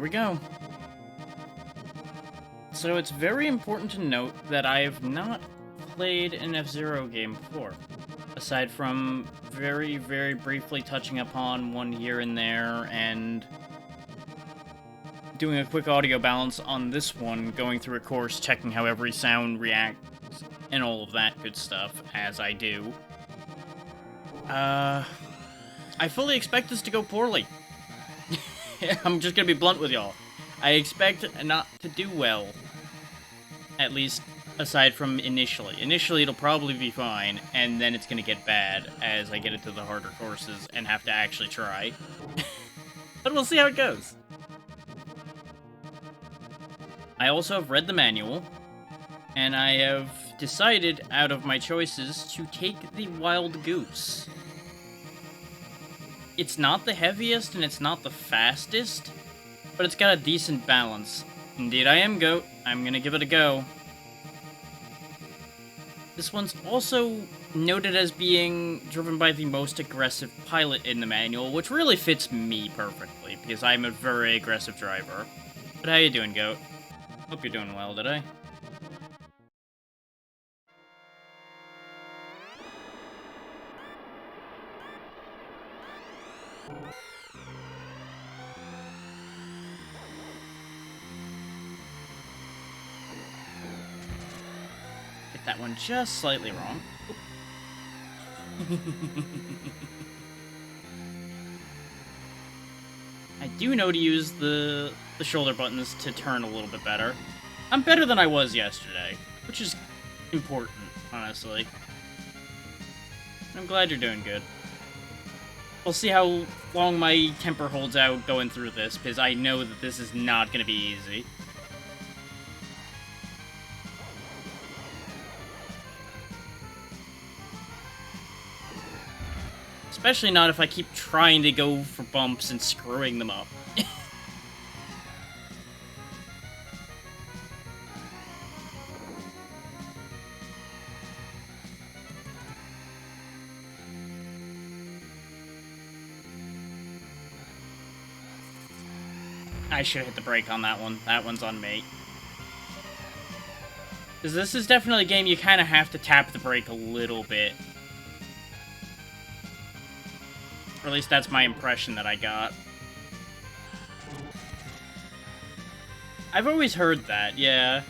Here we go. So it's very important to note that I have not played an F-Zero game before. Aside from very, very briefly touching upon one here and there, and doing a quick audio balance on this one, going through a course, checking how every sound reacts, and all of that good stuff, as I do. I fully expect this to go poorly. I'm just gonna be blunt with y'all. I expect not to do well. At least, aside from initially. Initially, it'll probably be fine, and then it's gonna get bad as I get into the harder courses and have to actually try. But we'll see how it goes. I also have read the manual, and I have decided, out of my choices, to take the Wild Goose. It's not the heaviest, and it's not the fastest, but it's got a decent balance. Indeed, I am GOAT. I'm gonna give it a go. This one's also noted as being driven by the most aggressive pilot in the manual, which really fits me perfectly, because I'm a very aggressive driver. But how you doing, GOAT? Hope you're doing well today. Hit that one just slightly wrong. I do know to use the shoulder buttons to turn a little bit better. I'm better than I was yesterday, which is important, honestly. I'm glad you're doing good. We'll see how long my temper holds out going through this, because I know that this is not going to be easy. Especially not if I keep trying to go for bumps and screwing them up. I should hit the brake on that one. That one's on me. Because this is definitely a game you kind of have to tap the brake a little bit. Or at least that's my impression that I got. I've always heard that, yeah.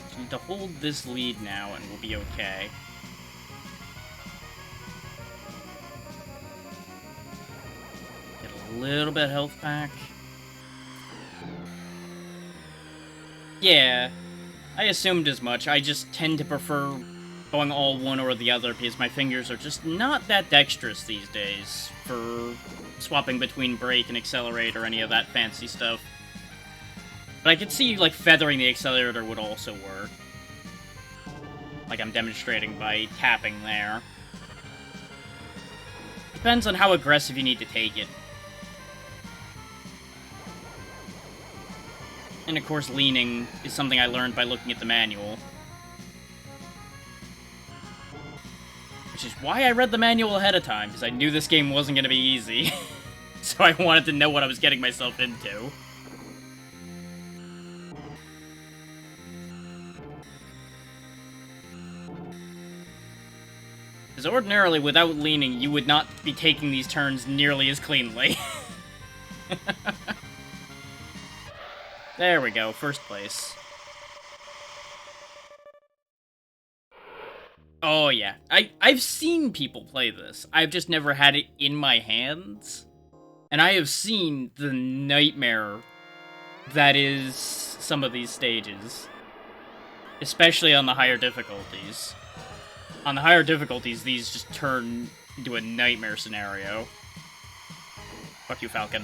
Just need to hold this lead now and we'll be okay. Get a little bit of health back. Yeah, I assumed as much. I just tend to prefer going all one or the other because my fingers are just not that dexterous these days for swapping between brake and accelerate or any of that fancy stuff. But I could see, like, feathering the accelerator would also work. Like I'm demonstrating by tapping there. Depends on how aggressive you need to take it. And of course, leaning is something I learned by looking at the manual. Which is why I read the manual ahead of time, because I knew this game wasn't going to be easy. So I wanted to know what I was getting myself into. Because ordinarily, without leaning, you would not be taking these turns nearly as cleanly. There we go, first place. Oh yeah, I've seen people play this. I've just never had it in my hands. And I have seen the nightmare that is some of these stages. Especially on the higher difficulties. On the higher difficulties, these just turn into a nightmare scenario. Fuck you, Falcon.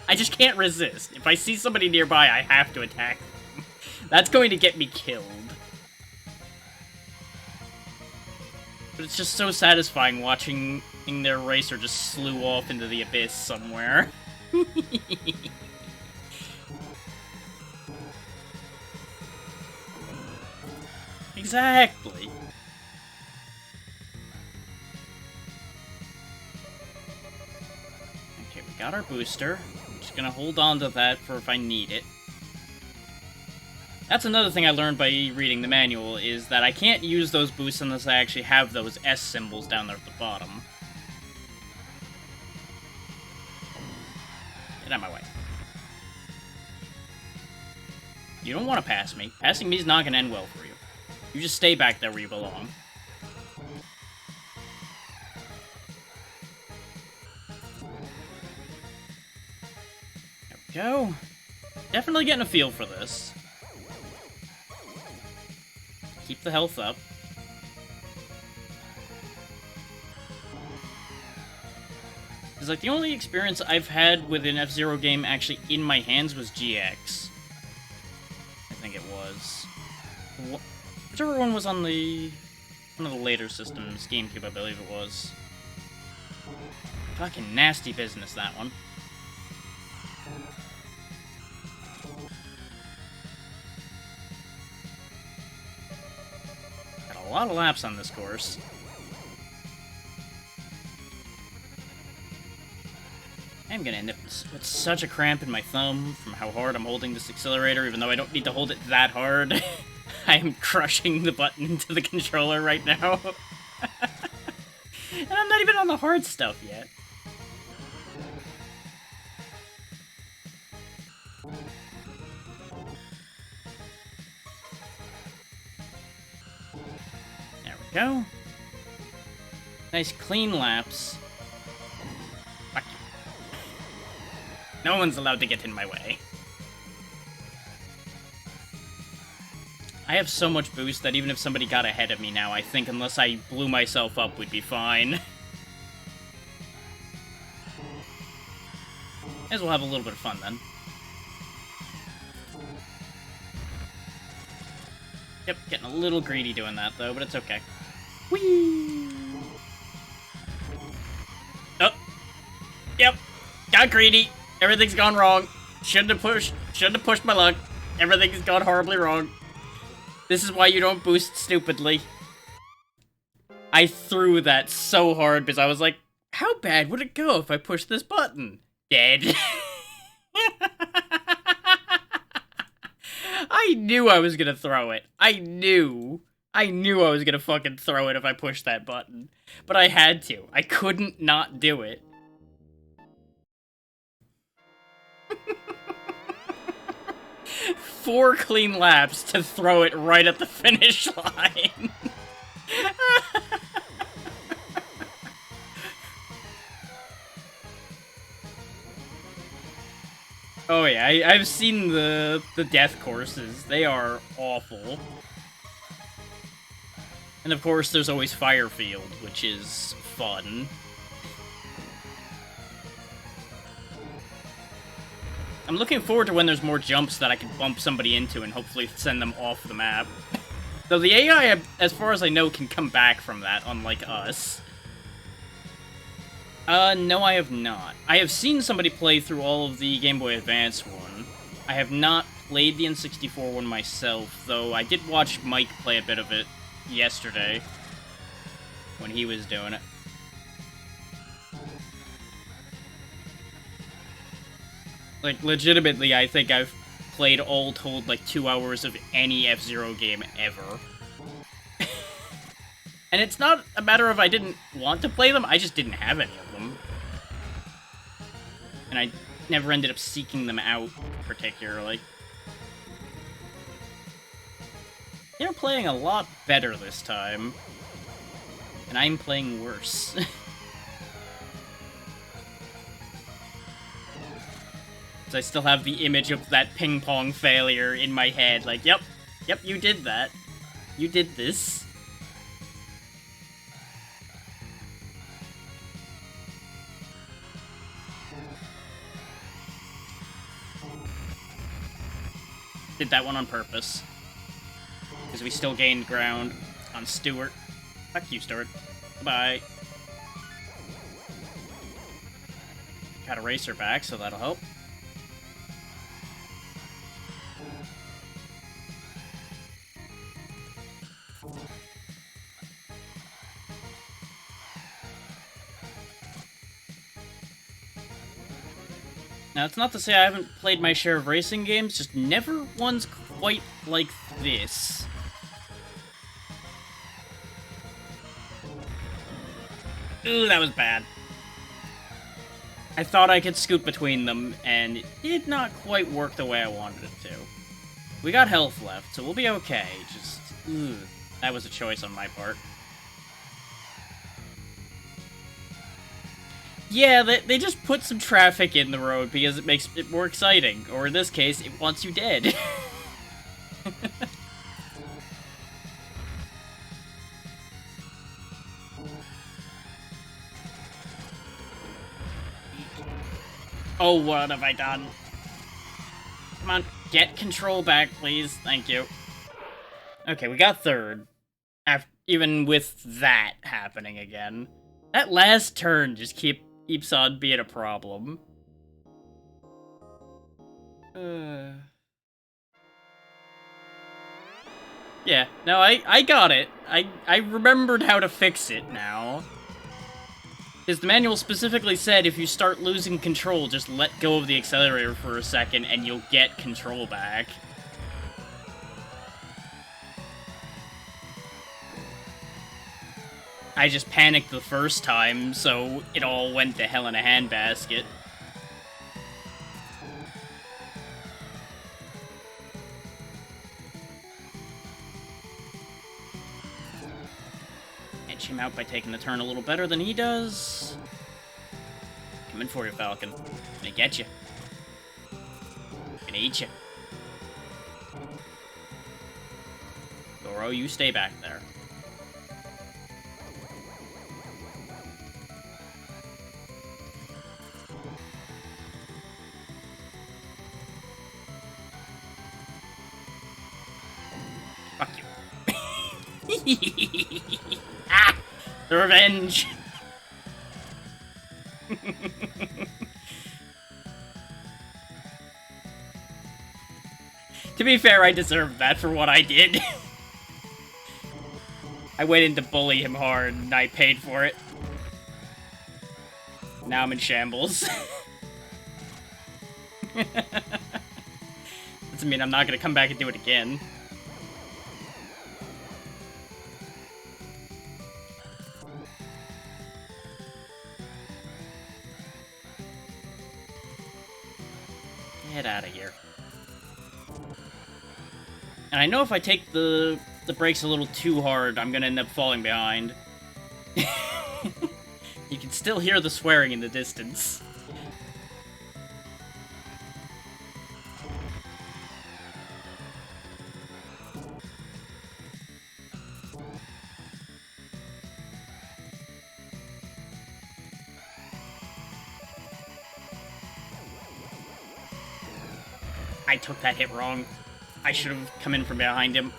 I just can't resist. If I see somebody nearby, I have to attack them. That's going to get me killed. But it's just so satisfying watching their racer just slew off into the abyss somewhere. Exactly. Okay, we got our booster. I'm just gonna hold on to that for if I need it. That's another thing I learned by reading the manual, is that I can't use those boosts unless I actually have those S symbols down there at the bottom. Get out of my way. You don't want to pass me. Passing me is not going to end well for you. You just stay back there where you belong. There we go. Definitely getting a feel for this. Keep the health up. It's like the only experience I've had with an F-Zero game actually in my hands was GX. I think it was. Whichever one was on the... one of the later systems, GameCube I believe it was. Fucking nasty business, that one. Got a lot of laps on this course. I'm gonna end up with such a cramp in my thumb from how hard I'm holding this accelerator, even though I don't need to hold it that hard. I'm crushing the button into the controller right now. And I'm not even on the hard stuff yet. There we go. Nice clean laps. Fuck you. No one's allowed to get in my way. I have so much boost that even if somebody got ahead of me now, I think unless I blew myself up, we'd be fine. May as well have a little bit of fun, then. Yep, getting a little greedy doing that, though, but it's okay. Whee! Oh! Yep, got greedy. Everything's gone wrong. Shouldn't have pushed my luck. Everything's gone horribly wrong. This is why you don't boost stupidly. I threw that so hard because I was like, how bad would it go if I push this button? Dead. I knew I was gonna throw it. I knew I was gonna fucking throw it if I pushed that button. But I had to. I couldn't not do it. Four clean laps to throw it right at the finish line. Oh yeah, I've seen the death courses. They are awful. And of course, there's always Firefield, which is fun. I'm looking forward to when there's more jumps that I can bump somebody into and hopefully send them off the map. Though the AI, as far as I know, can come back from that, unlike us. No, I have not. I have seen somebody play through all of the Game Boy Advance one. I have not played the N64 one myself, though I did watch Mike play a bit of it yesterday when he was doing it. Like, legitimately, I think I've played all told like 2 hours of any F-Zero game ever. And it's not a matter of I didn't want to play them, I just didn't have any of them. And I never ended up seeking them out, particularly. They're playing a lot better this time. And I'm playing worse. I still have the image of that ping-pong failure in my head, like, yep, you did that. You did this. Did that one on purpose. Because we still gained ground on Stuart. Fuck you, Stuart. Bye. Got a racer back, so that'll help. Now, it's not to say I haven't played my share of racing games, just never one's quite like this. Ooh, that was bad. I thought I could scoot between them, and it did not quite work the way I wanted it to. We got health left, so we'll be okay. Just, that was a choice on my part. Yeah, they just put some traffic in the road because it makes it more exciting. Or in this case, it wants you dead. Oh, what have I done? Come on, get control back, please. Thank you. Okay, we got third. Even with that happening again. That last turn just keeps on being a problem. Yeah, no, I got it. I remembered how to fix it now. Because the manual specifically said if you start losing control, just let go of the accelerator for a second and you'll get control back. I just panicked the first time, so it all went to hell in a handbasket. Edge him out by taking the turn a little better than he does. Coming for you, Falcon. Gonna get you. Gonna eat you. Goro, you stay back there. Fuck you. Ah! The revenge! To be fair, I deserved that for what I did. I went in to bully him hard, and I paid for it. Now I'm in shambles. Doesn't mean I'm not gonna come back and do it again. Get out of here. And I know if I take the brakes a little too hard, I'm gonna end up falling behind. You can still hear the swearing in the distance. I took that hit wrong. I should have come in from behind him.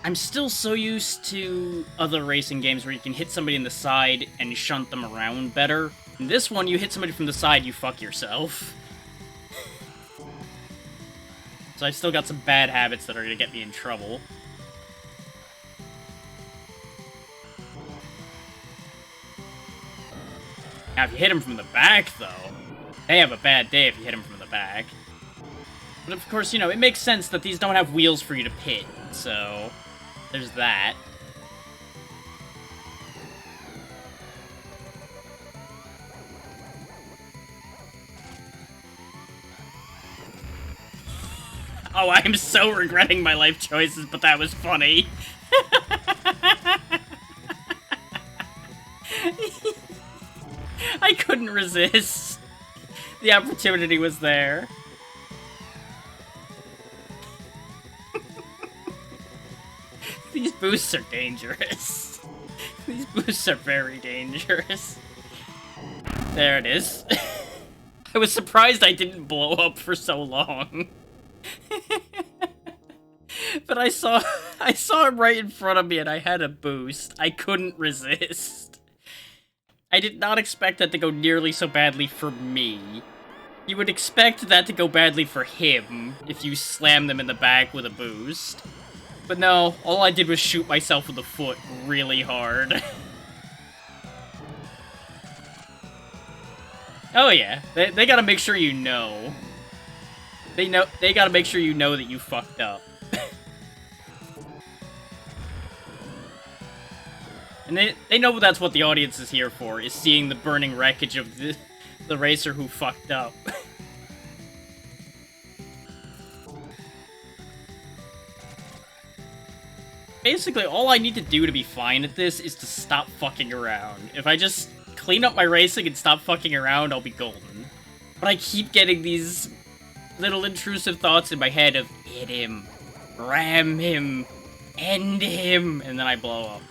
I'm still so used to other racing games where you can hit somebody in the side and shunt them around better. In this one, you hit somebody from the side, you fuck yourself. So I've still got some bad habits that are gonna get me in trouble. Now, if you hit him from the back, though, they have a bad day if you hit him from the back. But of course, you know, it makes sense that these don't have wheels for you to pit, so there's that. Oh, I am so regretting my life choices, but that was funny. I couldn't resist. The opportunity was there. These boosts are dangerous. These boosts are very dangerous. There it is. I was surprised I didn't blow up for so long. But I saw him right in front of me and I had a boost. I couldn't resist. I did not expect that to go nearly so badly for me. You would expect that to go badly for him if you slam them in the back with a boost. But no, all I did was shoot myself with a foot really hard. Oh yeah, they gotta make sure you know. They gotta make sure you know that you fucked up. And they know that's what the audience is here for, is seeing the burning wreckage of the racer who fucked up. Basically, all I need to do to be fine at this is to stop fucking around. If I just clean up my racing and stop fucking around, I'll be golden. But I keep getting these little intrusive thoughts in my head of, hit him, ram him, end him, and then I blow up.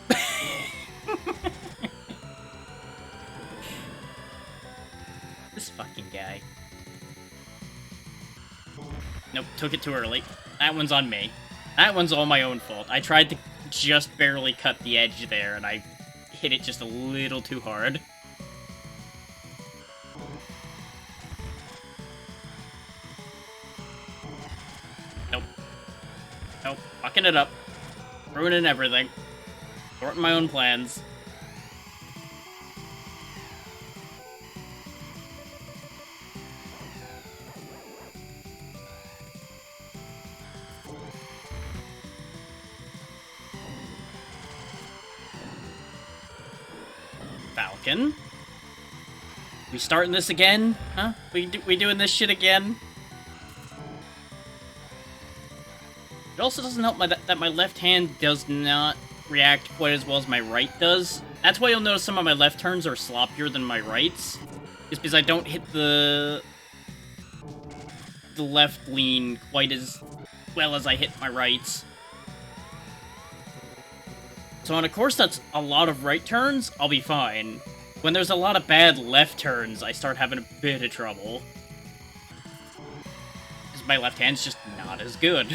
This fucking guy. Nope, took it too early. That one's on me. That one's all my own fault. I tried to just barely cut the edge there, and I hit it just a little too hard. Nope. Nope. Fucking it up. Ruining everything. Thwarting my own plans. Falcon. We starting this again? Huh? We doing this shit again? It also doesn't help that my left hand does not react quite as well as my right does. That's why you'll notice some of my left turns are sloppier than my rights. It's because I don't hit the left lean quite as well as I hit my rights. So on a course that's a lot of right turns, I'll be fine. When there's a lot of bad left turns, I start having a bit of trouble. Because my left hand's just not as good.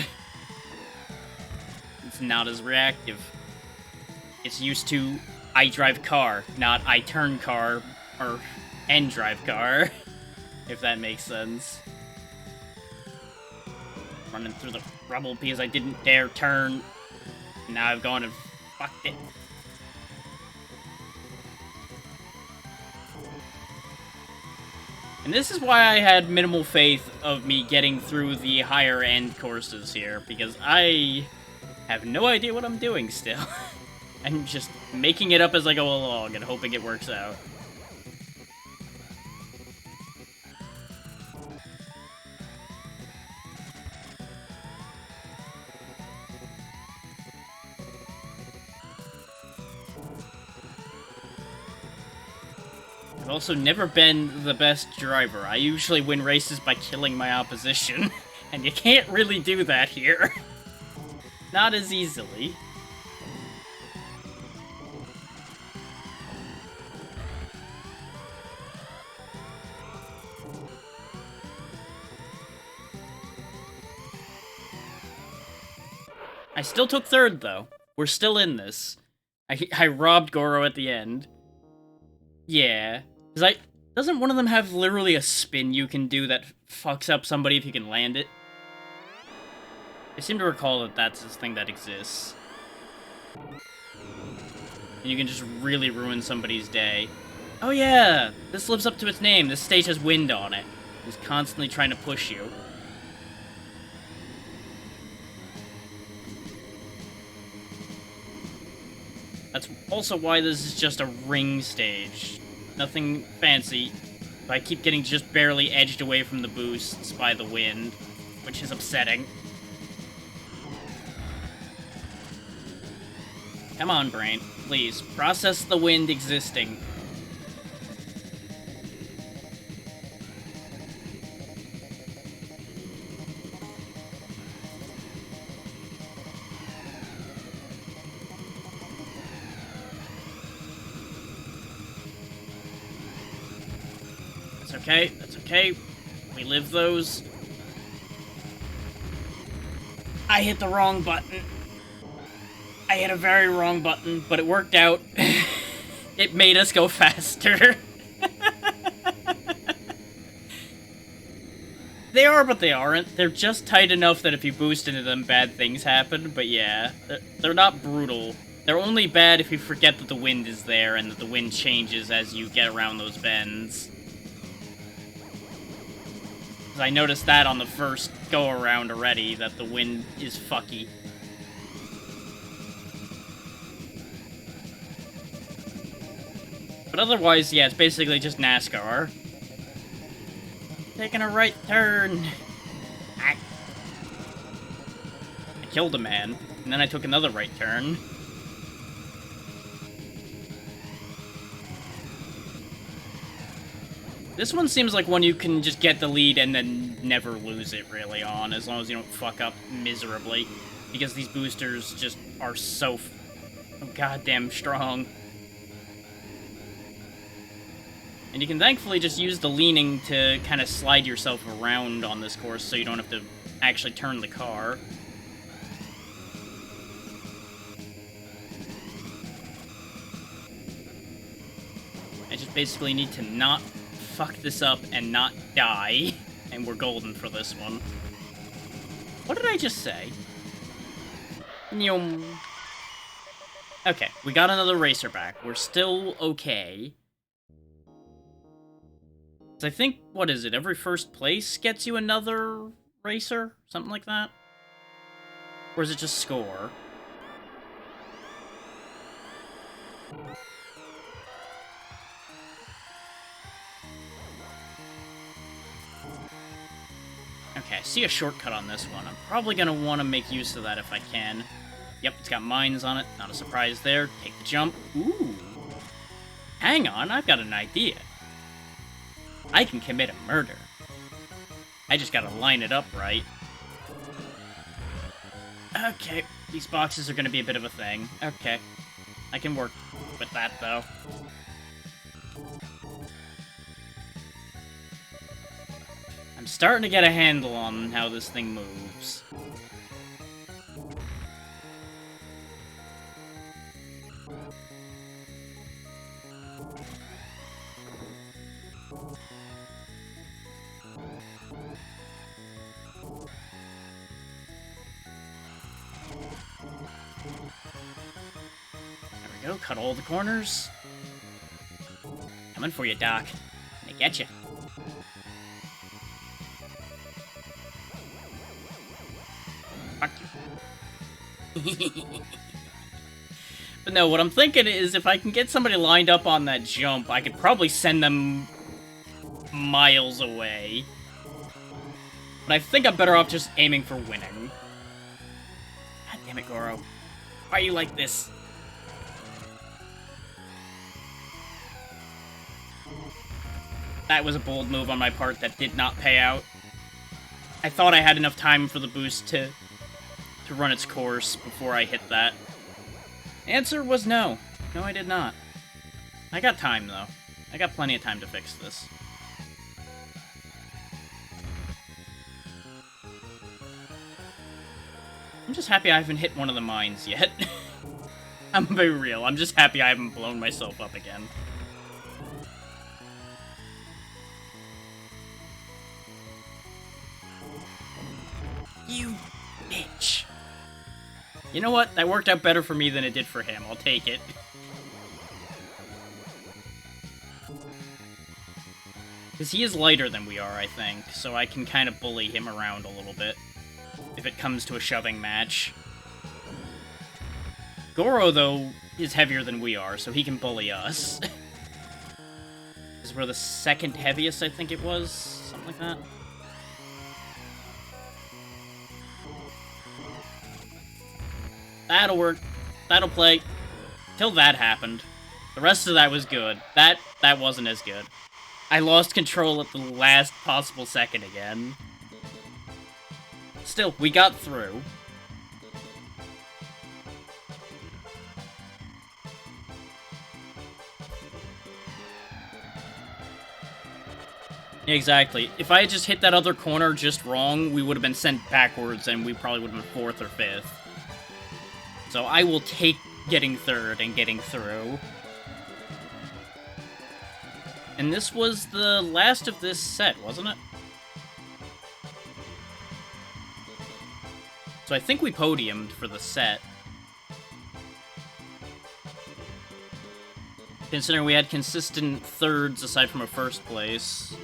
It's not as reactive. It's used to I drive car, not I turn car, or and drive car, if that makes sense. Running through the rubble because I didn't dare turn. Now I've gone and fucked it. And this is why I had minimal faith of me getting through the higher end courses here, because I have no idea what I'm doing still. I'm just making it up as I go along and hoping it works out. I've also never been the best driver. I usually win races by killing my opposition, and you can't really do that here. Not as easily. I still took third, though. We're still in this. I robbed Goro at the end. Yeah. Doesn't one of them have literally a spin you can do that fucks up somebody if you can land it? I seem to recall that that's this thing that exists. And you can just really ruin somebody's day. Oh yeah! This lives up to its name. This stage has wind on it. It's constantly trying to push you. That's also why this is just a ring stage. Nothing fancy, but I keep getting just barely edged away from the boosts by the wind, which is upsetting. Come on, brain. Please, process the wind existing. Okay, that's okay. We live those. I hit the wrong button. I hit a very wrong button, but it worked out. It made us go faster. They are, but they aren't. They're just tight enough that if you boost into them, bad things happen, but yeah. They're not brutal. They're only bad if you forget that the wind is there and that the wind changes as you get around those bends. Because I noticed that on the first go-around already, that the wind is fucky. But otherwise, yeah, it's basically just NASCAR. Taking a right turn. I killed a man, and then I took another right turn. This one seems like one you can just get the lead and then never lose it, really, on, as long as you don't fuck up miserably. Because these boosters just are so goddamn strong. And you can thankfully just use the leaning to kind of slide yourself around on this course so you don't have to actually turn the car. I just basically need to not fuck this up and not die, and we're golden for this one. What did I just say? Okay, we got another racer back. We're still okay. So I think, what is it, every first place gets you another racer? Something like that? Or is it just score? Okay, I see a shortcut on this one. I'm probably going to want to make use of that if I can. Yep, it's got mines on it. Not a surprise there. Take the jump. Ooh. Hang on, I've got an idea. I can commit a murder. I just gotta line it up right. Okay, these boxes are gonna be a bit of a thing. Okay. I can work with that, though. I'm starting to get a handle on how this thing moves. There we go, cut all the corners. Coming for you, Doc. They get you. Fuck you. But no, what I'm thinking is if I can get somebody lined up on that jump, I could probably send them miles away. But I think I'm better off just aiming for winning. God damn it, Goro. Why are you like this? That was a bold move on my part that did not pay out. I thought I had enough time for the boost to run its course before I hit that. Answer was no. No, I did not. I got time, though. I got plenty of time to fix this. I'm just happy I haven't hit one of the mines yet. I'm very real. I'm just happy I haven't blown myself up again. You bitch. You know what? That worked out better for me than it did for him. I'll take it. Because he is lighter than we are, I think, so I can kind of bully him around a little bit if it comes to a shoving match. Goro, though, is heavier than we are, so he can bully us. Because we're the second heaviest, I think it was. Something like that. That'll work. That'll play. Till that happened. The rest of that was good. That wasn't as good. I lost control at the last possible second again. Still, we got through. Exactly. If I had just hit that other corner just wrong, we would have been sent backwards and we probably would have been 4th or 5th. So I will take getting 3rd and getting through. And this was the last of this set, wasn't it? So I think we podiumed for the set. Considering we had consistent 3rds aside from a 1st place.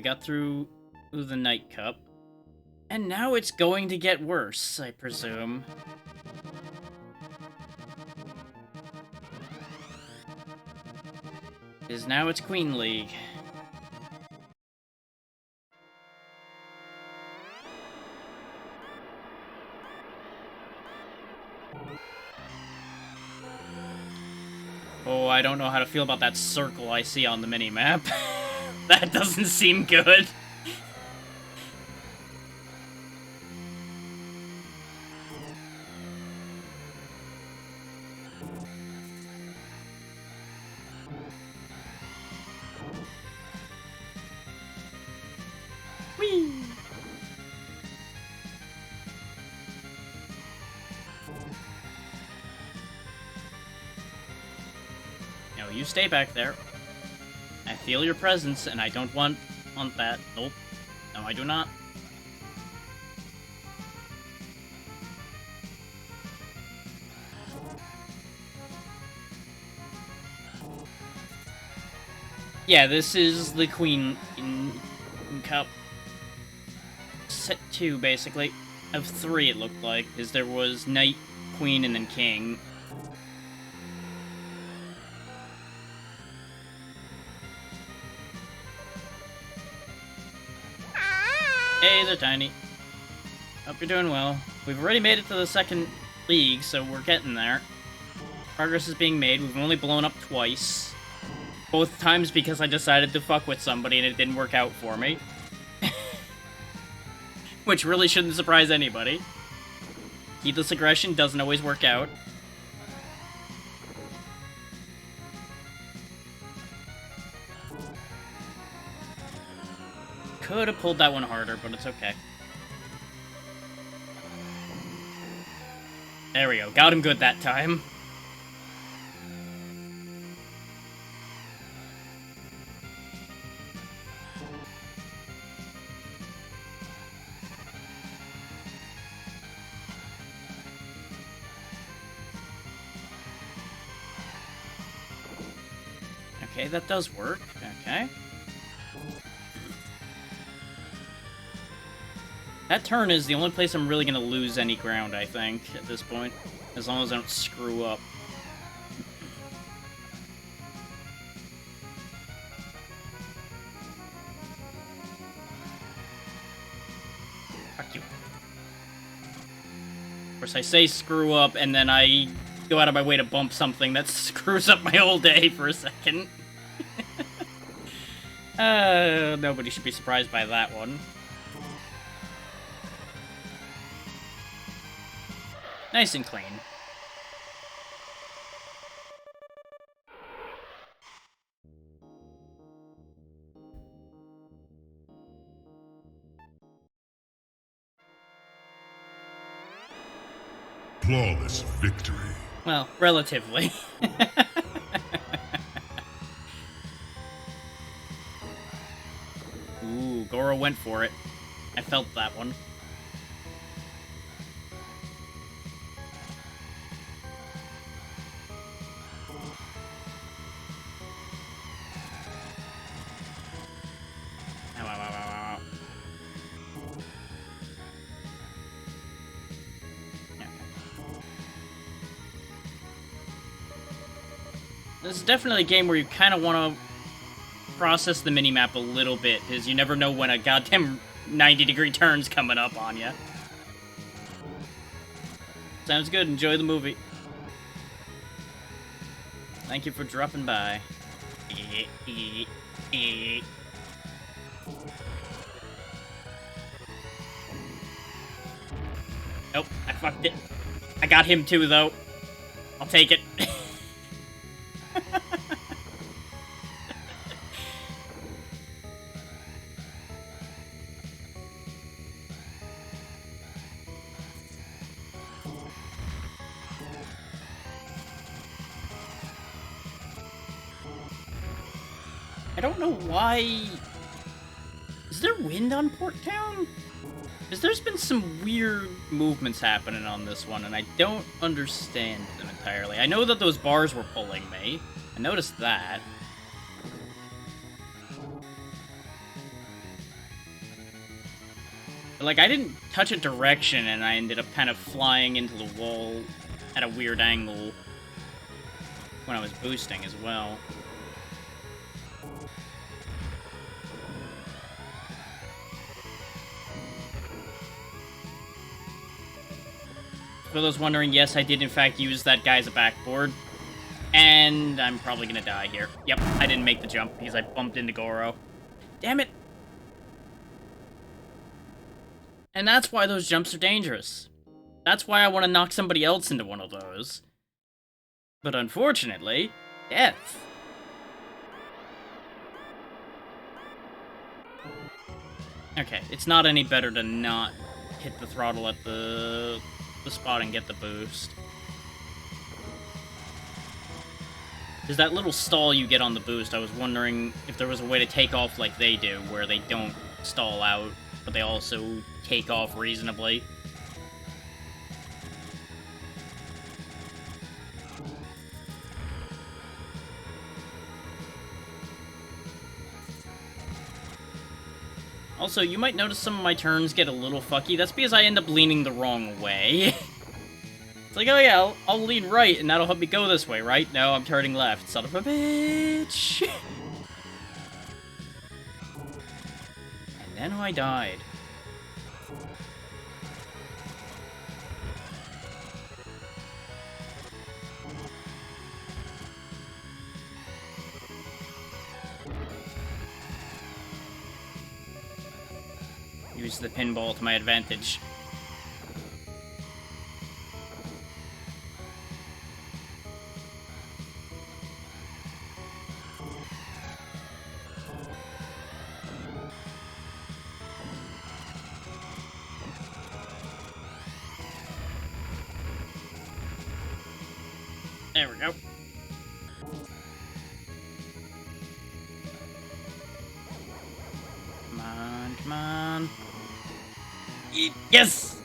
got through the Night Cup. And now it's going to get worse, I presume. Because now it's Queen League. Oh, I don't know how to feel about that circle I see on the minimap. That doesn't seem good. Whee! No, you stay back there. I feel your presence, and I don't want that. Nope. No, I do not. Yeah, this is the Queen Cup. Set 2, basically. Of 3, it looked like, because there was Knight, Queen, and then King. Hey, they're tiny. Hope you're doing well. We've already made it to the second league, so we're getting there. Progress is being made. We've only blown up twice. Both times because I decided to fuck with somebody and it didn't work out for me. Which really shouldn't surprise anybody. Heedless aggression doesn't always work out. Could have pulled that one harder, but it's okay. There we go. Got him good that time. Okay, that does work. Okay. That turn is the only place I'm really going to lose any ground, I think, at this point. As long as I don't screw up. Fuck you. Of course, I say screw up, and then I go out of my way to bump something that screws up my whole day for a second. Nobody should be surprised by that one. Nice and clean. Flawless victory. Well, relatively. Ooh, Goro went for it. I felt that one. This is definitely a game where you kind of want to process the minimap a little bit, because you never know when a goddamn 90-degree turn's coming up on you. Sounds good. Enjoy the movie. Thank you for dropping by. Nope, I fucked it. I got him too, though. I'll take it. I don't know why... Is there wind on Port Town? Because there's been some weird movements happening on this one, and I don't understand them entirely. I know that those bars were pulling me. I noticed that. Like, I didn't touch a direction, and I ended up kind of flying into the wall at a weird angle when I was boosting as well. For those wondering, yes, I did in fact use that guy as a backboard. And I'm probably gonna die here. Yep, I didn't make the jump because I bumped into Goro. Damn it! And that's why those jumps are dangerous. That's why I want to knock somebody else into one of those. But unfortunately, death. Okay, it's not any better to not hit the throttle at the spot and get the boost. There's that little stall you get on the boost. I was wondering if there was a way to take off like they do, where they don't stall out, but they also take off reasonably. Also, you might notice some of my turns get a little fucky. That's because I end up leaning the wrong way. It's like, oh yeah, I'll lean right, and that'll help me go this way, right? No, I'm turning left, son of a bitch! And then I died. Use the pinball to my advantage. There we go. Come on, come on. Yes!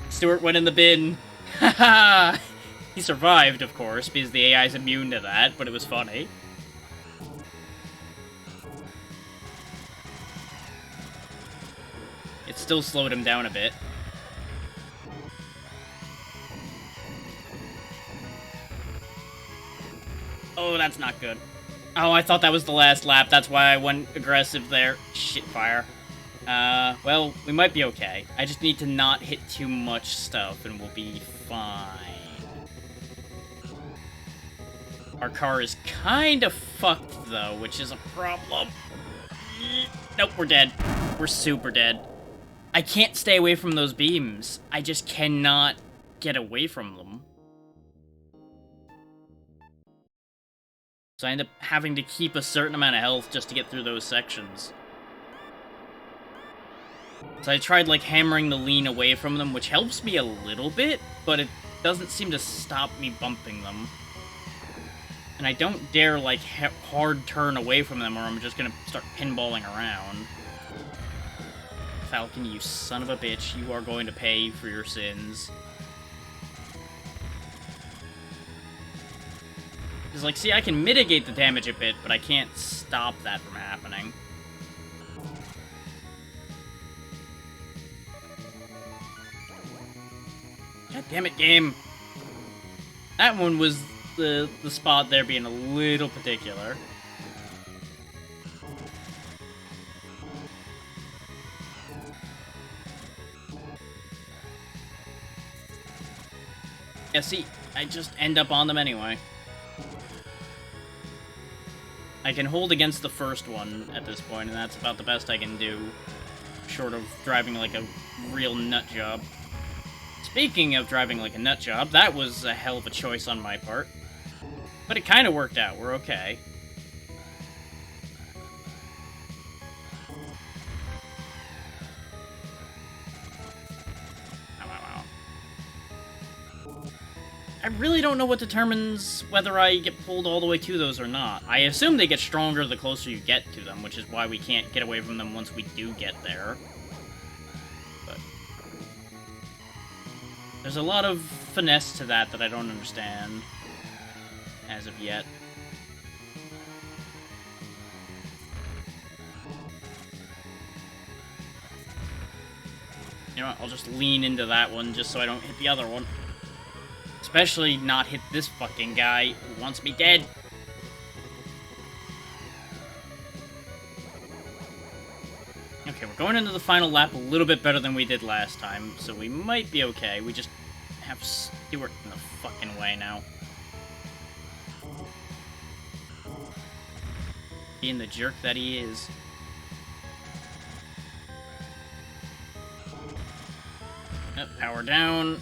Stuart went in the bin. Haha! He survived, of course, because the AI is immune to that, but it was funny. It still slowed him down a bit. Oh, that's not good. Oh, I thought that was the last lap. That's why I went aggressive there. Shit fire. Well, we might be okay. I just need to not hit too much stuff, and we'll be fine. Our car is kind of fucked, though, which is a problem. Nope, we're dead. We're super dead. I can't stay away from those beams. I just cannot get away from them. So I end up having to keep a certain amount of health just to get through those sections. So I tried, like, hammering the lean away from them, which helps me a little bit, but it doesn't seem to stop me bumping them. And I don't dare, like, hard turn away from them, or I'm just gonna start pinballing around. Falcon, you son of a bitch, you are going to pay for your sins. Because, like, see, I can mitigate the damage a bit, but I can't stop that from happening. God damn it, game. That one was the spot there being a little particular. Yeah, see, I just end up on them anyway. I can hold against the first one at this point, and that's about the best I can do, short of driving like a real nut job. Speaking of driving like a nut job, that was a hell of a choice on my part. But it kind of worked out. We're okay. I really don't know what determines whether I get pulled all the way to those or not. I assume they get stronger the closer you get to them, which is why we can't get away from them once we do get there. But there's a lot of finesse to that I don't understand as of yet. You know what, I'll just lean into that one just so I don't hit the other one. Especially not hit this fucking guy who wants me dead. Okay, we're going into the final lap a little bit better than we did last time, so we might be okay. We just have Stuart in the fucking way now. Being the jerk that he is. Yep, power down.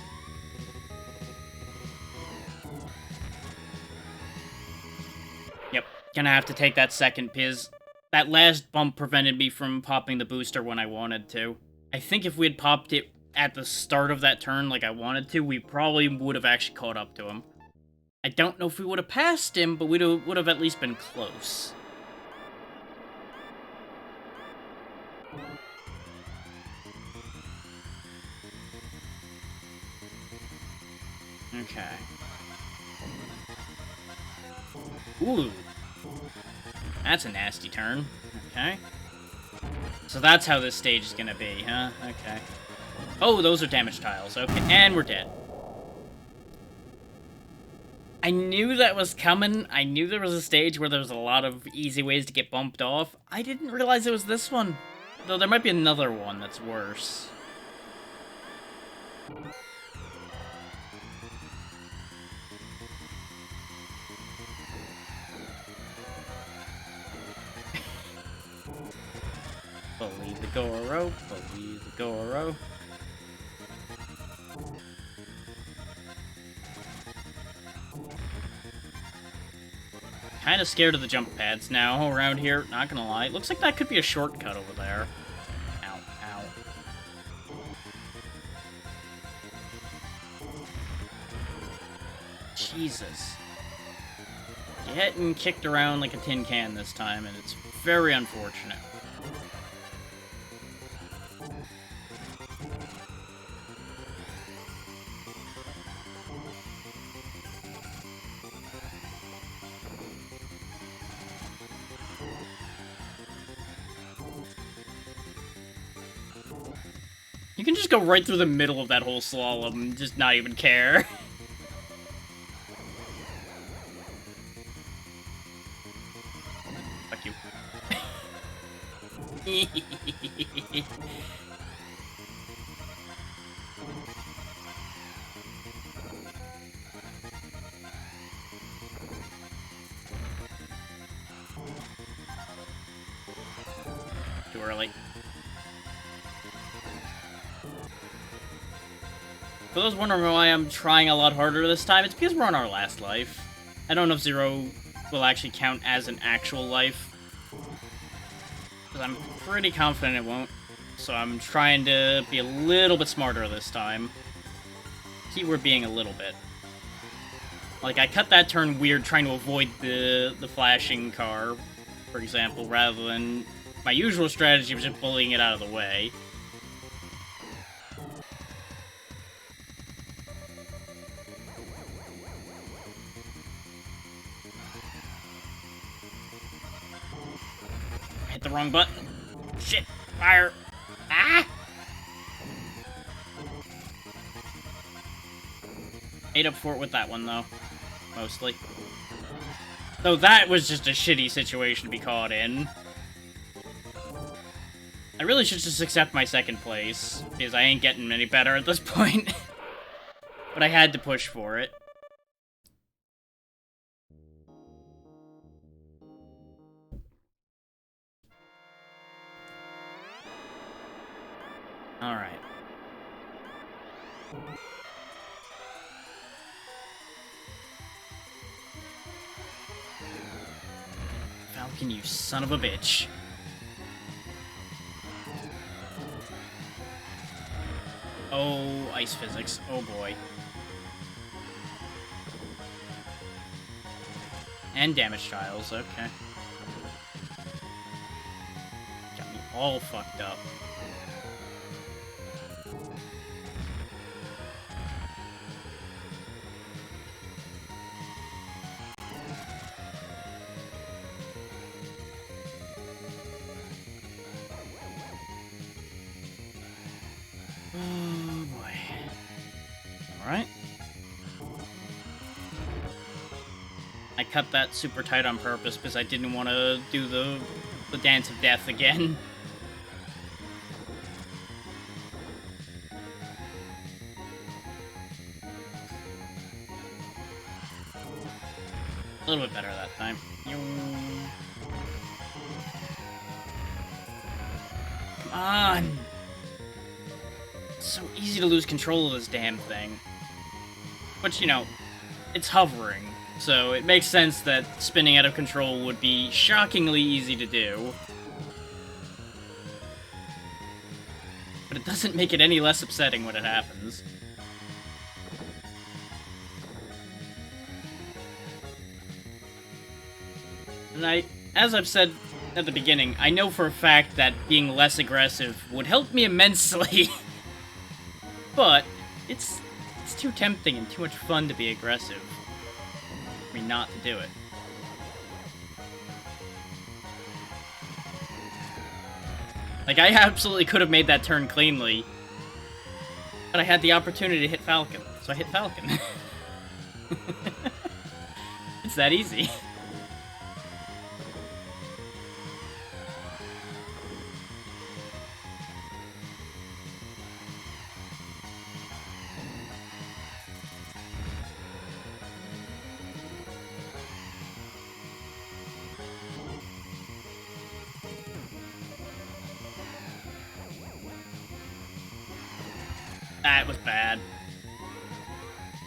Yep, gonna have to take that second Piz. That last bump prevented me from popping the booster when I wanted to. I think if we had popped it at the start of that turn like I wanted to, we probably would have actually caught up to him. I don't know if we would have passed him, but we would have at least been close. Okay. Ooh. That's a nasty turn. Okay. So that's how this stage is gonna be, huh? Okay. Oh, those are damage tiles. Okay, and we're dead. I knew that was coming. I knew there was a stage where there was a lot of easy ways to get bumped off. I didn't realize it was this one. Though there might be another one that's worse. Believe the Goro, believe the Goro. Kind of scared of the jump pads now around here, not gonna lie. Looks like that could be a shortcut over there. Ow, ow. Jesus. Getting kicked around like a tin can this time, and it's very unfortunate. You can just go right through the middle of that whole slalom and just not even care. Fuck you. Too early. For those wondering why I'm trying a lot harder this time, it's because we're on our last life. I don't know if Zero will actually count as an actual life. Because I'm pretty confident it won't. So I'm trying to be a little bit smarter this time. Keyword being a little bit. Like, I cut that turn weird trying to avoid the flashing car, for example, rather than my usual strategy was just bullying it out of the way. Hit the wrong button. Shit! Fire! Ah! Ate up for it with that one, though. Mostly. Though that was just a shitty situation to be caught in. I really should just accept my second place, because I ain't getting any better at this point. But I had to push for it. Alright. Falcon, you son of a bitch. Oh, ice physics. Oh boy. And damage tiles, okay. Got me all fucked up. Alright. I cut that super tight on purpose because I didn't want to do the dance of death again. A little bit better that time. Come on! It's so easy to lose control of this damn thing. But, you know, it's hovering, so it makes sense that spinning out of control would be shockingly easy to do. But it doesn't make it any less upsetting when it happens. And as I've said at the beginning, I know for a fact that being less aggressive would help me immensely. But it's too tempting and too much fun to be aggressive for me not to do it. Like, I absolutely could have made that turn cleanly, but I had the opportunity to hit Falcon, so I hit Falcon. It's that easy. That was bad.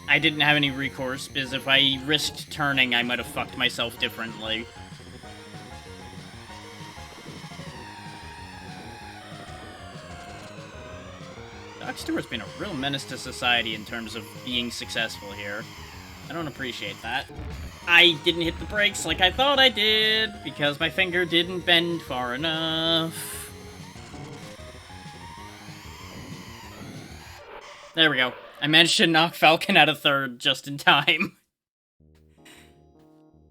I didn't have any recourse, because if I risked turning, I might have fucked myself differently. Doc Stewart's been a real menace to society in terms of being successful here. I don't appreciate that. I didn't hit the brakes like I thought I did, because my finger didn't bend far enough. There we go. I managed to knock Falcon out of third just in time.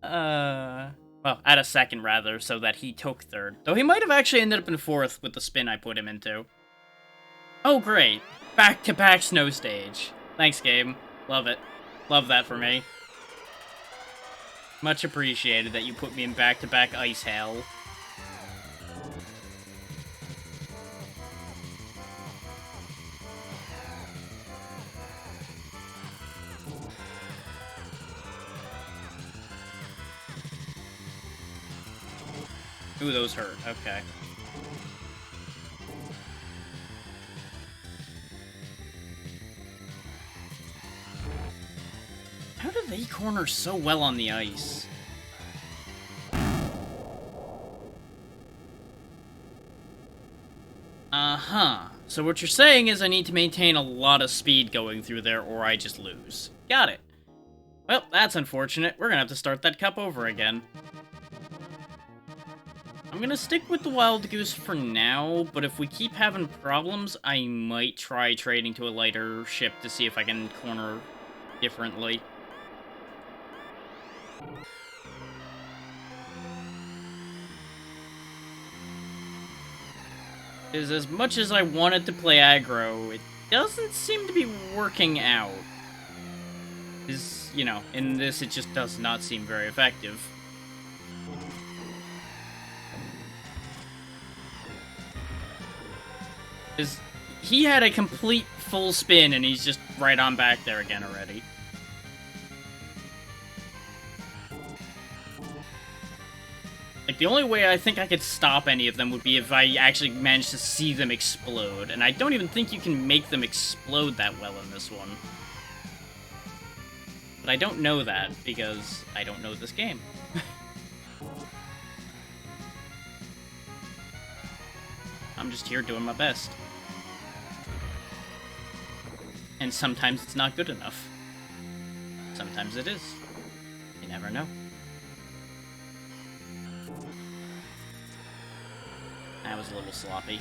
Well, out of second, rather, so that he took third. Though he might have actually ended up in fourth with the spin I put him into. Oh, great. Back-to-back snow stage. Thanks, game. Love it. Love that for me. Much appreciated that you put me in back-to-back ice hell. Ooh, those hurt. Okay. How do they corner so well on the ice? Uh-huh. So what you're saying is I need to maintain a lot of speed going through there or I just lose. Got it. Well, that's unfortunate. We're gonna have to start that cup over again. I'm gonna stick with the Wild Goose for now, but if we keep having problems, I might try trading to a lighter ship to see if I can corner differently. Because as much as I wanted to play aggro, it doesn't seem to be working out. Because, you know, in this it just does not seem very effective. Because he had a complete full spin and he's just right on back there again already. Like, the only way I think I could stop any of them would be if I actually managed to see them explode. And I don't even think you can make them explode that well in this one. But I don't know that, because I don't know this game. I'm just here doing my best. And sometimes it's not good enough. Sometimes it is. You never know. That was a little sloppy.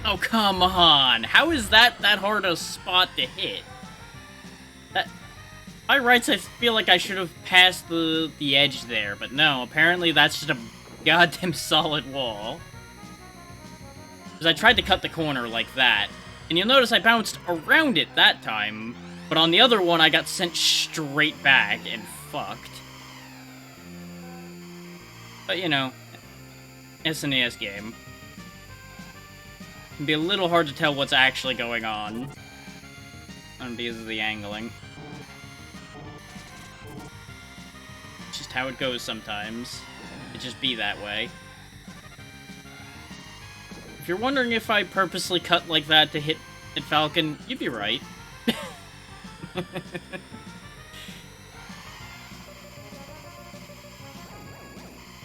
Oh, come on. How is that hard a spot to hit? By rights, I feel like I should have passed the edge there, but no, apparently that's just a goddamn solid wall. Because I tried to cut the corner like that, and you'll notice I bounced around it that time, but on the other one I got sent straight back and fucked. But you know, SNES game. It can be a little hard to tell what's actually going on because of the angling. Just how it goes sometimes. It just be that way. If you're wondering if I purposely cut like that to hit Falcon, you'd be right.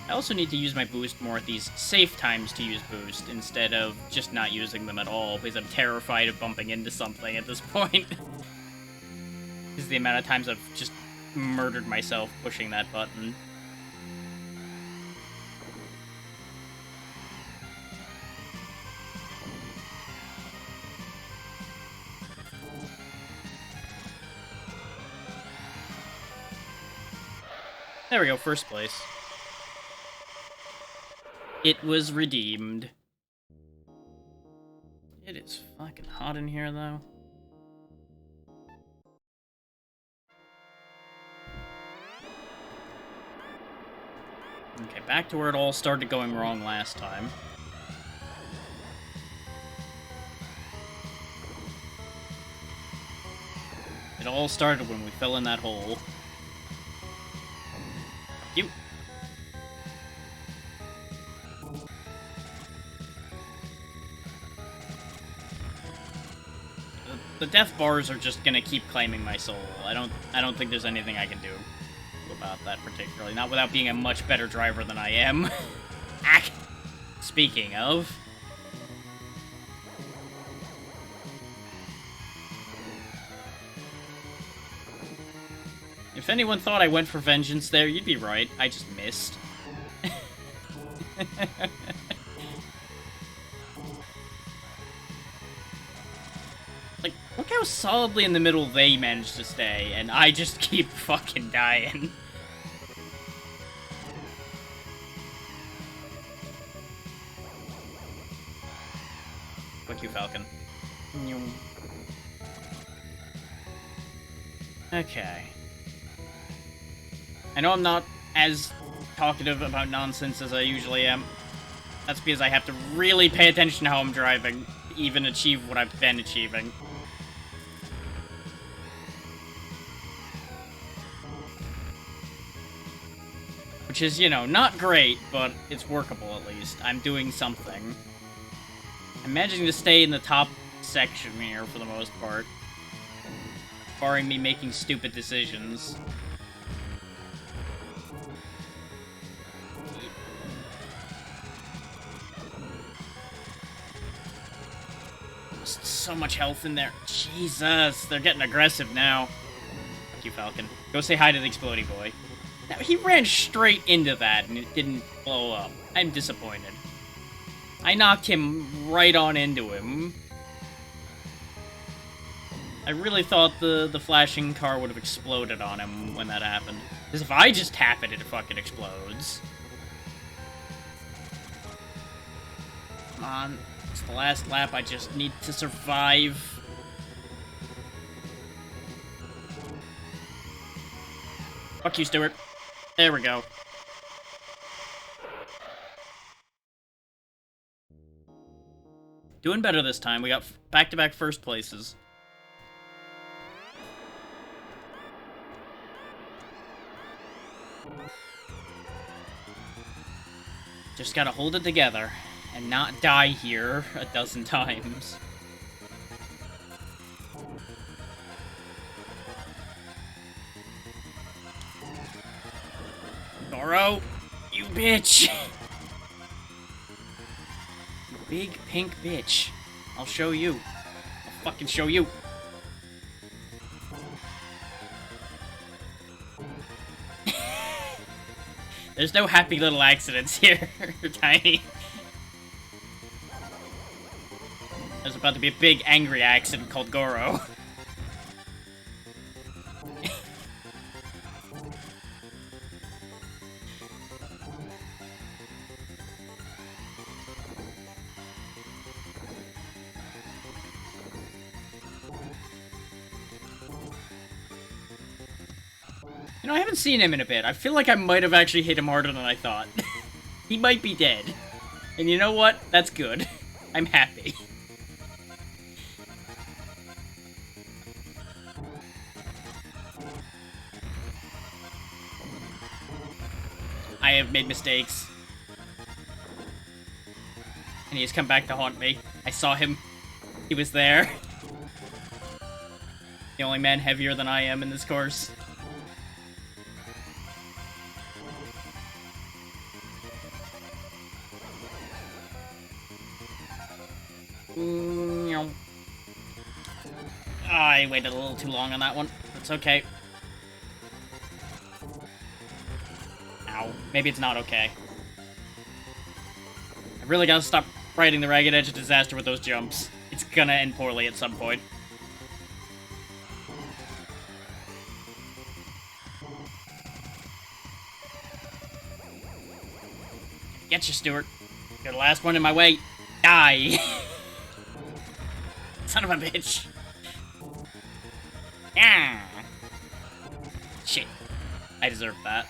I also need to use my boost more at these safe times to use boost, instead of just not using them at all, because I'm terrified of bumping into something at this point. Because the amount of times I've just murdered myself pushing that button. There we go, first place. It was redeemed. It is fucking hot in here, though. Okay, back to where it all started going wrong last time. It all started when we fell in that hole. You. The death bars are just gonna keep claiming my soul. I don't think there's anything I can do about that particularly. Not without being a much better driver than I am. Speaking of. If anyone thought I went for vengeance there, you'd be right. I just missed. Like, look how solidly in the middle they managed to stay, and I just keep fucking dying. Fuck you, Falcon. Okay. I know I'm not as talkative about nonsense as I usually am. That's because I have to really pay attention to how I'm driving to even achieve what I've been achieving. Which is, you know, not great, but it's workable at least. I'm doing something. I'm managing to stay in the top section here for the most part. Barring me making stupid decisions. So much health in there. Jesus, they're getting aggressive now. Thank you, Falcon. Go say hi to the explodey boy. Now, he ran straight into that, and it didn't blow up. I'm disappointed. I knocked him right on into him. I really thought the flashing car would have exploded on him when that happened. Because if I just tap it, it fucking explodes. Come on. It's the last lap. I just need to survive. Fuck you, Stuart. There we go. Doing better this time. We got back-to-back first places. Just gotta hold it together and not die here a dozen times. Goro, you bitch! You big pink bitch. I'll show you. I'll fucking show you. There's no happy little accidents here, Tiny. about to be a big angry accident called Goro. You know, I haven't seen him in a bit. I feel like I might have actually hit him harder than I thought. He might be dead. And you know what? That's good. I'm happy. I have made mistakes. And he has come back to haunt me. I saw him. He was there. The only man heavier than I am in this course. I waited a little too long on that one. It's okay. Ow. Maybe it's not okay. I really gotta stop riding the ragged edge of disaster with those jumps. It's gonna end poorly at some point. Get you, Stuart. You're the last one in my way. Die! Son of a bitch. Ah. Shit. I deserve that.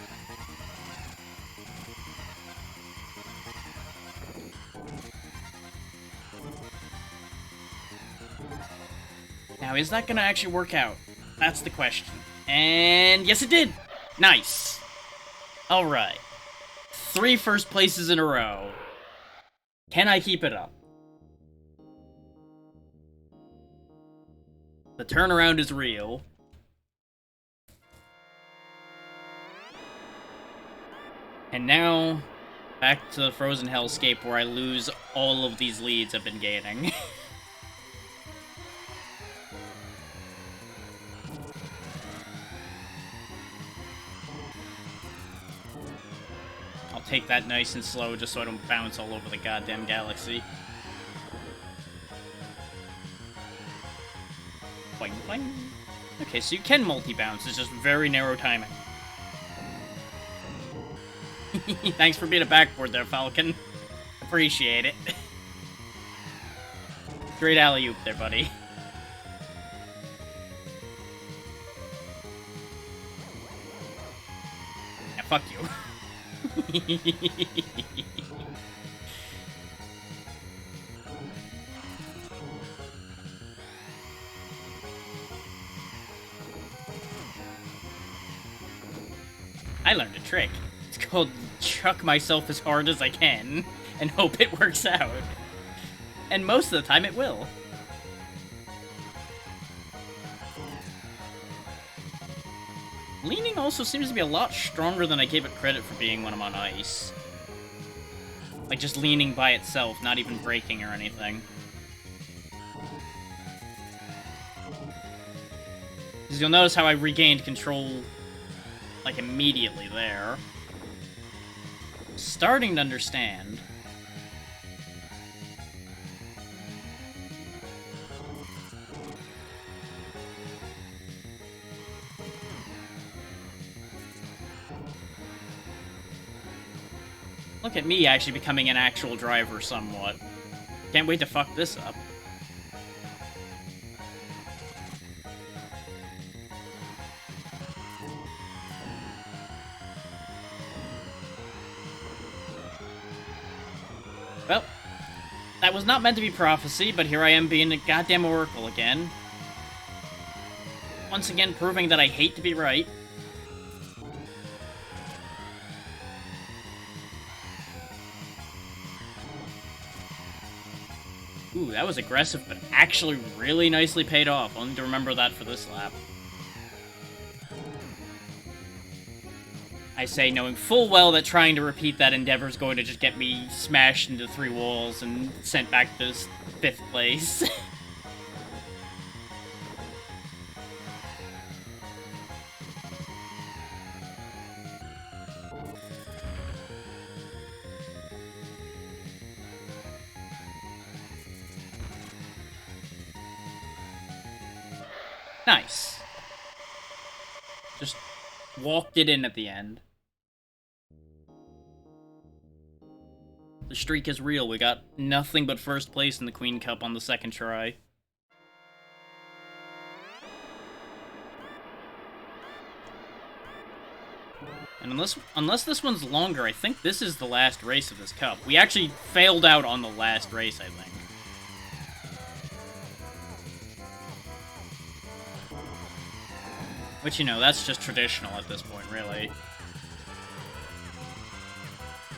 Now, is that gonna actually work out? That's the question. And yes, it did! Nice. Alright. 3 first places in a row. Can I keep it up? The turnaround is real. And now, back to the frozen hellscape where I lose all of these leads I've been gaining. I'll take that nice and slow just so I don't bounce all over the goddamn galaxy. Boing, boing. Okay, so you can multi-bounce, it's just very narrow timing. Thanks for being a backboard there, Falcon. Appreciate it. Great alley-oop there, buddy. Yeah, fuck you. I learned a trick. It's called chuck myself as hard as I can and hope it works out. And most of the time it will. Leaning also seems to be a lot stronger than I gave it credit for being when I'm on ice. Like just leaning by itself, not even braking or anything. Because you'll notice how I regained control, like, immediately there. Starting to understand. Look at me actually becoming an actual driver somewhat. Can't wait to fuck this up. Well, that was not meant to be prophecy, but here I am being a goddamn oracle again. Once again proving that I hate to be right. Ooh, that was aggressive, but actually really nicely paid off. I'll need to remember that for this lap. I say, knowing full well that trying to repeat that endeavor is going to just get me smashed into 3 walls and sent back to 5th place. Nice. Just walked it in at the end. The streak is real. We got nothing but first place in the Queen Cup on the second try. And unless this one's longer, I think this is the last race of this cup. We actually failed out on the last race, I think. Which, you know, that's just traditional at this point, really.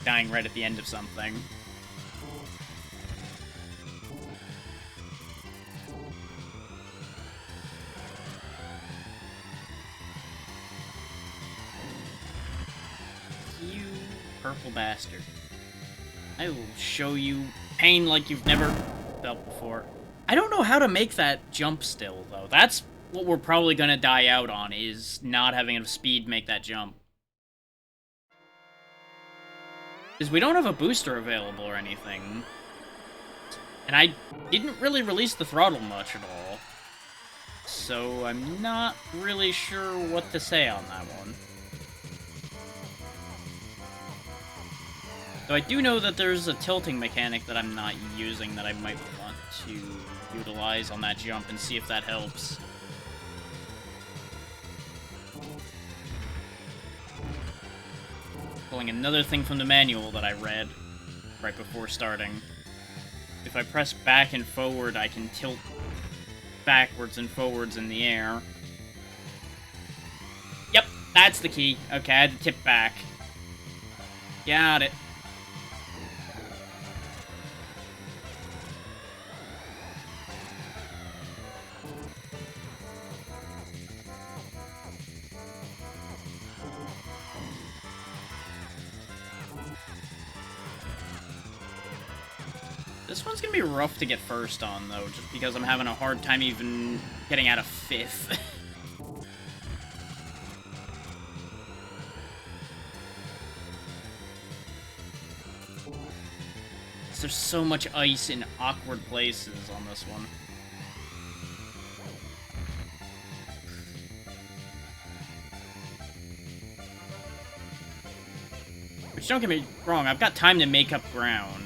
Dying right at the end of something. You purple bastard. I will show you pain like you've never felt before. I don't know how to make that jump still, though. That's what we're probably gonna die out on, is not having enough speed to make that jump. Because we don't have a booster available or anything. And I didn't really release the throttle much at all. So I'm not really sure what to say on that one. So I do know that there's a tilting mechanic that I'm not using that I might want to utilize on that jump and see if that helps. Pulling another thing from the manual that I read right before starting. If I press back and forward, I can tilt backwards and forwards in the air. Yep, that's the key. Okay, I had to tip back. Got it. This one's gonna be rough to get first on, though, just because I'm having a hard time even getting out of fifth. There's so much ice in awkward places on this one. Which, don't get me wrong, I've got time to make up ground.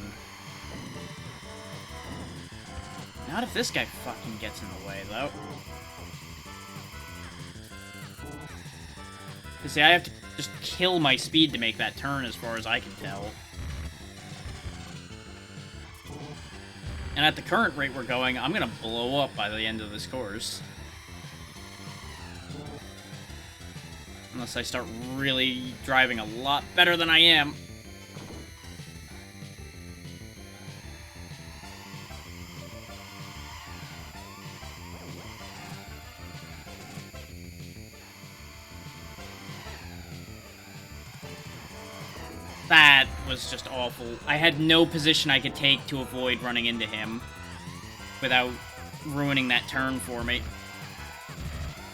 Not if this guy fucking gets in the way, though. Because, see, I have to just kill my speed to make that turn, as far as I can tell. And at the current rate we're going, I'm gonna blow up by the end of this course. Unless I start really driving a lot better than I am. That was just awful. I had no position I could take to avoid running into him without ruining that turn for me.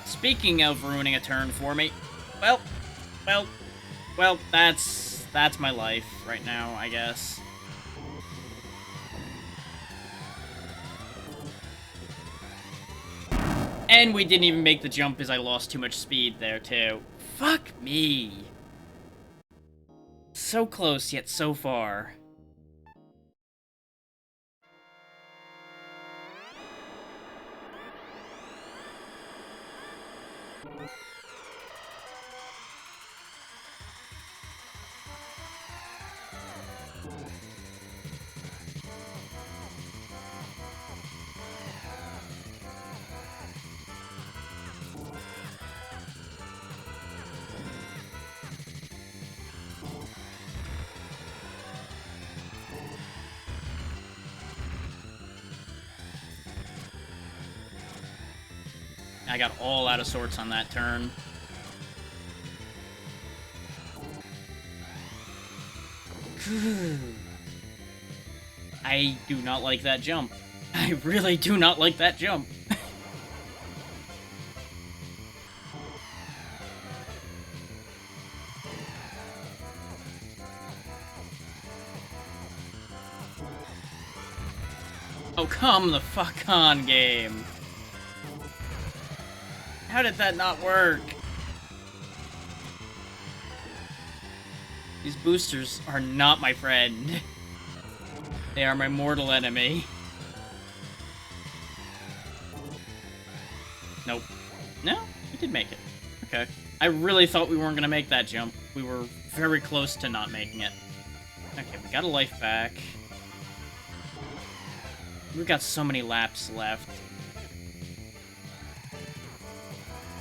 Speaking of ruining a turn for me, well, that's my life right now, I guess. And we didn't even make the jump as I lost too much speed there, too. Fuck me. So close, yet so far. I got all out of sorts on that turn. I do not like that jump. I really do not like that jump. Oh, come the fuck on, game. How did that not work? These boosters are not my friend. They are my mortal enemy. Nope. No, we did make it. Okay. I really thought we weren't gonna make that jump. We were very close to not making it. Okay, we got a life back. We've got so many laps left.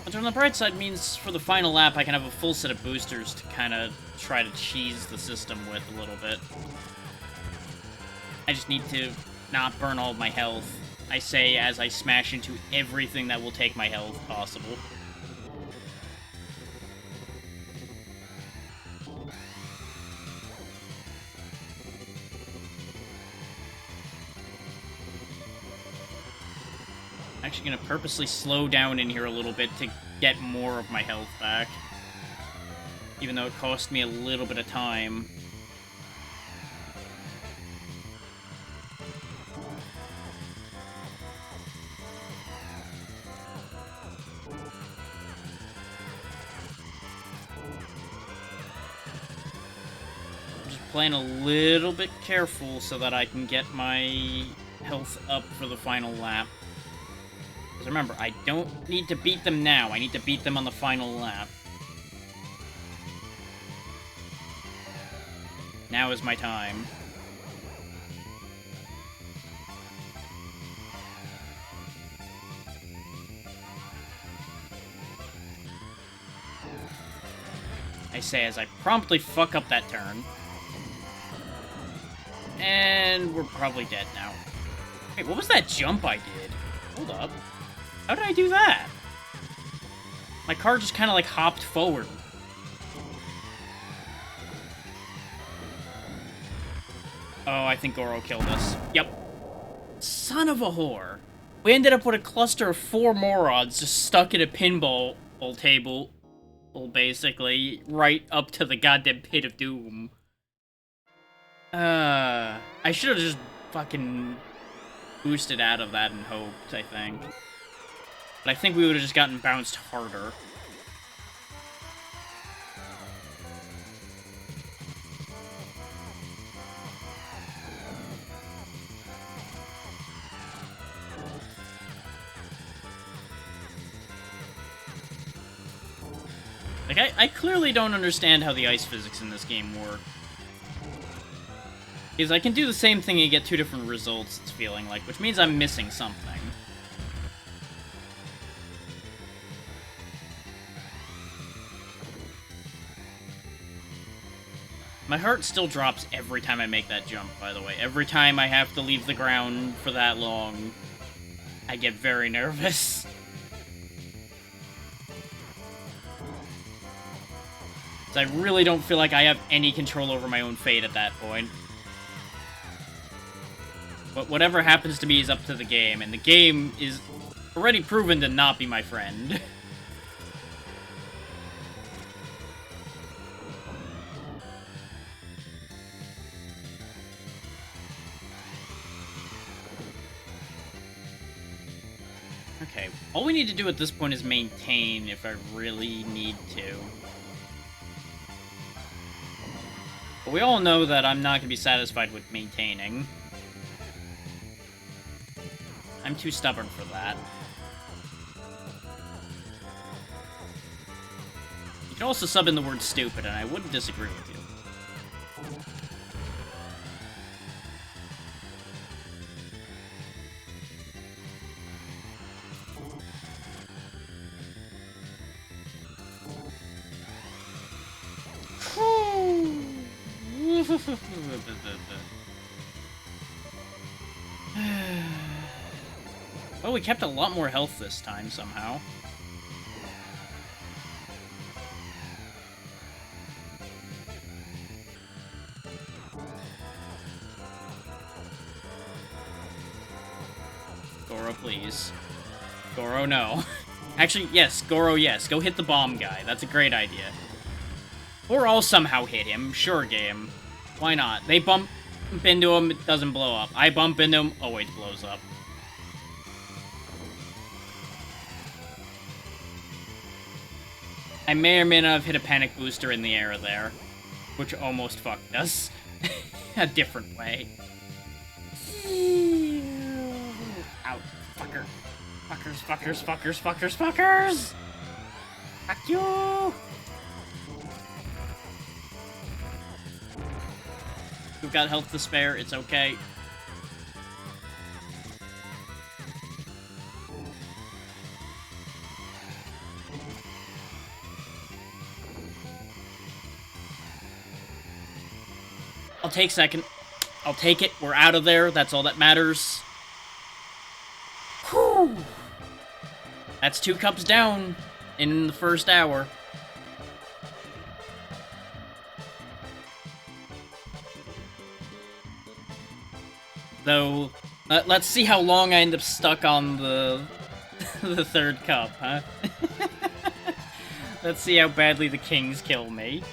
Which on the bright side means for the final lap I can have a full set of boosters to kind of try to cheese the system with a little bit. I just need to not burn all of my health. I say as I smash into everything that will take my health possible. I'm actually going to purposely slow down in here a little bit to get more of my health back. Even though it cost me a little bit of time. I'm just playing a little bit careful so that I can get my health up for the final lap. Because remember, I don't need to beat them now. I need to beat them on the final lap. Now is my time. I say as I promptly fuck up that turn. And we're probably dead now. Wait, what was that jump I did? Hold up. How did I do that? My car just kind of like hopped forward. Oh, I think Goro killed us. Yep. Son of a whore. We ended up with a cluster of 4 morons just stuck in a pinball table, basically, right up to the goddamn pit of doom. I should have just fucking boosted out of that and hoped, I think. But I think we would have just gotten bounced harder. Like, I clearly don't understand how the ice physics in this game work. Because I can do the same thing and get 2 different results, it's feeling like, which means I'm missing something. My heart still drops every time I make that jump, by the way. Every time I have to leave the ground for that long, I get very nervous. So I really don't feel like I have any control over my own fate at that point. But whatever happens to me is up to the game, and the game is already proven to not be my friend. Okay, all we need to do at this point is maintain if I really need to. But we all know that I'm not going to be satisfied with maintaining. I'm too stubborn for that. You can also sub in the word stupid, and I wouldn't disagree with you. Oh, we kept a lot more health this time, somehow. Goro, please. Goro, no. Actually, yes, Goro, yes. Go hit the bomb guy. That's a great idea. Or I'll somehow hit him. Sure, game. Why not? They bump into him, it doesn't blow up. I bump into him, always blows up. I may or may not have hit a panic booster in the air there, which almost fucked us. A different way. Out. Fucker. Fuckers! Fuck you! We've got health to spare, it's okay. I'll take second. I'll take it. We're out of there. That's all that matters. Whew. That's 2 cups down in the first hour. Though, let's see how long I end up stuck on the the 3rd cup, huh? Let's see how badly the kings kill me.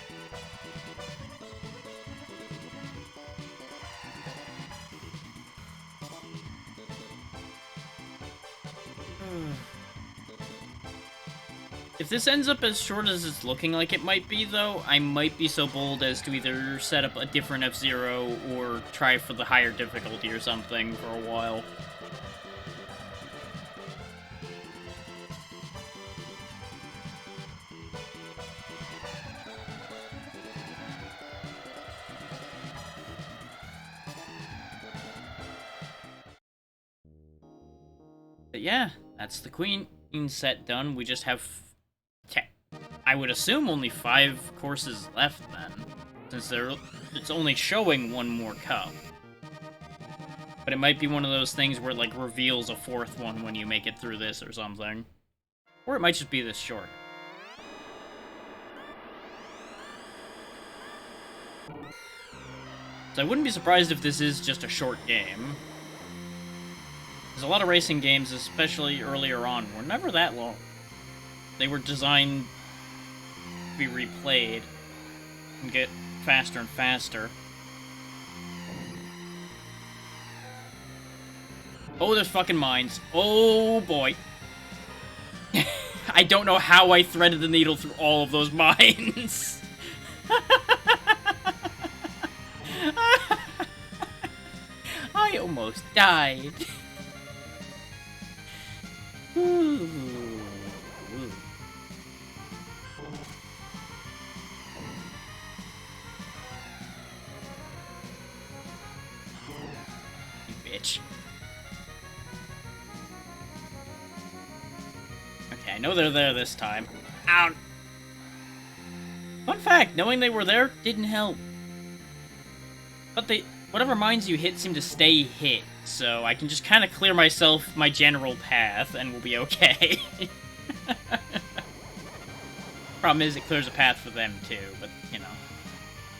If this ends up as short as it's looking like it might be, though, I might be so bold as to either set up a different F-Zero or try for the higher difficulty or something for a while. But yeah, that's the Queen set done. We just have... I would assume only 5 courses left then, since it's only showing 1 more cup. But it might be one of those things where it, like, reveals a 4th one when you make it through this or something. Or it might just be this short. So I wouldn't be surprised if this is just a short game. There's a lot of racing games, especially earlier on, were never that long. They were designed be replayed and get faster and faster. Oh, there's fucking mines. Oh, boy. I don't know how I threaded the needle through all of those mines. I almost died. Ooh. Bitch. Okay, I know they're there this time. Ow! Fun fact, knowing they were there didn't help. But whatever mines you hit seem to stay hit, so I can just kind of clear myself my general path and we'll be okay. Problem is, it clears a path for them too, but, you know,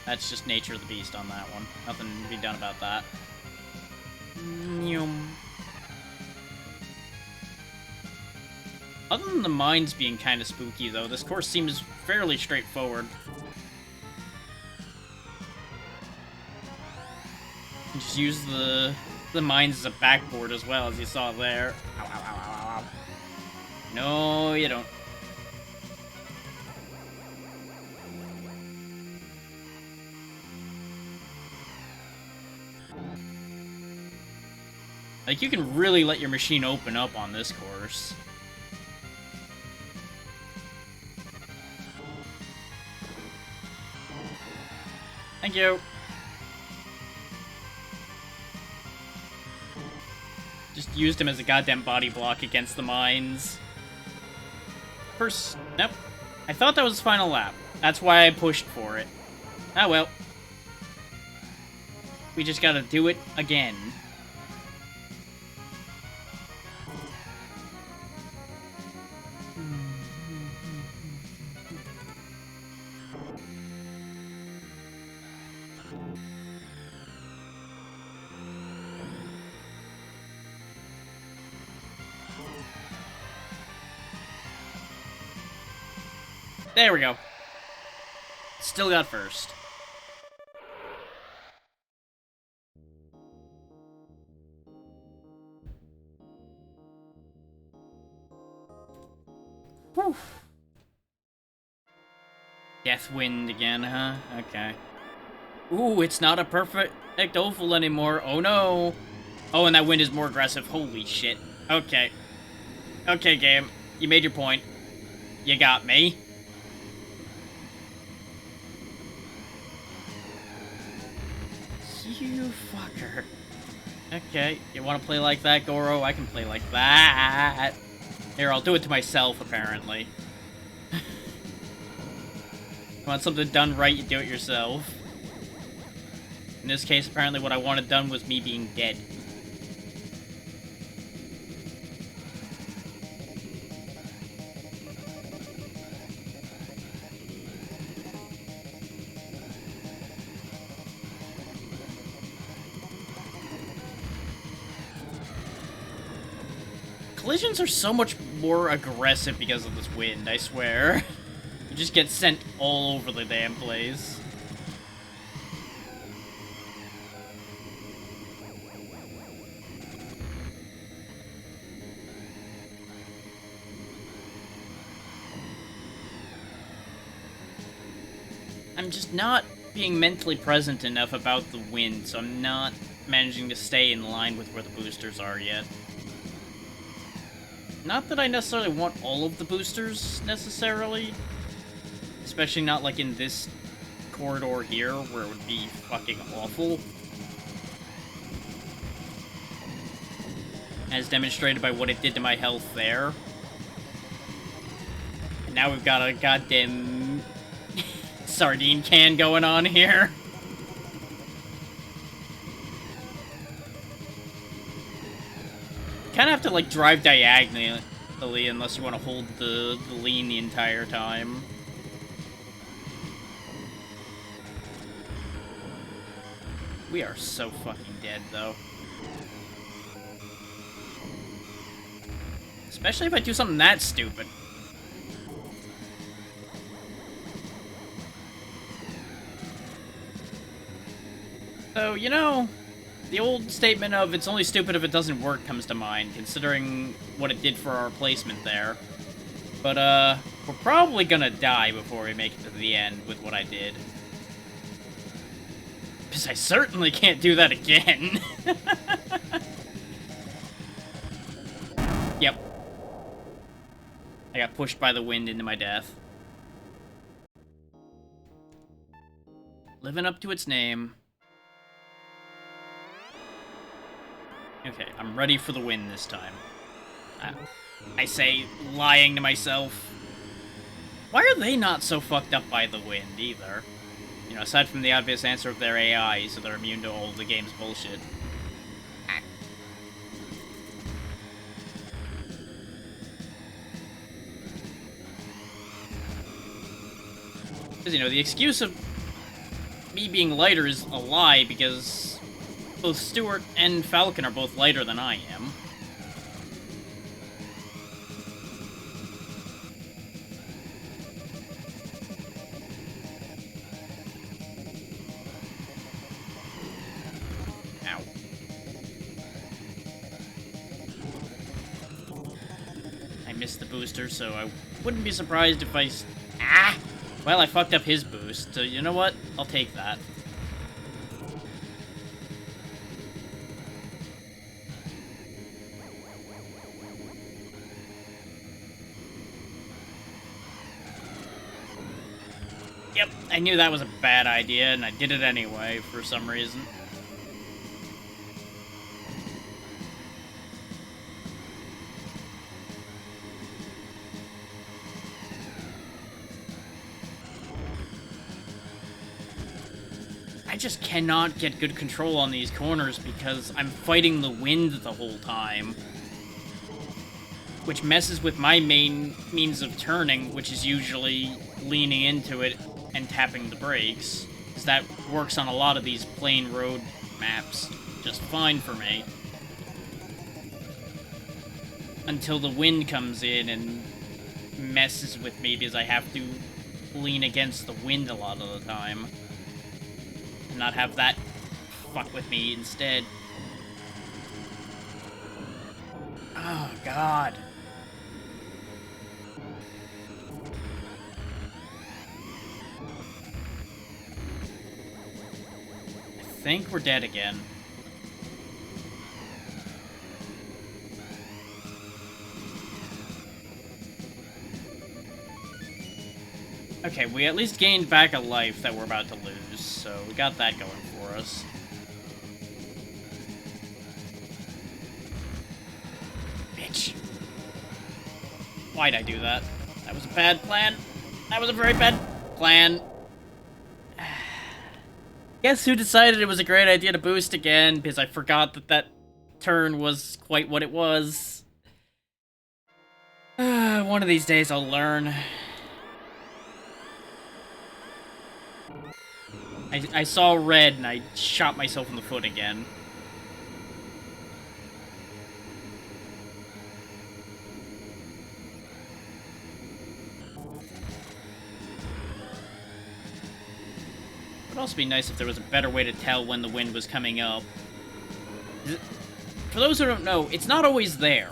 that's just nature of the beast on that one. Nothing to be done about that. Other than the mines being kind of spooky, though, this course seems fairly straightforward. You just use the mines as a backboard as well, as you saw there. Ow, ow, ow, ow, ow. No, you don't. Like, you can really let your machine open up on this course. Thank you. Just used him as a goddamn body block against the mines. First, nope. I thought that was his final lap. That's why I pushed for it. Ah, well. We just gotta do it again. There we go. Still got first. Whew. Death wind again, huh? Okay. Ooh, it's not a perfect oval anymore. Oh no. Oh, and that wind is more aggressive. Holy shit. Okay. Okay, game. You made your point. You got me. You fucker. Okay, you want to play like that, Goro? I can play like that. Here, I'll do it to myself, apparently. You want something done right, you do it yourself. In this case, apparently what I wanted done was me being dead. Collisions are so much more aggressive because of this wind, I swear. You just get sent all over the damn place. I'm just not being mentally present enough about the wind, so I'm not managing to stay in line with where the boosters are yet. Not that I necessarily want all of the boosters, necessarily. Especially not, like, in this corridor here, where it would be fucking awful. As demonstrated by what it did to my health there. And now we've got a goddamn sardine can going on here. Kind of have to, like, drive diagonally unless you want to hold the lean the entire time. We are so fucking dead, though. Especially if I do something that stupid. So, you know, the old statement of it's only stupid if it doesn't work comes to mind, considering what it did for our placement there. But, we're probably gonna die before we make it to the end with what I did. Because I certainly can't do that again. Yep. I got pushed by the wind into my death. Living up to its name. Okay, I'm ready for the win this time. I say, lying to myself. Why are they not so fucked up by the wind, either? You know, aside from the obvious answer of their AI, so they're immune to all the game's bullshit. Because, you know, the excuse of me being lighter is a lie, because both Stuart and Falcon are both lighter than I am. Ow. I missed the booster, so I wouldn't be surprised if I... Ah! Well, I fucked up his boost, so you know what? I'll take that. Yep, I knew that was a bad idea, and I did it anyway, for some reason. I just cannot get good control on these corners because I'm fighting the wind the whole time. Which messes with my main means of turning, which is usually leaning into it and tapping the brakes. Because that works on a lot of these plain road maps just fine for me. Until the wind comes in and messes with me because I have to lean against the wind a lot of the time. And not have that fuck with me instead. Oh, God. think we're dead again. Okay, we at least gained back a life that we're about to lose, so we got that going for us. Bitch. Why'd I do that? That was a bad plan. That was a very bad plan. Guess who decided it was a great idea to boost again, because I forgot that that turn was quite what it was. One of these days I'll learn. I saw red and I shot myself in the foot again. It would also be nice if there was a better way to tell when the wind was coming up. For those who don't know, it's not always there.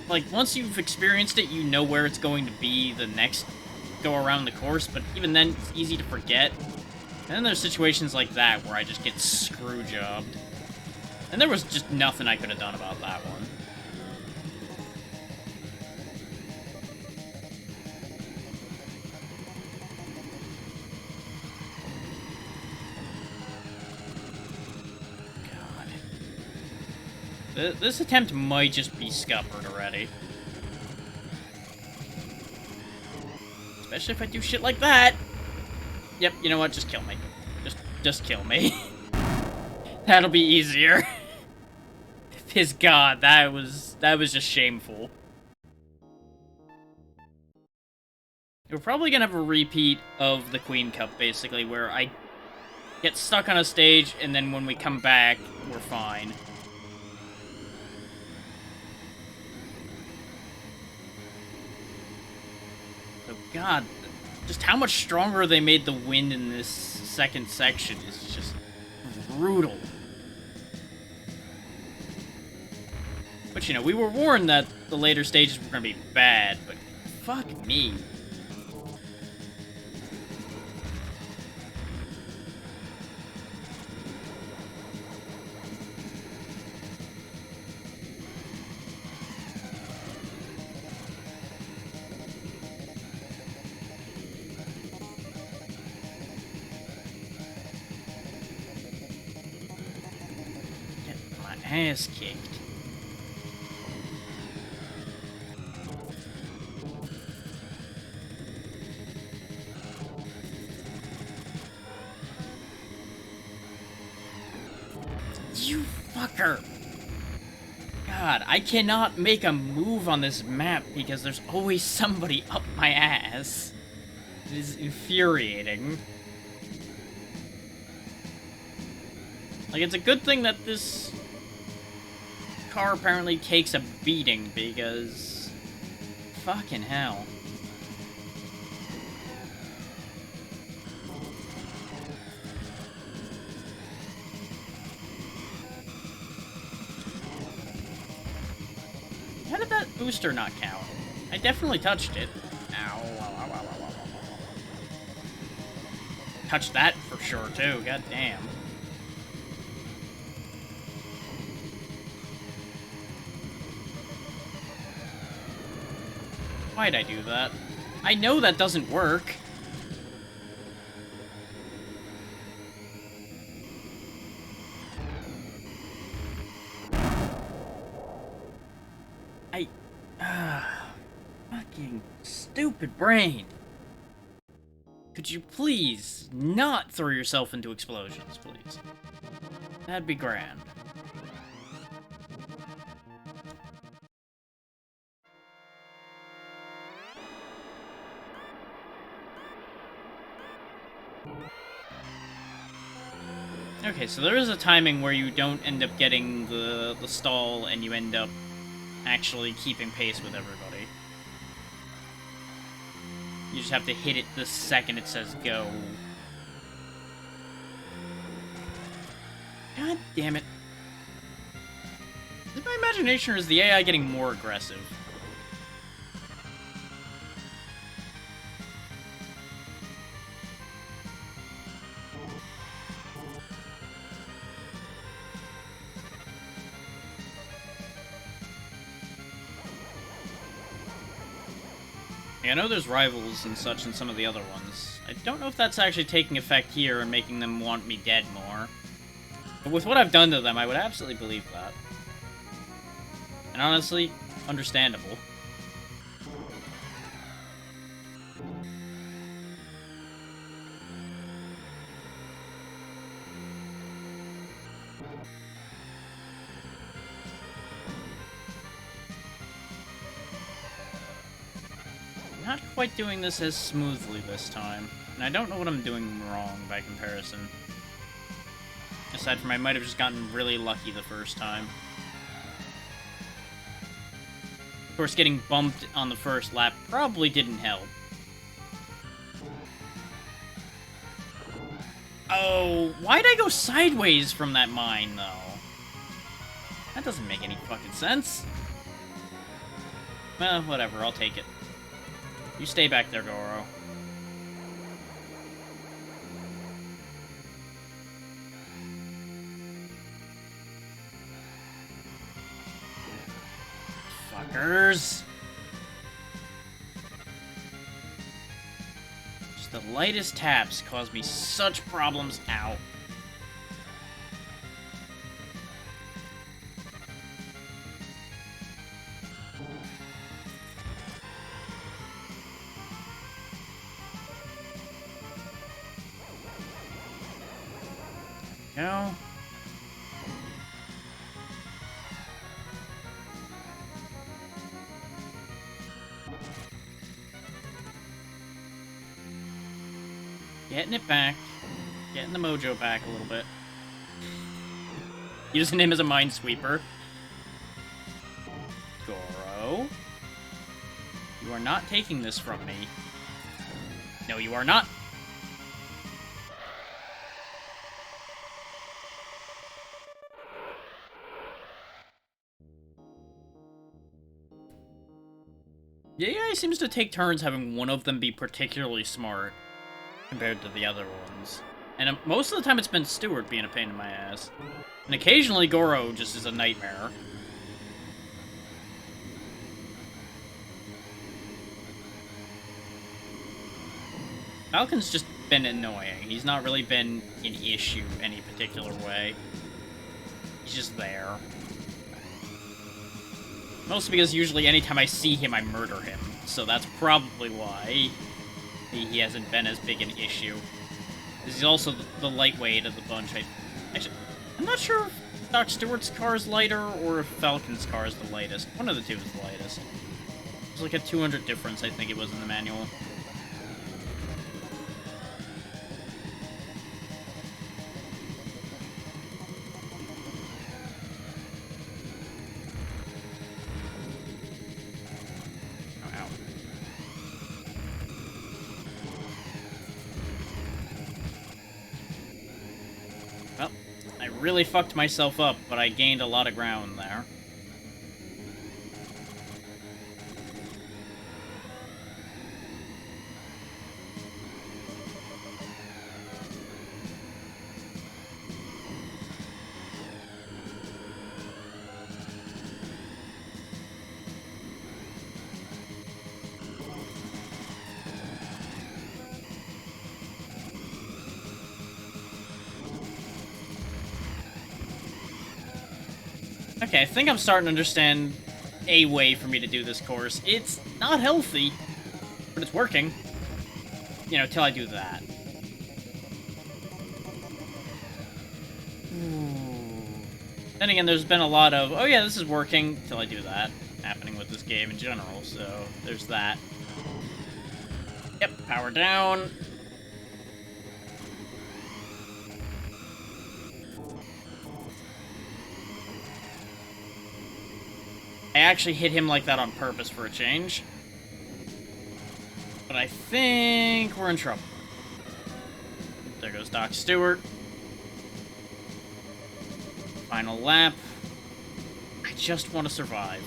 Like, once you've experienced it, you know where it's going to be the next go around the course, but even then, it's easy to forget. And then there's situations like that where I just get screw-jobbed. And there was just nothing I could have done about that one. God. This attempt might just be scuppered already. Especially if I do shit like that. Yep, you know what? Just kill me. Just kill me. That'll be easier. His god, that was just shameful. We're probably gonna have a repeat of the Queen Cup, basically, where I get stuck on a stage, and then when we come back, we're fine. Oh god, just how much stronger they made the wind in this second section is just brutal. But, you know, we were warned that the later stages were gonna be bad, but fuck me. Get my ass kicked. You fucker! God, I cannot make a move on this map because there's always somebody up my ass. It is infuriating. Like, it's a good thing that this car apparently takes a beating because... fucking hell. How did that booster not count? I definitely touched it. Ow. Ow, ow, ow, ow, ow, ow. Touched that for sure, too. God damn. Why'd I do that? I know that doesn't work. Fucking stupid brain. Could you please not throw yourself into explosions, please? That'd be grand. Okay, so there is a timing where you don't end up getting the stall and you end up actually keeping pace with everybody. You just have to hit it the second it says go. God damn it. Is it my imagination or is the AI getting more aggressive? I know there's rivals and such in some of the other ones. I don't know if that's actually taking effect here and making them want me dead more. But with what I've done to them, I would absolutely believe that. And honestly, understandable. Not quite doing this as smoothly this time. And I don't know what I'm doing wrong by comparison. Aside from I might have just gotten really lucky the first time. Of course, getting bumped on the first lap probably didn't help. Oh, why'd I go sideways from that mine, though? That doesn't make any fucking sense. Well, whatever, I'll take it. You stay back there, Goro. Fuckers. Just the lightest taps cause me such problems. Ow. No. Getting it back. Getting the mojo back a little bit. Using him as a minesweeper. Goro. You are not taking this from me. No, you are not. The AI seems to take turns having one of them be particularly smart compared to the other ones. And most of the time it's been Stuart being a pain in my ass. And occasionally Goro just is a nightmare. Falcon's just been annoying. He's not really been an issue any particular way. He's just there. Mostly because usually anytime I see him, I murder him. So that's probably why he hasn't been as big an issue. He's also the lightweight of the bunch. Actually, I'm not sure if Doc Stewart's car is lighter or if Falcon's car is the lightest. One of the two is the lightest. It's like a 200 difference, I think it was in the manual. Well, I really fucked myself up, but I gained a lot of ground there. Okay, I think I'm starting to understand a way for me to do this course. It's not healthy, but it's working. You know, till I do that. Then again, there's been a lot of, oh yeah, this is working, till I do that, happening with this game in general, so there's that. Yep, power down. I actually hit him like that on purpose for a change. But I think we're in trouble. There goes Doc Stewart. Final lap. I just want to survive.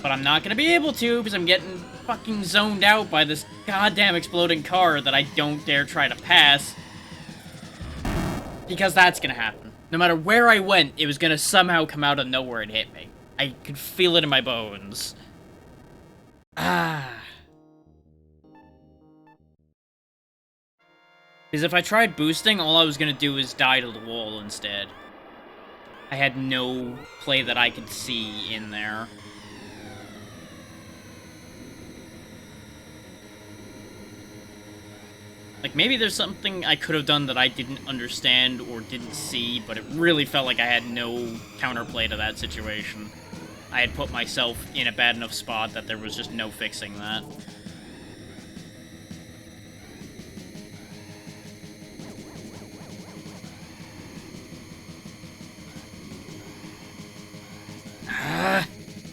But I'm not going to be able to because I'm getting fucking zoned out by this goddamn exploding car that I don't dare try to pass. Because that's going to happen. No matter where I went, it was gonna somehow come out of nowhere and hit me. I could feel it in my bones. Ah. Because if I tried boosting, all I was gonna do is die to the wall instead. I had no play that I could see in there. Like, maybe there's something I could have done that I didn't understand or didn't see, but it really felt like I had no counterplay to that situation. I had put myself in a bad enough spot that there was just no fixing that.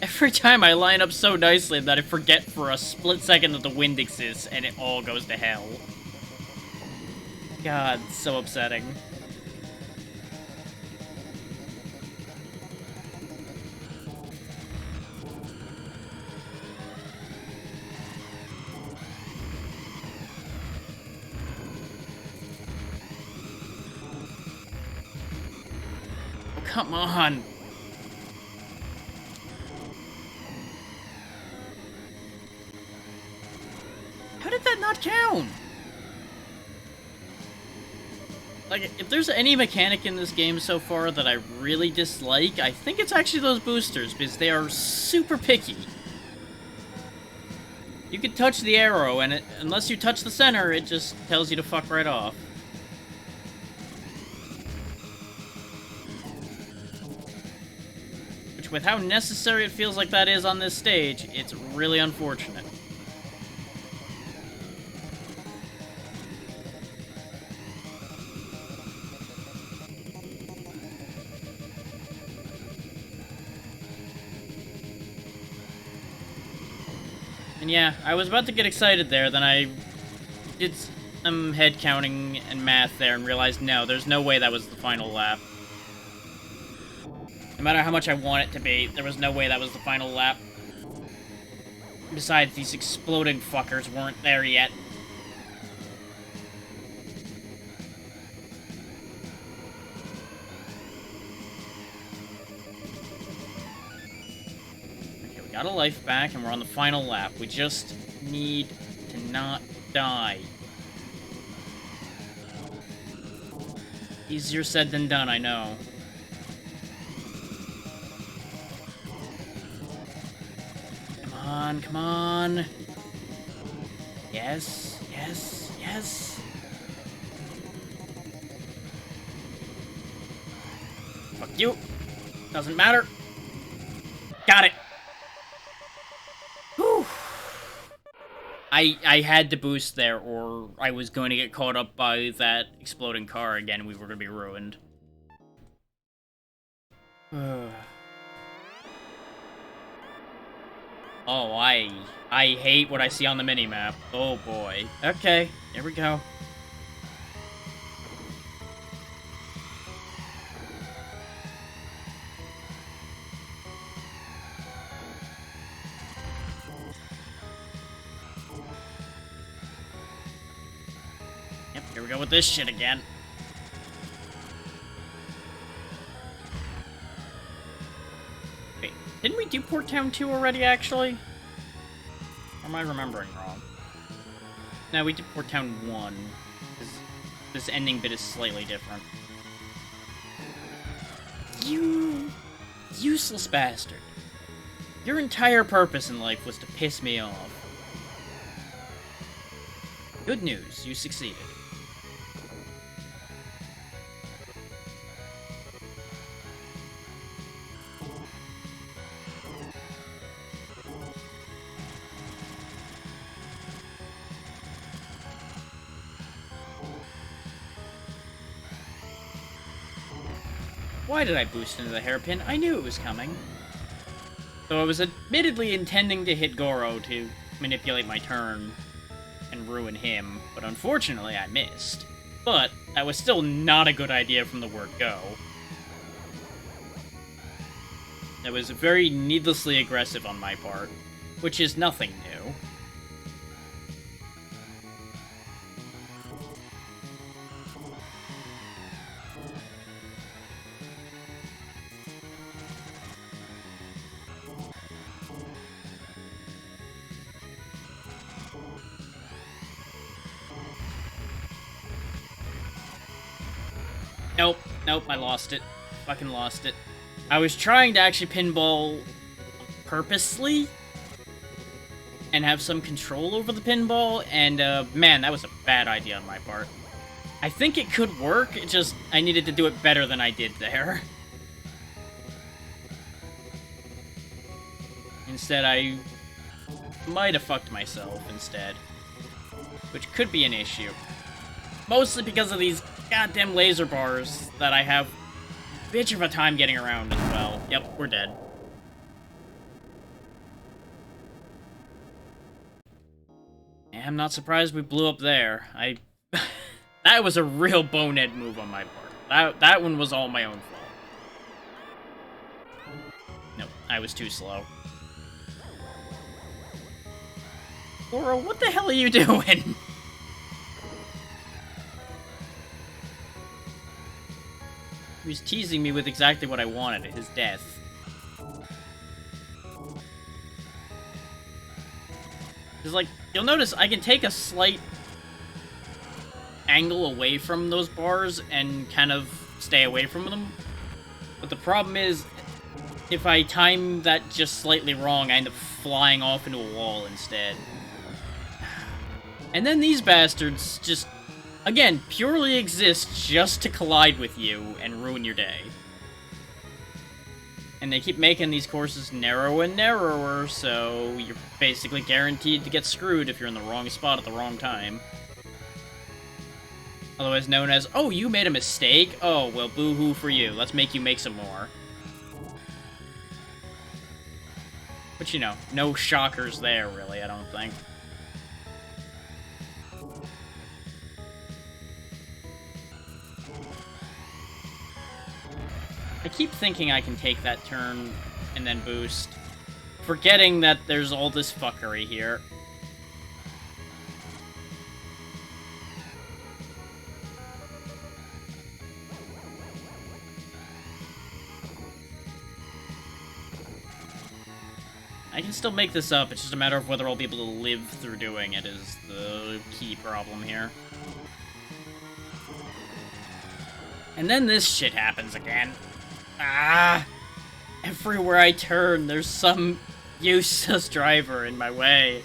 Every time I line up so nicely that I forget for a split second that the wind exists and it all goes to hell. God, so upsetting. Oh, come on. How did that not count? Like, if there's any mechanic in this game so far that I really dislike, I think it's actually those boosters, because they are super picky. You can touch the arrow, and unless you touch the center, it just tells you to fuck right off. Which, with how necessary it feels like that is on this stage, it's really unfortunate. And yeah, I was about to get excited there, then I did some head counting and math there and realized, no, there's no way that was the final lap. No matter how much I want it to be, there was no way that was the final lap. Besides, these exploding fuckers weren't there yet. Okay, we got a life back, and we're on the final lap. We just need to not die. Easier said than done, I know. Come on, come on. Yes, yes, yes. Fuck you. Doesn't matter. Got it. Whew. I had to boost there, or I was going to get caught up by that exploding car again. We were going to be ruined. Oh, I hate what I see on the minimap. Oh boy. Okay, here we go. Yep, here we go with this shit again. Wait, didn't we do Port Town 2 already, actually? Or am I remembering wrong? No, we did Port Town 1. This ending bit is slightly different. You useless bastard. Your entire purpose in life was to piss me off. Good news, you succeeded. Why did I boost into the hairpin? I knew it was coming. Though I was admittedly intending to hit Goro to manipulate my turn and ruin him, but unfortunately I missed. But that was still not a good idea from the word go. That was very needlessly aggressive on my part, which is nothing new. Nope, nope, I lost it. Fucking lost it. I was trying to actually pinball purposely and have some control over the pinball, and man, that was a bad idea on my part. I think it could work, it just, I needed to do it better than I did there. Instead, I might have fucked myself instead, which could be an issue. Mostly because of these goddamn laser bars that I have a bitch of a time getting around as well. Yep, we're dead. I'm not surprised we blew up there. That was a real bonehead move on my part. That one was all my own fault. Nope, I was too slow. Laura, what the hell are you doing? He was teasing me with exactly what I wanted, his death. Because, like, you'll notice I can take a slight angle away from those bars and kind of stay away from them. But the problem is, if I time that just slightly wrong, I end up flying off into a wall instead. And then these bastards just, again, purely exist just to collide with you and ruin your day. And they keep making these courses narrower and narrower, so you're basically guaranteed to get screwed if you're in the wrong spot at the wrong time. Otherwise known as, oh, you made a mistake? Oh, well, boo-hoo for you. Let's make you make some more. But, you know, no shockers there, really, I don't think. I keep thinking I can take that turn and then boost, forgetting that there's all this fuckery here. I can still make this up, it's just a matter of whether I'll be able to live through doing it is the key problem here. And then this shit happens again. Ah! Everywhere I turn, there's some useless driver in my way.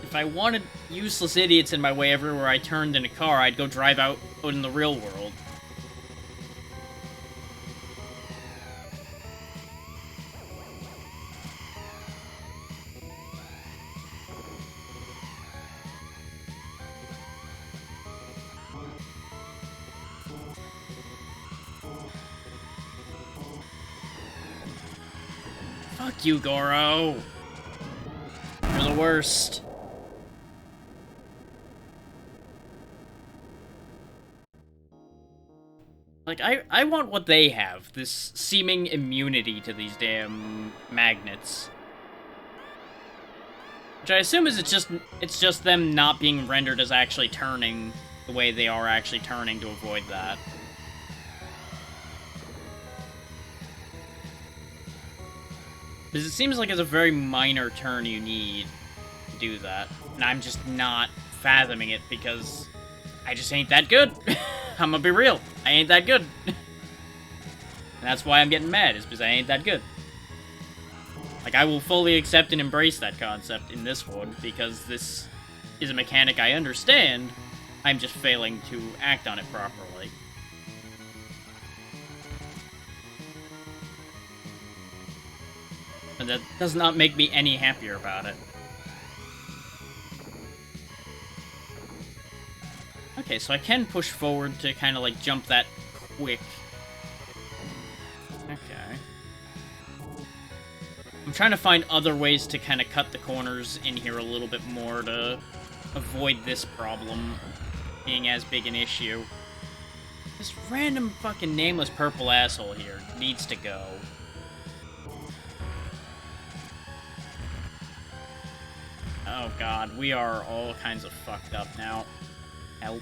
If I wanted useless idiots in my way everywhere I turned in a car, I'd go drive out in the real world. Fuck you, Goro! You're the worst. Like, I want what they have, this seeming immunity to these damn magnets. Which I assume is it's just them not being rendered as actually turning the way they are actually turning to avoid that. Because it seems like it's a very minor turn you need to do that. And I'm just not fathoming it because I just ain't that good. I'm gonna be real. I ain't that good. And that's why I'm getting mad, is because I ain't that good. Like, I will fully accept and embrace that concept in this one, because this is a mechanic I understand. I'm just failing to act on it properly. And that does not make me any happier about it. Okay, so I can push forward to kind of, like, jump that quick. Okay. I'm trying to find other ways to kind of cut the corners in here a little bit more to avoid this problem being as big an issue. This random fucking nameless purple asshole here needs to go. Oh god, we are all kinds of fucked up now. Help.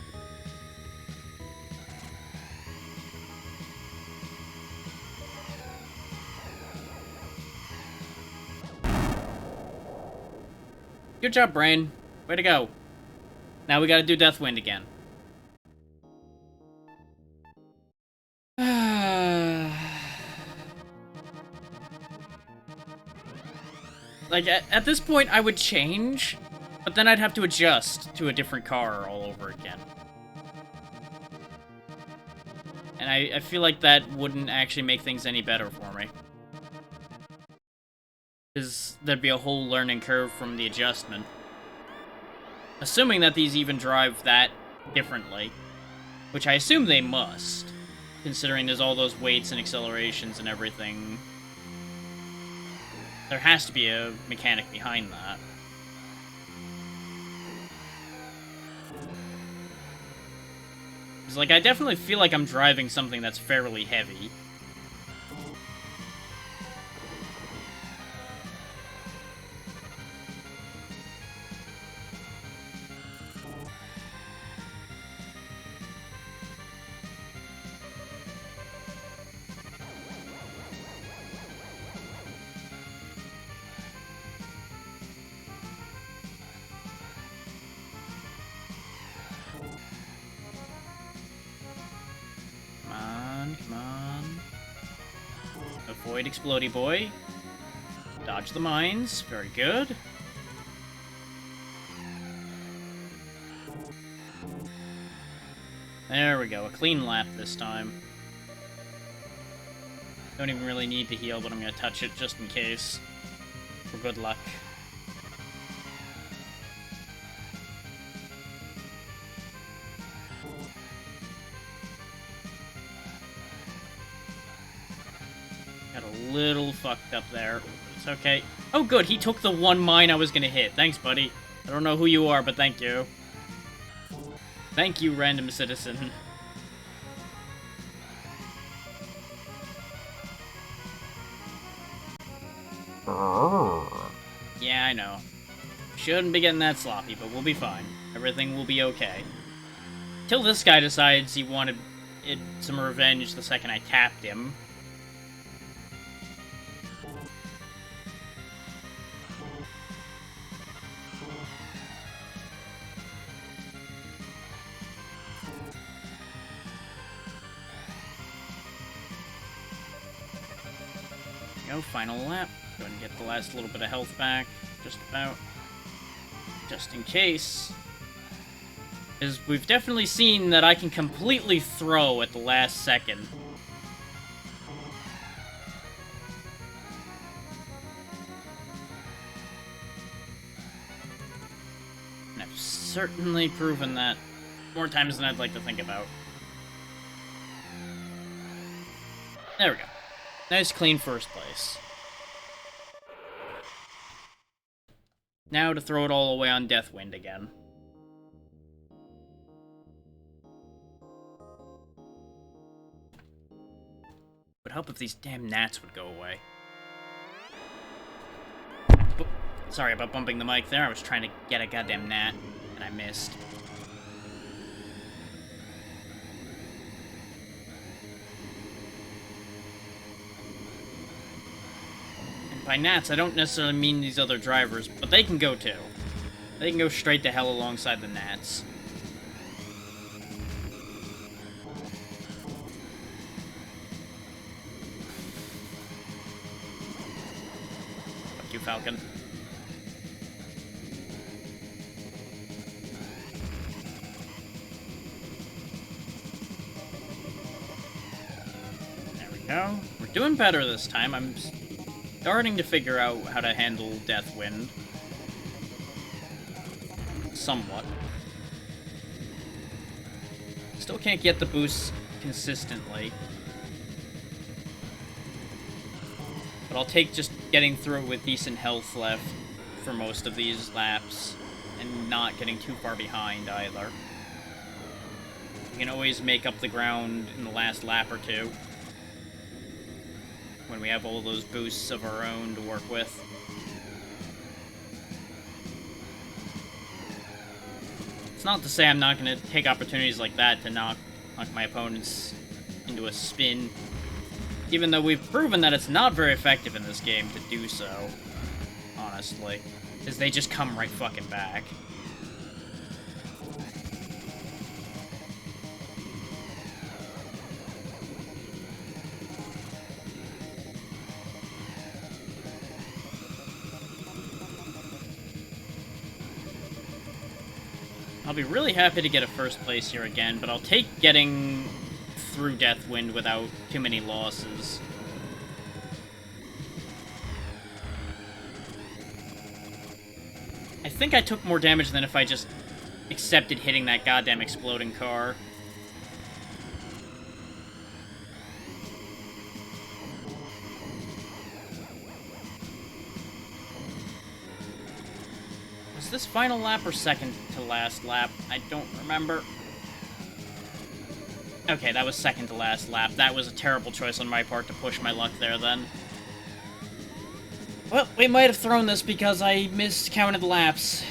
Good job, Brain. Way to go. Now we gotta do Deathwind again. Like, at this point, I would change, but then I'd have to adjust to a different car all over again. And I feel like that wouldn't actually make things any better for me. Because there'd be a whole learning curve from the adjustment. Assuming that these even drive that differently. Which I assume they must. Considering there's all those weights and accelerations and everything. There has to be a mechanic behind that. Because, like, I definitely feel like I'm driving something that's fairly heavy. Avoid Explodey Boy. Dodge the mines. Very good. There we go. A clean lap this time. Don't even really need to heal, but I'm going to touch it just in case. For good luck. Little fucked up there. It's okay. Oh, good. He took the one mine I was gonna hit. Thanks, buddy. I don't know who you are, but thank you. Thank you, random citizen. Yeah, I know. Shouldn't be getting that sloppy, but we'll be fine. Everything will be okay. Till this guy decides he wanted some revenge the second I tapped him. Go, final lap. Go ahead and get the last little bit of health back. Just about. Just in case. Because we've definitely seen that I can completely throw at the last second. And I've certainly proven that more times than I'd like to think about. There we go. Nice, clean first place. Now to throw it all away on Deathwind again. Would help if these damn gnats would go away. Sorry about bumping the mic there. I was trying to get a goddamn gnat, and I missed. By gnats, I don't necessarily mean these other drivers, but they can go too. They can go straight to hell alongside the gnats. Fuck you, Falcon. There we go. We're doing better this time. I'm starting to figure out how to handle Deathwind. Somewhat. Still can't get the boosts consistently. But I'll take just getting through it with decent health left for most of these laps. And not getting too far behind either. We can always make up the ground in the last lap or two. When we have all those boosts of our own to work with. It's not to say I'm not going to take opportunities like that to knock my opponents into a spin. Even though we've proven that it's not very effective in this game to do so, honestly. Because they just come right fucking back. I'll be really happy to get a first place here again, but I'll take getting through Deathwind without too many losses. I think I took more damage than if I just accepted hitting that goddamn exploding car. Was this final lap or second to last lap? I don't remember. Okay, that was second to last lap. That was a terrible choice on my part to push my luck there then. Well, we might have thrown this because I miscounted laps.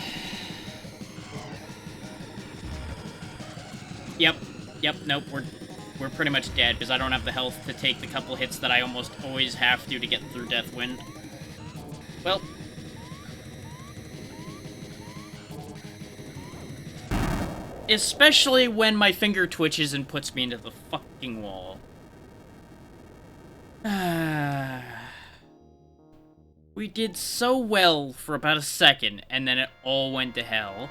Yep, nope, we're pretty much dead because I don't have the health to take the couple hits that I almost always have to get through Deathwind. Well. Especially when my finger twitches and puts me into the fucking wall. We did so well for about a second, and then it all went to hell.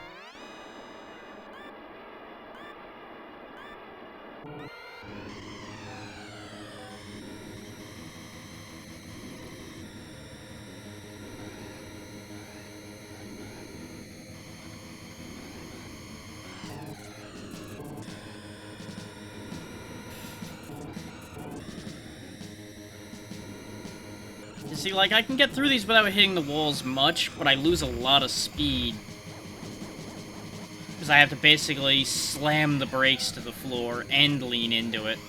You see, like, I can get through these without hitting the walls much, but I lose a lot of speed. Because I have to basically slam the brakes to the floor and lean into it.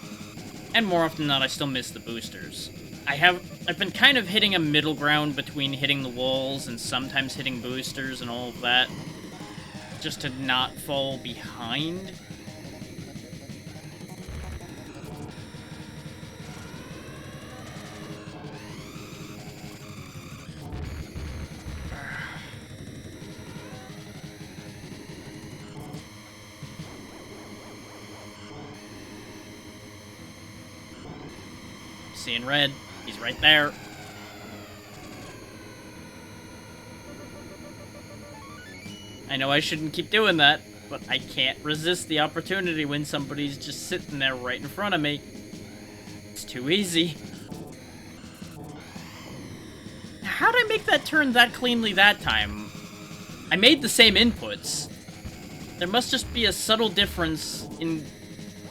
And more often than not, I still miss the boosters. I've been kind of hitting a middle ground between hitting the walls and sometimes hitting boosters and all of that. Just to not fall behind. Seeing red. He's right there. I know I shouldn't keep doing that, but I can't resist the opportunity when somebody's just sitting there right in front of me. It's too easy. How'd I make that turn that cleanly that time? I made the same inputs. There must just be a subtle difference in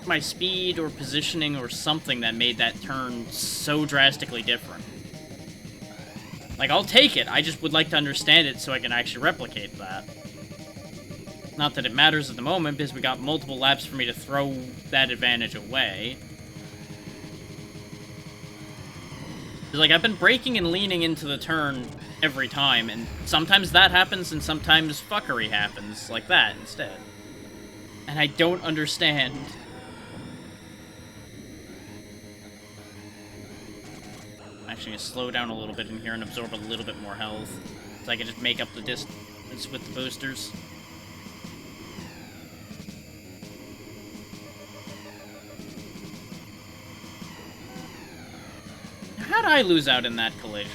my speed or positioning or something that made that turn so drastically different. Like, I'll take it, I just would like to understand it so I can actually replicate that. Not that it matters at the moment, because we got multiple laps for me to throw that advantage away. Like, I've been braking and leaning into the turn every time, and sometimes that happens, and sometimes fuckery happens, like that, instead. And I don't understand. I'm actually gonna slow down a little bit in here and absorb a little bit more health, so I can just make up the distance with the boosters. How'd I lose out in that collision?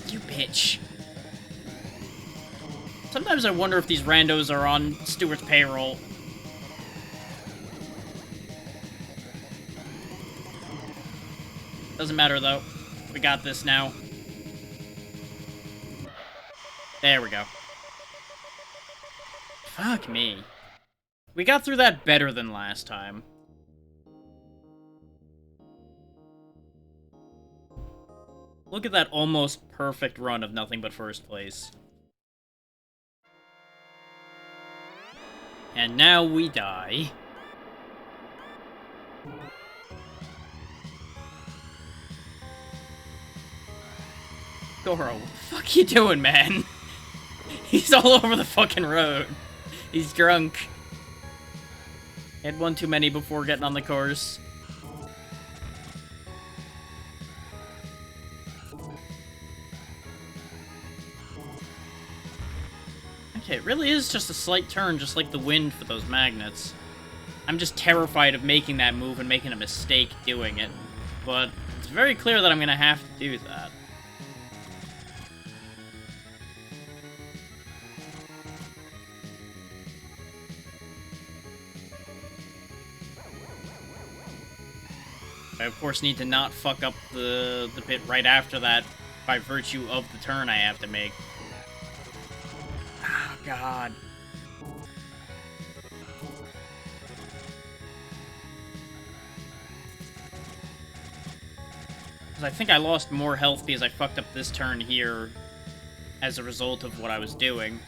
You bitch. Sometimes I wonder if these randos are on Stewart's payroll. Doesn't matter, though. We got this now. There we go. Fuck me. We got through that better than last time. Look at that almost perfect run of nothing but first place. And now we die. Goro, what the fuck you doing, man? He's all over the fucking road. He's drunk. Had one too many before getting on the course. Okay, it really is just a slight turn, just like the wind for those magnets. I'm just terrified of making that move and making a mistake doing it. But it's very clear that I'm gonna have to do that. I, of course, need to not fuck up the bit right after that by virtue of the turn I have to make. Oh, God. I think I lost more health because I fucked up this turn here as a result of what I was doing.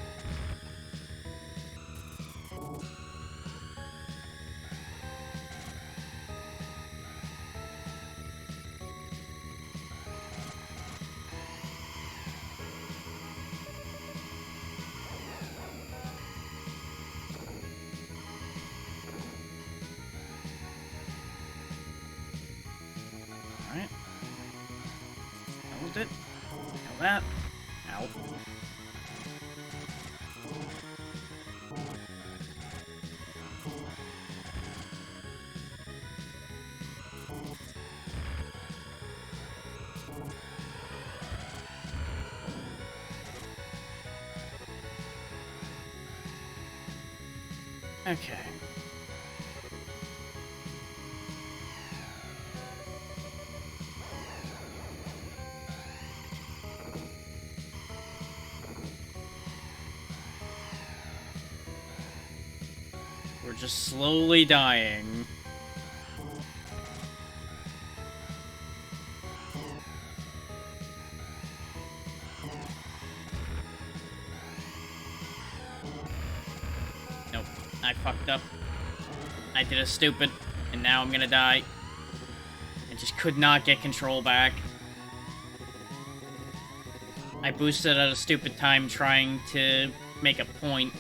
Alright. Hold it. Now that. Ow. Okay. We're just slowly dying. Nope, I fucked up. I did a stupid, and now I'm gonna die. I just could not get control back. I boosted at a stupid time trying to make a point,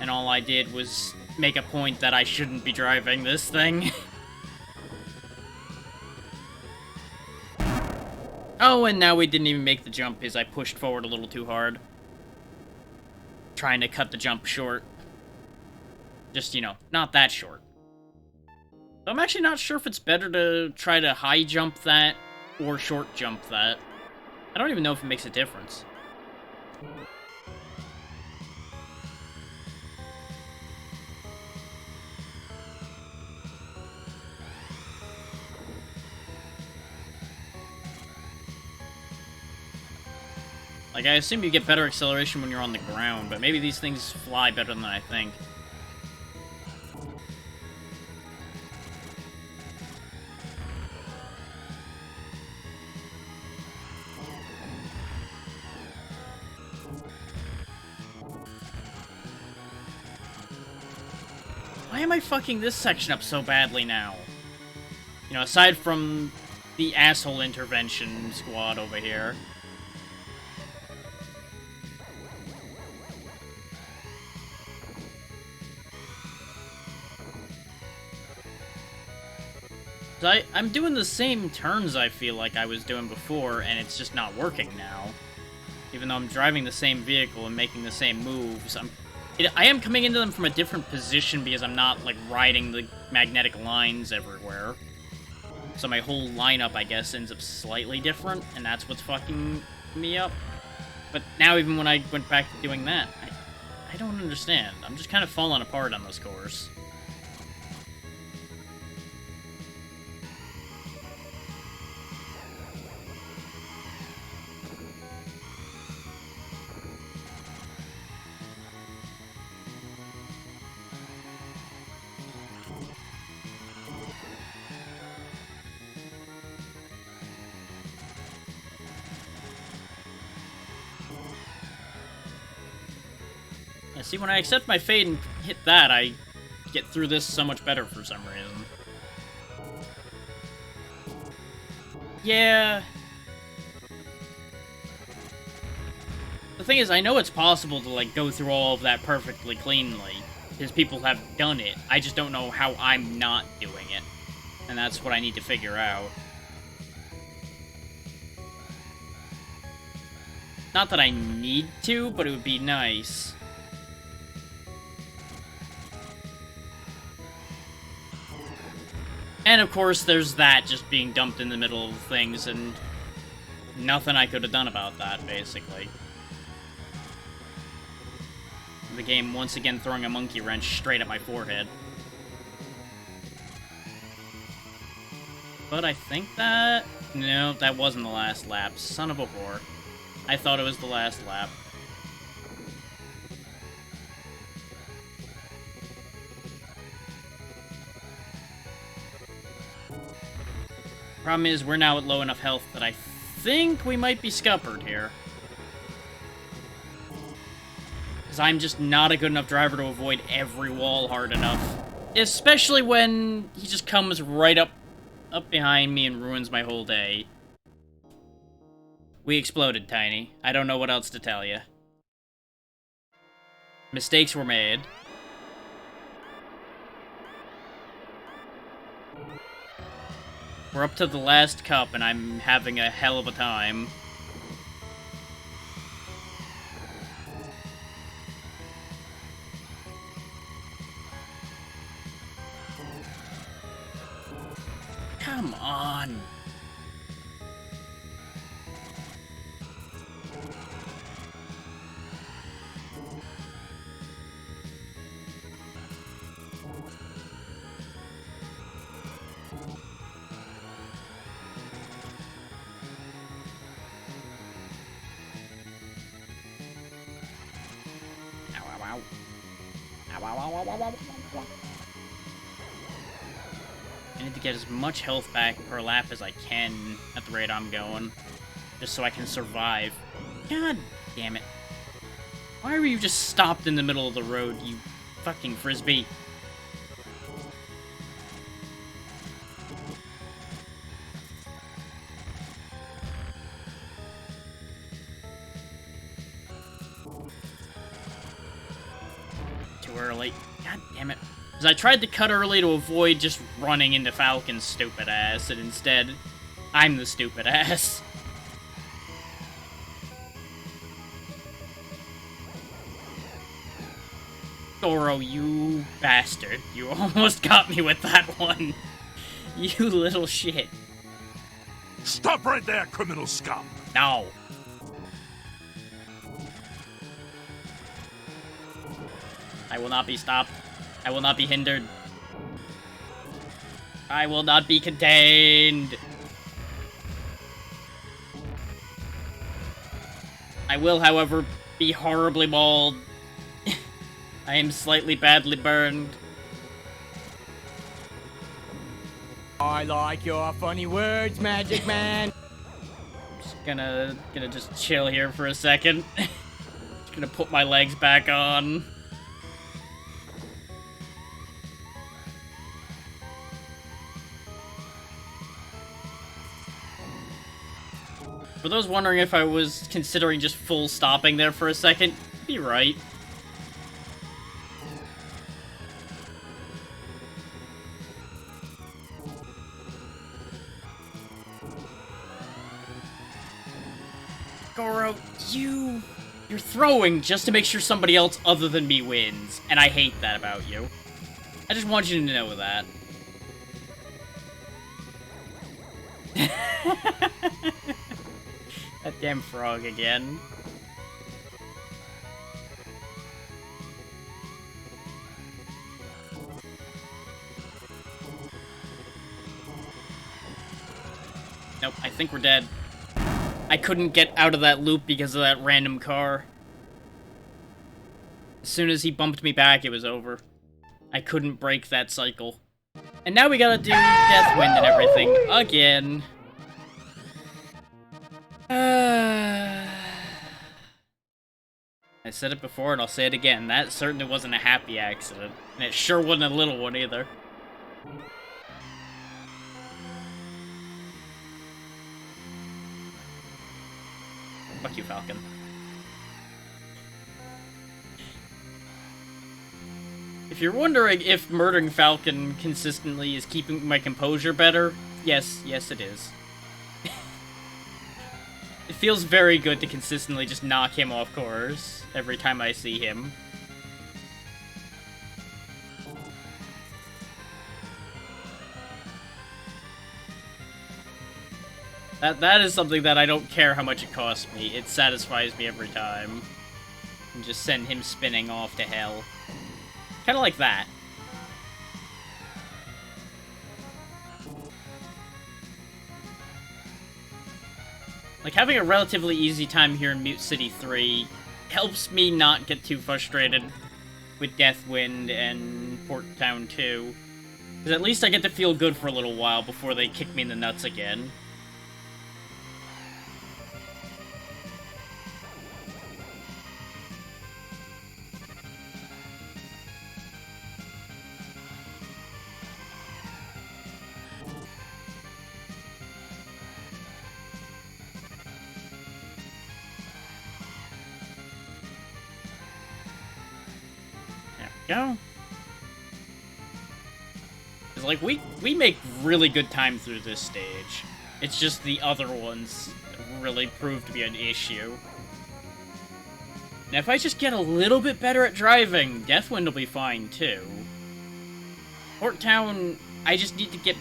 and all I did was make a point that I shouldn't be driving this thing. Oh, and now we didn't even make the jump because I pushed forward a little too hard. Trying to cut the jump short. Just, you know, not that short. So I'm actually not sure if it's better to try to high jump that or short jump that. I don't even know if it makes a difference. Like, I assume you get better acceleration when you're on the ground, but maybe these things fly better than I think. Why am I fucking this section up so badly now? You know, aside from the asshole intervention squad over here. I'm doing the same turns I feel like I was doing before, and it's just not working now. Even though I'm driving the same vehicle and making the same moves, I am coming into them from a different position because I'm not, like, riding the magnetic lines everywhere. So my whole lineup, I guess, ends up slightly different, and that's what's fucking me up. But now, even when I went back to doing that, I don't understand. I'm just kind of falling apart on this course. See, when I accept my fate and hit that, I get through this so much better for some reason. Yeah. The thing is, I know it's possible to, like, go through all of that perfectly cleanly. because people have done it. I just don't know how I'm not doing it. And that's what I need to figure out. Not that I need to, but it would be nice. And of course, there's that just being dumped in the middle of things, and nothing I could have done about that, basically. The game once again throwing a monkey wrench straight at my forehead. But I think that... No, that wasn't the last lap. Son of a whore. I thought it was the last lap. Problem is, we're now at low enough health that I think we might be scuppered here. Because I'm just not a good enough driver to avoid every wall hard enough. Especially when he just comes right up behind me and ruins my whole day. We exploded, Tiny. I don't know what else to tell you. Mistakes were made. We're up to the last cup, and I'm having a hell of a time. Come on. I need to get as much health back per lap as I can at the rate I'm going, just so I can survive. God damn it. Why were you just stopped in the middle of the road, you fucking frisbee? Too early. God damn it. Because I tried to cut early to avoid just running into Falcon's stupid ass, and instead, I'm the stupid ass. Goro, you bastard. You almost got me with that one. You little shit. Stop right there, criminal scum! No. I will not be stopped. I will not be hindered. I will not be contained. I will, however, be horribly mauled. I am slightly badly burned. I like your funny words, Magic Man. Just gonna just chill here for a second. Just gonna put my legs back on. For those wondering if I was considering just full stopping there for a second, you'd be right. Goro, you're throwing just to make sure somebody else other than me wins, and I hate that about you. I just want you to know that. That damn frog again. Nope, I think we're dead. I couldn't get out of that loop because of that random car. As soon as he bumped me back, it was over. I couldn't break that cycle. And now we gotta do Deathwind and everything again. I said it before and I'll say it again. That certainly wasn't a happy accident. And it sure wasn't a little one either. Fuck you, Falcon. If you're wondering if murdering Falcon consistently is keeping my composure better, yes it is. It feels very good to consistently just knock him off course every time I see him. That is something that I don't care how much it costs me. It satisfies me every time. And just send him spinning off to hell. Kinda like that. Like, having a relatively easy time here in Mute City 3 helps me not get too frustrated with Deathwind and Port Town 2. Because at least I get to feel good for a little while before they kick me in the nuts again. Go. It's like, we make really good time through this stage. It's just the other ones that really prove to be an issue. Now, if I just get a little bit better at driving, Deathwind will be fine, too. Port Town, I just need to get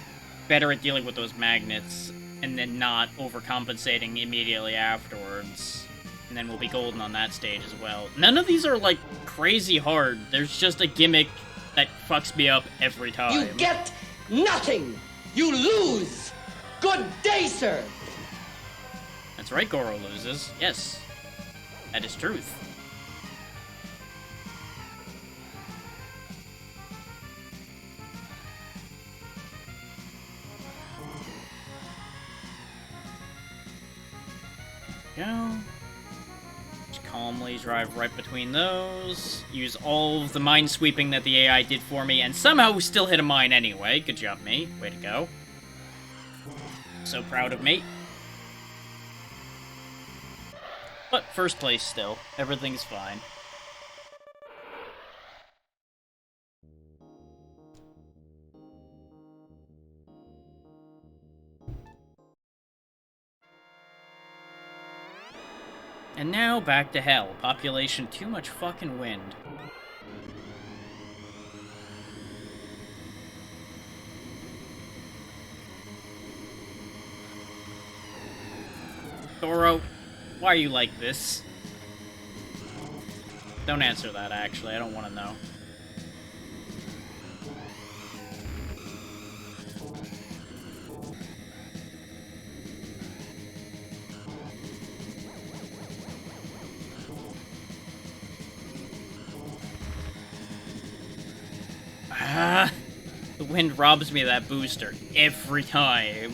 better at dealing with those magnets, and then not overcompensating immediately afterwards. And then we'll be golden on that stage as well. None of these are, like, crazy hard. There's just a gimmick that fucks me up every time. You get nothing! You lose! Good day, sir! That's right, Goro loses. Yes. That is truth. Go. Calmly drive right between those, use all of the mine sweeping that the AI did for me, and somehow still hit a mine anyway. Good job, me. Way to go. So proud of me. But first place still. Everything's fine. And now, back to hell. Population too much fucking wind. Goro, why are you like this? Don't answer that, actually. I don't want to know. The wind robs me of that booster every time.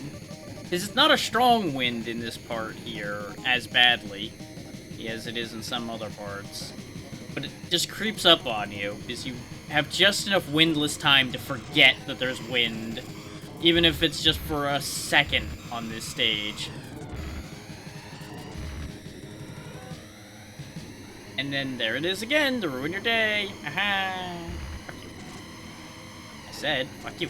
Because it's not a strong wind in this part here as badly as it is in some other parts. But it just creeps up on you, because you have just enough windless time to forget that there's wind, even if it's just for a second on this stage. And then there it is again, to ruin your day. Aha! Said, fuck you.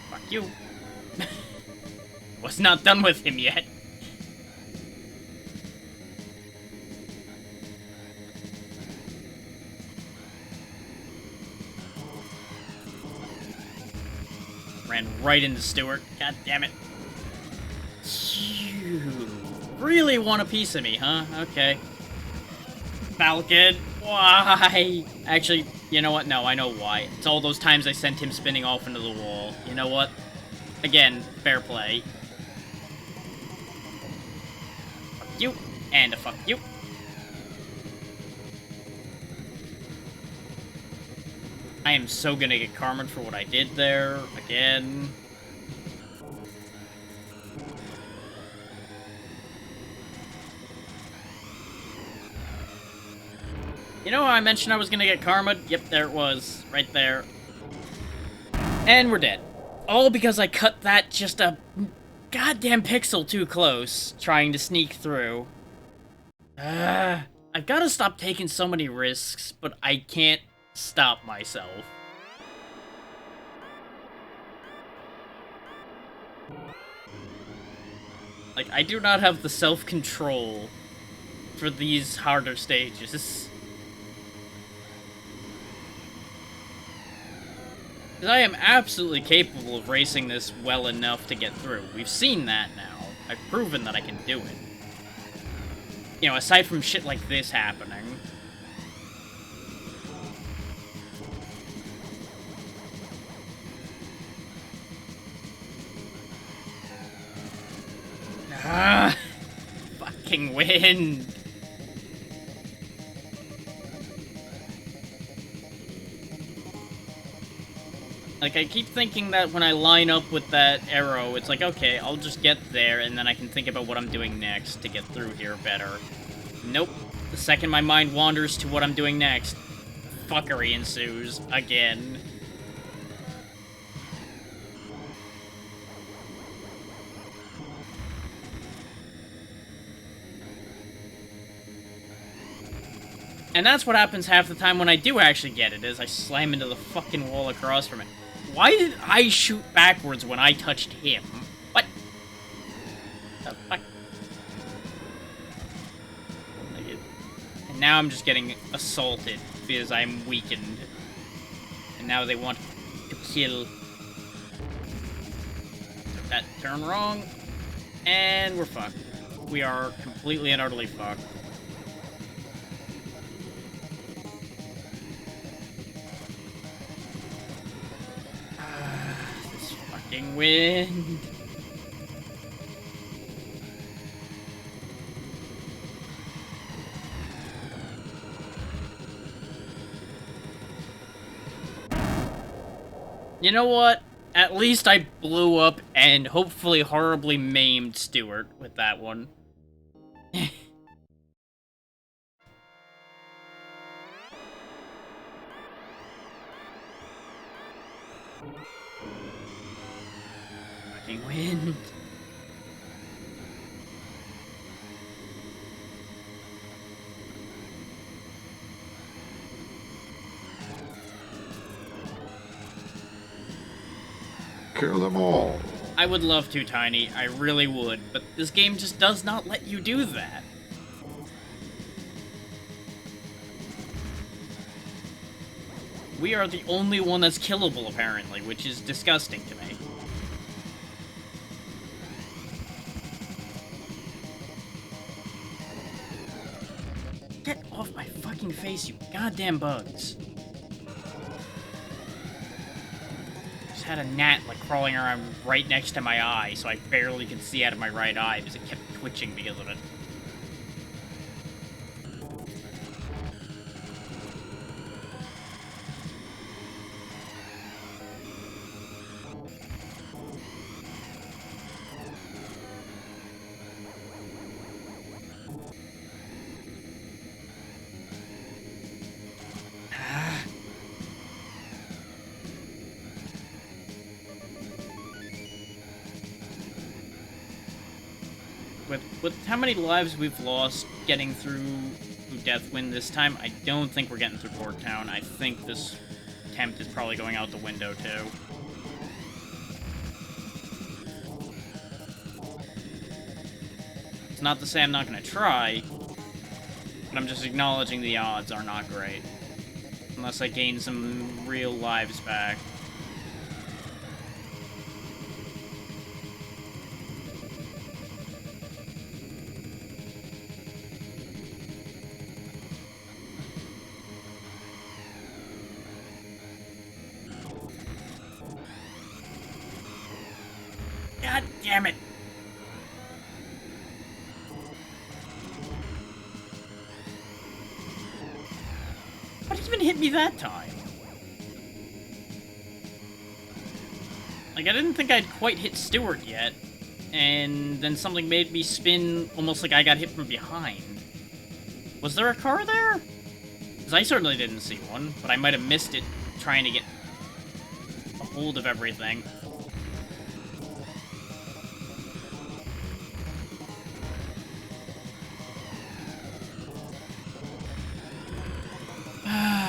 Fuck you. Was not done with him yet. Ran right into Stewart. God damn it. You really want a piece of me, huh? Okay. Falcon, why? Actually, you know what? No, I know why. It's all those times I sent him spinning off into the wall. You know what? Again, fair play. Fuck you, and a fuck you. I am so gonna get karma for what I did there, again. You know how I mentioned I was gonna get karma? Yep, there it was. Right there. And we're dead. All because I cut that just a goddamn pixel too close, trying to sneak through. I I've got to stop taking so many risks, but I can't stop myself. Like, I do not have the self-control for these harder stages. Because I am absolutely capable of racing this well enough to get through. We've seen that now. I've proven that I can do it. You know, aside from shit like this happening. Ah! Fucking wind! Like, I keep thinking that when I line up with that arrow, it's like, okay, I'll just get there, and then I can think about what I'm doing next to get through here better. Nope. The second my mind wanders to what I'm doing next, fuckery ensues again. And that's what happens half the time when I do actually get it, is I slam into the fucking wall across from it. Why did I shoot backwards when I touched him? What? The fuck? And now I'm just getting assaulted because I'm weakened. And now they want to kill. Took that turn wrong. And we're fucked. We are completely and utterly fucked. This fucking wind. You know what? At least I blew up and hopefully horribly maimed Stuart with that one. Fucking wind. Kill them all. I would love to, Tiny. I really would. But this game just does not let you do that. We are the only one that's killable, apparently, which is disgusting to me. Get off my fucking face, you goddamn bugs. Had a gnat like crawling around right next to my eye, so I barely could see out of my right eye because it kept twitching because of it. With how many lives we've lost getting through Deathwind this time, I don't think we're getting through Port Town. I think this attempt is probably going out the window, too. It's not to say I'm not going to try, but I'm just acknowledging the odds are not great. Unless I gain some real lives back. God damn it! What even hit me that time? Like, I didn't think I'd quite hit Stuart yet, and then something made me spin almost like I got hit from behind. Was there a car there? Because I certainly didn't see one, but I might have missed it trying to get a hold of everything.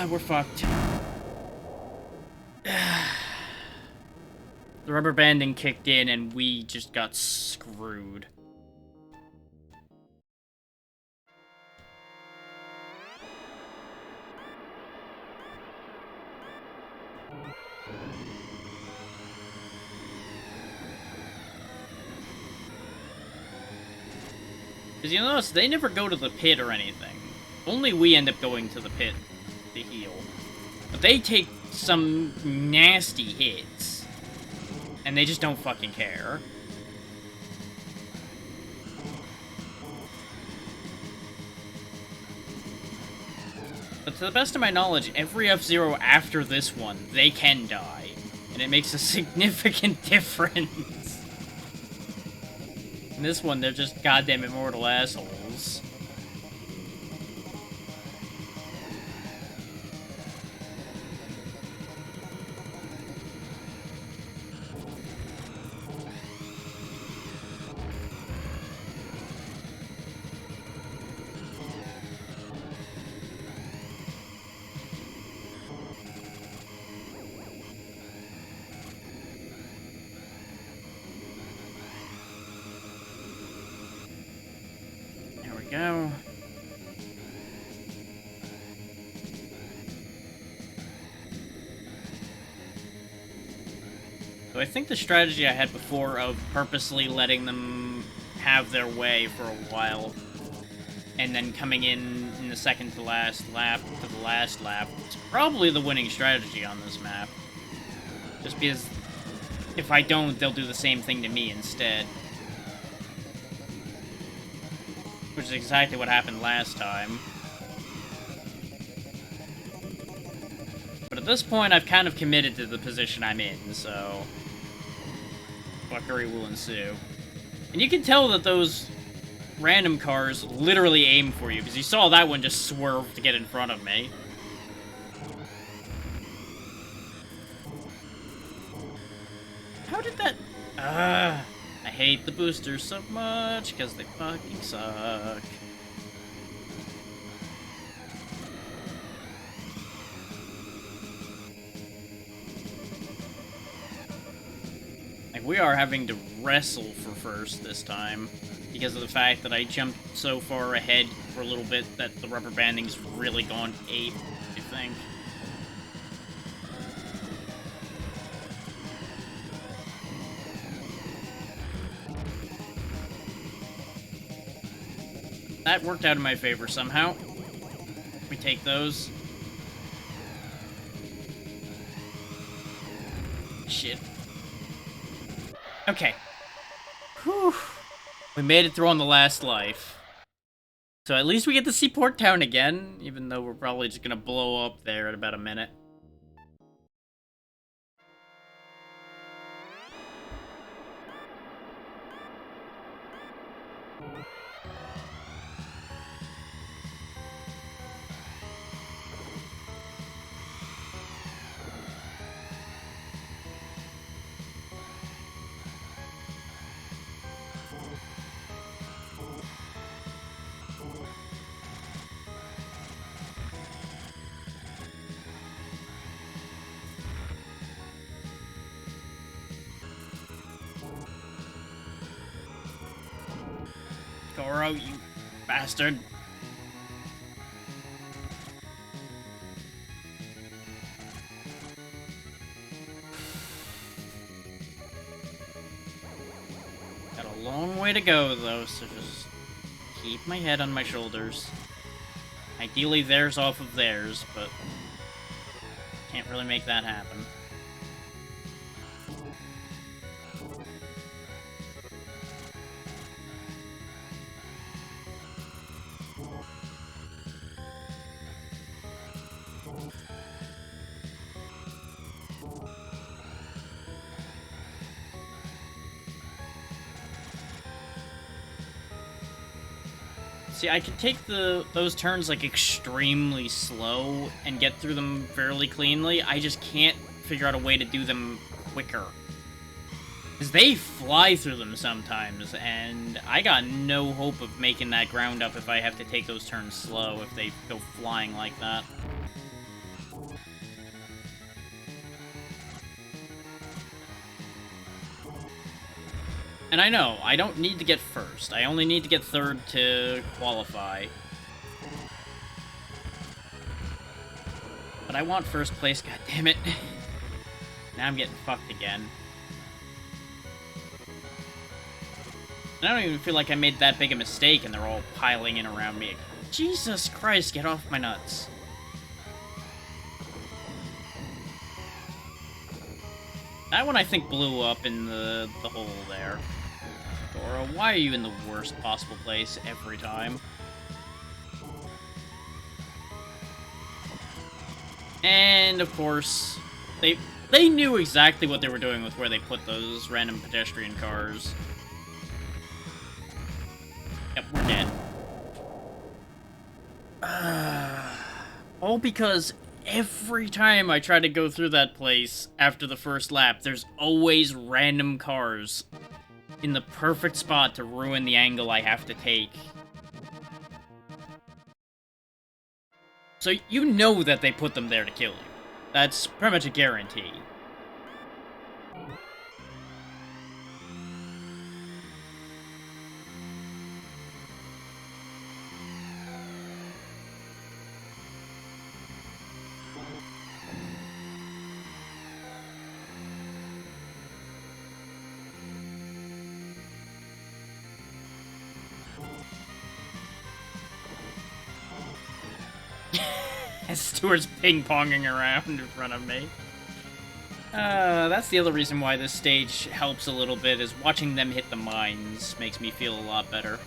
we're fucked. The rubber banding kicked in and we just got screwed. Because you notice, they never go to the pit or anything. Only we end up going to the pit to heal. But they take some nasty hits. And they just don't fucking care. But to the best of my knowledge, every F-Zero after this one, they can die. And it makes a significant difference. In this one, they're just goddamn immortal assholes. Go. So I think the strategy I had before of purposely letting them have their way for a while and then coming in the second to last lap to the last lap is probably the winning strategy on this map. Just because if I don't, they'll do the same thing to me instead. Which is exactly what happened last time. But at this point, I've kind of committed to the position I'm in, so fuckery will ensue. And you can tell that those random cars literally aim for you, because you saw that one just swerve to get in front of me. How did that... I hate the boosters so much, because they fucking suck. Like, we are having to wrestle for first this time, because of the fact that I jumped so far ahead for a little bit that the rubber banding's really gone ape, I think. That worked out in my favor somehow. We take those. Shit. Okay. Whew. We made it through on the last life. So at least we get to see Port Town again, even though we're probably just gonna blow up there in about a minute. Goro, you bastard. Got a long way to go, though, so just keep my head on my shoulders. Ideally, theirs off of theirs, but can't really make that happen. See, I could take those turns, like, extremely slow and get through them fairly cleanly. I just can't figure out a way to do them quicker. Because they fly through them sometimes, and I got no hope of making that ground up if I have to take those turns slow, if they go flying like that. And I know, I don't need to get first. I only need to get third to qualify. But I want first place, god damn it. Now I'm getting fucked again. And I don't even feel like I made that big a mistake and they're all piling in around me. Jesus Christ, get off my nuts. That one I think blew up in the hole there. Dora, why are you in the worst possible place every time? And, of course, they knew exactly what they were doing with where they put those random pedestrian cars. Yep, we're dead. All because every time I try to go through that place after the first lap, there's always random cars in the perfect spot to ruin the angle I have to take. So you know that they put them there to kill you. That's pretty much a guarantee. As Stuart's ping-ponging around in front of me. That's the other reason why this stage helps a little bit, is watching them hit the mines makes me feel a lot better.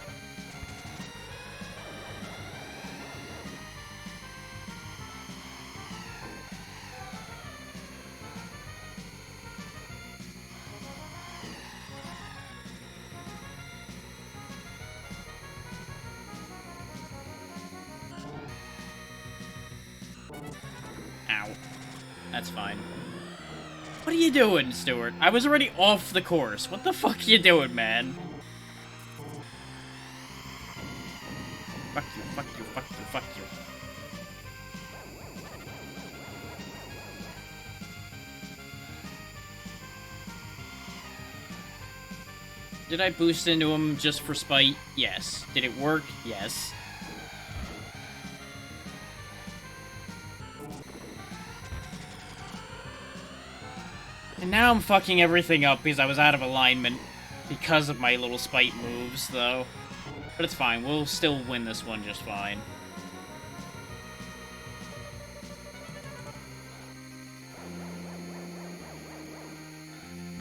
Ow. That's fine. What are you doing, Stuart? I was already off the course. What the fuck are you doing, man? Fuck you, fuck you, fuck you, fuck you. Did I boost into him just for spite? Yes. Did it work? Yes. And now I'm fucking everything up because I was out of alignment because of my little spite moves, though. But it's fine. We'll still win this one just fine.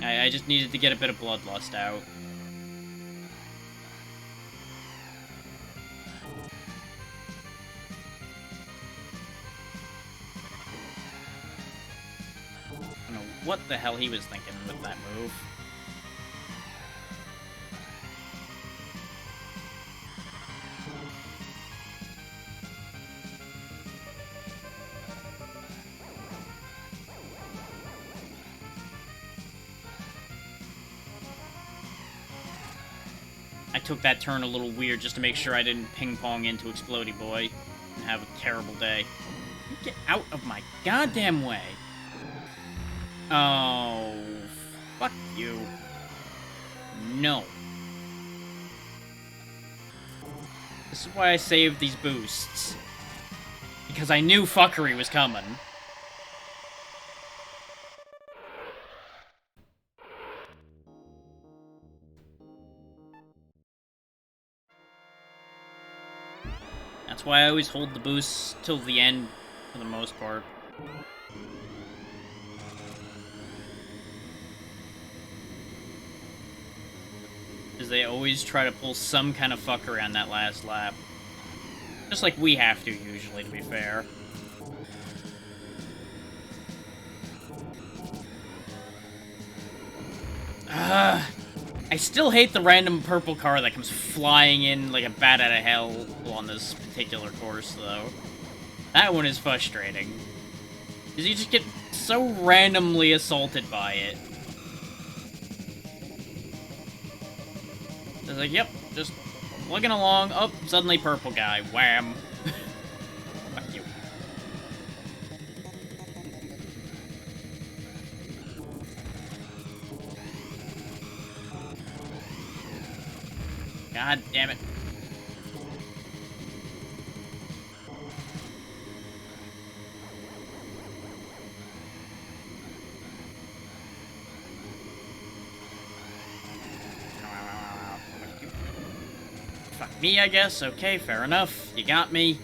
I just needed to get a bit of bloodlust out. I don't know what the hell he was thinking with that move. I took that turn a little weird just to make sure I didn't ping-pong into Explodey Boy and have a terrible day. You get out of my goddamn way. Oh, fuck you. No. This is why I saved these boosts. Because I knew fuckery was coming. That's why I always hold the boosts till the end, for the most part. Because they always try to pull some kind of fuckery on that last lap. Just like we have to, usually, to be fair. I still hate the random purple car that comes flying in like a bat out of hell on this particular course, though. That one is frustrating. Because you just get so randomly assaulted by it. It's like, yep, just plugging along. Oh, suddenly purple guy. Wham. Fuck you. God damn it. Fuck me, I guess. Okay, fair enough. You got me.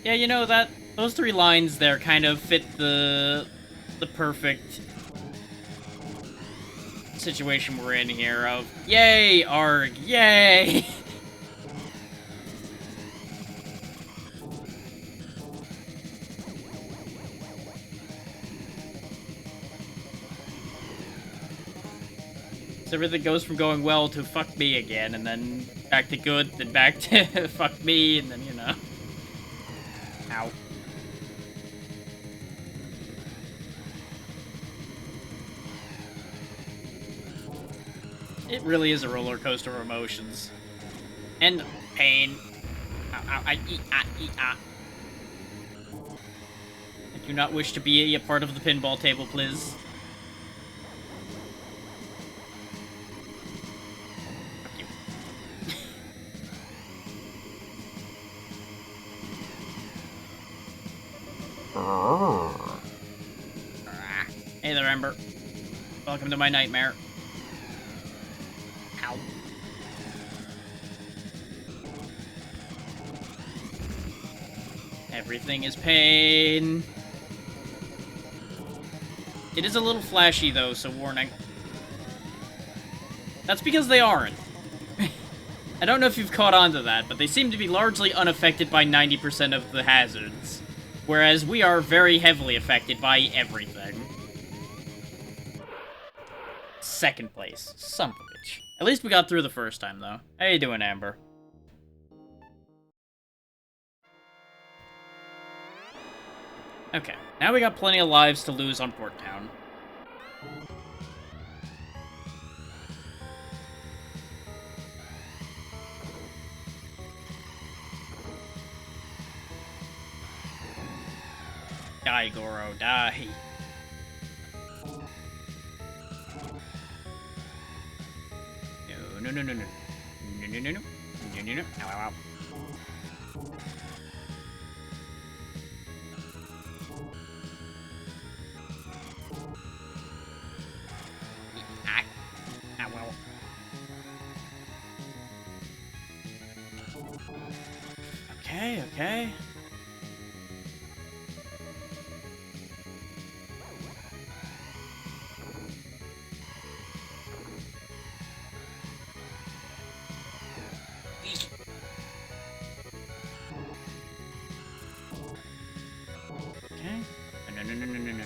Yeah, you know that those 3 lines there kind of fit the perfect situation we're in here of yay, arg, yay. So everything goes from going well to fuck me again, and then back to good, then back to fuck me, and then, you know. Ow. It really is a roller coaster of emotions. And pain. Ow, ow, ah. I do not wish to be a part of the pinball table, please. Fuck you. Hey there, Ember. Welcome to my nightmare. Ow. Everything is pain. It is a little flashy, though, so warning. That's because they aren't. I don't know if you've caught on to that, but they seem to be largely unaffected by 90% of the hazards. Whereas we are very heavily affected by everything. Second place. Son of a bitch. At least we got through the first time, though. How you doing, Amber? Okay, now we got plenty of lives to lose on Port Town. Die, Goro, die. No, no, no, no, no. No, no, no, no. No, no, no. Ow, ow, ow. Ah. Ah, well. Okay, okay. Okay. No, no, no, no, no, no, no.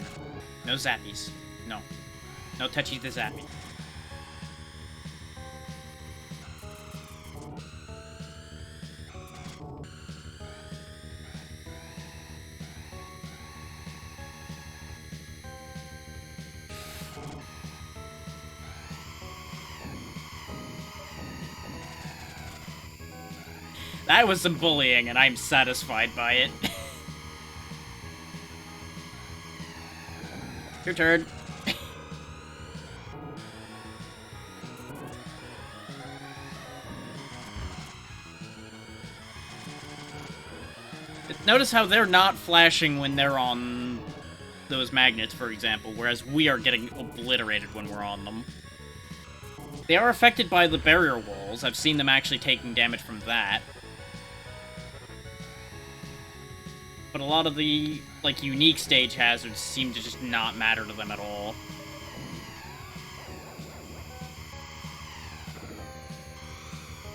No zappies. No. No touchy the zappy. That was some bullying, and I'm satisfied by it. Your turn. Notice how they're not flashing when they're on those magnets, for example, whereas we are getting obliterated when we're on them. They are affected by the barrier walls. I've seen them actually taking damage from that. But a lot of the, like, unique stage hazards seem to just not matter to them at all.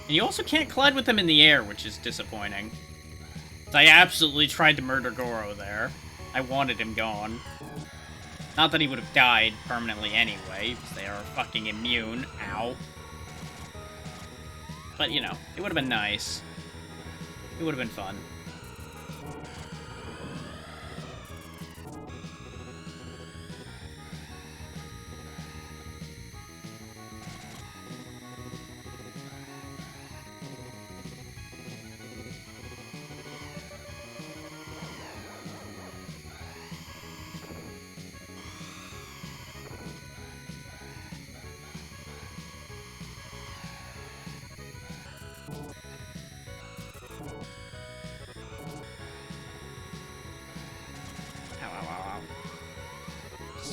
And you also can't collide with them in the air, which is disappointing. I absolutely tried to murder Goro there. I wanted him gone. Not that he would have died permanently anyway, because they are fucking immune. Ow. But, you know, it would have been nice. It would have been fun.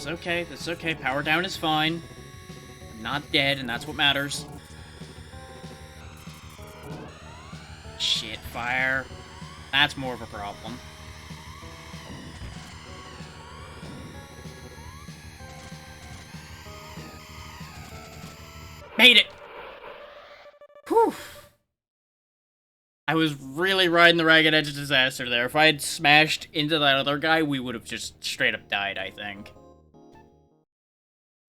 is okay. This is okay. Power down is fine. I'm not dead, and that's what matters. Shit, fire. That's more of a problem. Made it! Whew. I was really riding the ragged edge of disaster there. If I had smashed into that other guy, we would have just straight up died, I think.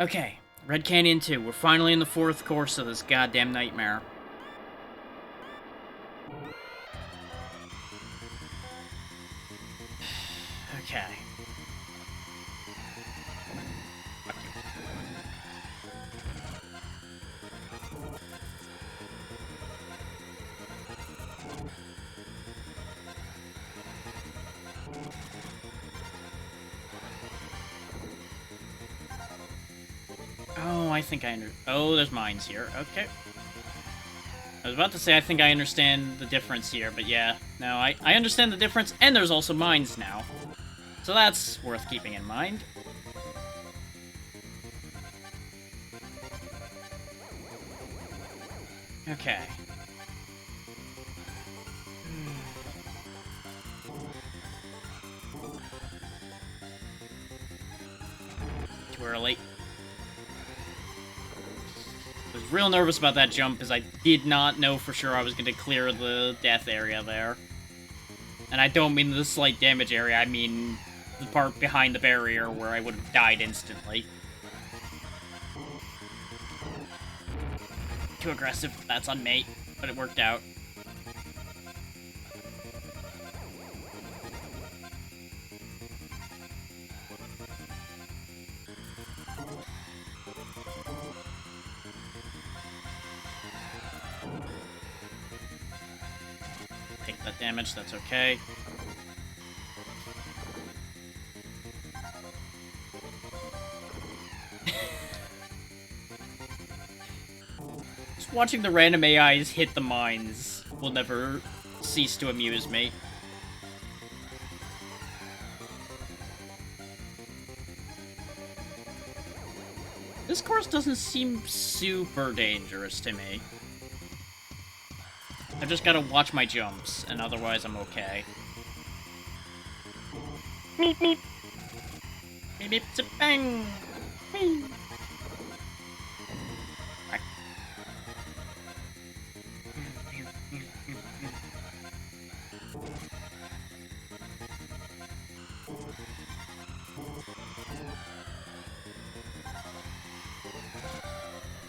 Okay, Red Canyon 2. We're finally in the 4th course of this goddamn nightmare. Okay. Fuck you. Oh, I think I oh, there's mines here. Okay. I was about to say I think I understand the difference here, but yeah. No, I understand the difference, and there's also mines now. So that's worth keeping in mind. Okay. Too early. I was real nervous about that jump because I did not know for sure I was going to clear the death area there. And I don't mean the slight damage area, I mean the part behind the barrier where I would have died instantly. Too aggressive, that's on me, but it worked out. Take that damage, that's okay. Just watching the random AIs hit the mines will never cease to amuse me. This course doesn't seem super dangerous to me. I've just gotta watch my jumps, and otherwise I'm okay. Meep meep. Meep meep zip bang. Whee. Right.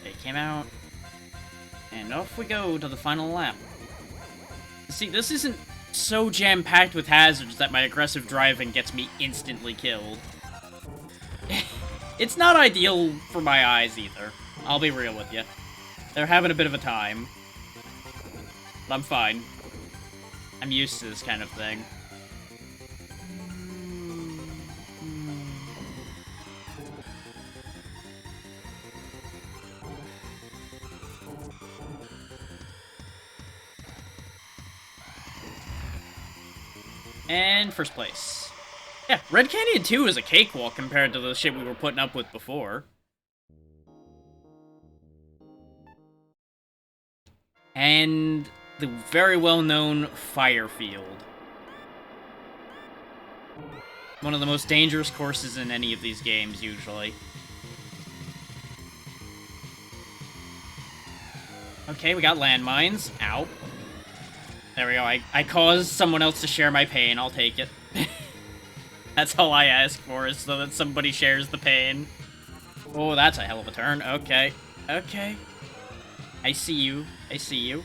They came out. And off we go to the final lap. See, this isn't so jam-packed with hazards that my aggressive driving gets me instantly killed. It's not ideal for my eyes, either. I'll be real with you. They're having a bit of a time. But I'm fine. I'm used to this kind of thing. And first place. Yeah, Red Canyon 2 is a cakewalk compared to the shit we were putting up with before. And the very well-known Fire Field. One of the most dangerous courses in any of these games, usually. Okay, we got landmines. Ow. There we go, I caused someone else to share my pain, I'll take it. That's all I ask for, is so that somebody shares the pain. Oh, that's a hell of a turn, okay. Okay. I see you, I see you.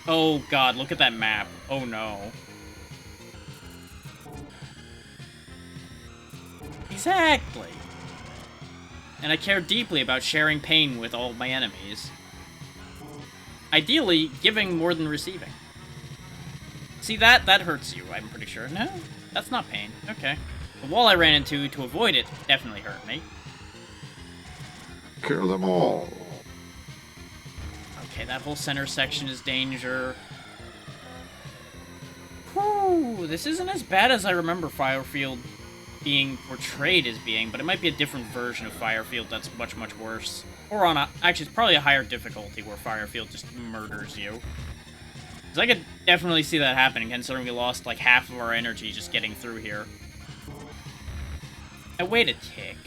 Oh god, look at that map. Oh no. Exactly. And I care deeply about sharing pain with all my enemies. Ideally, giving more than receiving. See, that hurts you, I'm pretty sure. No, that's not pain. Okay. The wall I ran into to avoid it definitely hurt me. Kill them all. Okay, that whole center section is danger. Whew, this isn't as bad as I remember Firefield being portrayed as being, but it might be a different version of Firefield that's much, much worse. Or on a... Actually, it's probably a higher difficulty where Firefield just murders you. Because I could definitely see that happening, considering we lost, like, half of our energy just getting through here. Now, wait a tick.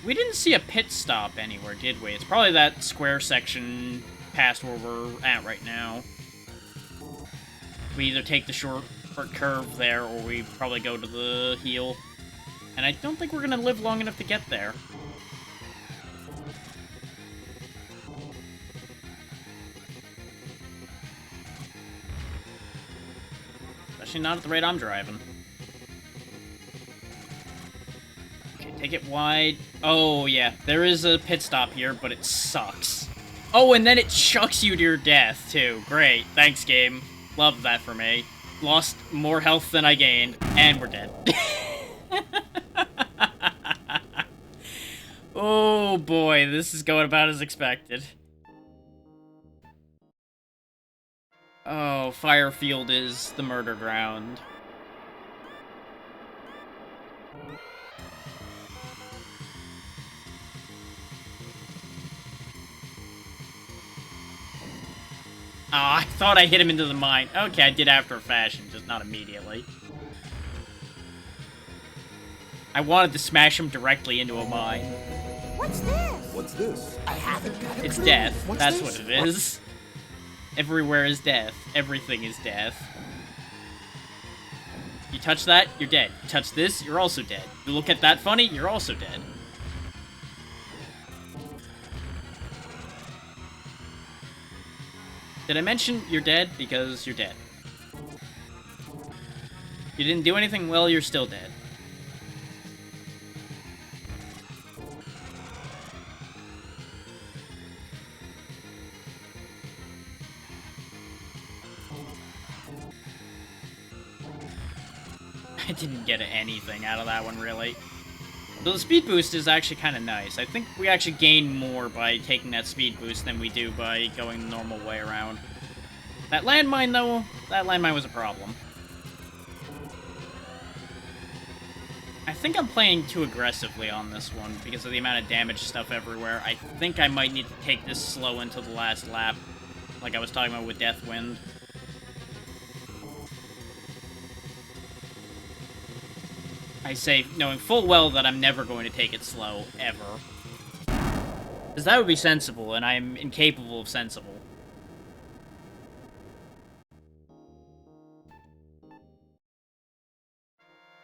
We didn't see a pit stop anywhere, did we? It's probably that square section past where we're at right now. We either take the short curve there, or we probably go to the heel. And I don't think we're gonna live long enough to get there. Especially not at the rate I'm driving. Okay, take it wide. Oh, yeah. There is a pit stop here, but it sucks. Oh, and then it chucks you to your death, too. Great. Thanks, game. Love that for me. Lost more health than I gained, and we're dead. Oh, boy. This is going about as expected. Oh, Firefield is the murder ground. Ah, I thought I hit him into the mine. Okay, I did after a fashion, just not immediately. I wanted to smash him directly into a mine. What's this? What's this? I haven't got a It's clue. death. What's That's this? what it is. Everywhere is death. Everything is death. You touch that, you're dead. You touch this, you're also dead. You look at that funny, you're also dead. Did I mention you're dead? Because you're dead. You didn't do anything, well, you're still dead. I didn't get anything out of that one, really. Though the speed boost is actually kind of nice. I think we actually gain more by taking that speed boost than we do by going the normal way around. That landmine, though, that landmine was a problem. I think I'm playing too aggressively on this one because of the amount of damage stuff everywhere. I think I might need to take this slow into the last lap, like I was talking about with Deathwind. I say, knowing full well that I'm never going to take it slow, ever. Because that would be sensible, and I'm incapable of sensible.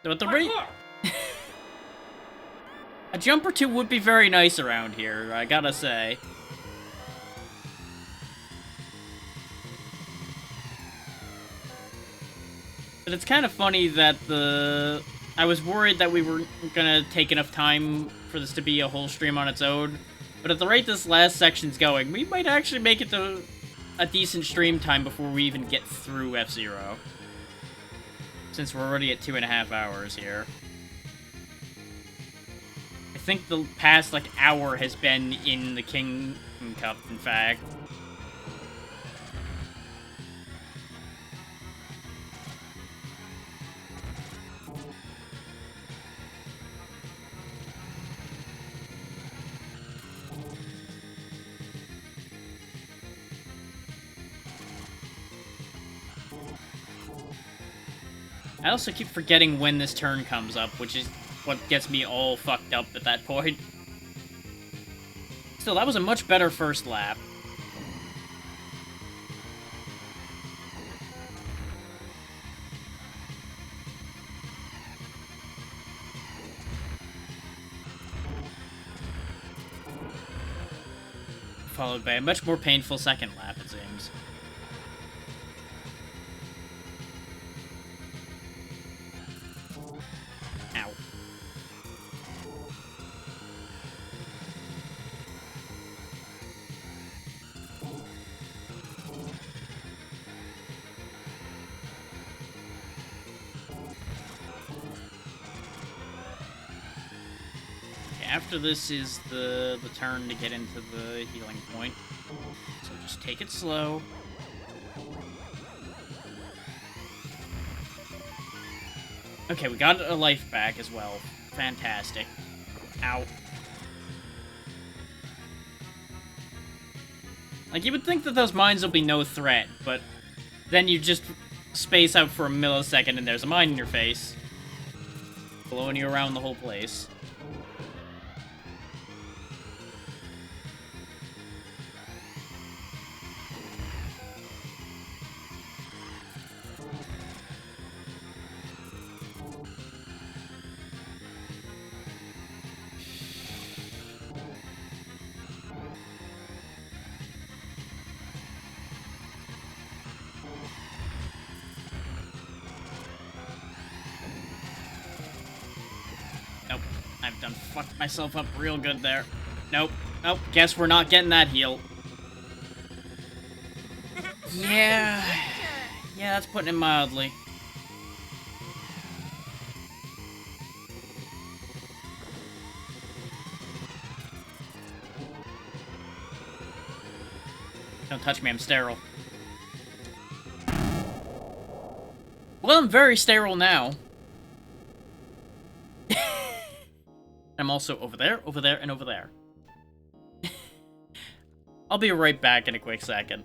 But the rate... A jump or two would be very nice around here, I gotta say. But it's kind of funny that the... I was worried that we were gonna take enough time for this to be a whole stream on its own, but at the rate this last section's going, we might actually make it to a decent stream time before we even get through F-Zero. Since we're already at 2.5 hours here. I think the past, like, hour has been in the King Cup, in fact. I also keep forgetting when this turn comes up, which is what gets me all fucked up at that point. Still, that was a much better first lap. Followed by a much more painful second lap, it seems. Ow. Okay, after this is the turn to get into the healing point. So just take it slow. Okay, we got a life back as well. Fantastic. Ow. Like, you would think that those mines will be no threat, but then you just space out for a millisecond and there's a mine in your face. Blowing you around the whole place. Nope. I've done fucked myself up real good there. Nope. Nope. Guess we're not getting that heal. Yeah. Yeah, that's putting it mildly. Don't touch me, I'm sterile. Well, I'm very sterile now. I'm also over there, and over there. I'll be right back in a quick second.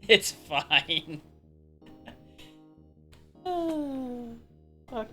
It's fine. Oh, fuck.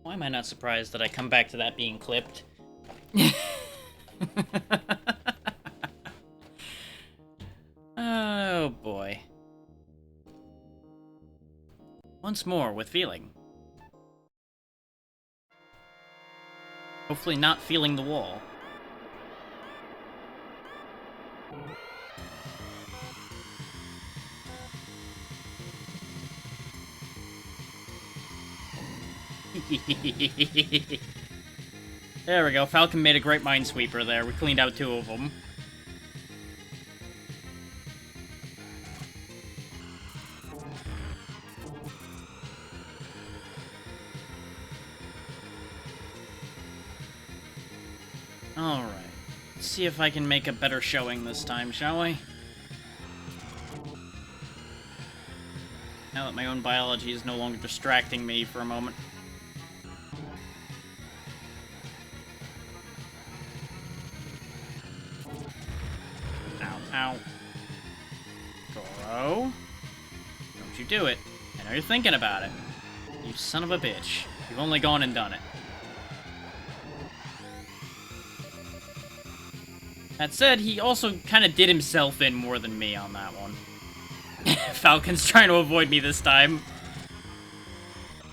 Why am I not surprised that I come back to that being clipped? Oh boy. Once more with feeling. Hopefully not feeling the wall. There we go. Falcon made a great minesweeper there. We cleaned out 2 of them. Alright. Let's see if I can make a better showing this time, shall we? Now that my own biology is no longer distracting me for a moment. Ow, ow. Goro? Don't you do it. I know you're thinking about it. You son of a bitch. You've only gone and done it. That said, he also kind of did himself in more than me on that one. Falcon's trying to avoid me this time.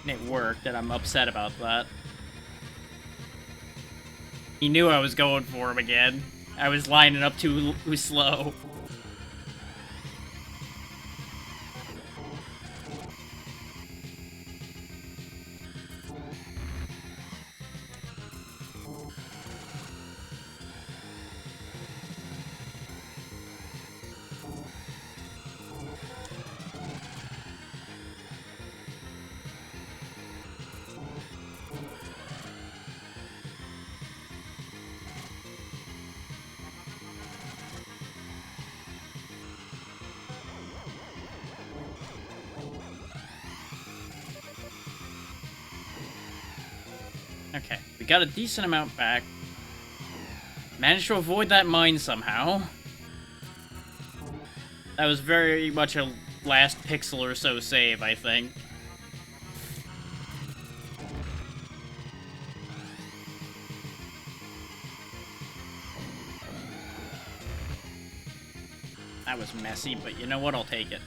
And it worked, and I'm upset about that. He knew I was going for him again. I was lining up too slow. Okay, we got a decent amount back. Managed to avoid that mine somehow. That was very much a last pixel or so save, I think. That was messy, but you know what? I'll take it.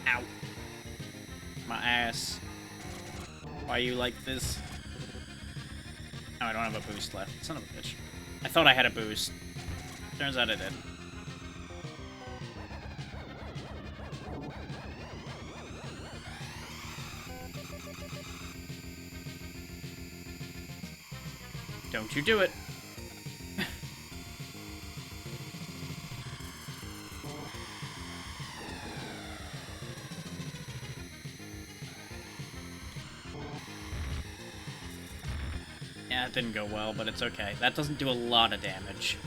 Ow. My ass. Why are you like this? Oh, I don't have a boost left. Son of a bitch. I thought I had a boost. Turns out I did. Don't you do it. Yeah, it didn't go well, but it's okay. That doesn't do a lot of damage.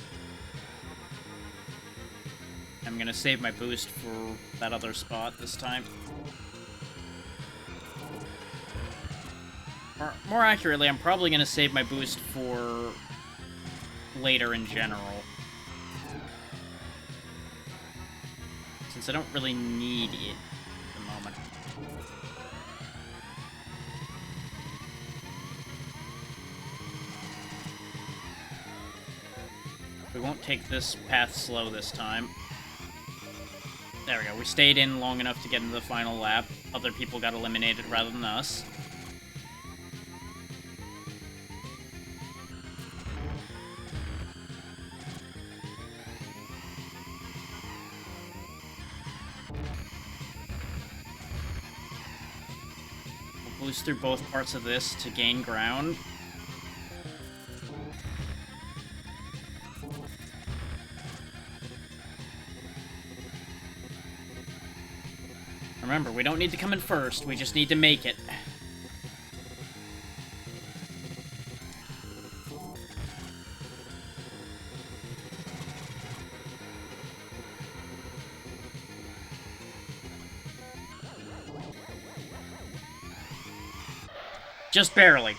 I'm gonna save my boost for that other spot this time. Or, more accurately, I'm probably gonna save my boost for later in general. Since I don't really need it at the moment. We won't take this path slow this time. There we go. We stayed in long enough to get into the final lap. Other people got eliminated rather than us. We'll boost through both parts of this to gain ground. Remember, we don't need to come in first, we just need to make it. Just barely.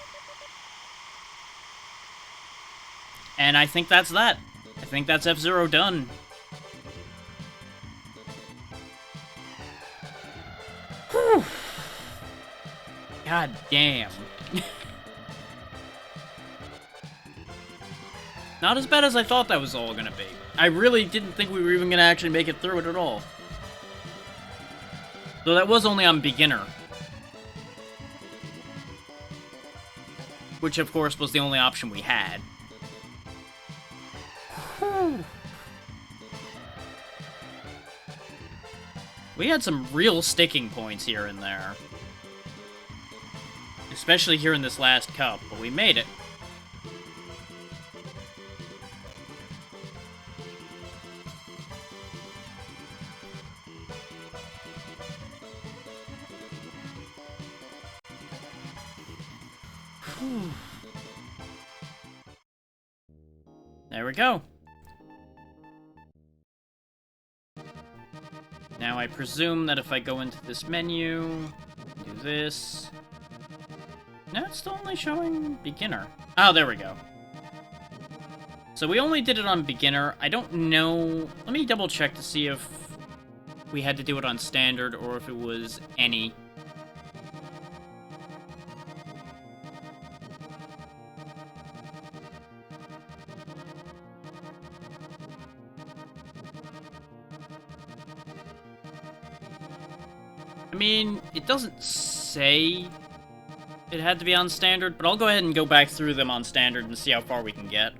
And I think that's that. I think that's F-Zero done. Whew. God damn. Not as bad as I thought that was all gonna be. I really didn't think we were even gonna actually make it through it at all. Though that was only on beginner. Which, of course, was the only option we had. Whew. We had some real sticking points here and there. Especially here in this last cup, but we made it. Whew. There we go. Now I presume that if I go into this menu, do this... No, it's still only showing beginner. Oh, there we go. So we only did it on beginner. I don't know... Let me double check to see if we had to do it on standard or if it was any. I mean, it doesn't say it had to be on standard, but I'll go ahead and go back through them on standard and see how far we can get.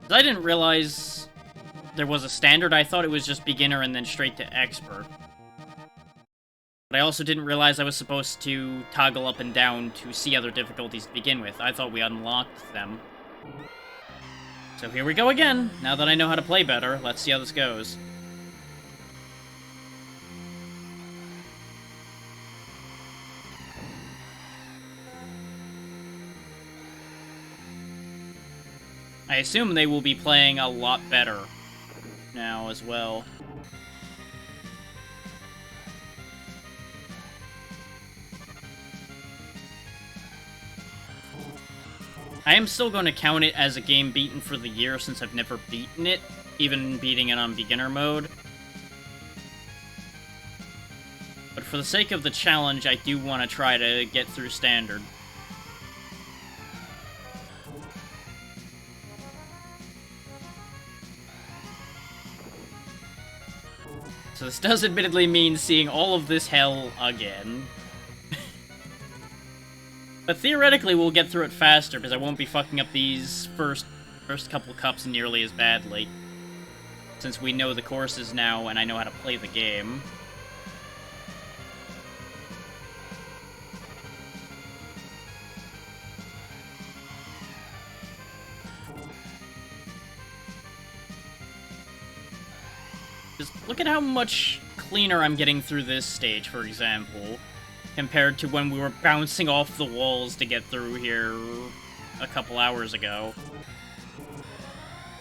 'Cause I didn't realize there was a standard. I thought it was just beginner and then straight to expert. But I also didn't realize I was supposed to toggle up and down to see other difficulties to begin with. I thought we unlocked them. So here we go again. Now that I know how to play better, let's see how this goes. I assume they will be playing a lot better now as well. I am still going to count it as a game beaten for the year since I've never beaten it, even beating it on beginner mode. But for the sake of the challenge, I do want to try to get through standard. So this does admittedly mean seeing all of this hell again. But theoretically, we'll get through it faster, because I won't be fucking up these first couple cups nearly as badly. Since we know the courses now, and I know how to play the game. Just look at how much cleaner I'm getting through this stage, for example, compared to when we were bouncing off the walls to get through here a couple hours ago.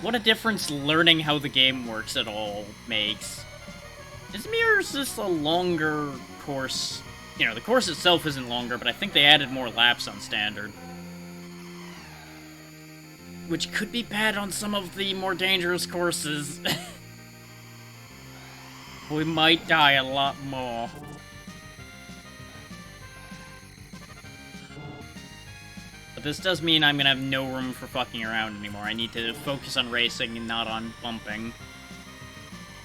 What a difference learning how the game works at all makes. Is this a longer course? You know, the course itself isn't longer, but I think they added more laps on standard. Which could be bad on some of the more dangerous courses. We might die a lot more. But this does mean I'm gonna have no room for fucking around anymore. I need to focus on racing and not on bumping.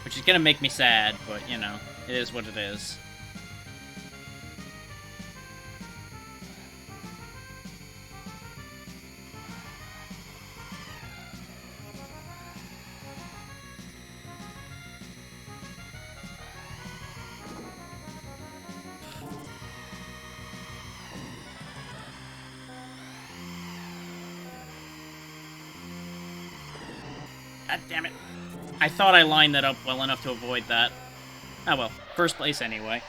Which is gonna make me sad, but, you know, it is what it is. God damn it. I thought I lined that up well enough to avoid that. Oh well, first place anyway.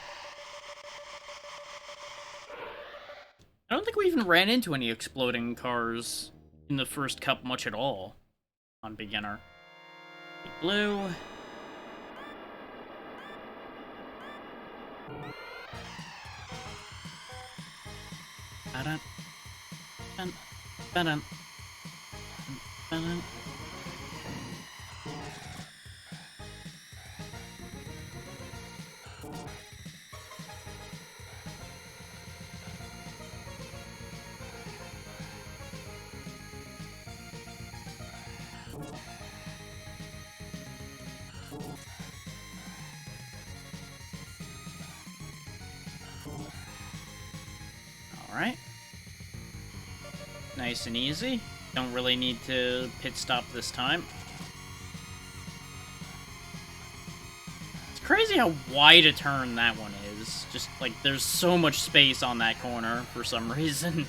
I don't think we even ran into any exploding cars in the first cup much at all on beginner. Big blue. Ba-dun. Ba-dun. Ba-dun. Ba-dun. Alright. Nice and easy. Don't really need to pit stop this time. It's crazy how wide a turn that one is. Just, like, there's so much space on that corner for some reason.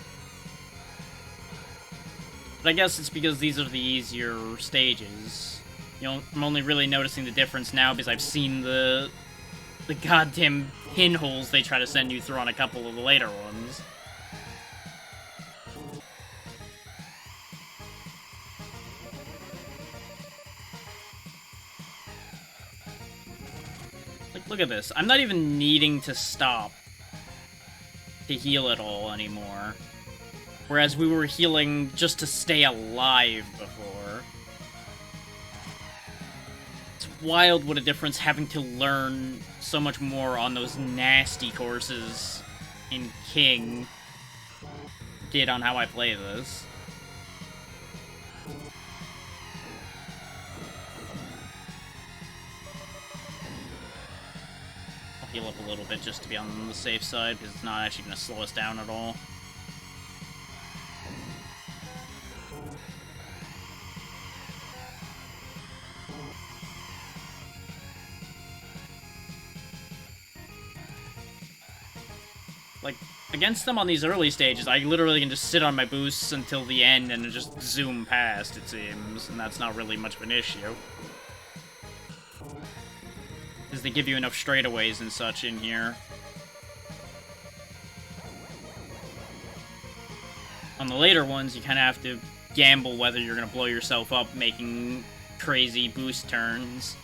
But I guess it's because these are the easier stages. You know, I'm only really noticing the difference now because I've seen the goddamn pinholes they try to send you through on a couple of the later ones. Look at this. I'm not even needing to stop to heal at all anymore. Whereas we were healing just to stay alive before. It's wild what a difference having to learn so much more on those nasty courses in King did on how I play this. Heal up a little bit just to be on the safe side, because it's not actually going to slow us down at all. Like, against them on these early stages, I literally can just sit on my boosts until the end and just zoom past, it seems, and that's not really much of an issue. Because they give you enough straightaways and such in here. On the later ones, you kind of have to gamble whether you're going to blow yourself up making crazy boost turns.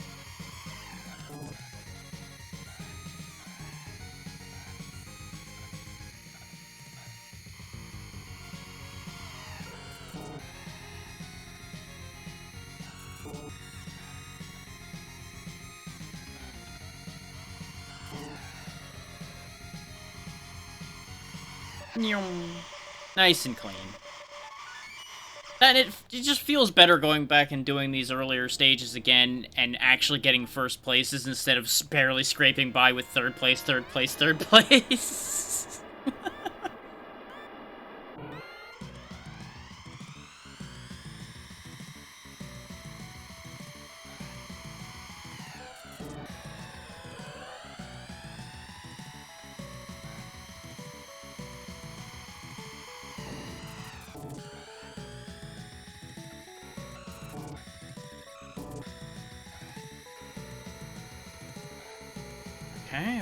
Nice and clean. And it just feels better going back and doing these earlier stages again and actually getting first places instead of barely scraping by with third place, third place, third place.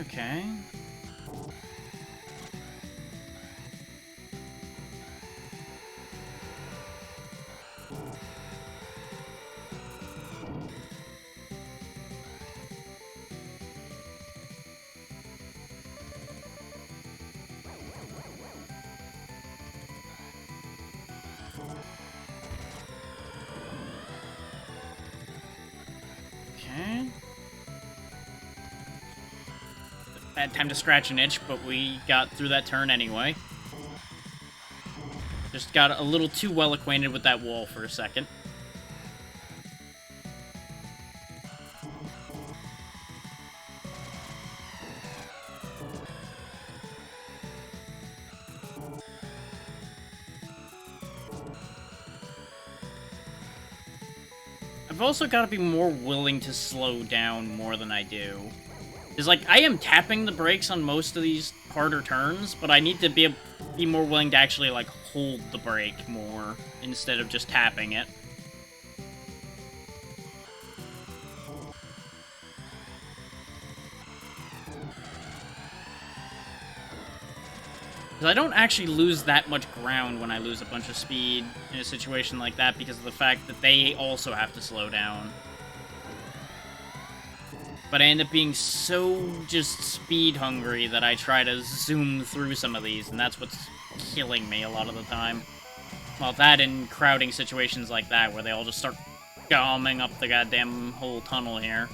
Okay. Okay. Bad time to scratch an itch, but we got through that turn anyway. Just got a little too well acquainted with that wall for a second. I've also got to be more willing to slow down more than I do. Because, like, I am tapping the brakes on most of these harder turns, but I need to be more willing to actually, like, hold the brake more instead of just tapping it. Because I don't actually lose that much ground when I lose a bunch of speed in a situation like that because of the fact that they also have to slow down. But I end up being so just speed hungry that I try to zoom through some of these, and that's what's killing me a lot of the time. Well, that and crowding situations like that, where they all just start bombing up the goddamn whole tunnel here.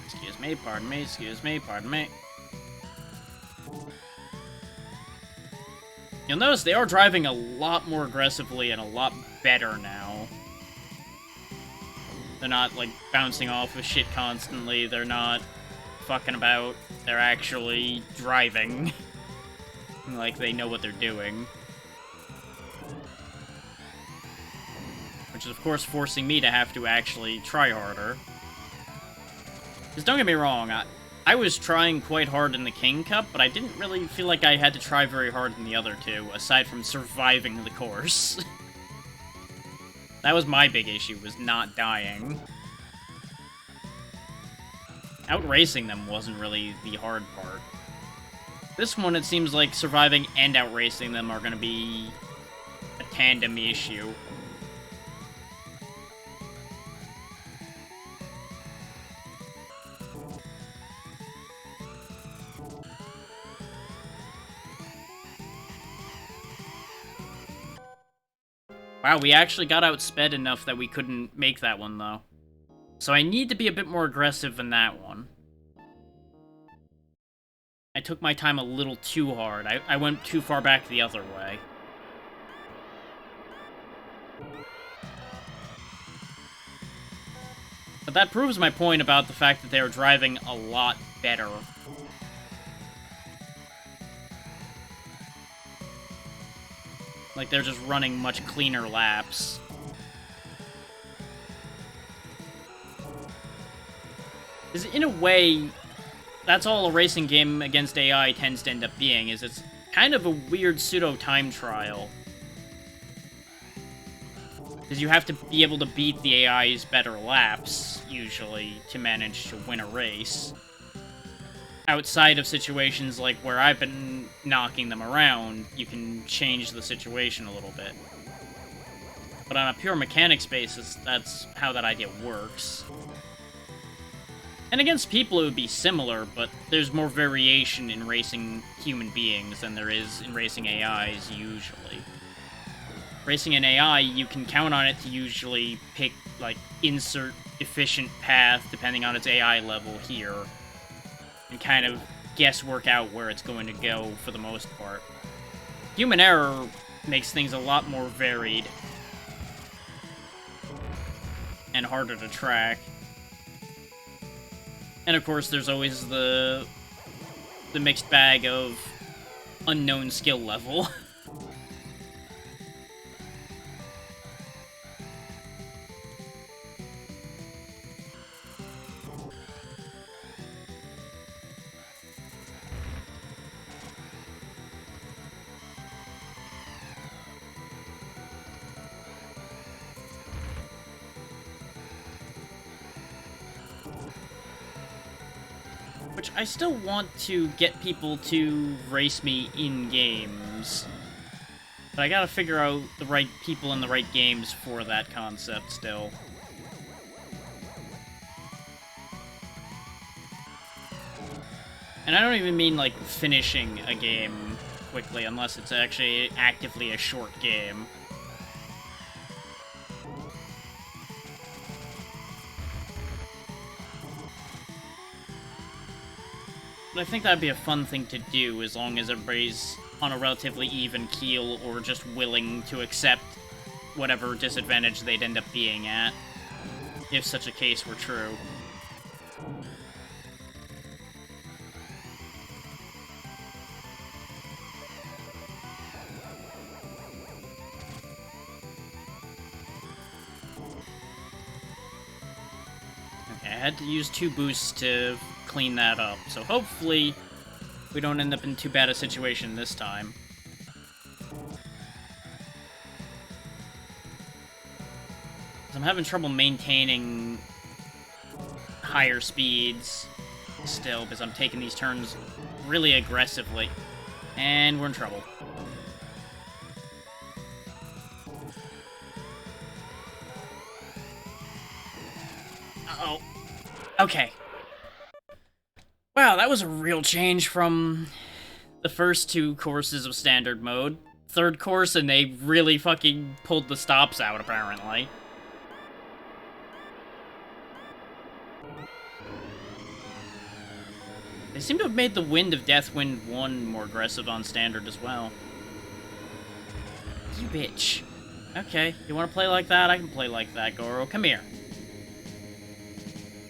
Excuse me, pardon me, excuse me, pardon me. You'll notice they are driving a lot more aggressively and a lot better now. They're not, like, bouncing off of shit constantly. They're not fucking about. They're actually driving. Like, they know what they're doing. Which is, of course, forcing me to have to actually try harder. Because don't get me wrong, I was trying quite hard in the King Cup, but I didn't really feel like I had to try very hard in the other two, aside from surviving the course. That was my big issue, was not dying. Outracing them wasn't really the hard part. This one, it seems like surviving and outracing them are going to be a tandem issue. Wow, we actually got outsped enough that we couldn't make that one, though. So I need to be a bit more aggressive in that one. I took my time a little too hard. I went too far back the other way. But that proves my point about the fact that they are driving a lot better. Like, they're just running much cleaner laps. Because in a way, that's all a racing game against AI tends to end up being, is it's kind of a weird pseudo-time trial. Because you have to be able to beat the AI's better laps, usually, to manage to win a race. outside of situations like where I've been knocking them around, you can change the situation a little bit. But on a pure mechanics basis, that's how that idea works. And against people, it would be similar, but there's more variation in racing human beings than there is in racing AIs, usually. Racing an AI, you can count on it to usually pick, like, insert efficient path, depending on its AI level here, and kind of guesswork out where it's going to go for the most part. Human error makes things a lot more varied and harder to track. And of course, there's always the mixed bag of unknown skill level. Which I still want to get people to race me in games. But I gotta figure out the right people in the right games for that concept still. And I don't even mean, like, finishing a game quickly, unless it's actually actively a short game. But I think that'd be a fun thing to do, as long as everybody's on a relatively even keel, or just willing to accept whatever disadvantage they'd end up being at, if such a case were true. Okay, I had to use 2 boosts to clean that up, so hopefully we don't end up in too bad a situation this time. I'm having trouble maintaining higher speeds still, because I'm taking these turns really aggressively, and we're in trouble. Uh-oh. Okay. Wow, that was a real change from the first 2 courses of standard mode. 3rd course, and they really fucking pulled the stops out, apparently. They seem to have made the Wind of Deathwind 1 more aggressive on standard as well. You bitch. Okay, you wanna play like that? I can play like that, Goro. Come here.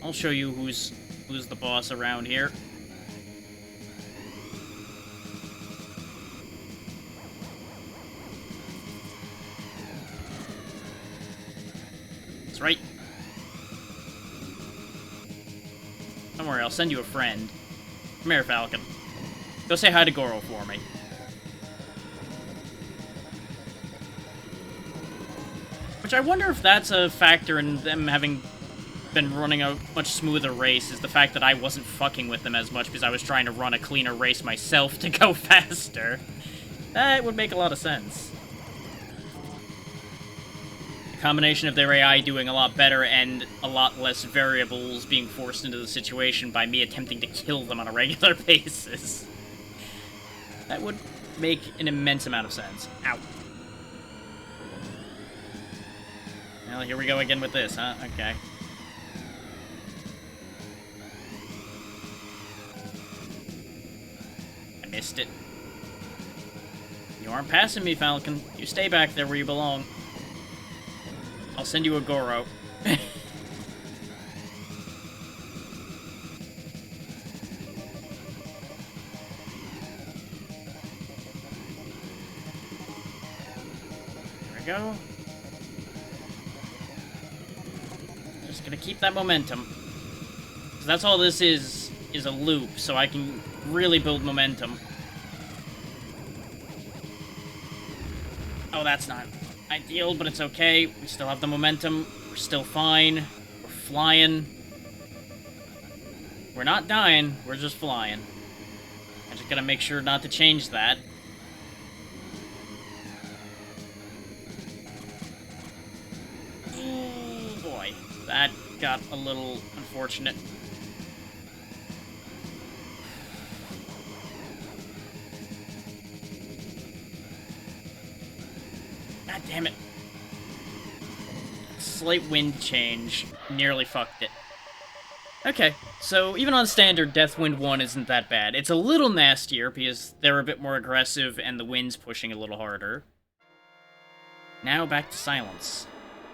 I'll show you who's the boss around here. That's right. Don't worry, I'll send you a friend. Come here, Falcon. Go say hi to Goro for me. Which I wonder if that's a factor in them having been running a much smoother race, is the fact that I wasn't fucking with them as much because I was trying to run a cleaner race myself to go faster. That would make a lot of sense. A combination of their AI doing a lot better and a lot less variables being forced into the situation by me attempting to kill them on a regular basis. That would make an immense amount of sense. Ow. Well, here we go again with this, huh? Okay. I missed it. You aren't passing me, Falcon. You stay back there where you belong. I'll send you a Goro. There we go. Just gonna keep that momentum. 'Cause that's all this is a loop, so I can really build momentum. Oh, that's not ideal, but it's okay. We still have the momentum. We're still fine. We're flying. We're not dying, we're just flying. I just gotta make sure not to change that. Oh boy, that got a little unfortunate. God damn it. Slight wind change nearly fucked it. Okay, so even on standard, Deathwind 1 isn't that bad. It's a little nastier because they're a bit more aggressive and the wind's pushing a little harder. Now back to Silence.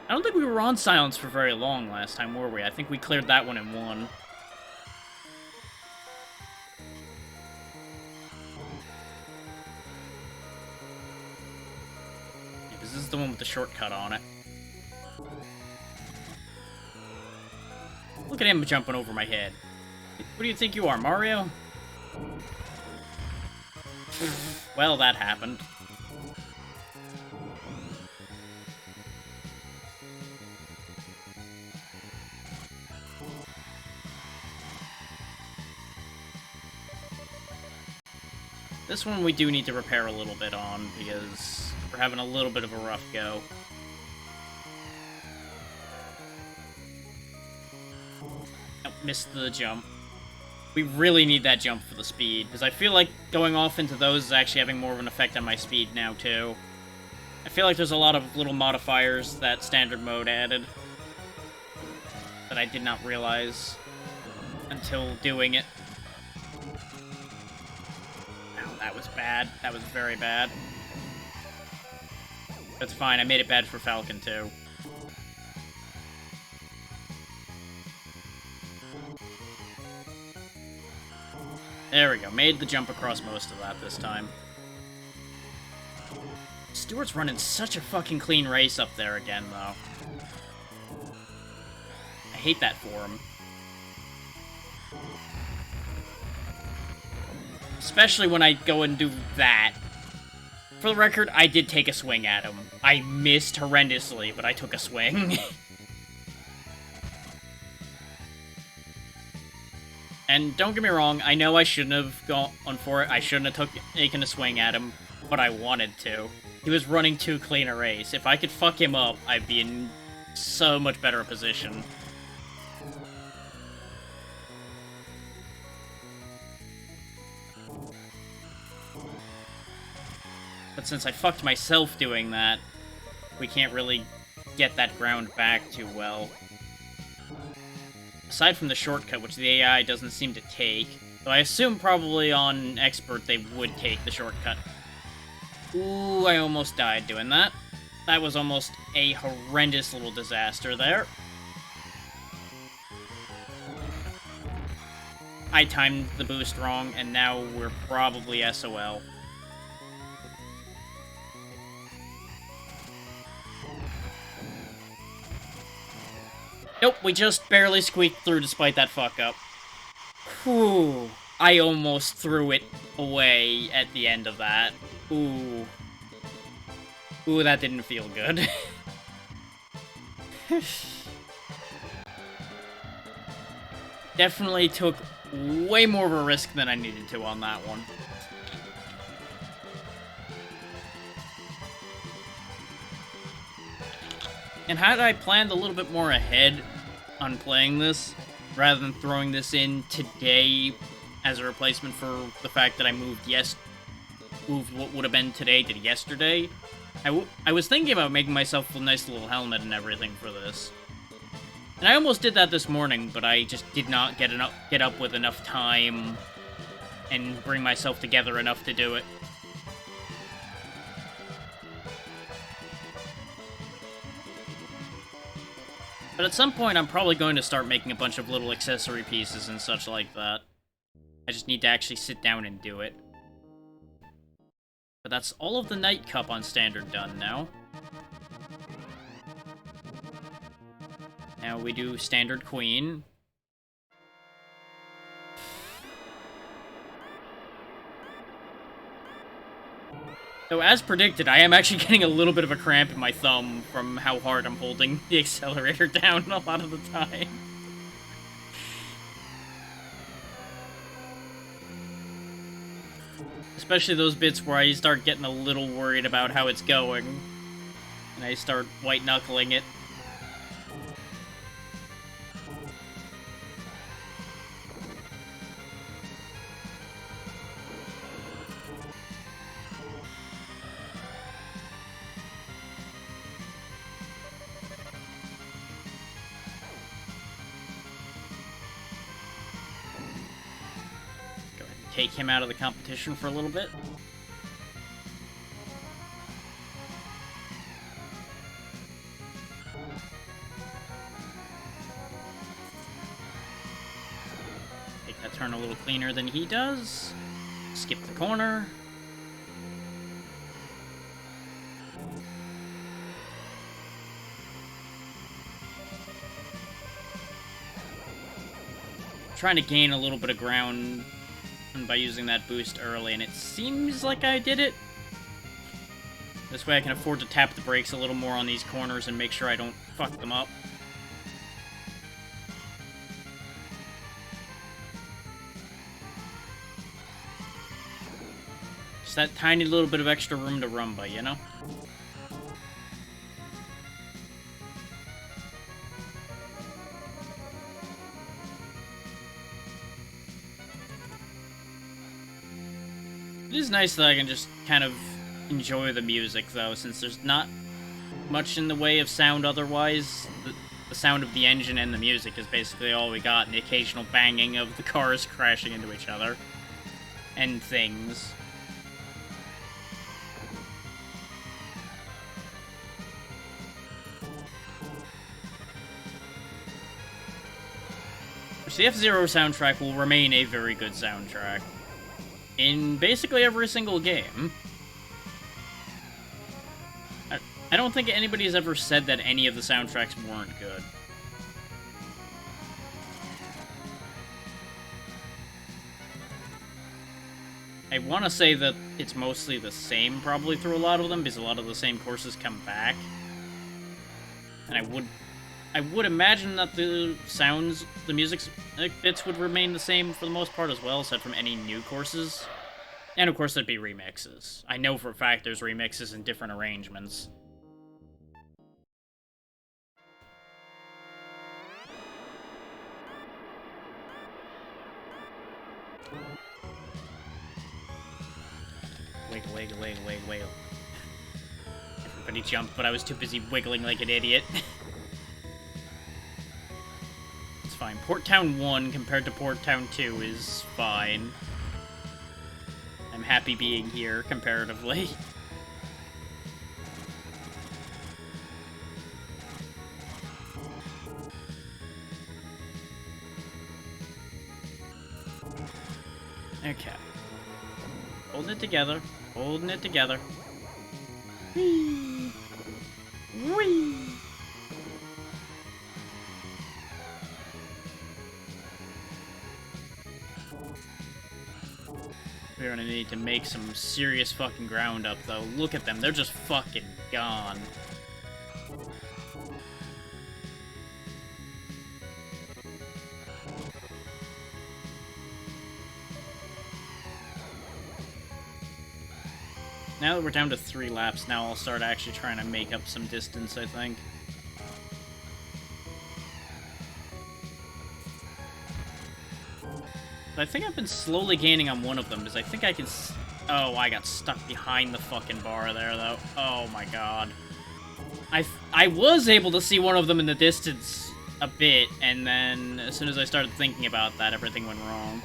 I don't think we were on Silence for very long last time, were we? I think we cleared that one in one. Yeah, this is the one with the shortcut on it. Look at him jumping over my head. What do you think you are, Mario? Well, that happened. This one we do need to repair a little bit on, because we're having a little bit of a rough go. Missed the jump. We really need that jump for the speed, because I feel like going off into those is actually having more of an effect on my speed now, too. I feel like there's a lot of little modifiers that standard mode added that I did not realize until doing it. Ow, that was bad. That was very bad. That's fine, I made it bad for Falcon, too. There we go. Made the jump across most of that this time. Stewart's running such a fucking clean race up there again, though. I hate that for him. Especially when I go and do that. For the record, I did take a swing at him. I missed horrendously, but I took a swing. And don't get me wrong, I know I shouldn't have gone for it. I shouldn't have taken a swing at him, but I wanted to. He was running too clean a race. If I could fuck him up, I'd be in so much better a position. But since I fucked myself doing that, we can't really get that ground back too well. Aside from the shortcut, which the AI doesn't seem to take, though I assume probably on Expert they would take the shortcut. Ooh, I almost died doing that. That was almost a horrendous little disaster there. I timed the boost wrong, and now we're probably SOL. Nope, we just barely squeaked through despite that fuck up. Whew. I almost threw it away at the end of that. Ooh. Ooh, that didn't feel good. Definitely took way more of a risk than I needed to on that one. And had I planned a little bit more ahead on playing this, rather than throwing this in today as a replacement for the fact that I moved what would have been today to yesterday, I was thinking about making myself a nice little helmet and everything for this. And I almost did that this morning, but I just did not get up with enough time and bring myself together enough to do it. But at some point, I'm probably going to start making a bunch of little accessory pieces and such like that. I just need to actually sit down and do it. But that's all of the Night Cup on Standard done now. Now we do Standard Queen. So as predicted, I am actually getting a little bit of a cramp in my thumb from how hard I'm holding the accelerator down a lot of the time. Especially those bits where I start getting a little worried about how it's going. And I start white-knuckling it. Take him out of the competition for a little bit. Make that turn a little cleaner than he does. Skip the corner. Trying to gain a little bit of ground by using that boost early, and it seems like I did it. This way I can afford to tap the brakes a little more on these corners and make sure I don't fuck them up. Just that tiny little bit of extra room to rumba, you know? It is nice that I can just kind of enjoy the music, though, since there's not much in the way of sound otherwise. The sound of the engine and the music is basically all we got, and the occasional banging of the cars crashing into each other. And things. The F-Zero soundtrack will remain a very good soundtrack in basically every single game. I don't think anybody's ever said that any of the soundtracks weren't good. I want to say that it's mostly the same probably through a lot of them, because a lot of the same courses come back. And I would imagine that the sounds, the music bits would remain the same for the most part as well, aside from any new courses. And of course there'd be remixes. I know for a fact there's remixes in different arrangements. Wiggle, wiggle, wiggle, wiggle, wiggle. Everybody jumped, but I was too busy wiggling like an idiot. It's fine. Port Town 1 compared to Port Town 2 is fine. I'm happy being here, comparatively. Okay. Holding it together. Holding it together. Whee! Whee! We're gonna need to make some serious fucking ground up, though. Look at them. They're just fucking gone. Now that we're down to 3 laps, now I'll start actually trying to make up some distance, I think. But I think I've been slowly gaining on one of them, because I think I can... Oh, I got stuck behind the fucking bar there, though. Oh my god. I was able to see one of them in the distance a bit, and then as soon as I started thinking about that, everything went wrong.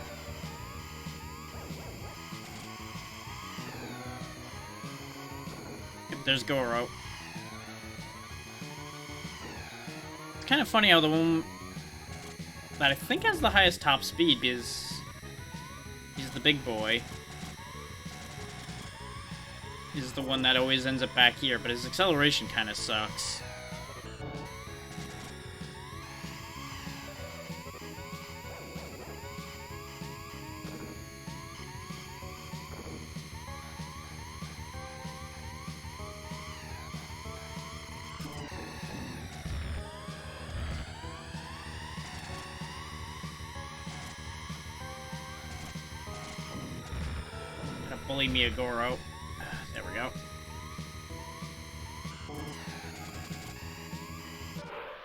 There's Goro. It's kind of funny how the one that I think has the highest top speed is he's the big boy. He's the one that always ends up back here, but his acceleration kind of sucks. Bully me, Agoro. There we go.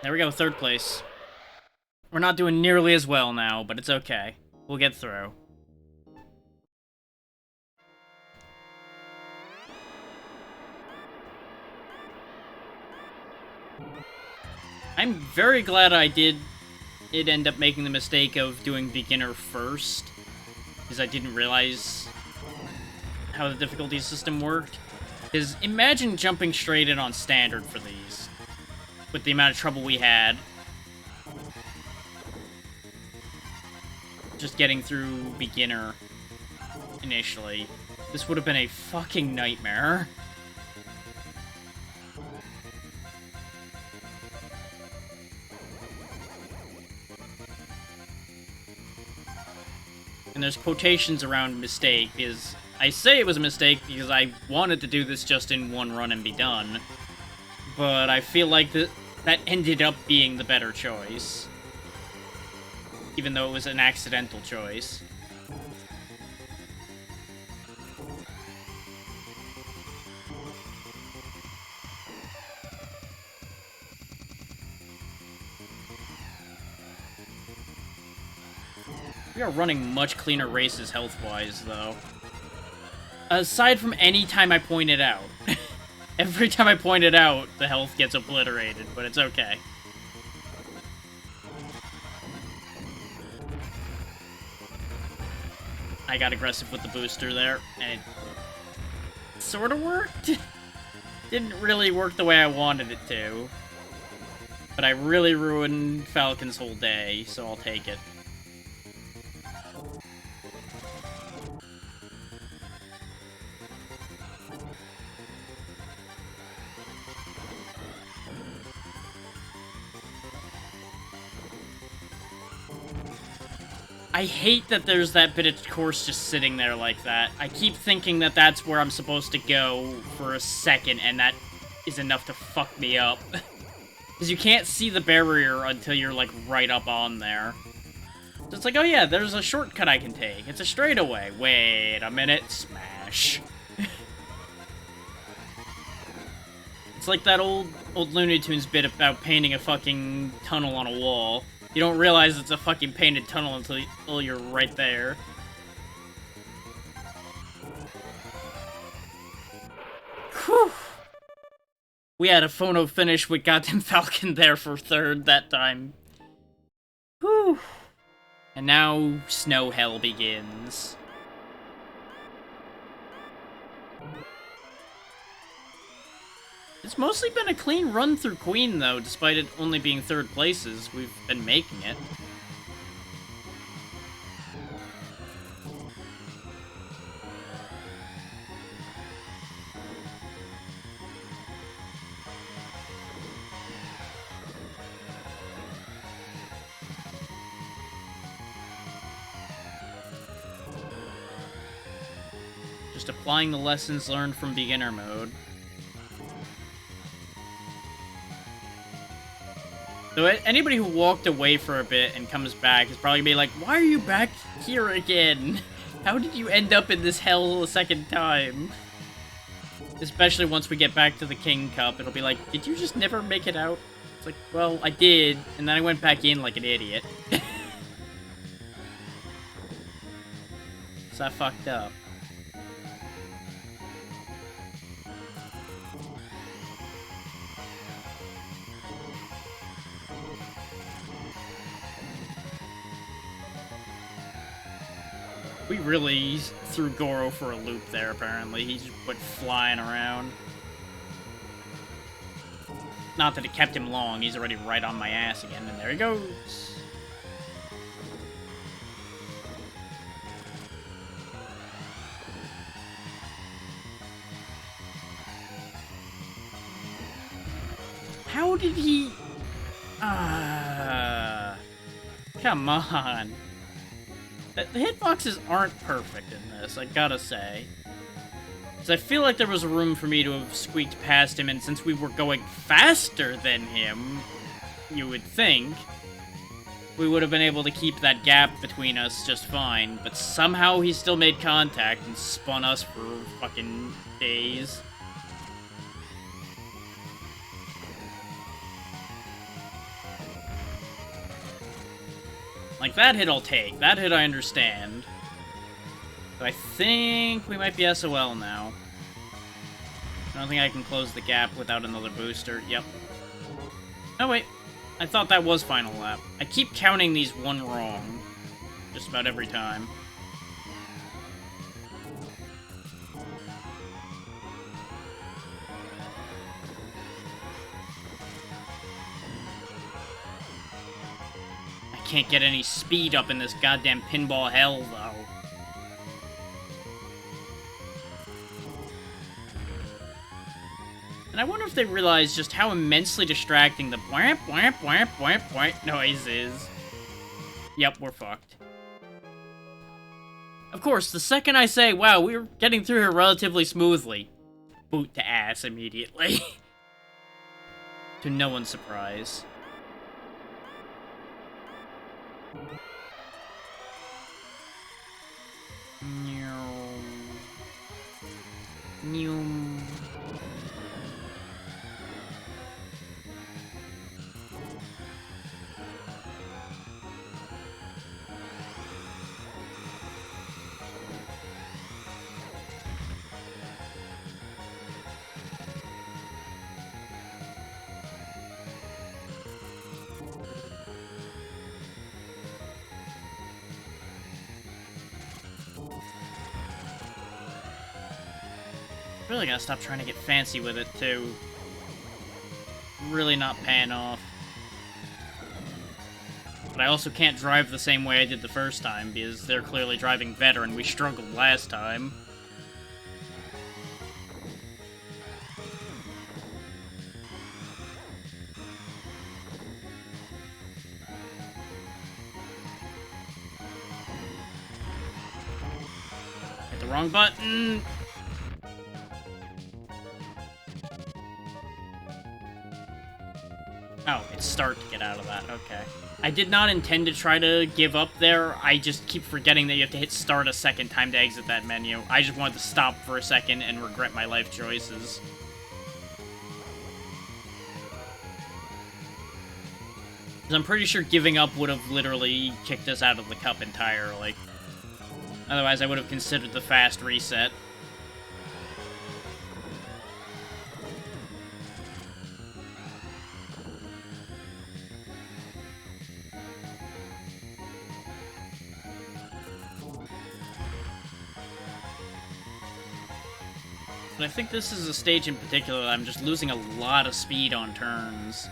There we go, 3rd place. We're not doing nearly as well now, but it's okay. We'll get through. I'm very glad I did end up making the mistake of doing beginner first, because I didn't realize how the difficulty system worked. Because imagine jumping straight in on standard for these, with the amount of trouble we had. Just getting through beginner initially. This would have been a fucking nightmare. And there's quotations around mistake, because I say it was a mistake because I wanted to do this just in one run and be done. But I feel like that ended up being the better choice. Even though it was an accidental choice. We are running much cleaner races health-wise, though. Aside from any time I point it out. Every time I point it out, the health gets obliterated, but it's okay. I got aggressive with the booster there, and it sort of worked. Didn't really work the way I wanted it to. But I really ruined Falcon's whole day, so I'll take it. I hate that there's that bit of course just sitting there like that. I keep thinking that that's where I'm supposed to go for a second, and that is enough to fuck me up. Because you can't see the barrier until you're, like, right up on there. So it's like, oh yeah, there's a shortcut I can take. It's a straightaway. Wait a minute. Smash. It's like that old Looney Tunes bit about painting a fucking tunnel on a wall. You don't realize it's a fucking painted tunnel until you're right there. Whew. We had a phono finish with goddamn Falcon there for 3rd that time. Whew. And now snow hell begins. It's mostly been a clean run through Queen, though, despite it only being 3rd places. We've been making it. Just applying the lessons learned from beginner mode. So anybody who walked away for a bit and comes back is probably gonna be like, why are you back here again? How did you end up in this hell a second time? Especially once we get back to the King Cup, it'll be like, did you just never make it out? It's like, well, I did, and then I went back in like an idiot. So I fucked up. We really threw Goro for a loop there, apparently. He just went flying around. Not that it kept him long, he's already right on my ass again, and there he goes. How did he... come on. The hitboxes aren't perfect in this, I gotta say. Because I feel like there was room for me to have squeaked past him, and since we were going faster than him, you would think, we would have been able to keep that gap between us just fine, but somehow he still made contact and spun us for fucking days. Like, that hit I'll take. That hit I understand. So I think we might be SOL now. I don't think I can close the gap without another booster. Yep. Oh, wait. I thought that was final lap. I keep counting these one wrong. Just about every time. I can't get any speed up in this goddamn pinball hell, though. And I wonder if they realize just how immensely distracting the bwamp, bwamp, bwamp, bwamp, bwamp noise is. Yep, we're fucked. Of course, the second I say, wow, we're getting through here relatively smoothly, boot to ass immediately. To no one's surprise. Really gotta stop trying to get fancy with it, too. Really not paying off. But I also can't drive the same way I did the first time, because they're clearly driving better and we struggled last time. Hit the wrong button! Oh, it's start to get out of that, okay. I did not intend to try to give up there, I just keep forgetting that you have to hit start a second time to exit that menu. I just wanted to stop for a second and regret my life choices. 'Cause I'm pretty sure giving up would have literally kicked us out of the cup entirely. Otherwise, I would have considered the fast reset. But I think this is a stage in particular that I'm just losing a lot of speed on turns.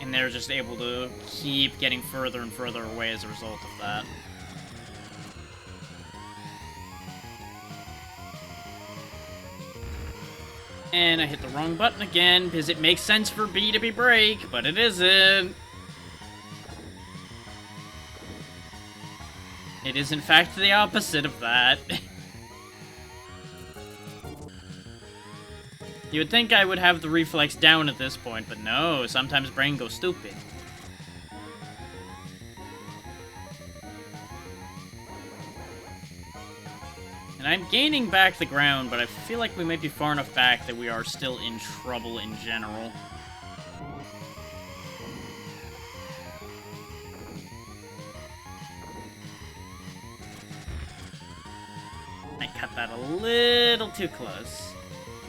And they're just able to keep getting further and further away as a result of that. And I hit the wrong button again, because it makes sense for B to be brake, but it isn't. It is in fact the opposite of that. You would think I would have the reflex down at this point, but no, sometimes brain goes stupid. And I'm gaining back the ground, but I feel like we might be far enough back that we are still in trouble in general. I cut that a little too close.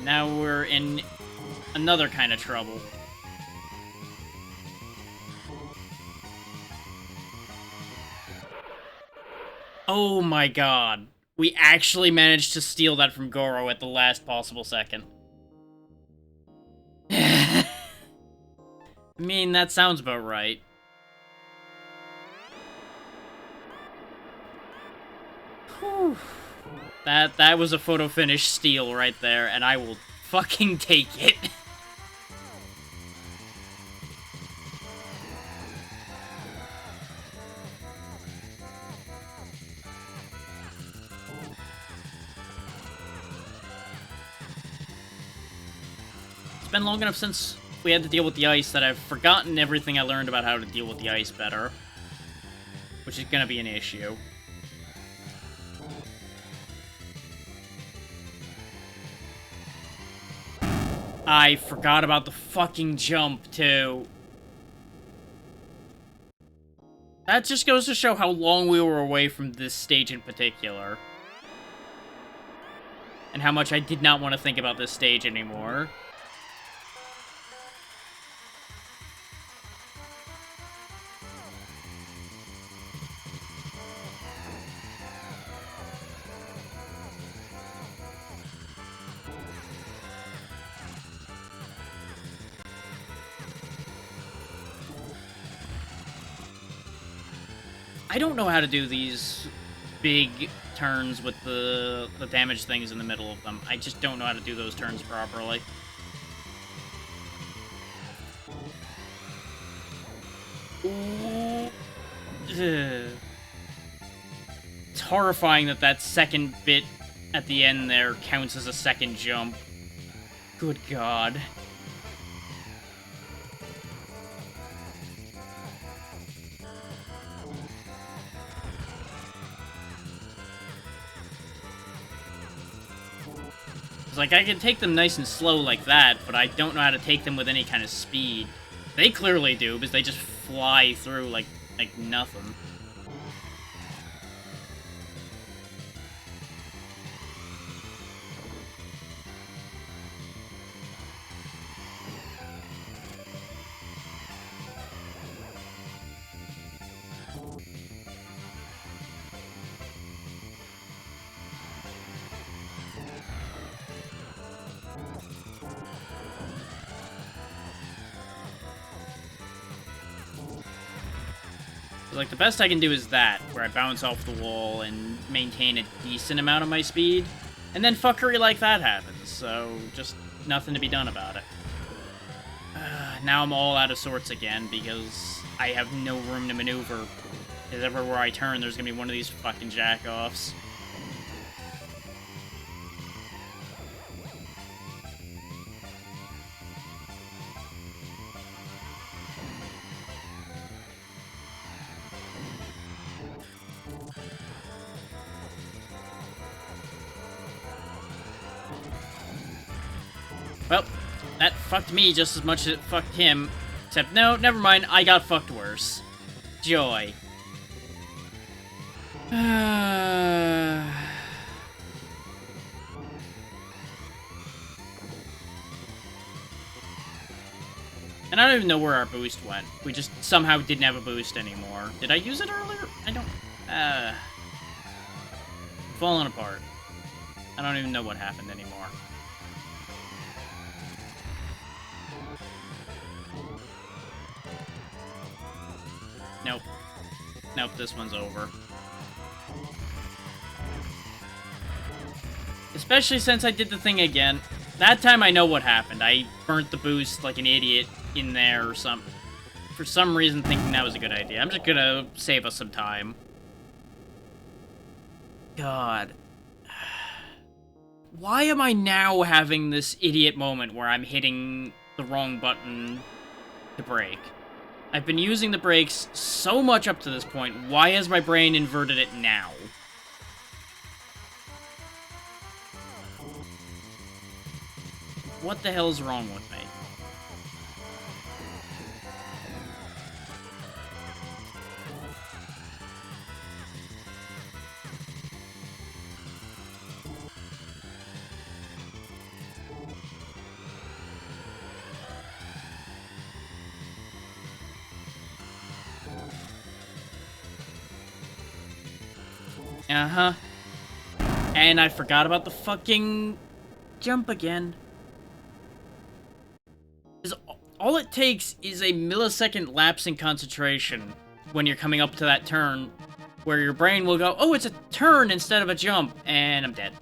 Now we're in another kind of trouble. Oh my god. We actually managed to steal that from Goro at the last possible second. I mean, that sounds about right. Whew. That was a photo finish steal right there, and I will fucking take it. It's been long enough since we had to deal with the ice that I've forgotten everything I learned about how to deal with the ice better. Which is gonna be an issue. I forgot about the fucking jump, too. That just goes to show how long we were away from this stage in particular. And how much I did not want to think about this stage anymore. I don't know how to do these big turns with the damage things in the middle of them. I just don't know how to do those turns properly. Ooh. Ugh. It's horrifying that that second bit at the end there counts as a second jump. Good God. It's like, I can take them nice and slow like that, but I don't know how to take them with any kind of speed. They clearly do, because they just fly through like nothing. Like, the best I can do is that, where I bounce off the wall and maintain a decent amount of my speed, and then fuckery like that happens, so just nothing to be done about it. Now I'm all out of sorts again, because I have no room to maneuver. Because everywhere I turn, there's gonna be one of these fucking jack-offs. Well, that fucked me just as much as it fucked him. Except, no, never mind, I got fucked worse. Joy. And I don't even know where our boost went. We just somehow didn't have a boost anymore. Did I use it earlier? I don't... falling apart. I don't even know what happened anymore. Nope. Nope, this one's over. Especially since I did the thing again. That time I know what happened. I burnt the boost like an idiot in there or something. For some reason thinking that was a good idea. I'm just gonna save us some time. God. Why am I now having this idiot moment where I'm hitting the wrong button to brake? I've been using the brakes so much up to this point. Why has my brain inverted it now? What the hell's wrong with me? Uh-huh. And I forgot about the fucking jump again. 'Cause all it takes is a millisecond lapse in concentration when you're coming up to that turn, where your brain will go, oh, it's a turn instead of a jump, and I'm dead.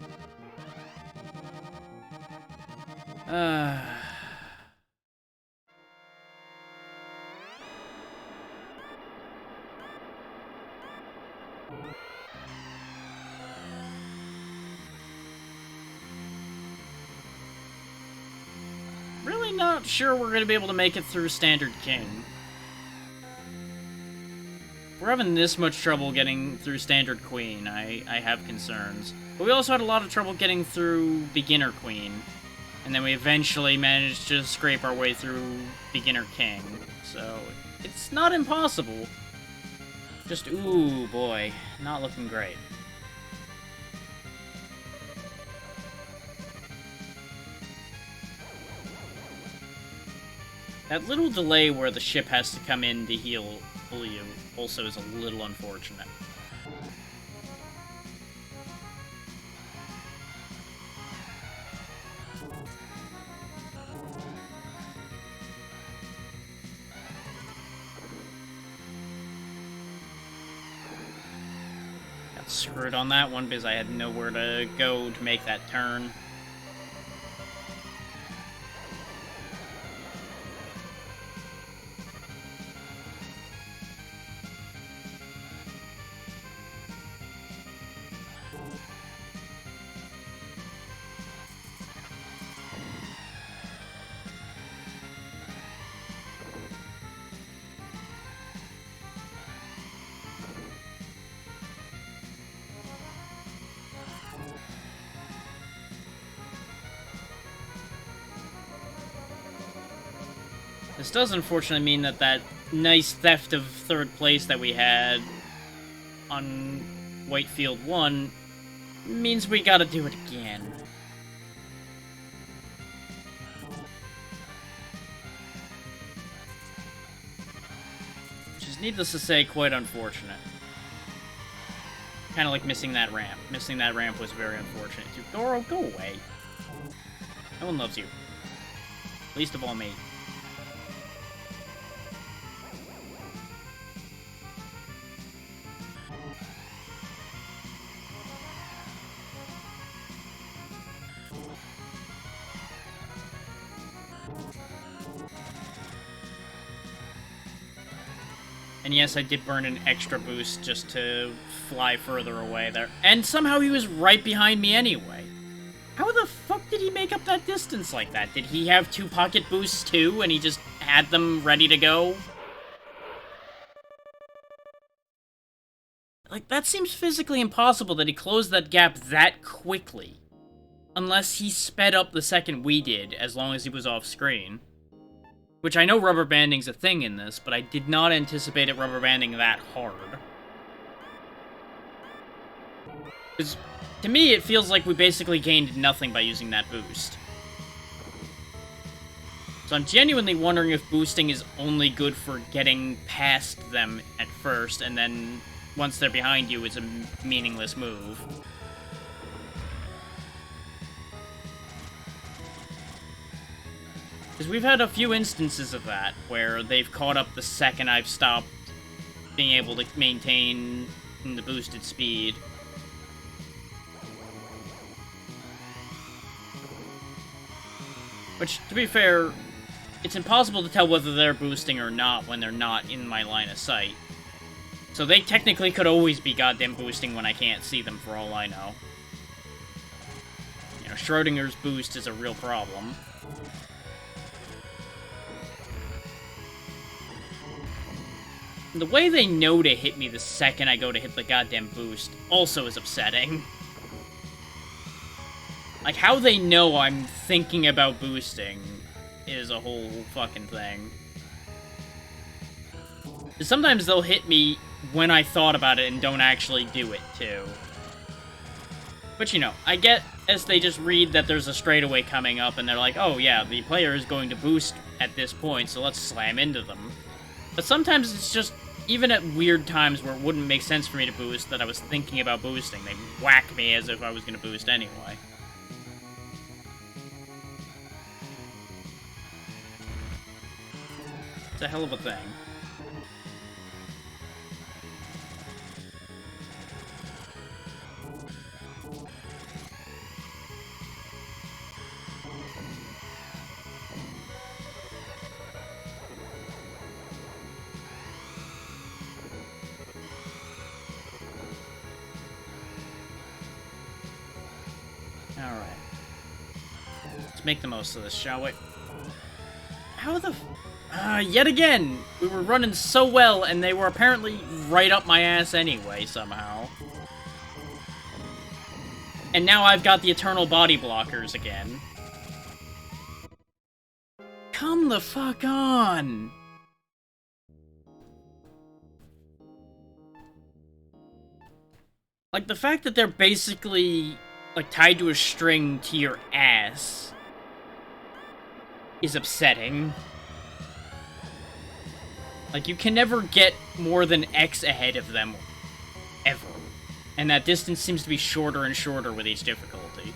Really not sure we're going to be able to make it through Standard King. If we're having this much trouble getting through Standard Queen, I have concerns. But we also had a lot of trouble getting through Beginner Queen. And then we eventually managed to scrape our way through Beginner King. So, it's not impossible. Just, ooh, boy, not looking great. That little delay where the ship has to come in to heal you also is a little unfortunate. Got screwed on that one because I had nowhere to go to make that turn. This does unfortunately mean that that nice theft of third place that we had on Whitefield 1 means we gotta do it again. Which is, needless to say, quite unfortunate. Kind of like missing that ramp. Missing that ramp was very unfortunate too. Goro, go away. No one loves you. Least of all me. And yes, I did burn an extra boost just to fly further away there. And somehow he was right behind me anyway. How the fuck did he make up that distance like that? Did he have 2 pocket boosts too, and he just had them ready to go? Like, that seems physically impossible that he closed that gap that quickly. Unless he sped up the second we did, as long as he was off screen. Which I know rubber banding's a thing in this, but I did not anticipate it rubber banding that hard. Because, to me, it feels like we basically gained nothing by using that boost. So I'm genuinely wondering if boosting is only good for getting past them at first, and then once they're behind you, it's a meaningless move. Because we've had a few instances of that, where they've caught up the second I've stopped being able to maintain the boosted speed. Which, to be fair, it's impossible to tell whether they're boosting or not when they're not in my line of sight. So they technically could always be goddamn boosting when I can't see them, for all I know. You know, Schrodinger's boost is a real problem. The way they know to hit me the second I go to hit the goddamn boost also is upsetting. Like, how they know I'm thinking about boosting is a whole fucking thing. Sometimes they'll hit me when I thought about it and don't actually do it, too. But, you know, I get as they just read that there's a straightaway coming up and they're like, oh yeah, the player is going to boost at this point, so let's slam into them. But sometimes it's just, even at weird times where it wouldn't make sense for me to boost, that I was thinking about boosting, they whack me as if I was going to boost anyway. It's a hell of a thing. Alright. Let's make the most of this, shall we? How the... yet again, we were running so well, and they were apparently right up my ass anyway, somehow. And now I've got the eternal body blockers again. Come the fuck on! Like, the fact that they're basically, like, tied to a string to your ass is upsetting. Like, you can never get more than X ahead of them, ever. And that distance seems to be shorter and shorter with each difficulty.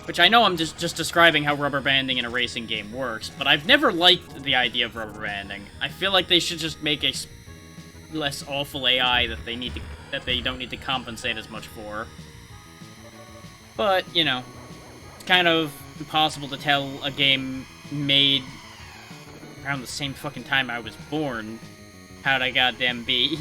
Which I know I'm just describing how rubber banding in a racing game works, but I've never liked the idea of rubber banding. I feel like they should just make a less awful AI that they don't need to compensate as much for. But, you know, it's kind of impossible to tell a game made around the same fucking time I was born how'd I goddamn be.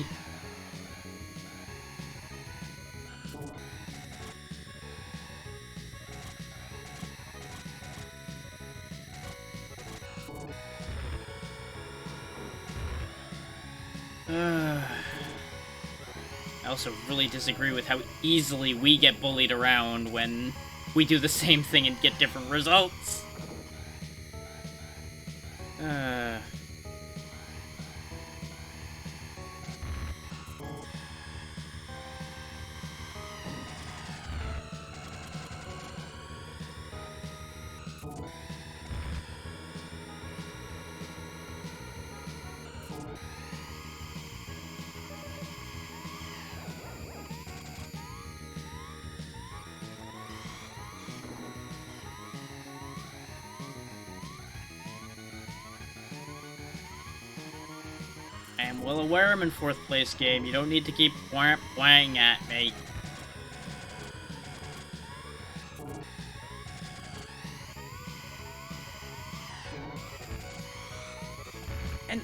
I also really disagree with how easily we get bullied around when we do the same thing and get different results. I am well aware I'm in 4th place, game. You don't need to keep whang at me. And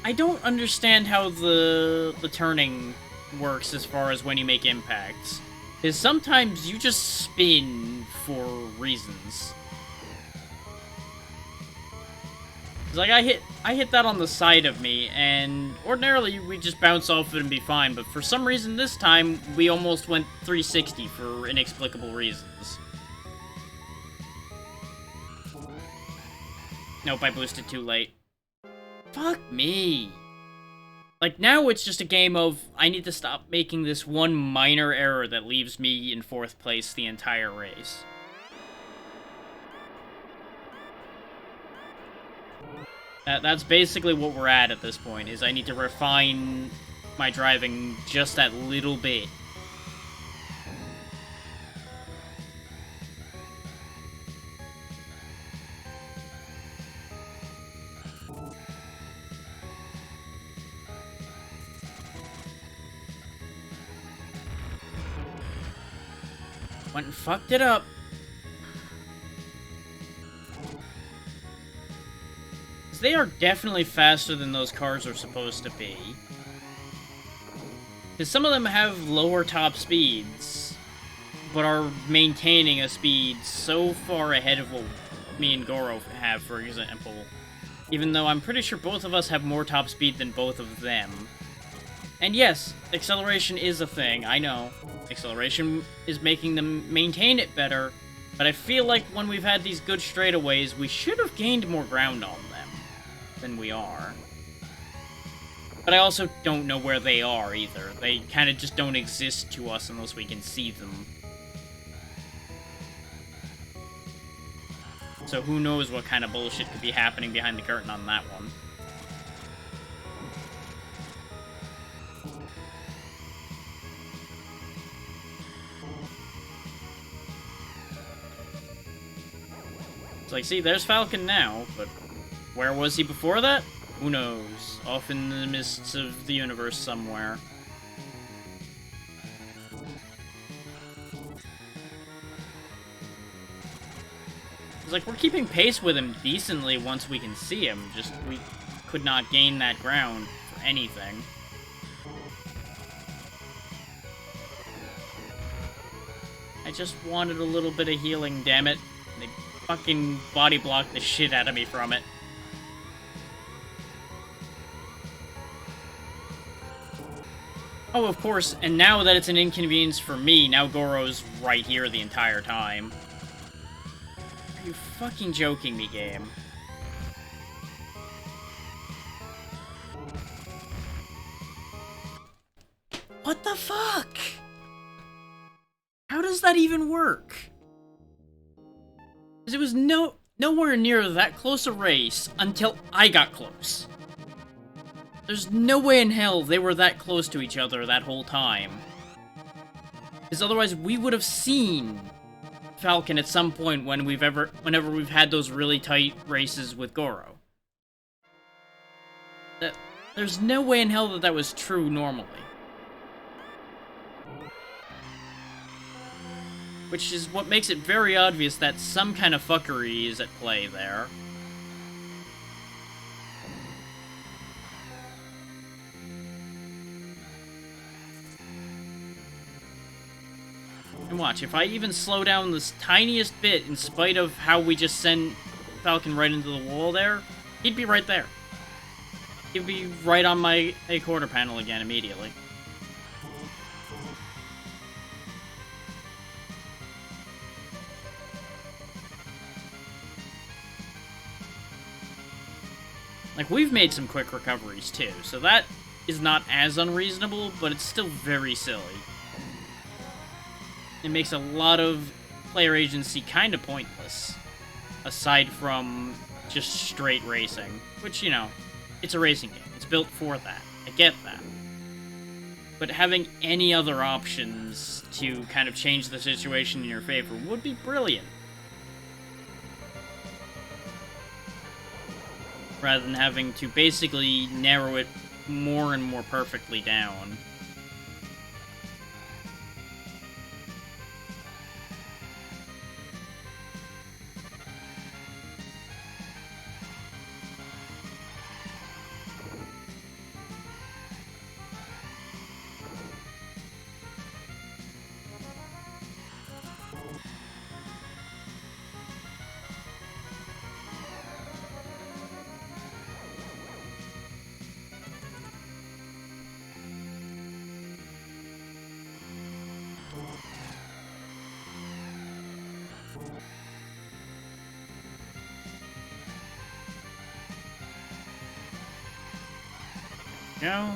I don't understand how the turning works as far as when you make impacts. Because sometimes you just spin for reasons. Like, I hit that on the side of me, and ordinarily we just bounce off it and be fine, but for some reason this time, we almost went 360 for inexplicable reasons. Nope, I boosted too late. Fuck me. Like, now it's just a game of, I need to stop making this one minor error that leaves me in 4th place the entire race. That's basically what we're at this point, is I need to refine my driving just that little bit. Went and fucked it up. They are definitely faster than those cars are supposed to be. Because some of them have lower top speeds, but are maintaining a speed so far ahead of what me and Goro have, for example. Even though I'm pretty sure both of us have more top speed than both of them. And yes, acceleration is a thing, I know. Acceleration is making them maintain it better, but I feel like when we've had these good straightaways, we should have gained more ground on them than we are. But I also don't know where they are, either. They kind of just don't exist to us unless we can see them. So who knows what kind of bullshit could be happening behind the curtain on that one. It's like, see, there's Falcon now, but where was he before that? Who knows? Off in the mists of the universe somewhere. It's like, we're keeping pace with him decently once we can see him, just we could not gain that ground for anything. I just wanted a little bit of healing, damn it. They fucking body blocked the shit out of me from it. Oh, of course, and now that it's an inconvenience for me, now Goro's right here the entire time. Are you fucking joking me, game? What the fuck? How does that even work? Because it was nowhere near that close a race until I got close. There's no way in hell they were that close to each other that whole time. Because otherwise we would have seen Falcon at some point whenever we've had those really tight races with Goro. There's no way in hell that that was true normally. Which is what makes it very obvious that some kind of fuckery is at play there. And watch, if I even slow down this tiniest bit in spite of how we just send Falcon right into the wall there, he'd be right there. He'd be right on my A-quarter panel again immediately. Like, we've made some quick recoveries, too, so that is not as unreasonable, but it's still very silly. It makes a lot of player agency kind of pointless, aside from just straight racing, which, you know, it's a racing game. It's built for that. I get that. But having any other options to kind of change the situation in your favor would be brilliant. Rather than having to basically narrow it more and more perfectly down. No.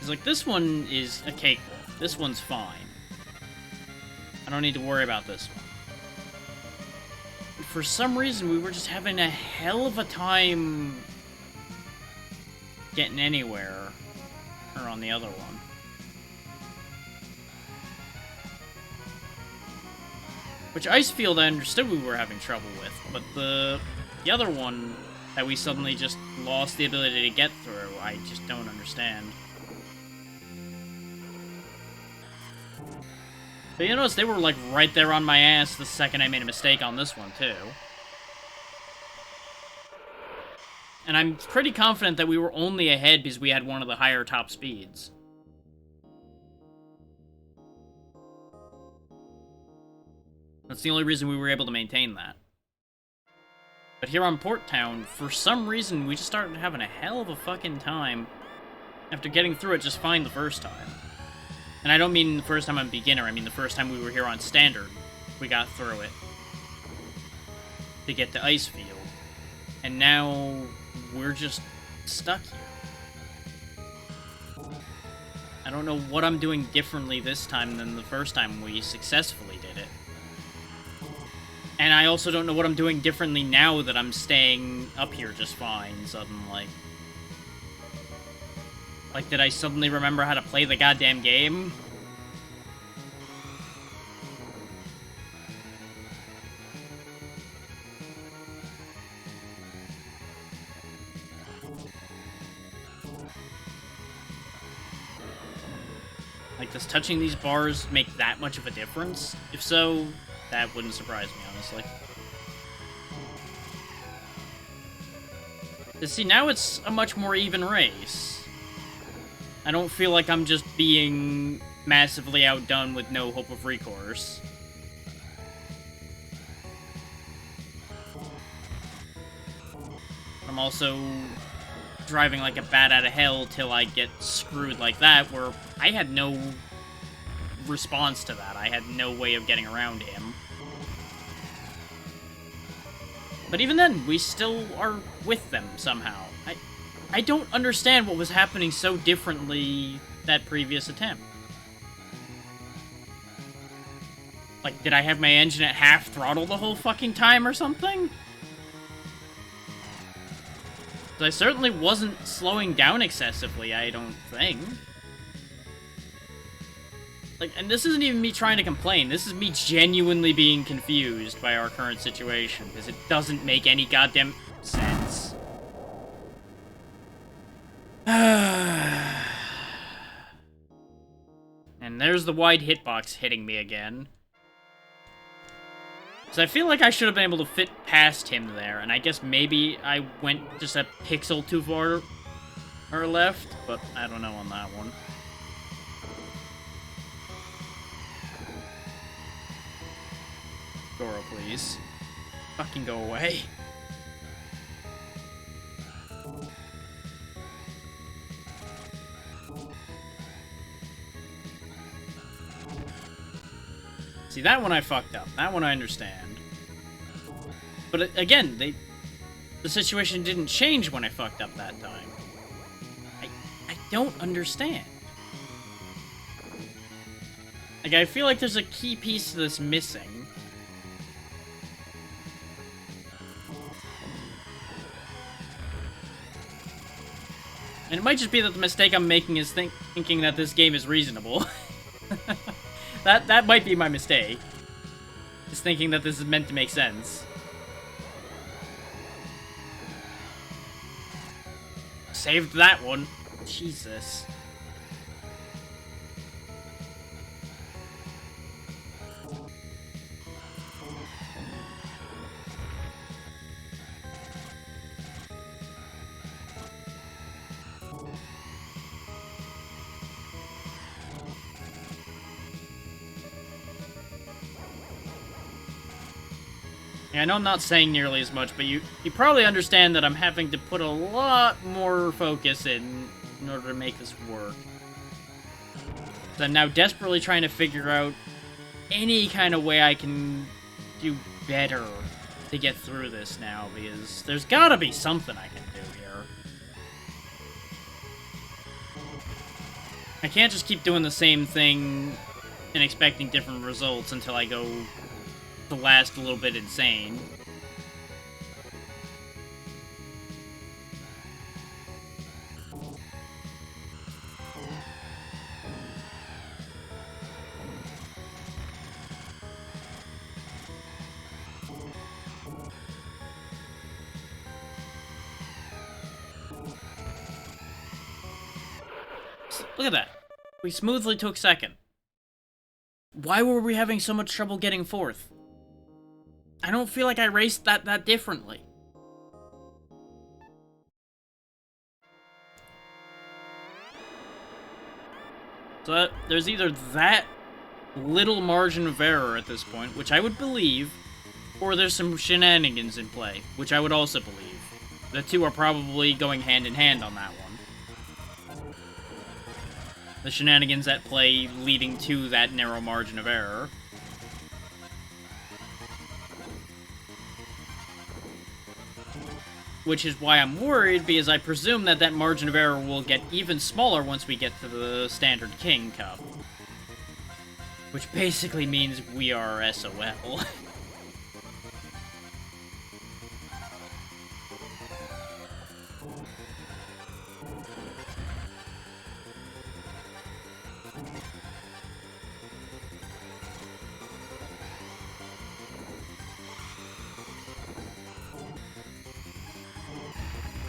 It's like, this one is a cakewalk. This one's fine. I don't need to worry about this one. For some reason, we were just having a hell of a time getting anywhere. Or on the other one. Which Icefield I understood we were having trouble with, but the other one that we suddenly just lost the ability to get through, I just don't understand. But you notice they were like right there on my ass the second I made a mistake on this one too. And I'm pretty confident that we were only ahead because we had one of the higher top speeds. That's the only reason we were able to maintain that. But here on Port Town, for some reason, we just started having a hell of a fucking time after getting through it just fine the first time. And I don't mean the first time on beginner, I mean the first time we were here on standard, we got through it. To get to Icefield. And now, we're just stuck here. I don't know what I'm doing differently this time than the first time we successfully did it. And I also don't know what I'm doing differently now that I'm staying up here just fine, suddenly. Like, did I suddenly remember how to play the goddamn game? Like, does touching these bars make that much of a difference? If so, that wouldn't surprise me, honestly. See, now it's a much more even race. I don't feel like I'm just being massively outdone with no hope of recourse. I'm also driving like a bat out of hell till I get screwed like that, where I had no response to that. I had no way of getting around him. But even then, we still are with them somehow. I don't understand what was happening so differently that previous attempt. Like, did I have my engine at half throttle the whole fucking time or something? I certainly wasn't slowing down excessively, I don't think. Like, and this isn't even me trying to complain, this is me genuinely being confused by our current situation, because it doesn't make any goddamn sense. And there's the wide hitbox hitting me again. So I feel like I should have been able to fit past him there, and I guess maybe I went just a pixel too far or left, but I don't know on that one. Goro, please. Fucking go away. See, that one I fucked up. That one I understand. But again, the situation didn't change when I fucked up that time. I don't understand. Like, I feel like there's a key piece to this missing. And it might just be that the mistake I'm making is thinking that this game is reasonable. That might be my mistake. Just thinking that this is meant to make sense. Saved that one. Jesus. Yeah, I know I'm not saying nearly as much, but you probably understand that I'm having to put a lot more focus in order to make this work. So I'm now desperately trying to figure out any kind of way I can do better to get through this now, because there's gotta be something I can do here. I can't just keep doing the same thing and expecting different results until I go the last little bit insane. Look at that. We smoothly took second. Why were we having so much trouble getting fourth? I don't feel like I raced that differently. So there's either that little margin of error at this point, which I would believe, or there's some shenanigans in play, which I would also believe. The two are probably going hand in hand on that one. The shenanigans at play leading to that narrow margin of error. Which is why I'm worried, because I presume that that margin of error will get even smaller once we get to the Standard King Cup. Which basically means we are SOL.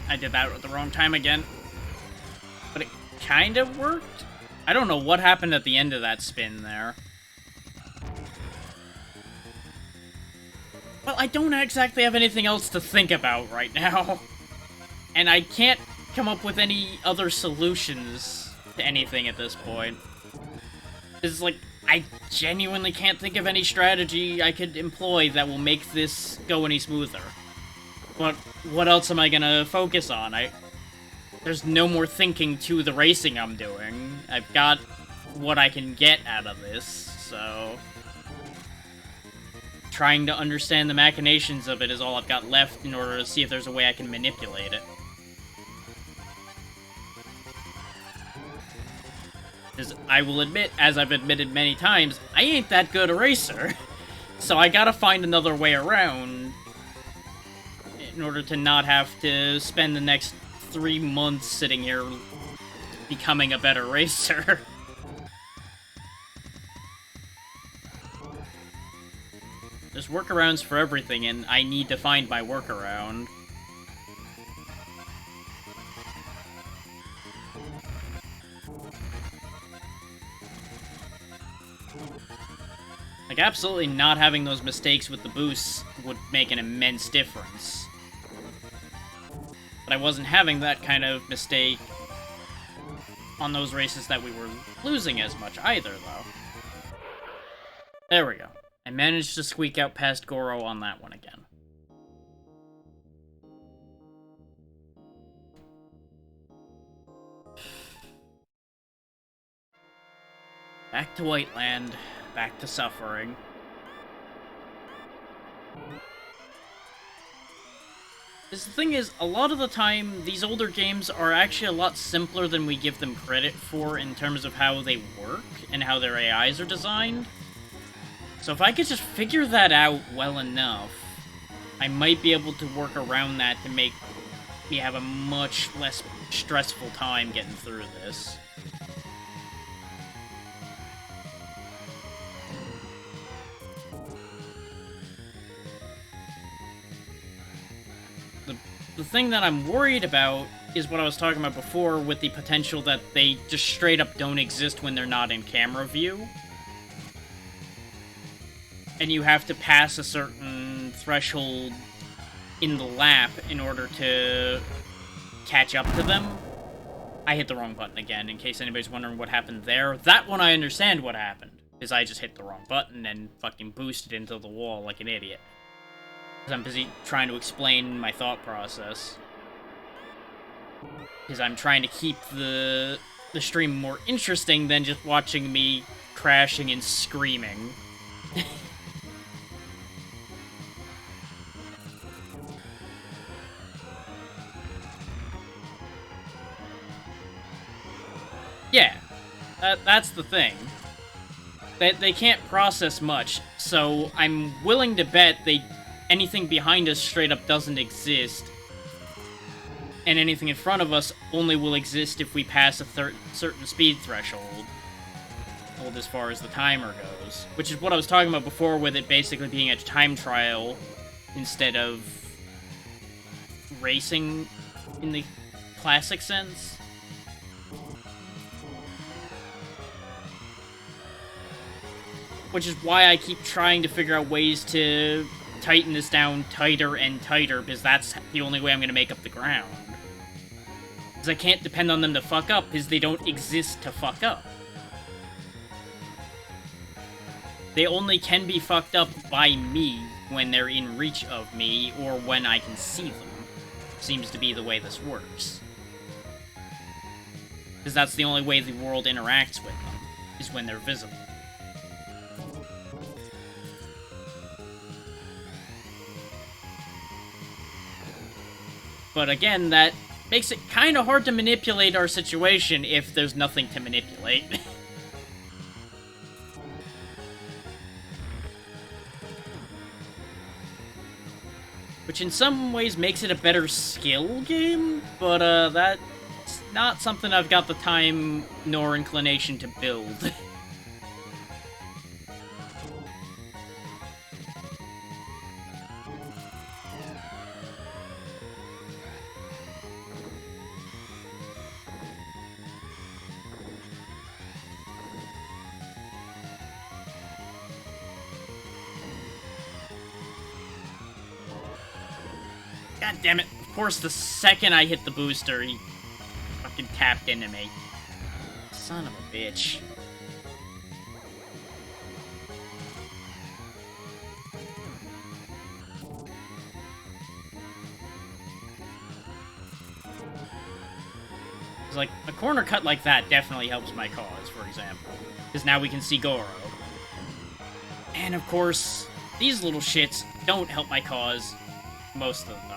I did that at the wrong time again. But it kind of worked? I don't know what happened at the end of that spin there. Well, I don't exactly have anything else to think about right now. And I can't come up with any other solutions to anything at this point. It's like, I genuinely can't think of any strategy I could employ that will make this go any smoother. But what else am I gonna focus on? There's no more thinking to the racing I'm doing. I've got what I can get out of this, so... Trying to understand the machinations of it is all I've got left in order to see if there's a way I can manipulate it. Because I will admit, as I've admitted many times, I ain't that good a racer. So I gotta find another way around in order to not have to spend the next 3 months sitting here becoming a better racer. There's workarounds for everything, and I need to find my workaround. Like, absolutely not having those mistakes with the boosts would make an immense difference. But I wasn't having that kind of mistake on those races that we were losing as much either, though. There we go. I managed to squeak out past Goro on that one again. Back to Whiteland. Back to suffering. The thing is, a lot of the time, these older games are actually a lot simpler than we give them credit for in terms of how they work and how their AIs are designed. So if I could just figure that out well enough, I might be able to work around that to make me have a much less stressful time getting through this. The thing that I'm worried about is what I was talking about before with the potential that they just straight up don't exist when they're not in camera view. And you have to pass a certain threshold in the lap in order to catch up to them. I hit the wrong button again, in case anybody's wondering what happened there. That one I understand what happened, because I just hit the wrong button and fucking boosted into the wall like an idiot. Because I'm busy trying to explain my thought process. Because I'm trying to keep the stream more interesting than just watching me crashing and screaming. Yeah, that's the thing. They can't process much, so I'm willing to bet anything behind us straight up doesn't exist, and anything in front of us only will exist if we pass a certain speed threshold, as far as the timer goes. Which is what I was talking about before, with it basically being a time trial instead of racing in the classic sense. Which is why I keep trying to figure out ways to tighten this down tighter and tighter, because that's the only way I'm going to make up the ground. Because I can't depend on them to fuck up, because they don't exist to fuck up. They only can be fucked up by me when they're in reach of me, or when I can see them. Seems to be the way this works. Because that's the only way the world interacts with them, is when they're visible. But again, that makes it kind of hard to manipulate our situation if there's nothing to manipulate. Which in some ways makes it a better skill game, but that's not something I've got the time nor inclination to build. God damn it. Of course, the second I hit the booster, he fucking tapped into me. Son of a bitch. Like, a corner cut like that definitely helps my cause, for example. Because now we can see Goro. And, of course, these little shits don't help my cause most of the time.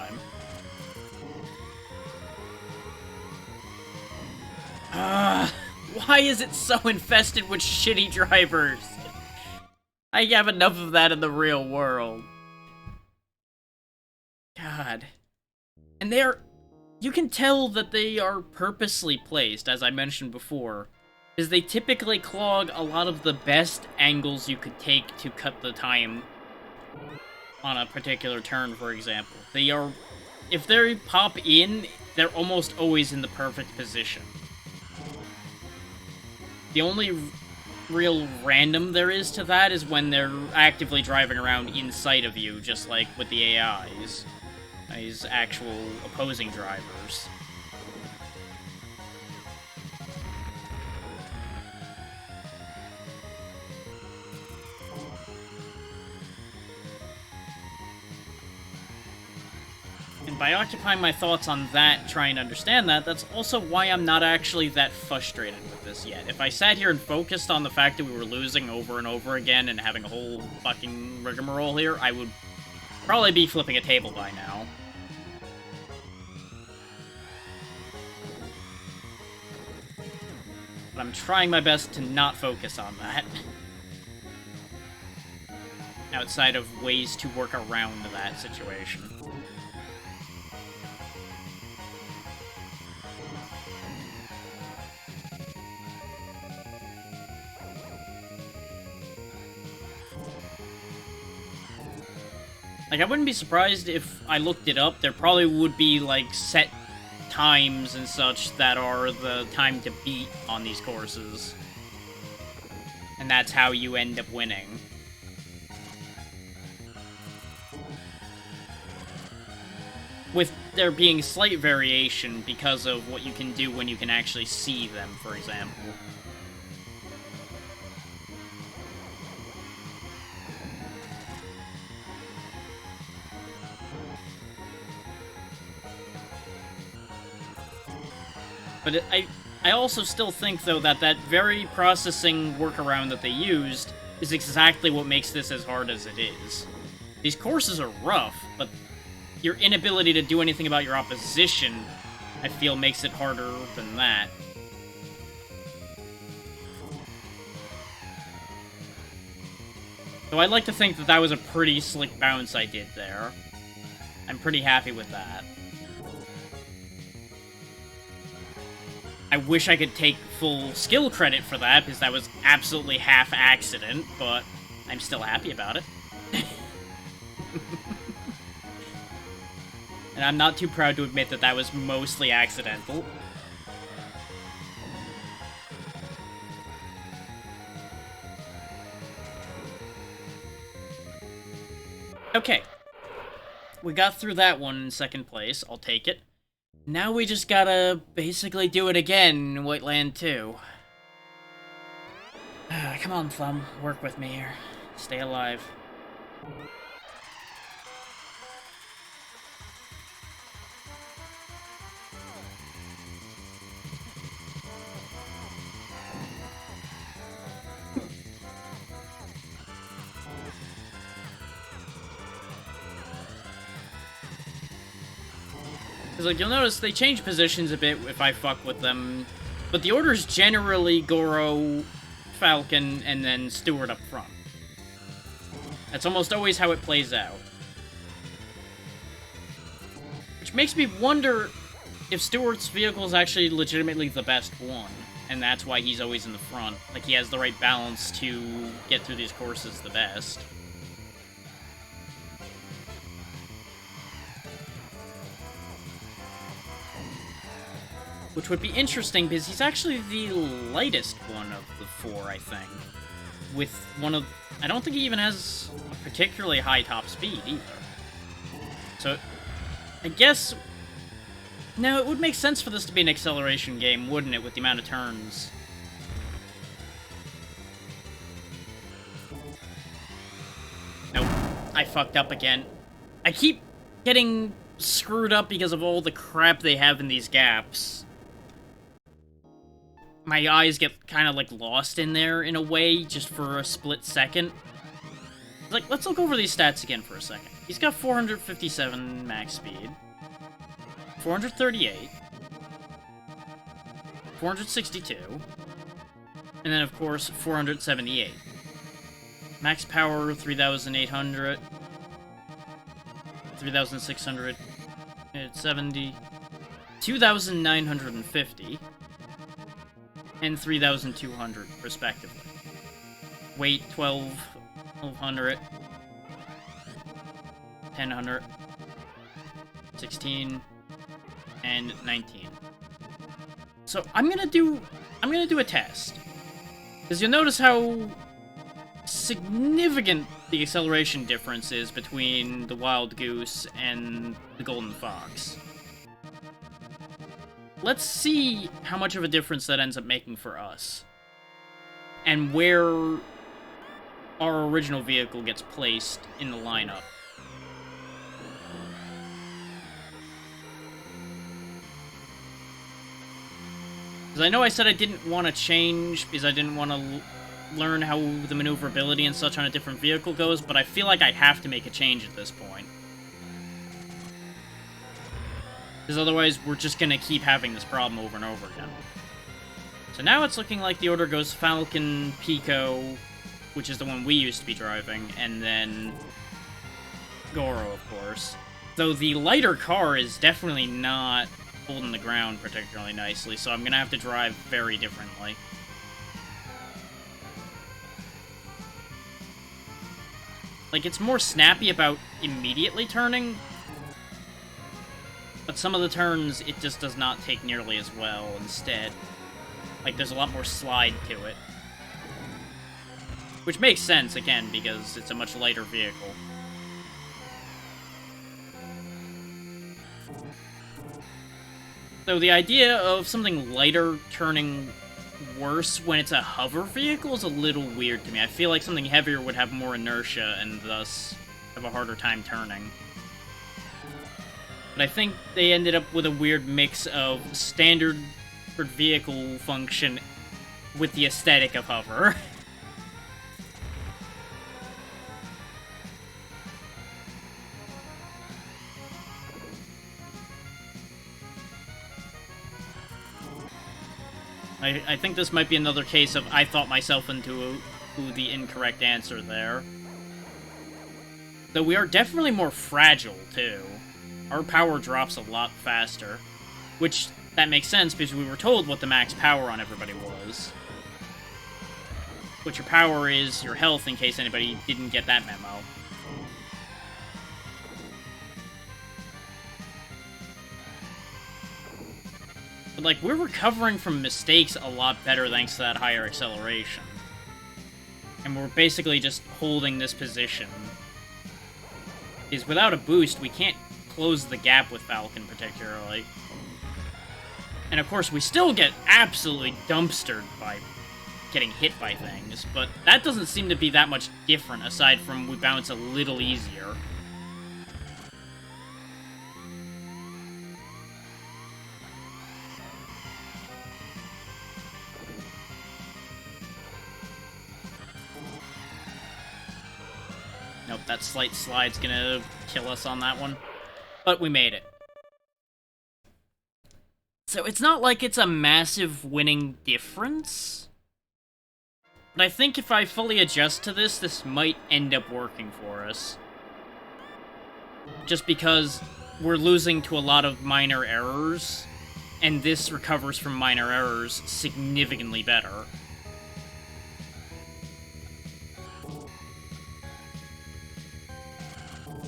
Why is it so infested with shitty drivers? I have enough of that in the real world. God. And you can tell that they are purposely placed, as I mentioned before, because they typically clog a lot of the best angles you could take to cut the time on a particular turn, for example. If they pop in, they're almost always in the perfect position. The only real random there is to that is when they're actively driving around inside of you, just like with the AIs. These actual opposing drivers. And by occupying my thoughts on that, trying to understand that, that's also why I'm not actually that frustrated with this yet. If I sat here and focused on the fact that we were losing over and over again and having a whole fucking rigmarole here, I would probably be flipping a table by now. But I'm trying my best to not focus on that. Outside of ways to work around that situation. Like, I wouldn't be surprised if I looked it up. There probably would be, like, set times and such that are the time to beat on these courses. And that's how you end up winning. With there being slight variation because of what you can do when you can actually see them, for example. But I also still think, though, that that very processing workaround that they used is exactly what makes this as hard as it is. These courses are rough, but your inability to do anything about your opposition, I feel, makes it harder than that. So I'd like to think that that was a pretty slick bounce I did there. I'm pretty happy with that. I wish I could take full skill credit for that, because that was absolutely half accident, but I'm still happy about it. And I'm not too proud to admit that that was mostly accidental. Okay. We got through that one in second place. I'll take it. Now we just gotta basically do it again in Whiteland 2. Come on, Thumb. Work with me here. Stay alive. Because, like, you'll notice they change positions a bit if I fuck with them, but the order's generally Goro, Falcon, and then Stewart up front. That's almost always how it plays out. Which makes me wonder if Stewart's vehicle is actually legitimately the best one, and that's why he's always in the front. Like, he has the right balance to get through these courses the best. Which would be interesting, because he's actually the lightest one of the four, I think. With one of... I don't think he even has a particularly high top speed, either. So, I guess... No, it would make sense for this to be an acceleration game, wouldn't it, with the amount of turns? I fucked up again. I keep getting screwed up because of all the crap they have in these gaps. My eyes get kind of, like, lost in there in a way, just for a split second. Like, let's look over these stats again for a second. He's got 457 max speed, 438, 462, and then, of course, 478. Max power, 3,800, 3,600, 70, 2,950, and 3,200, respectively. Weight, 1,200, 1,000, 16, and 19. So I'm gonna do a test. Because you'll notice how significant the acceleration difference is between the Wild Goose and the Golden Fox. Let's see how much of a difference that ends up making for us. And where our original vehicle gets placed in the lineup. Because I know I said I didn't want to change, because I didn't want to learn how the maneuverability and such on a different vehicle goes, but I feel like I have to make a change at this point. Because otherwise, we're just going to keep having this problem over and over again. So now it's looking like the order goes Falcon, Pico, which is the one we used to be driving, and then Goro, of course. Though the lighter car is definitely not holding the ground particularly nicely, so I'm going to have to drive very differently. Like, it's more snappy about immediately turning, but some of the turns, it just does not take nearly as well instead. Like, there's a lot more slide to it. Which makes sense, again, because it's a much lighter vehicle. So the idea of something lighter turning worse when it's a hover vehicle is a little weird to me. I feel like something heavier would have more inertia and thus have a harder time turning. But I think they ended up with a weird mix of standard vehicle function with the aesthetic of hover. I think this might be another case of I thought myself into the incorrect answer there. Though we are definitely more fragile, too. Our power drops a lot faster. Which, that makes sense, because we were told what the max power on everybody was. Which your power is your health, in case anybody didn't get that memo. But, like, we're recovering from mistakes a lot better thanks to that higher acceleration. And we're basically just holding this position. Because without a boost, we can't close the gap with Falcon, particularly. And of course, we still get absolutely dumpstered by getting hit by things, but that doesn't seem to be that much different, aside from we bounce a little easier. Nope, that slight slide's gonna kill us on that one. But we made it. So it's not like it's a massive winning difference. But I think if I fully adjust to this, this might end up working for us. Just because we're losing to a lot of minor errors, and this recovers from minor errors significantly better.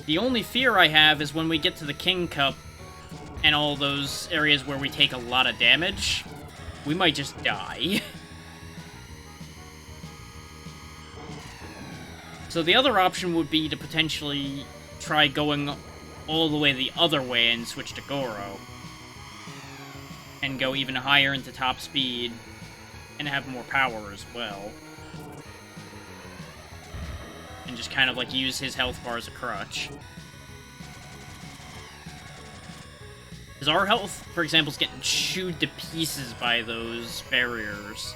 The only fear I have is when we get to the King Cup and all those areas where we take a lot of damage, we might just die. So the other option would be to potentially try going all the way the other way and switch to Goro. And go even higher into top speed and have more power as well. and just kind of, like, use his health bar as a crutch. Because our health, for example, is getting chewed to pieces by those barriers.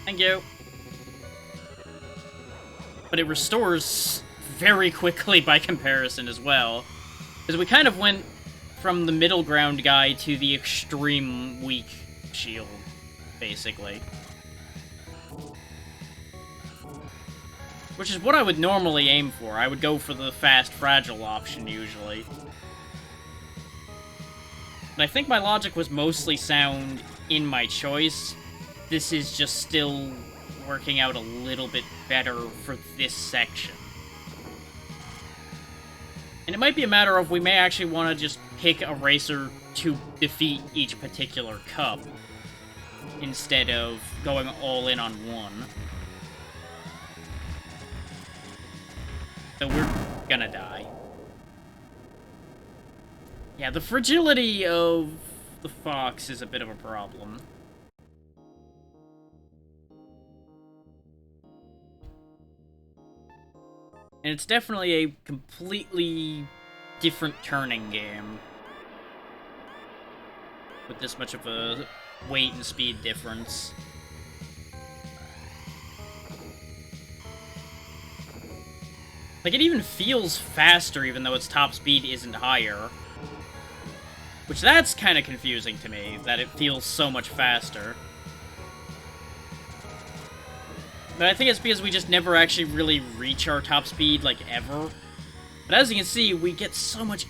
Thank you. But it restores very quickly by comparison as well. Because we kind of went from the middle ground guy to the extreme weak shield, basically. Which is what I would normally aim for. I would go for the fast, fragile option, usually. But I think my logic was mostly sound in my choice. This is just still working out a little bit better for this section. And it might be a matter of we may actually want to just pick a racer to defeat each particular cup, instead of going all in on one. So we're gonna die. Yeah, the fragility of the fox is a bit of a problem. And it's definitely a completely different turning game with this much of a weight and speed difference. Like, it even feels faster even though its top speed isn't higher. Which, that's kind of confusing to me, that it feels so much faster. But I think it's because we just never actually really reach our top speed, like, ever. But as you can see, we get so much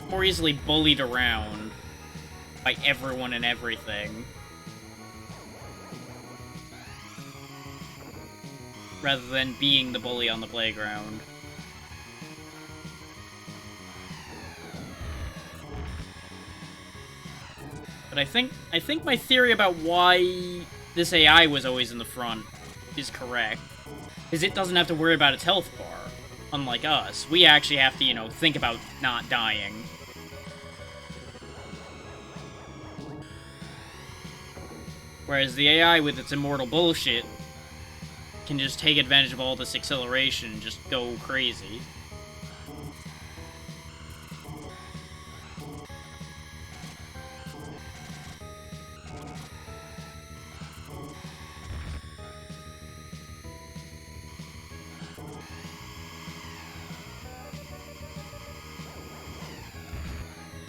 more easily bullied around by everyone and everything. Rather than being the bully on the playground. But I think my theory about why this AI was always in the front is correct. Because it doesn't have to worry about its health bar. Unlike us. We actually have to, you know, think about not dying. Whereas the AI with its immortal bullshit can just take advantage of all this acceleration and just go crazy.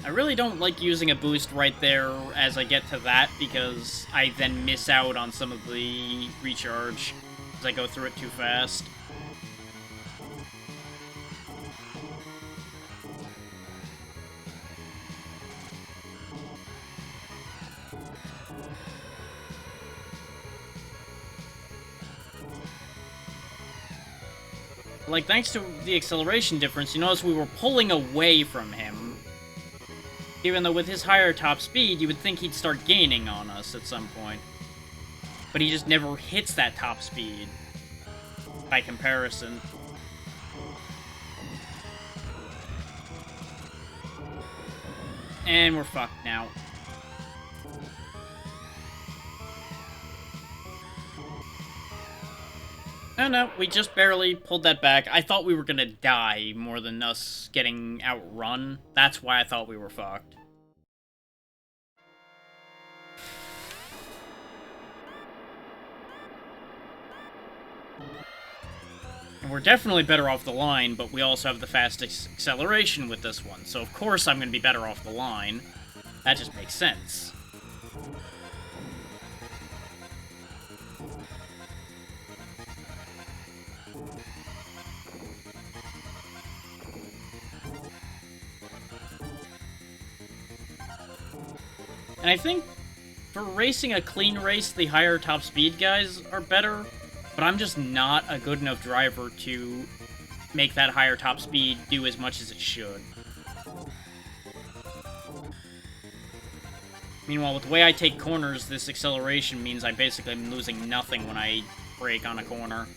I really don't like using a boost right there as I get to that, because I then miss out on some of the recharge as I go through it too fast. Like, thanks to the acceleration difference, you notice we were pulling away from him. Even though with his higher top speed, you would think he'd start gaining on us at some point. But he just never hits that top speed, by comparison. And we're fucked now. Oh no, we just barely pulled that back. I thought we were gonna die more than us getting outrun. That's why I thought we were fucked. And we're definitely better off the line, but we also have the fastest acceleration with this one, so of course I'm gonna be better off the line. That just makes sense. And I think for racing a clean race, the higher top speed guys are better, but I'm just not a good enough driver to make that higher top speed do as much as it should. Meanwhile, with the way I take corners, this acceleration means I basically am losing nothing when I brake on a corner.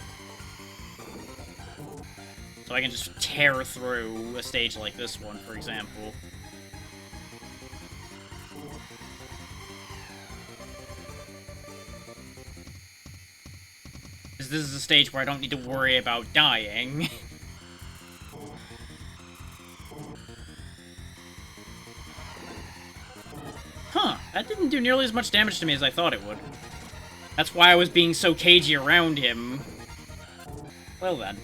So I can just tear through a stage like this one, for example. because this is a stage where I don't need to worry about dying. Huh, that didn't do nearly as much damage to me as I thought it would. That's why I was being so cagey around him. Well then.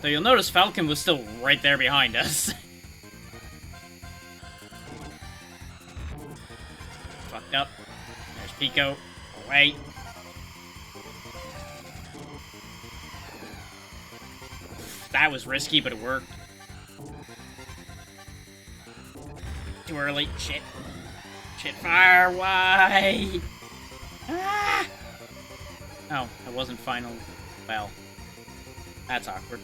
So you'll notice Falcon was still right there behind us. Fucked up. There's Pico. Away. That was risky, but it worked. Too early. Shit. Shit, fire. Why? Ah! Oh, it wasn't final. Well, that's awkward.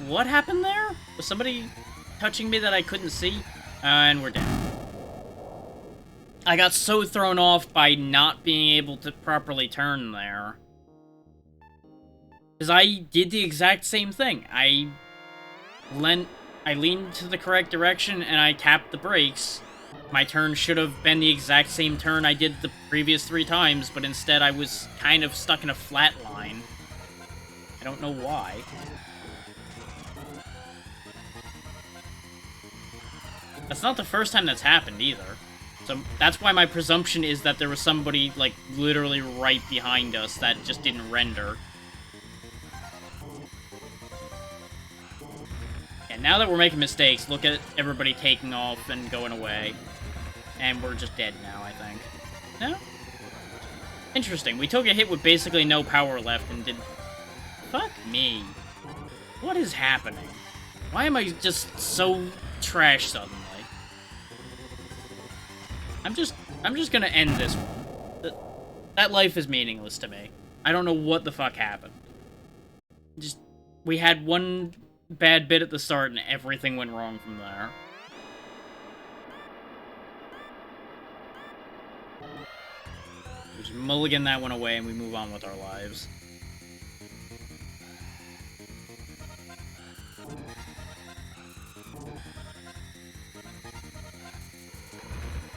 What happened there? Was somebody touching me that I couldn't see? And we're down. I got so thrown off by not being able to properly turn there. Because I did the exact same thing. I leaned to the correct direction and I tapped the brakes. My turn should have been the exact same turn I did the previous 3 times, but instead I was kind of stuck in a flat line. I don't know why. That's not the first time that's happened, either. So that's why my presumption is that there was somebody, like, literally right behind us that just didn't render. And now that we're making mistakes, look at everybody taking off and going away. And we're just dead now, I think. No? Interesting. We took a hit with basically no power left and did... Fuck me. What is happening? Why am I just so trash suddenly? I'm just gonna end this one. That life is meaningless to me. I don't know what the fuck happened. We had one bad bit at the start and everything went wrong from there. We just mulligan that one away and we move on with our lives.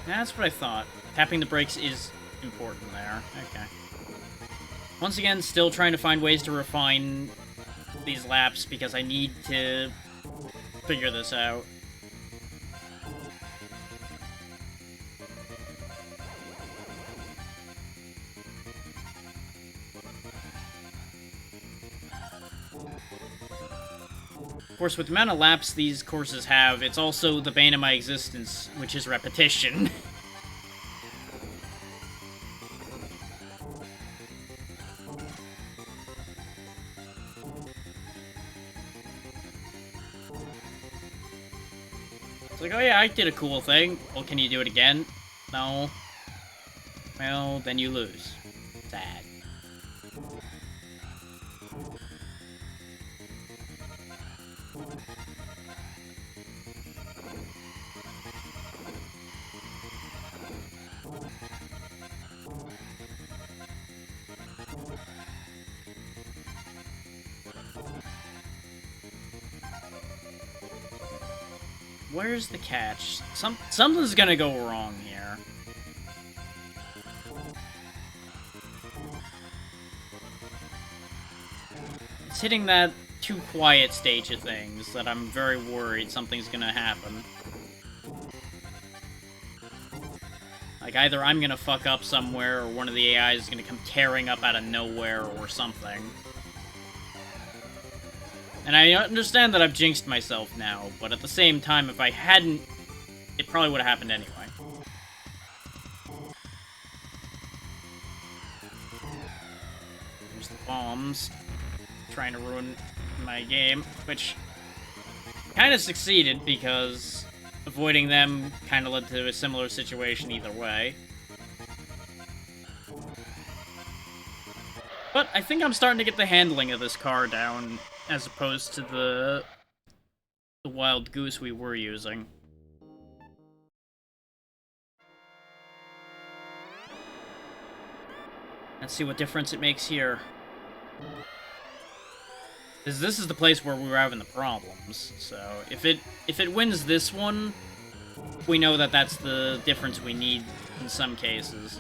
That's what I thought. Tapping the brakes is important there. Okay. Once again, still trying to find ways to refine these laps because I need to figure this out. Of course, with the amount of laps these courses have, it's also the bane of my existence, which is repetition. It's like, oh yeah, I did a cool thing. Well, can you do it again? No. Well, then you lose. Sad. Where's the catch? Something's gonna go wrong here. It's hitting that too quiet stage of things that I'm very worried something's gonna happen. Like, either I'm gonna fuck up somewhere, or one of the AIs is gonna come tearing up out of nowhere, or something. And I understand that I've jinxed myself now, but at the same time, if I hadn't, it probably would have happened anyway. There's the bombs. Trying to ruin my game, which kind of succeeded because avoiding them kind of led to a similar situation either way. But I think I'm starting to get the handling of this car down, as opposed to the wild goose we were using. Let's see what difference it makes here. Because this is the place where we were having the problems. So if it wins this one, we know that that's the difference we need in some cases.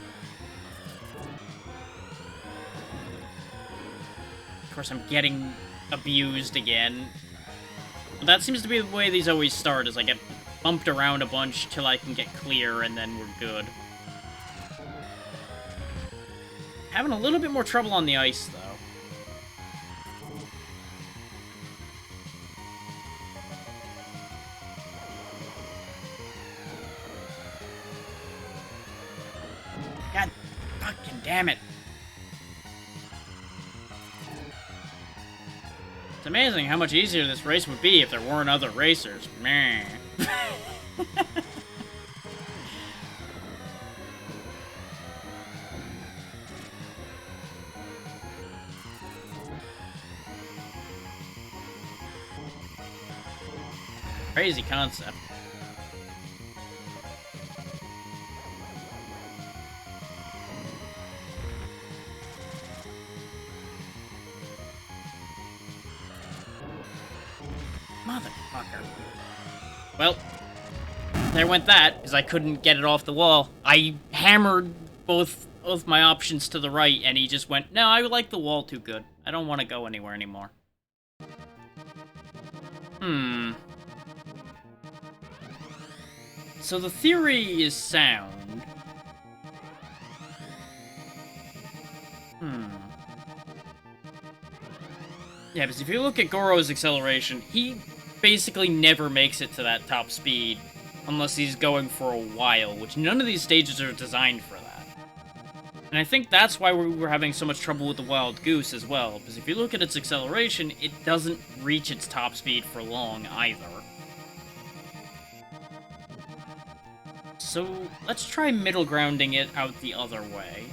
Of course, I'm getting abused again. But that seems to be the way these always start, is I get bumped around a bunch till I can get clear, and then we're good. Having a little bit more trouble on the ice, though. God fucking damn it. It's amazing how much easier this race would be if there weren't other racers. Meh. Crazy concept. Motherfucker. Well, there went that, because I couldn't get it off the wall. I hammered both my options to the right, and he just went, no, I like the wall too good. I don't want to go anywhere anymore. So the theory is sound. Yeah, because if you look at Goro's acceleration, he basically never makes it to that top speed unless he's going for a while, which none of these stages are designed for that. And I think that's why we were having so much trouble with the Wild Goose as well, because if you look at its acceleration, it doesn't reach its top speed for long either. So let's try middle grounding it out the other way.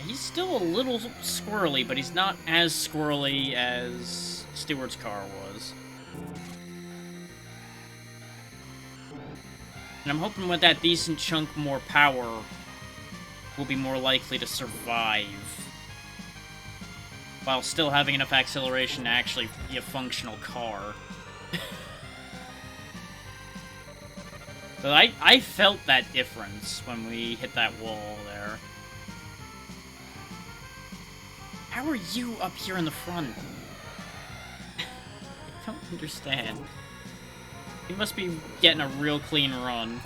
He's still a little squirrely, but he's not as squirrely as Stewart's car was. And I'm hoping with that decent chunk more power, we'll be more likely to survive. While still having enough acceleration to actually be a functional car. But I felt that difference when we hit that wall there. How are you up here in the front? I don't understand. You must be getting a real clean run.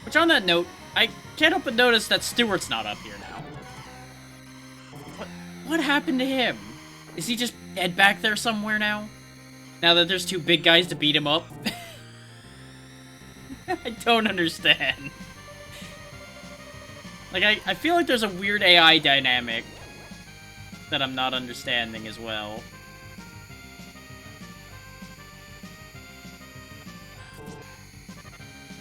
Which, on that note, I can't help but notice that Stewart's not up here now. What happened to him? Is he just dead back there somewhere now? Now that there's two big guys to beat him up? I don't understand. Like, I feel like there's a weird AI dynamic that I'm not understanding as well.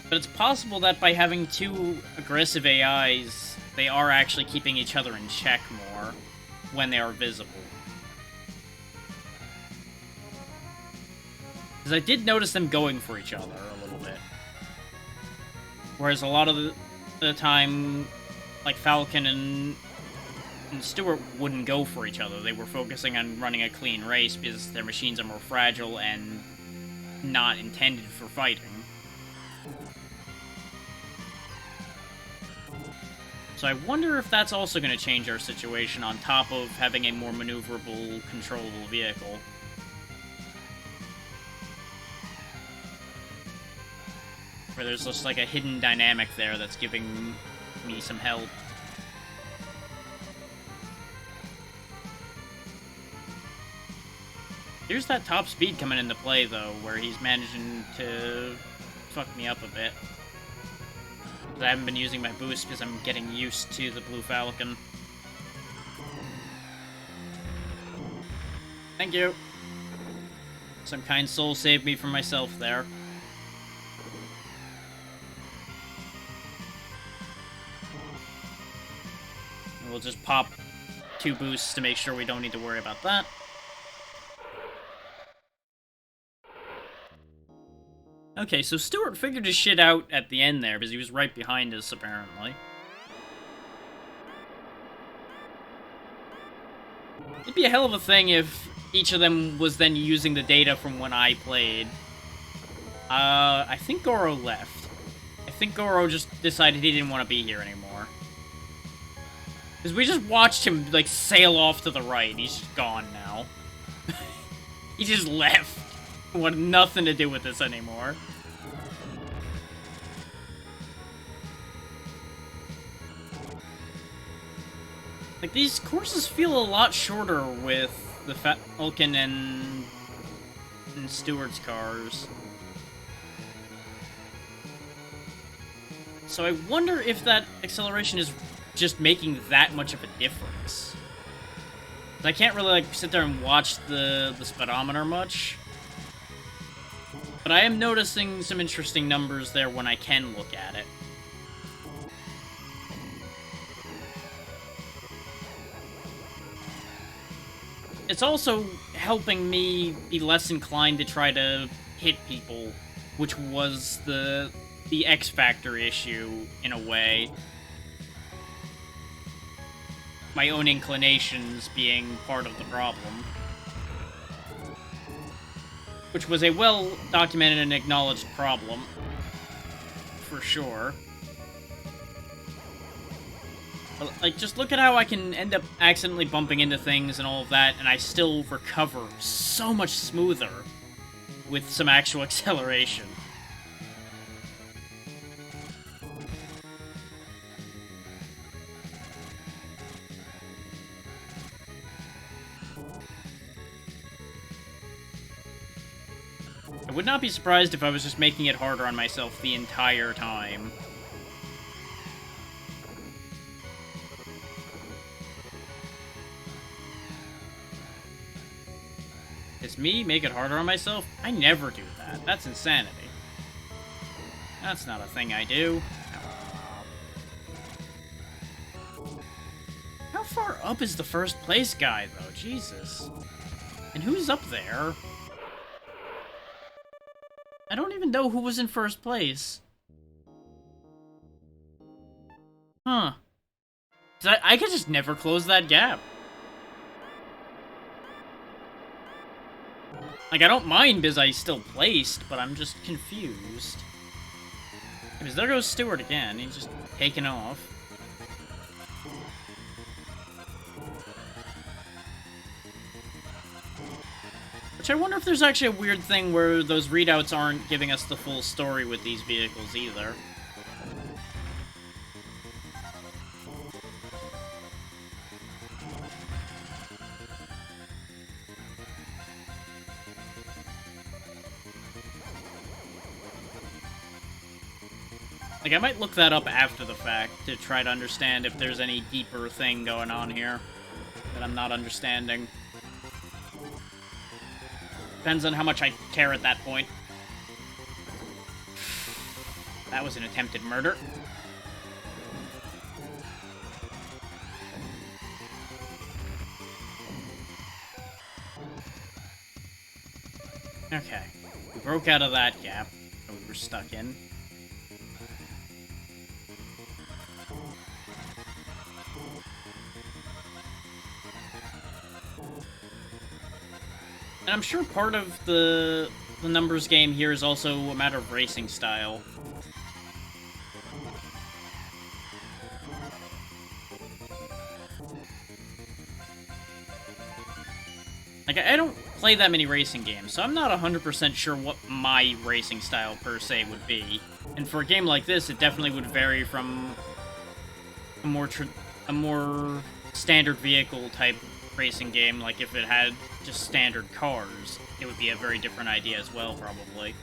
But it's possible that by having two aggressive AIs, they are actually keeping each other in check more when they are visible. Because I did notice them going for each other a little bit. Whereas a lot of the time, like Falcon and Stewart wouldn't go for each other. They were focusing on running a clean race because their machines are more fragile and not intended for fighting. So I wonder if that's also going to change our situation on top of having a more maneuverable, controllable vehicle. Where there's just like a hidden dynamic there that's giving me some help. Here's that top speed coming into play, though, where he's managing to fuck me up a bit. I haven't been using my boost because I'm getting used to the Blue Falcon. Thank you. Some kind soul saved me from myself there. we'll just pop 2 boosts to make sure we don't need to worry about that. Okay, so Stuart figured his shit out at the end there, because he was right behind us, apparently. It'd be a hell of a thing if each of them was then using the data from when I played. I think Goro left. I think Goro just decided he didn't want to be here anymore. Because we just watched him, like, sail off to the right. He's just gone now. He just left. Wanted nothing to do with this anymore. Like, these courses feel a lot shorter with the Falcon and Stewart's cars. So I wonder if that acceleration is just making that much of a difference. I can't really, like, sit there and watch the speedometer much. But I am noticing some interesting numbers there when I can look at it. It's also helping me be less inclined to try to hit people, which was the X Factor issue, in a way. My own inclinations being part of the problem. Which was a well-documented and acknowledged problem. For sure. Like, just look at how I can end up accidentally bumping into things and all of that, and I still recover so much smoother with some actual acceleration. I would not be surprised if I was just making it harder on myself the entire time. It's me make it harder on myself? I never do that. That's insanity. That's not a thing I do. How far up is the first place guy, though? Jesus. And who's up there? I don't even know who was in first place. Huh. I could just never close that gap. Like, I don't mind because I still placed, but I'm just confused. Because there goes Stewart again. He's just taking off. Which I wonder if there's actually a weird thing where those readouts aren't giving us the full story with these vehicles either. Like, I might look that up after the fact to try to understand if there's any deeper thing going on here that I'm not understanding. Depends on how much I care at that point. That was an attempted murder. Okay. We broke out of that gap that we were stuck in. And I'm sure part of the numbers game here is also a matter of racing style. Like, I don't play that many racing games, so I'm not 100% sure what my racing style per se would be. And for a game like this, it definitely would vary from a more standard vehicle type racing game. Like, if it had just standard cars, it would be a very different idea as well, probably.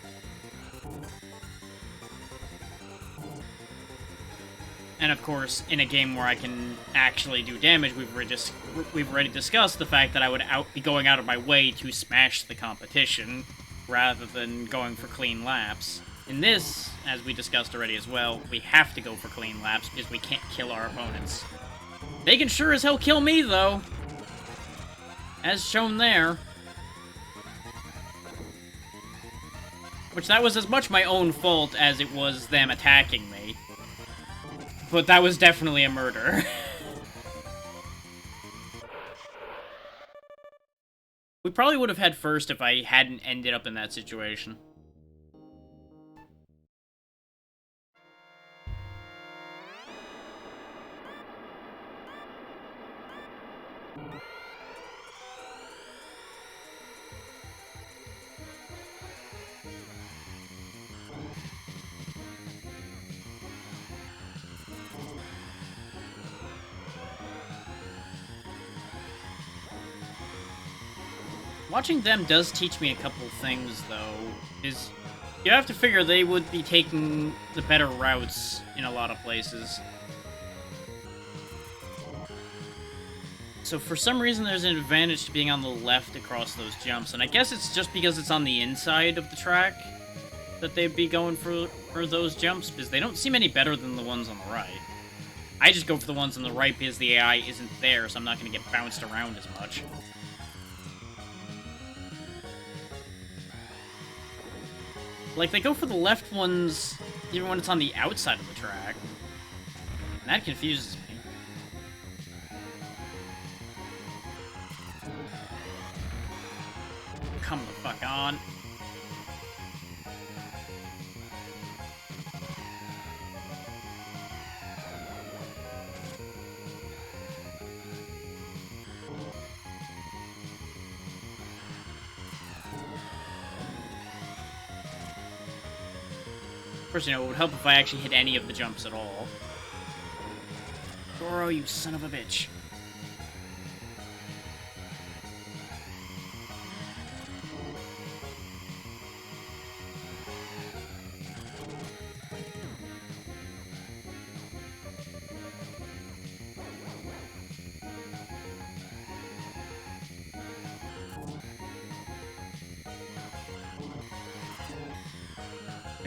And of course, in a game where I can actually do damage, we've already discussed the fact that I would be going out of my way to smash the competition, rather than going for clean laps. In this, as we discussed already as well, we have to go for clean laps because we can't kill our opponents. They can sure as hell kill me, though. As shown there. Which, that was as much my own fault as it was them attacking me. But that was definitely a murder. We probably would have had first if I hadn't ended up in that situation. Watching them does teach me a couple things, though, is you have to figure they would be taking the better routes in a lot of places. So for some reason there's an advantage to being on the left across those jumps, and I guess it's just because it's on the inside of the track that they'd be going for those jumps, because they don't seem any better than the ones on the right. I just go for the ones on the right because the AI isn't there, so I'm not going to get bounced around as much. Like, they go for the left ones even when it's on the outside of the track. And that confuses me. Come the fuck on. Of course, you know, it would help if I actually hit any of the jumps at all. Goro, you son of a bitch.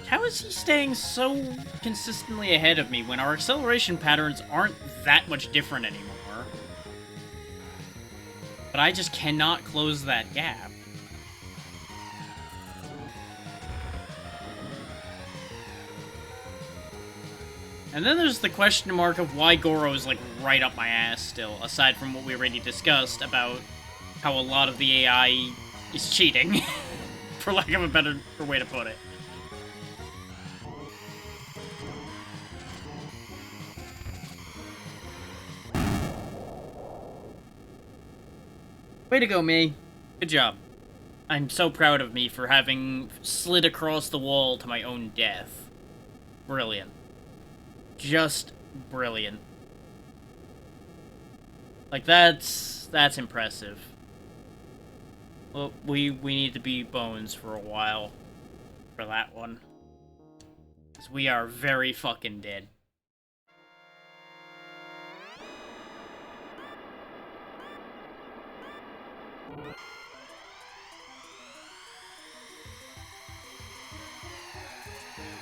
How is he staying so consistently ahead of me when our acceleration patterns aren't that much different anymore? But I just cannot close that gap. And then there's the question mark of why Goro is, like, right up my ass still, aside from what we already discussed about how a lot of the AI is cheating, for lack of a better way to put it. Way to go, me. Good job. I'm so proud of me for having slid across the wall to my own death. Brilliant. Just brilliant. Like, that's impressive. Well, we need to be bones for a while for that one. 'Cause we are very fucking dead.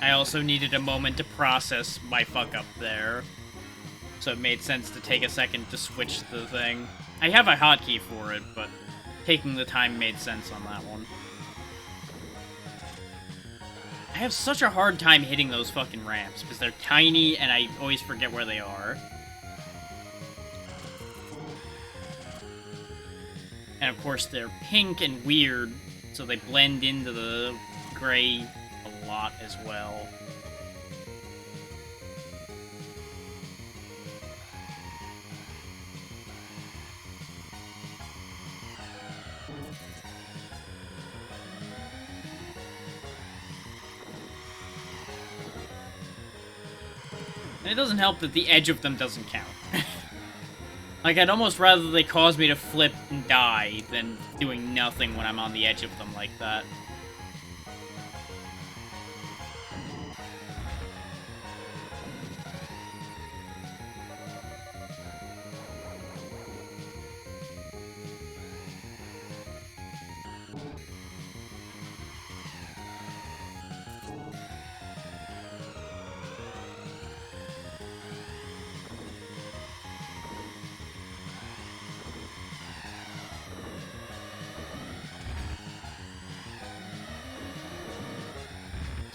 I also needed a moment to process my fuck up there. So it made sense to take a second to switch the thing. I have a hotkey for it, but taking the time made sense on that one. I have such a hard time hitting those fucking ramps, because they're tiny and I always forget where they are. And of course they're pink and weird, so they blend into the gray a lot as well. And it doesn't help that the edge of them doesn't count. Like, I'd almost rather they cause me to flip and die than doing nothing when I'm on the edge of them like that.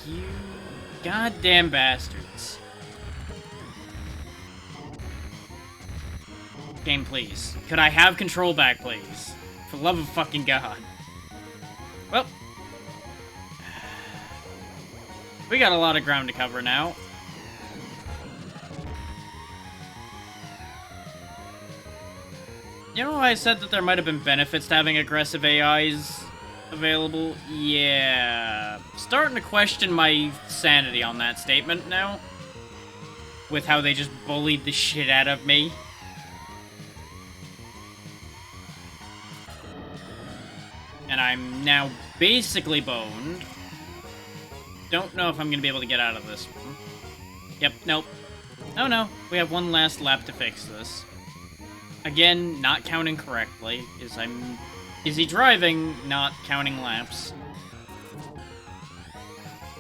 You goddamn bastards. Game, please. Could I have control back, please? For the love of fucking God. Well. We got a lot of ground to cover now. You know, I said that there might have been benefits to having aggressive AIs available? Yeah. Starting to question my sanity on that statement now. With how they just bullied the shit out of me. And I'm now basically boned. Don't know if I'm gonna be able to get out of this one. Yep, nope. Oh no, we have one last lap to fix this. Again, not counting correctly, is I'm busy driving, not counting laps.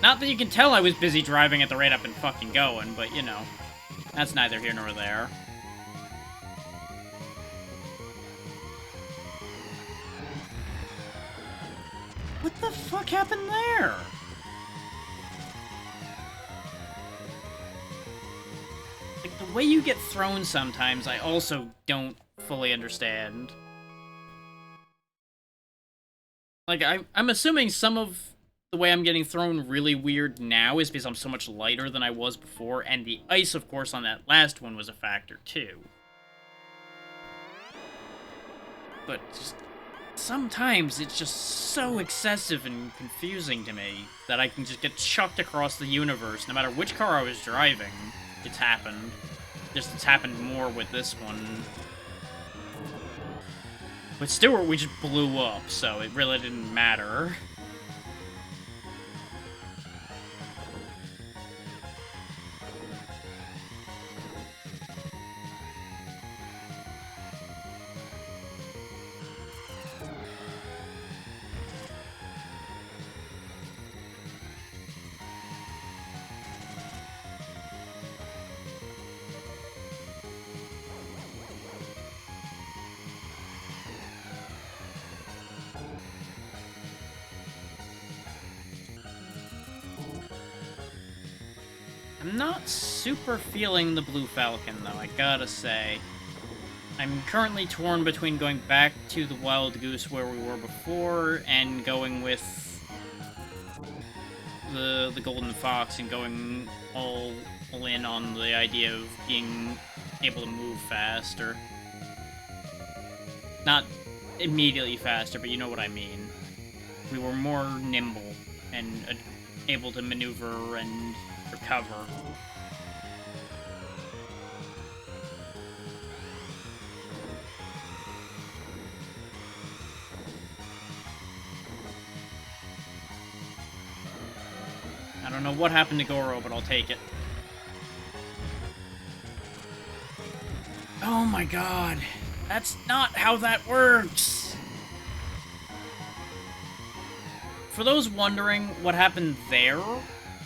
Not that you can tell I was busy driving at the rate I've been fucking going, but you know, that's neither here nor there. What the fuck happened there? Like, the way you get thrown sometimes, I also don't fully understand. Like, I'm assuming some of the way I'm getting thrown really weird now is because I'm so much lighter than I was before, and the ice, of course, on that last one was a factor, too. But just sometimes it's just so excessive and confusing to me that I can just get chucked across the universe, no matter which car I was driving. It's happened. Just it's happened more with this one. With Stewart, we just blew up, so it really didn't matter. I'm not super feeling the Blue Falcon, though, I gotta say. I'm currently torn between going back to the Wild Goose where we were before, and going with the Golden Fox, and going all in on the idea of being able to move faster. Not immediately faster, but you know what I mean. We were more nimble, and able to maneuver and recover. I don't know what happened to Goro, but I'll take it. Oh my god. That's not how that works! For those wondering what happened there,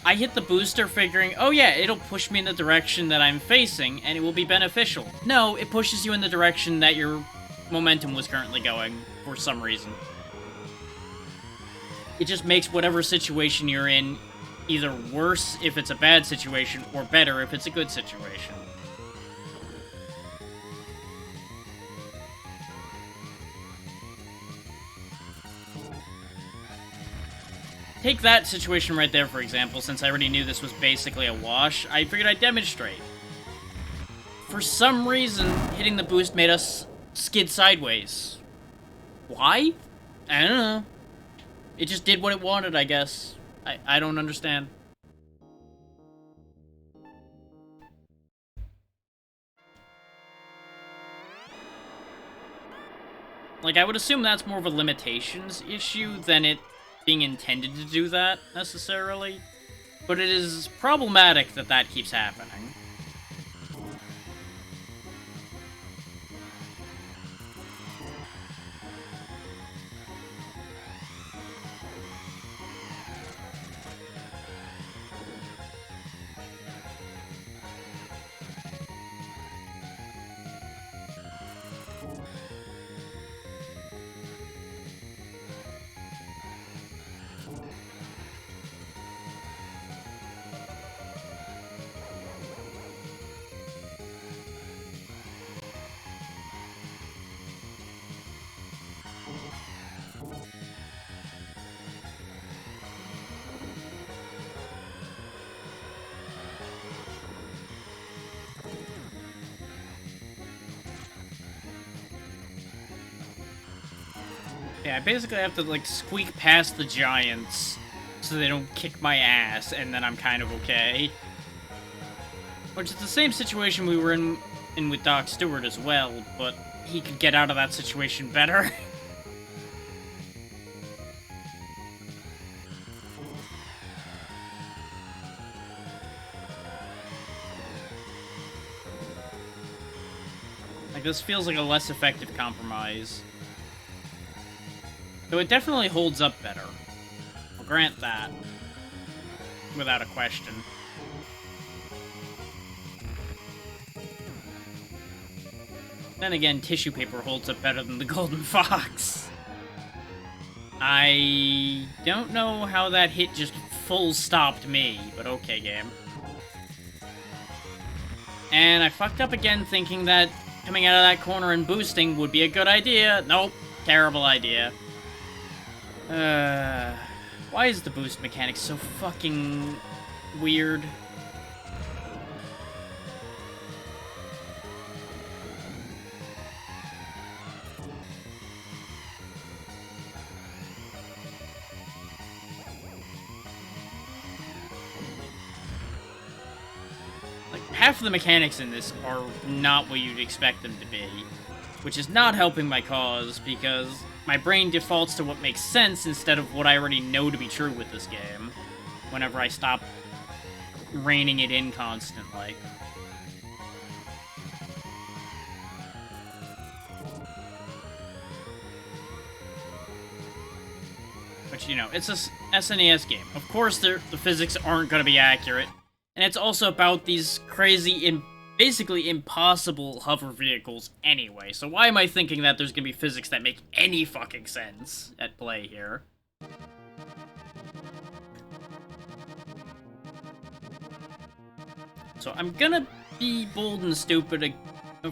I hit the booster figuring, oh yeah, it'll push me in the direction that I'm facing, and it will be beneficial. No, it pushes you in the direction that your momentum was currently going, for some reason. It just makes whatever situation you're in either worse if it's a bad situation, or better if it's a good situation. Take that situation right there, for example, since I already knew this was basically a wash, I figured I'd demonstrate. For some reason, hitting the boost made us skid sideways. Why? I don't know. It just did what it wanted, I guess. I don't understand. Like, I would assume that's more of a limitations issue than it being intended to do that, necessarily. But it is problematic that that keeps happening. Yeah, I basically have to, like, squeak past the giants so they don't kick my ass, and then I'm kind of okay. Which is the same situation we were in with Doc Stewart as well, but he could get out of that situation better. Like, this feels like a less effective compromise. Though it definitely holds up better. I'll grant that. Without a question. Then again, tissue paper holds up better than the Golden Fox. I don't know how that hit just full stopped me, but okay, game. And I fucked up again thinking that coming out of that corner and boosting would be a good idea. Nope, terrible idea. Why is the boost mechanic so fucking weird? Like, half of the mechanics in this are not what you'd expect them to be, which is not helping my cause, because my brain defaults to what makes sense instead of what I already know to be true with this game, whenever I stop reining it in constantly. Which, you know, it's a SNES game. Of course, the physics aren't going to be accurate, and it's also about these crazy, basically impossible hover vehicles anyway, so why am I thinking that there's gonna be physics that make any fucking sense at play here? So I'm gonna be bold and stupid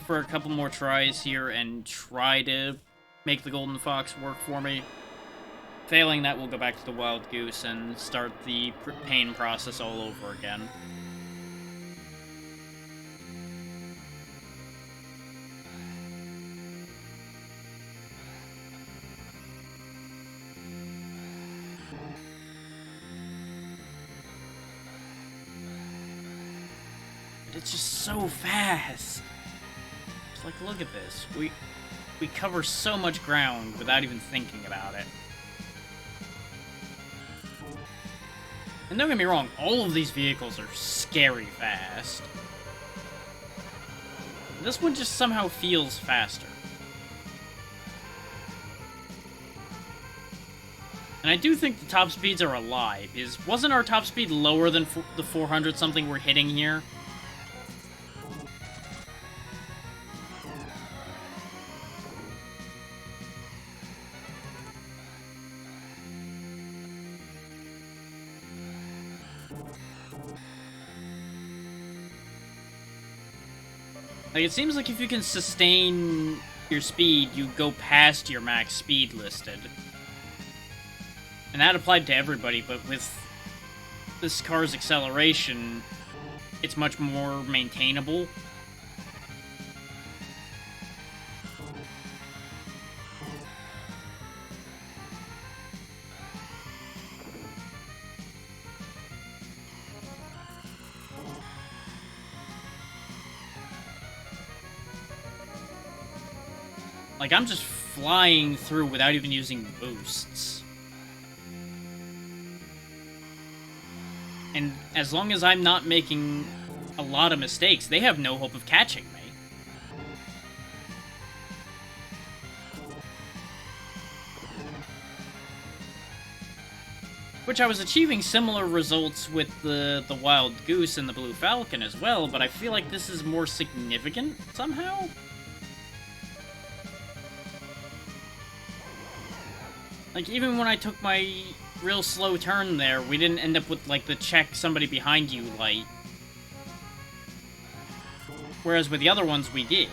for a couple more tries here and try to make the Golden Fox work for me. Failing that, we'll go back to the Wild Goose and start the pain process all over again. It's just so fast. It's like, look at this. We cover so much ground without even thinking about it. And don't get me wrong, all of these vehicles are scary fast. This one just somehow feels faster. And I do think the top speeds are a lie, because wasn't our top speed lower than the 400 something we're hitting here? Like, it seems like if you can sustain your speed, you go past your max speed listed. And that applied to everybody, but with this car's acceleration, it's much more maintainable. Like, I'm just flying through without even using boosts. And as long as I'm not making a lot of mistakes, they have no hope of catching me. Which I was achieving similar results with the Wild Goose and the Blue Falcon as well, but I feel like this is more significant somehow? Like, even when I took my real slow turn there, we didn't end up with, like, the check somebody behind you light. Whereas with the other ones, we did.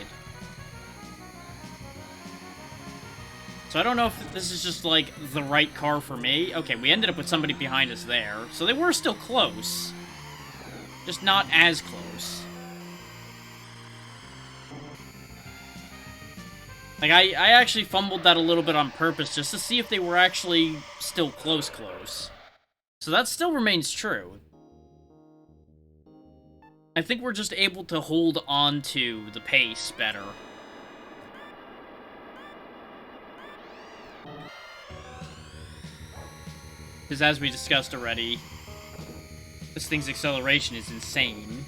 So I don't know if this is just, like, the right car for me. Okay, we ended up with somebody behind us there. So they were still close. Just not as close. Like, I actually fumbled that a little bit on purpose just to see if they were actually still close. So that still remains true. I think we're just able to hold on to the pace better. Because as we discussed already, this thing's acceleration is insane.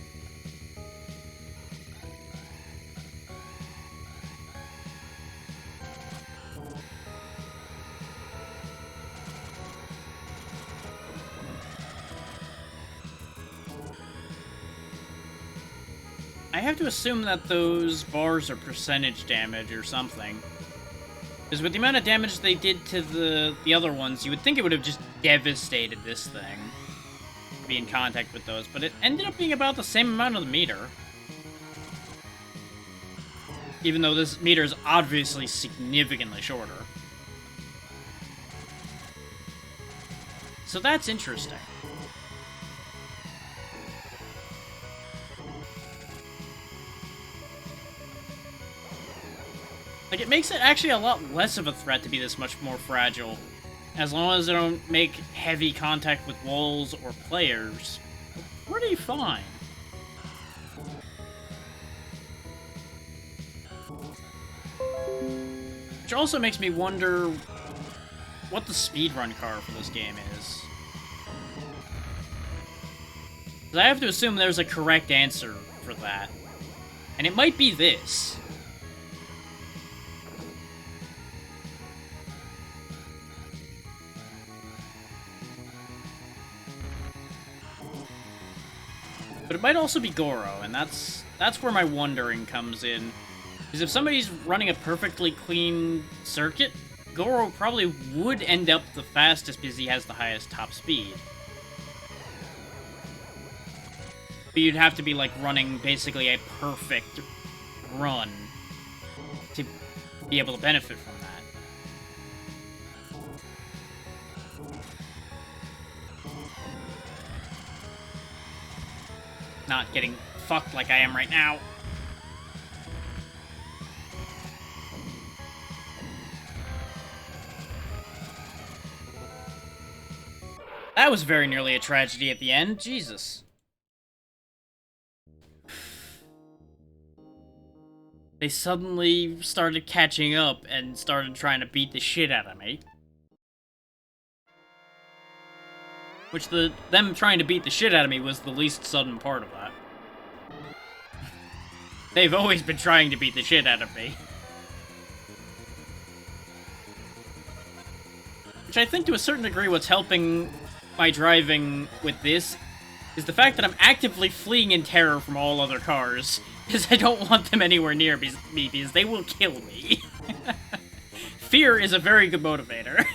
I have to assume that those bars are percentage damage or something. Because with the amount of damage they did to the other ones, you would think it would have just devastated this thing. To be in contact with those, but it ended up being about the same amount of the meter. Even though this meter is obviously significantly shorter. So that's interesting. Like, it makes it actually a lot less of a threat to be this much more fragile. As long as they don't make heavy contact with walls or players, we're pretty fine. Which also makes me wonder what the speedrun car for this game is. 'Cause I have to assume there's a correct answer for that. And it might be this. But it might also be Goro, and that's where my wondering comes in. Because if somebody's running a perfectly clean circuit, Goro probably would end up the fastest because he has the highest top speed. But you'd have to be, like, running basically a perfect run to be able to benefit from that. Not getting fucked like I am right now. That was very nearly a tragedy at the end. Jesus. They suddenly started catching up and started trying to beat the shit out of me. Which them trying to beat the shit out of me was the least sudden part of that. They've always been trying to beat the shit out of me. Which I think to a certain degree what's helping my driving with this is the fact that I'm actively fleeing in terror from all other cars. Because I don't want them anywhere near me because they will kill me. Fear is a very good motivator.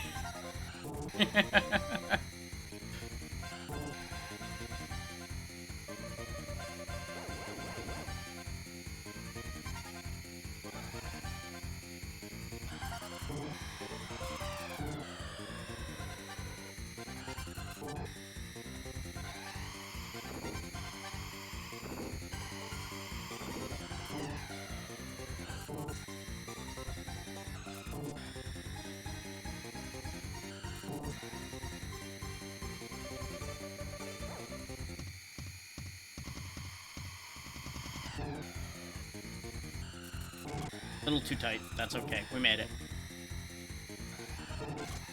A little too tight. That's okay. We made it.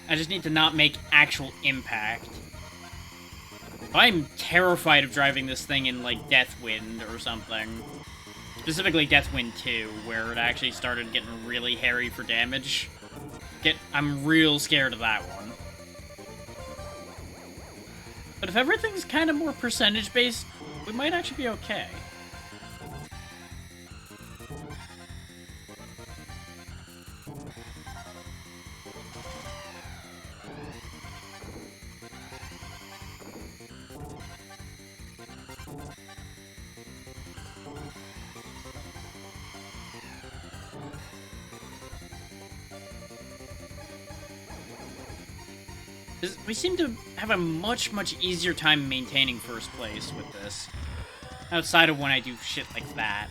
I just need to not make actual impact. I'm terrified of driving this thing in, like, Deathwind or something. Specifically Deathwind 2, where it actually started getting really hairy for damage. I'm real scared of that one. But if everything's kind of more percentage-based, we might actually be okay. We seem to have a much easier time maintaining first place with this. Outside of when I do shit like that.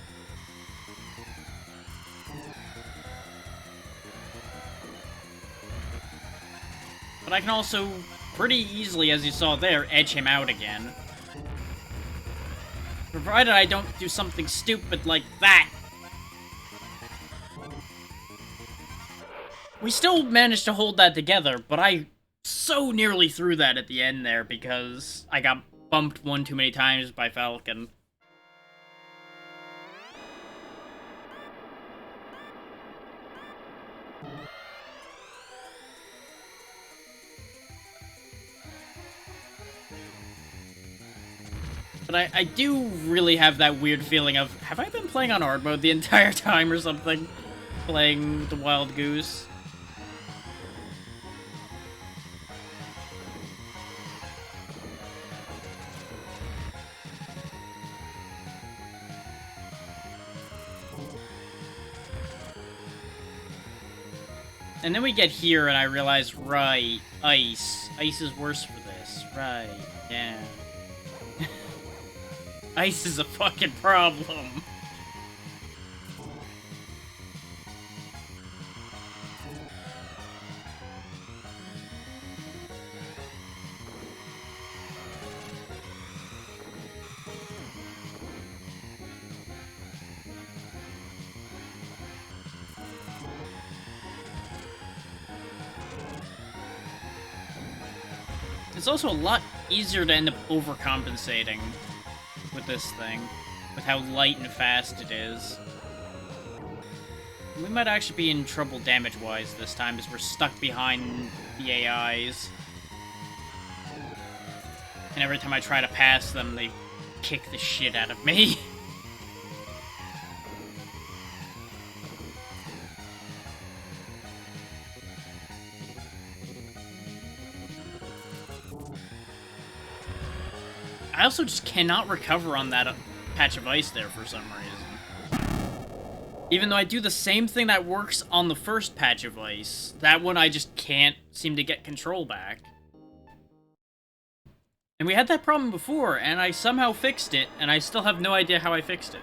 but I can also pretty easily, as you saw there, edge him out again. Provided I don't do something stupid like that. We still managed to hold that together, but I so nearly threw that at the end there because I got bumped one too many times by Falcon. But I do really have that weird feeling of, have I been playing on hard mode the entire time or something? Playing the Wild Goose? And then we get here and I realize, right, ice. Ice is worse for this. Right, yeah. Ice is a fucking problem. It's also a lot easier to end up overcompensating with this thing, with how light and fast it is. We might actually be in trouble damage-wise this time, as we're stuck behind the AIs. And every time I try to pass them, they kick the shit out of me. I also just cannot recover on that patch of ice there for some reason. Even though I do the same thing that works on the first patch of ice, that one I just can't seem to get control back. And we had that problem before, and I somehow fixed it, and I still have no idea how I fixed it.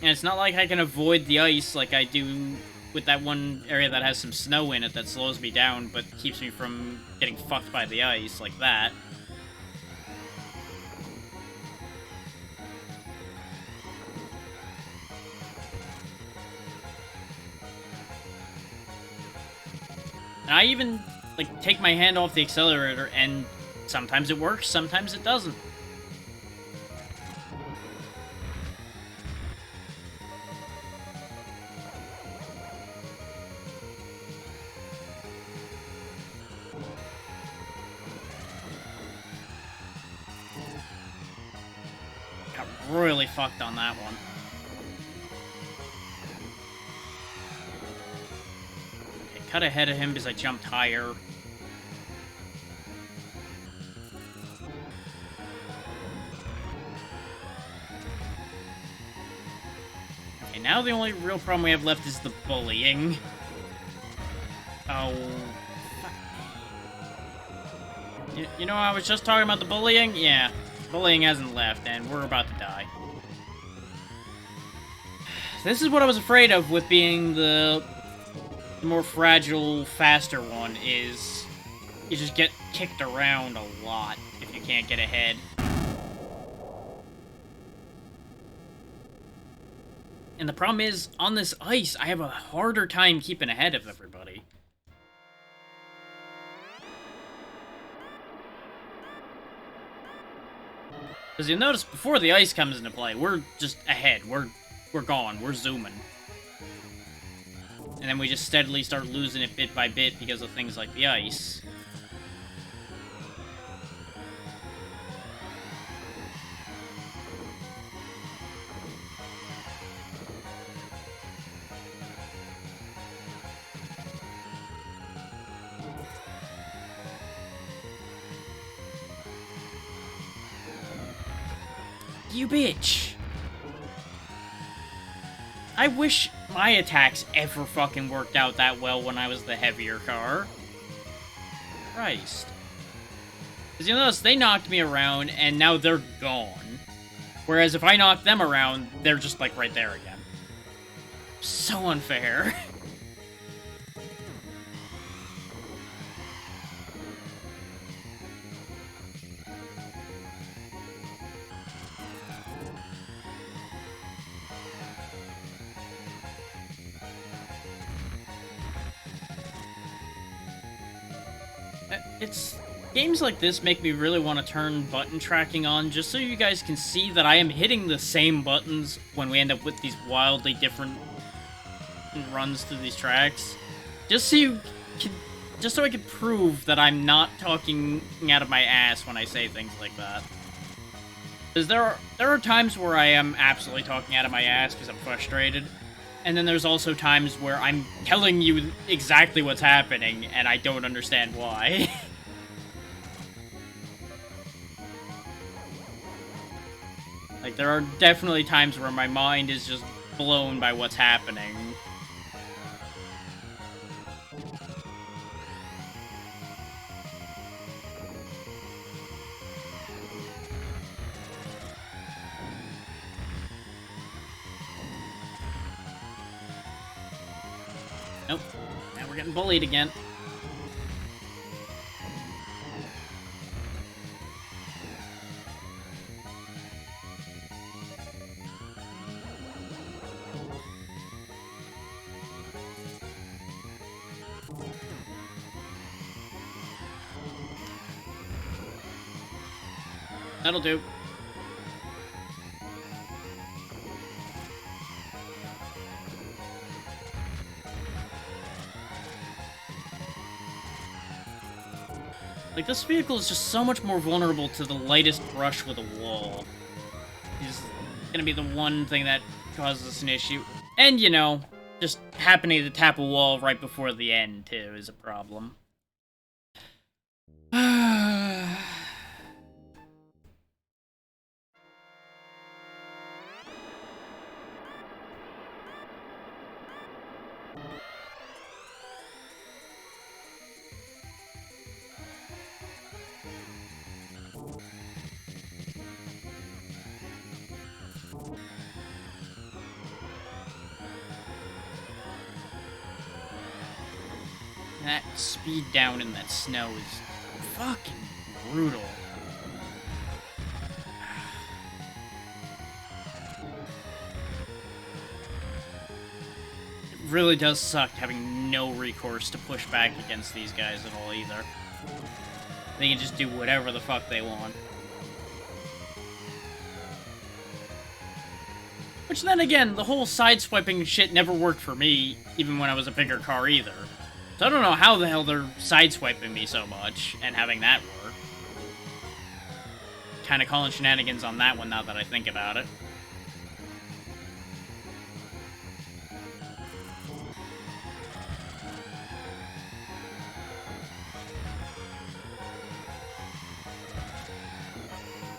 And it's not like I can avoid the ice like I do with that one area that has some snow in it that slows me down, but keeps me from getting fucked by the ice, like that. And I even, like, take my hand off the accelerator, and sometimes it works, sometimes it doesn't. Royally fucked on that one. Okay, cut ahead of him because I jumped higher. Okay, now the only real problem we have left is the bullying. Oh. Fuck. You know, I was just talking about the bullying? Yeah. Bullying hasn't left, and we're about to die. This is what I was afraid of with being the more fragile, faster one, is you just get kicked around a lot if you can't get ahead. And the problem is, on this ice, I have a harder time keeping ahead of everybody. Because you'll notice before the ice comes into play, we're just ahead. We're gone. We're zooming. And then we just steadily start losing it bit by bit because of things like the ice. You bitch. I wish my attacks ever fucking worked out that well when I was the heavier car. Christ. Because you'll notice they knocked me around and now they're gone. Whereas if I knock them around, they're just like right there again. So unfair. it's games like this make me really want to turn button tracking on just so you guys can see that I am hitting the same buttons when we end up with these wildly different runs through these tracks. Just so I can prove that I'm not talking out of my ass when I say things like that. Because there are times where I am absolutely talking out of my ass because I'm frustrated, and then there's also times where I'm telling you exactly what's happening and I don't understand why. Like, there are definitely times where my mind is just blown by what's happening. Nope. Now we're getting bullied again. That'll do. Like, this vehicle is just so much more vulnerable to the lightest brush with a wall. Is gonna be the one thing that causes us an issue. And, you know, just happening to tap a wall right before the end, too, is a problem. That speed down in that snow is fucking brutal. It really does suck having no recourse to push back against these guys at all either. They can just do whatever the fuck they want. Which then again, the whole sideswiping shit never worked for me, even when I was a bigger car either. So I don't know how the hell they're sideswiping me so much, and having that work. Kinda calling shenanigans on that one now that I think about it.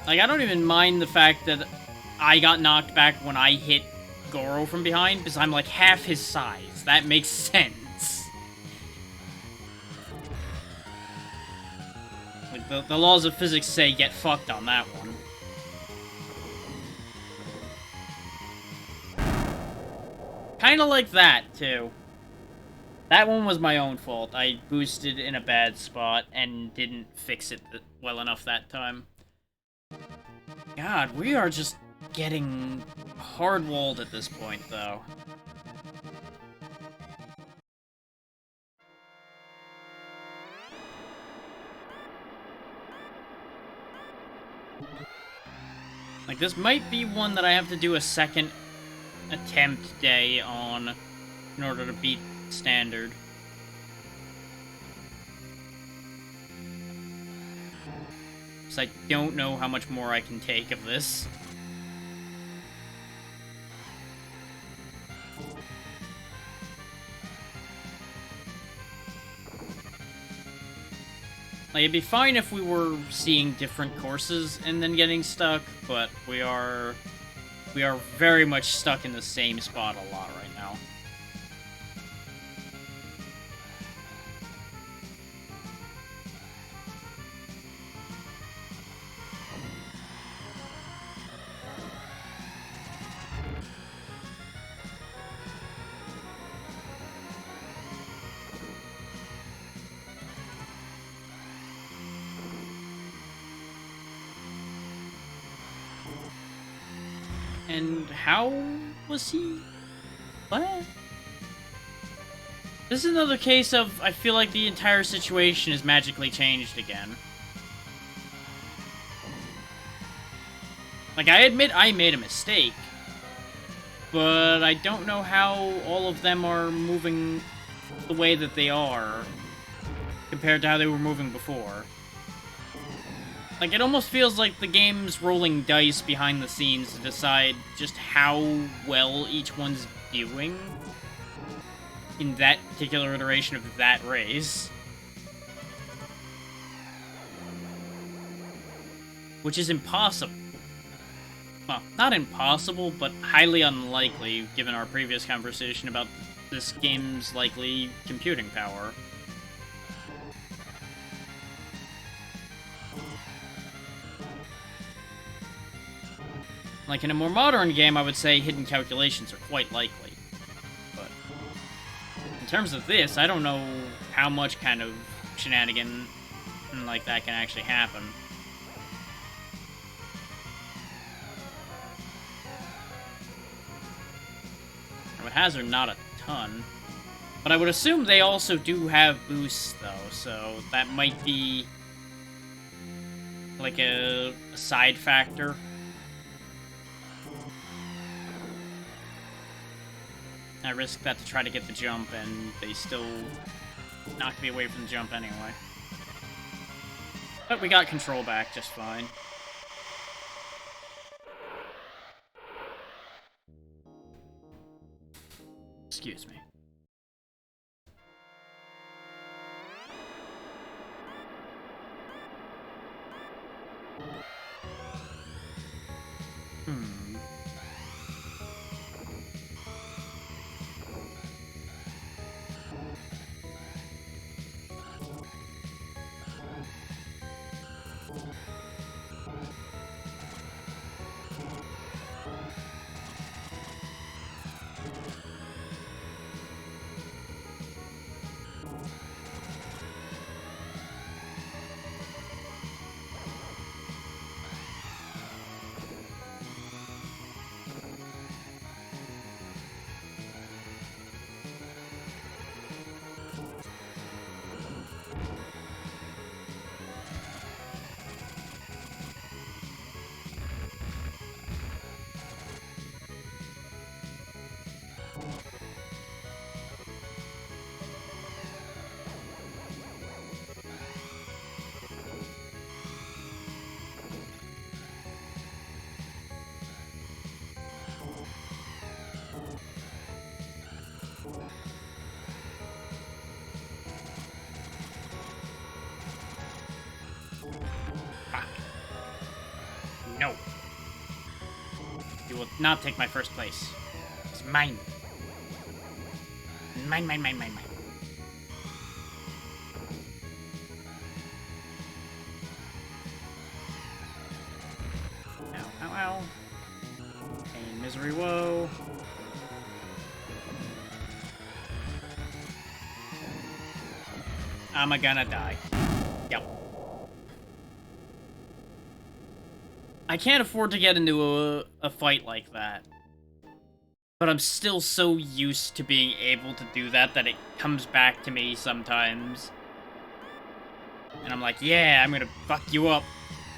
Like, I don't even mind the fact that I got knocked back when I hit Goro from behind, because I'm like half his size. That makes sense. Like, the laws of physics say get fucked on that one. Kinda like that, too. That one was my own fault. I boosted in a bad spot and didn't fix it well enough that time. God, we are just getting hard-walled at this point, though. Like, this might be one that I have to do a second attempt day on in order to beat standard. Because I don't know how much more I can take of this. Like, it'd be fine if we were seeing different courses and then getting stuck, but we are very much stuck in the same spot a lot right now. And how was he? What? This is another case of, I feel like the entire situation is magically changed again. Like, I admit I made a mistake, but I don't know how all of them are moving the way that they are compared to how they were moving before. Like, it almost feels like the game's rolling dice behind the scenes to decide just how well each one's doing in that particular iteration of that race. Which is impossible. Well, not impossible, but highly unlikely, given our previous conversation about this game's likely computing power. Like, in a more modern game, I would say hidden calculations are quite likely. But in terms of this, I don't know how much kind of shenanigan like that can actually happen. It has are not a ton. But I would assume they also do have boosts, though, so that might be like a side factor. I risk that to try to get the jump, and they still knock me away from the jump anyway. But we got control back just fine. Excuse me. No. You will not take my first place. It's mine. Mine, mine, mine, mine, mine. Ow, ow, ow. Pain, misery, woe. I'm gonna die. Yep. I can't afford to get into a fight like that. But I'm still so used to being able to do that that it comes back to me sometimes. And I'm like, yeah, I'm gonna fuck you up.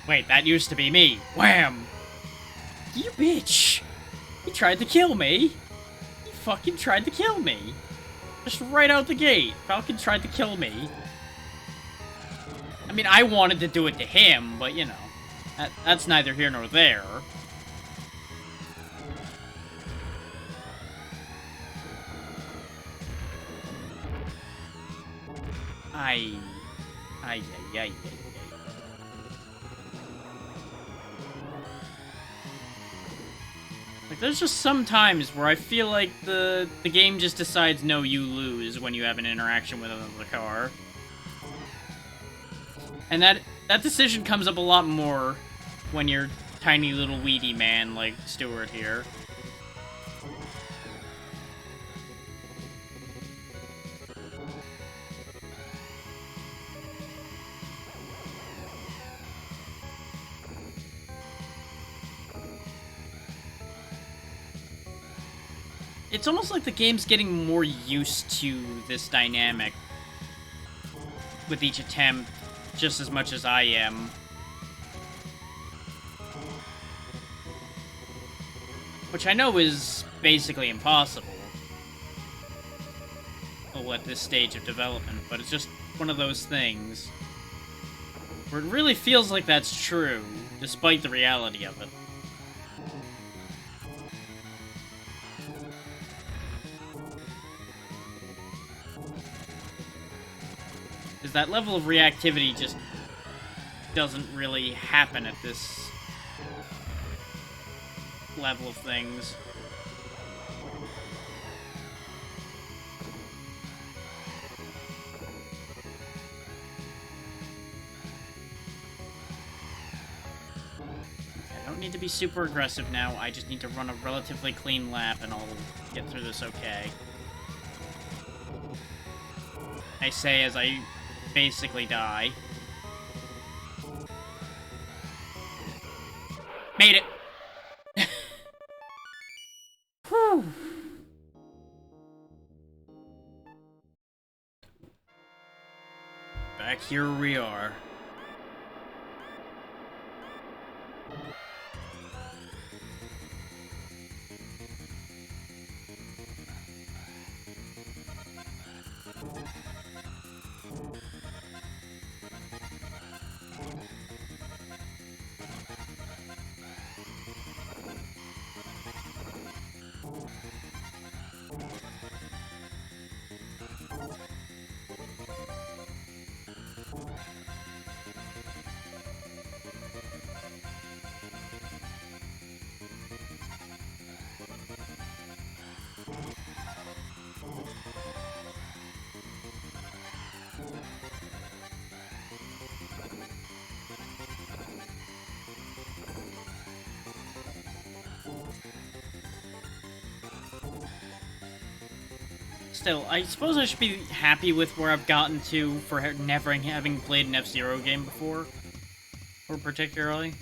Wait, that used to be me. Wham! You bitch! You tried to kill me! You fucking tried to kill me! Just right out the gate, Falcon tried to kill me. I mean, I wanted to do it to him, but you know. That's neither here nor there. Ay, ay, ay. Like, there's just some times where I feel like the game just decides, no, you lose when you have an interaction with another car. And that decision comes up a lot more when you're tiny little weedy man like Stuart here. It's almost like the game's getting more used to this dynamic with each attempt, just as much as I am. Which I know is basically impossible at this stage of development, but it's just one of those things where it really feels like that's true, despite the reality of it. Because that level of reactivity just doesn't really happen at this level of things. I don't need to be super aggressive now, I just need to run a relatively clean lap and I'll get through this okay. I say as I basically die. Made it! Whew. Back here we are. Still, I suppose I should be happy with where I've gotten to for never having played an F-Zero game before. Or particularly.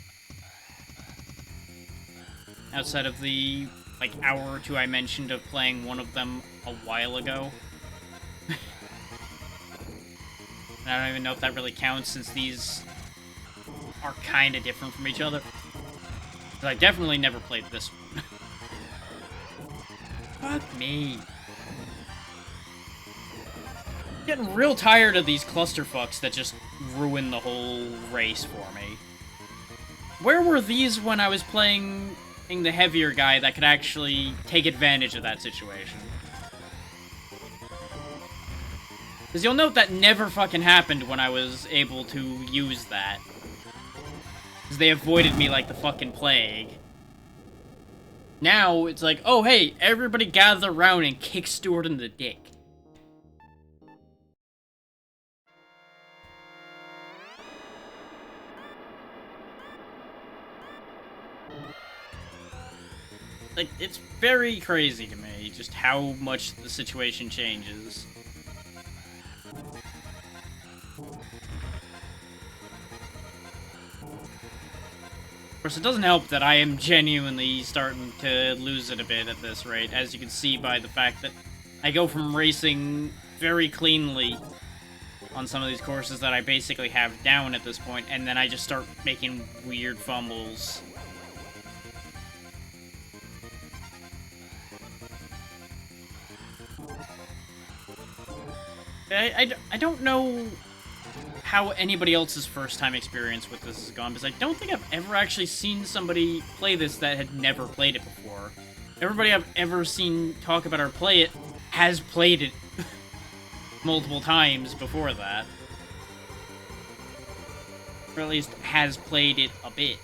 Outside of the, like, hour or two I mentioned of playing one of them a while ago. And I don't even know if that really counts, since these are kind of different from each other. But I definitely never played this one. Fuck me. Getting real tired of these clusterfucks that just ruin the whole race for me. Where were these when I was playing the heavier guy that could actually take advantage of that situation? Because you'll note that never fucking happened when I was able to use that. Because they avoided me like the fucking plague. Now, it's like, oh hey, everybody gather around and kick Stuart in the dick. Like, it's very crazy to me, just how much the situation changes. Of course, it doesn't help that I am genuinely starting to lose it a bit at this rate, as you can see by the fact that I go from racing very cleanly on some of these courses that I basically have down at this point, and then I just start making weird fumbles. I don't know how anybody else's first time experience with this has gone, because I don't think I've ever actually seen somebody play this that had never played it before. Everybody I've ever seen talk about or play it has played it multiple times before that. Or at least has played it a bit.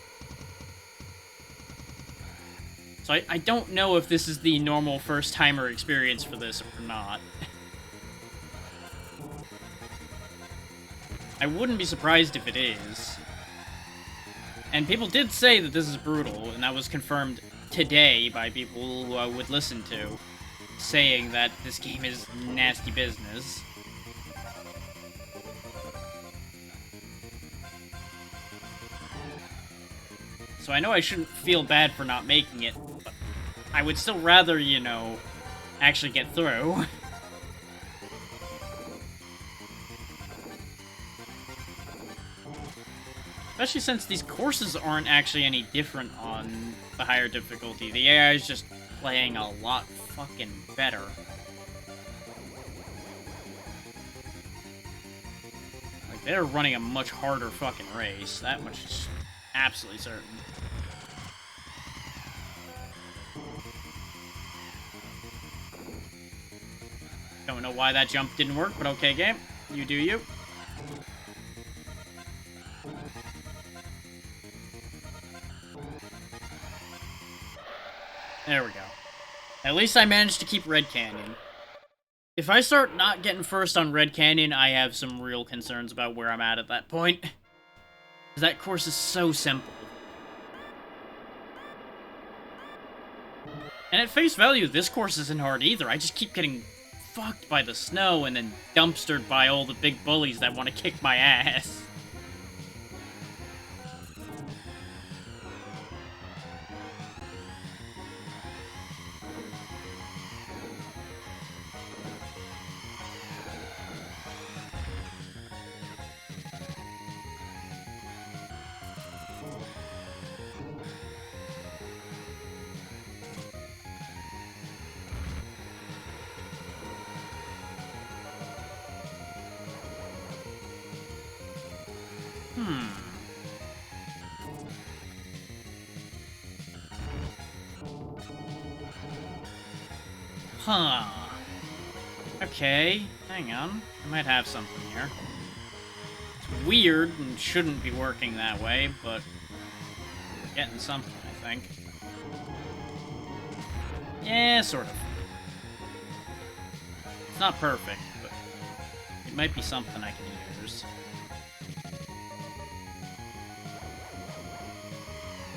So I don't know if this is the normal first-timer experience for this or not. I wouldn't be surprised if it is. And people did say that this is brutal, and that was confirmed today by people who I would listen to, saying that this game is nasty business. So I know I shouldn't feel bad for not making it, but I would still rather, you know, actually get through. Especially since these courses aren't actually any different on the higher difficulty. The AI is just playing a lot fucking better. Like, they're running a much harder fucking race. That much is absolutely certain. Don't know why that jump didn't work, but okay, game. You do you. There we go. At least I managed to keep Red Canyon. If I start not getting first on Red Canyon, I have some real concerns about where I'm at that point. Because that course is so simple. And at face value, this course isn't hard either. I just keep getting fucked by the snow and then dumpstered by all the big bullies that want to kick my ass. Huh. Okay, hang on. I might have something here. It's weird and shouldn't be working that way, but we're getting something, I think. Yeah, sort of. It's not perfect, but it might be something I can use.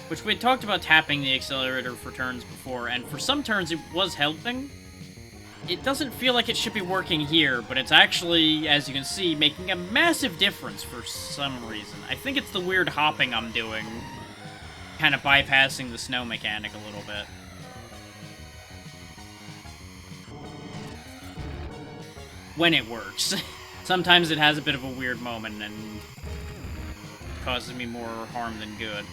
Which we had talked about tapping the accelerator for turns before, and for some turns it was helping. It doesn't feel like it should be working here, but it's actually, as you can see, making a massive difference for some reason. I think it's the weird hopping I'm doing, kind of bypassing the snow mechanic a little bit. When it works. Sometimes it has a bit of a weird moment and causes me more harm than good.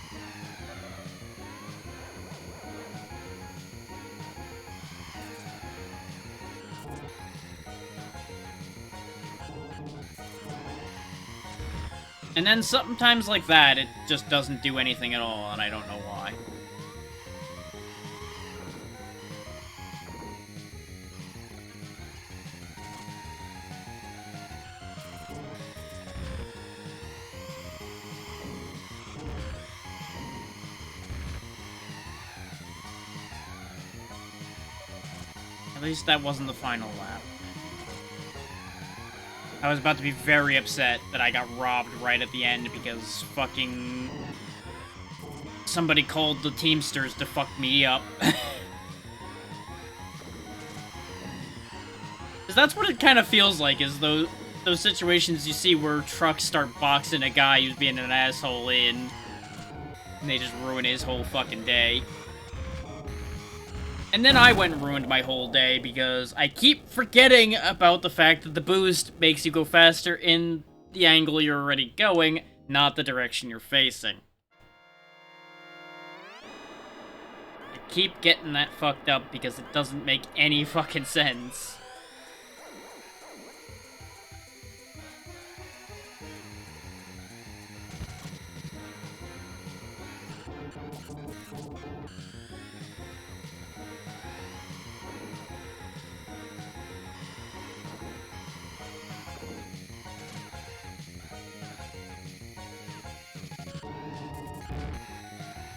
And then sometimes like that, it just doesn't do anything at all, and I don't know why. At least that wasn't the final lap. I was about to be very upset that I got robbed right at the end because fucking somebody called the Teamsters to fuck me up. Because that's what it kind of feels like, is those situations you see where trucks start boxing a guy who's being an asshole in, and they just ruin his whole fucking day. And then I went and ruined my whole day because I keep forgetting about the fact that the boost makes you go faster in the angle you're already going, not the direction you're facing. I keep getting that fucked up because it doesn't make any fucking sense.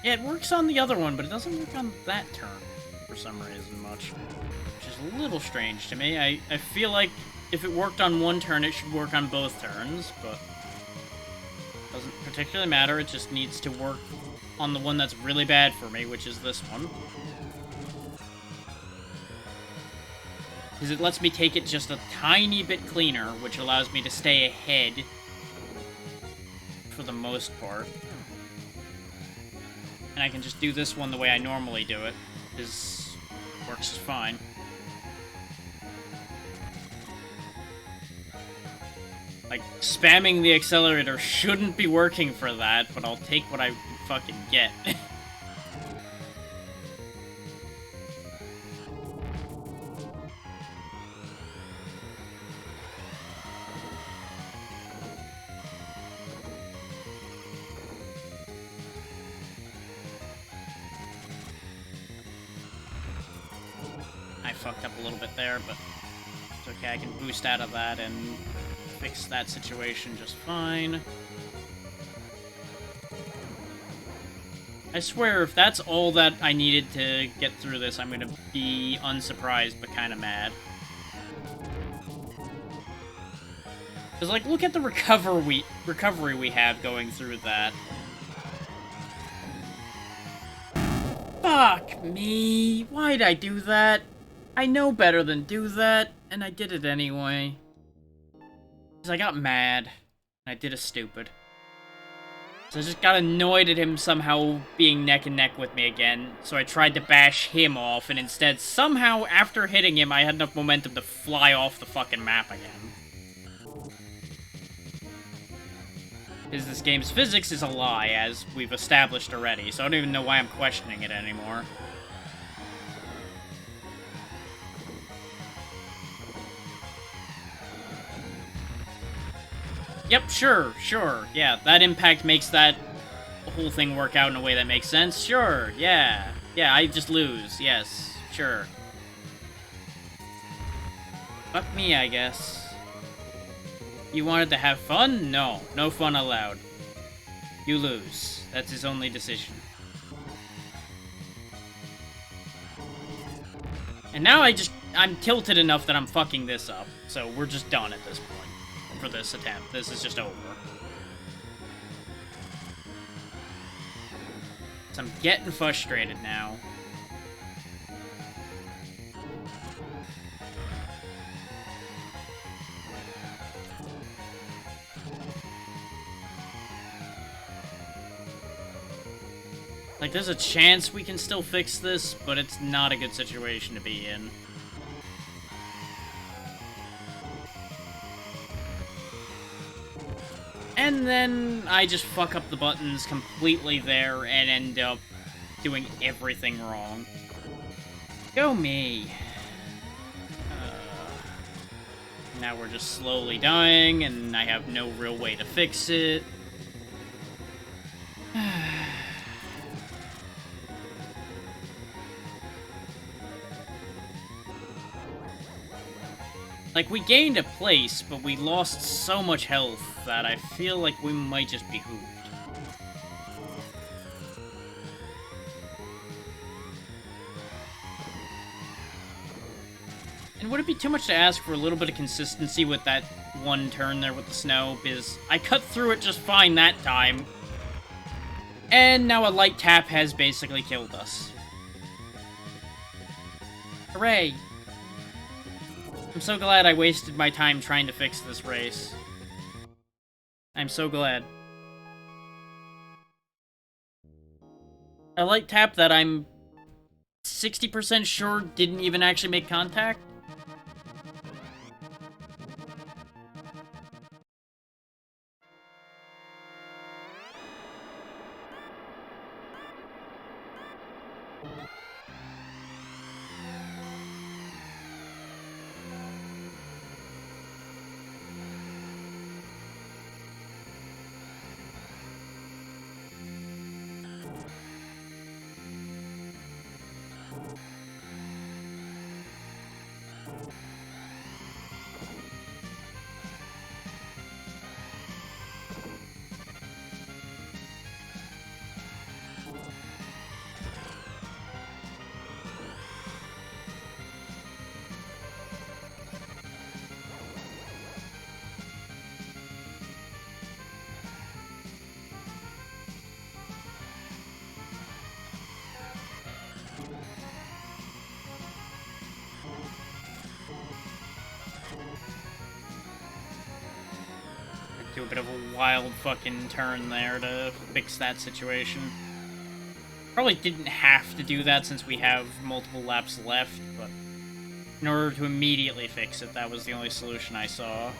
Yeah, it works on the other one, but it doesn't work on that turn for some reason much. Which is a little strange to me. I feel like if it worked on one turn, it should work on both turns, but it doesn't particularly matter. It just needs to work on the one that's really bad for me, which is this one. Because it lets me take it just a tiny bit cleaner, which allows me to stay ahead for the most part. And I can just do this one the way I normally do it. This works fine. Like, spamming the accelerator shouldn't be working for that, but I'll take what I fucking get. I fucked up a little bit there, but it's okay. I can boost out of that and fix that situation just fine. I swear, if that's all that I needed to get through this, I'm gonna be unsurprised, but kind of mad. Because, like, look at the recovery we have going through that. Fuck me! Why'd I do that? I know better than do that, and I did it anyway. Because I got mad, and I did a stupid. So I just got annoyed at him somehow being neck and neck with me again, so I tried to bash him off, and instead, somehow, after hitting him, I had enough momentum to fly off the fucking map again. Because this game's physics is a lie, as we've established already, so I don't even know why I'm questioning it anymore. Yep, sure, yeah, that impact makes that whole thing work out in a way that makes sense, sure, yeah, I just lose, yes, sure. Fuck me, I guess. You wanted to have fun? No, no fun allowed. You lose. That's his only decision. And now I'm tilted enough that I'm fucking this up, so we're just done at this point. For this attempt. This is just over. So I'm getting frustrated now. Like, there's a chance we can still fix this, but it's not a good situation to be in. And then I just fuck up the buttons completely there and end up doing everything wrong. Go me. Now we're just slowly dying, and I have no real way to fix it. Like, we gained a place, but we lost so much health that I feel like we might just be hooped. And would it be too much to ask for a little bit of consistency with that one turn there with the snow? Because I cut through it just fine that time. And now a light tap has basically killed us. Hooray! I'm so glad I wasted my time trying to fix this race. I'm so glad. A light tap that I'm 60% sure didn't even actually make contact? Do a bit of a wild fucking turn there to fix that situation. Probably didn't have to do that since we have multiple laps left, but in order to immediately fix it, that was the only solution I saw.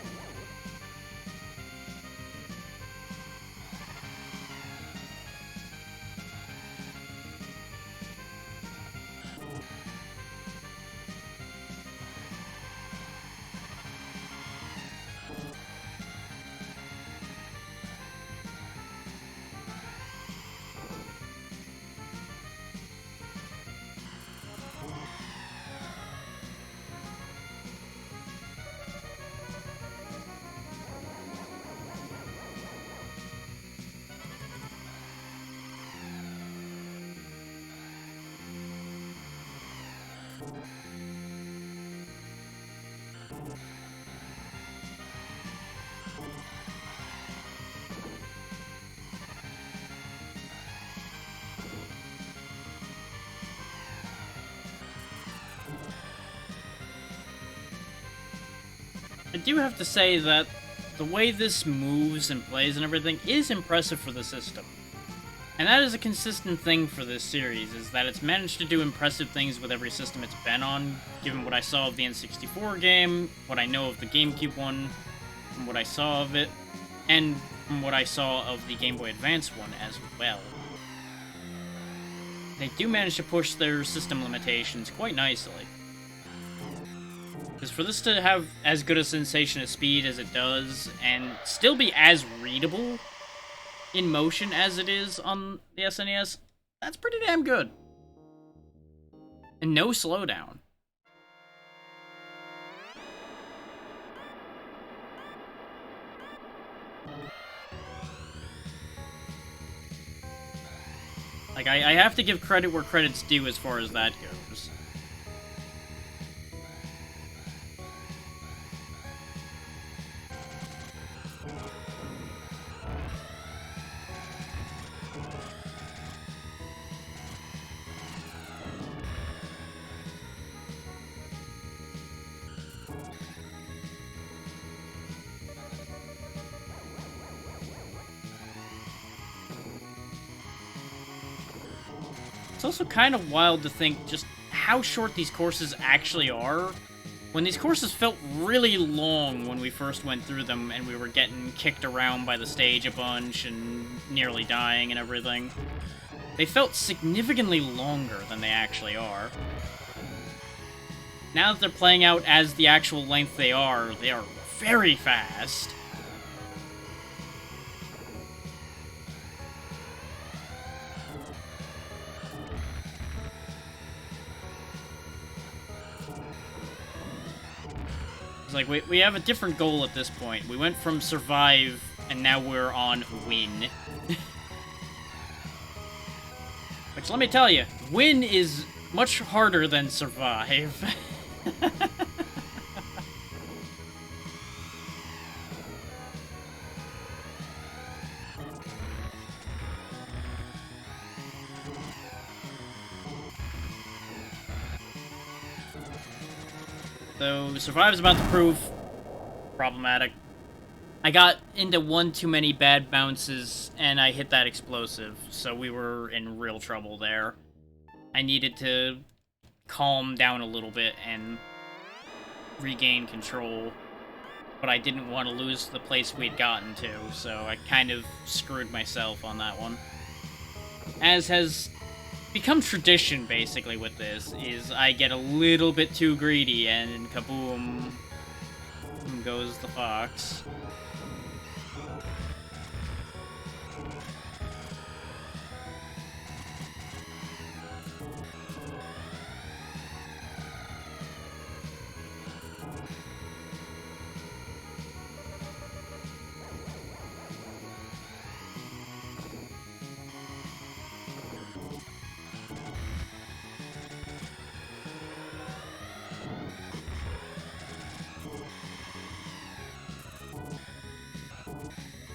I do have to say that the way this moves and plays and everything is impressive for the system. And that is a consistent thing for this series, is that it's managed to do impressive things with every system it's been on, given what I saw of the N64 game, what I know of the GameCube one, from what I saw of it, and from what I saw of the Game Boy Advance one as well. They do manage to push their system limitations quite nicely. Because for this to have as good a sensation of speed as it does, and still be as readable in motion as it is on the SNES, that's pretty damn good. And no slowdown. Like, I have to give credit where credit's due as far as that goes. It's also kind of wild to think just how short these courses actually are. When these courses felt really long when we first went through them and we were getting kicked around by the stage a bunch and nearly dying and everything. They felt significantly longer than they actually are. Now that they're playing out as the actual length they are very fast. It's like, we have a different goal at this point. We went from survive, and now we're on win. Which, let me tell you, win is much harder than survive. So, survive is about to prove problematic. I got into one too many bad bounces, and I hit that explosive, so we were in real trouble there. I needed to calm down a little bit and regain control, but I didn't want to lose the place we'd gotten to, so I kind of screwed myself on that one. As has become tradition, basically, with this, is I get a little bit too greedy, and kaboom, goes the fox.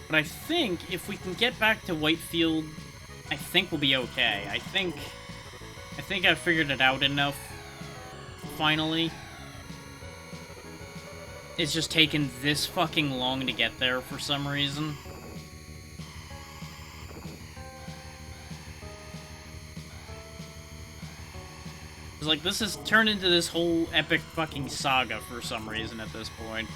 But I think if we can get back to Whitefield, I think we'll be okay. I think I've figured it out enough, finally. It's just taken this fucking long to get there for some reason. It's like, this has turned into this whole epic fucking saga for some reason at this point.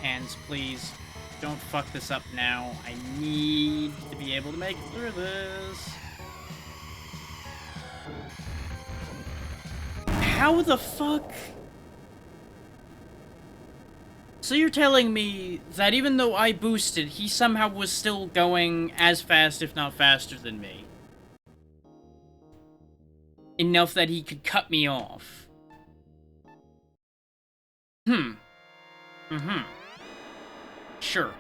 Hands, please. Don't fuck this up now. I need to be able to make it through this. how the fuck? So you're telling me that even though I boosted, he somehow was still going as fast, if not faster than me? Enough that he could cut me off. Sure.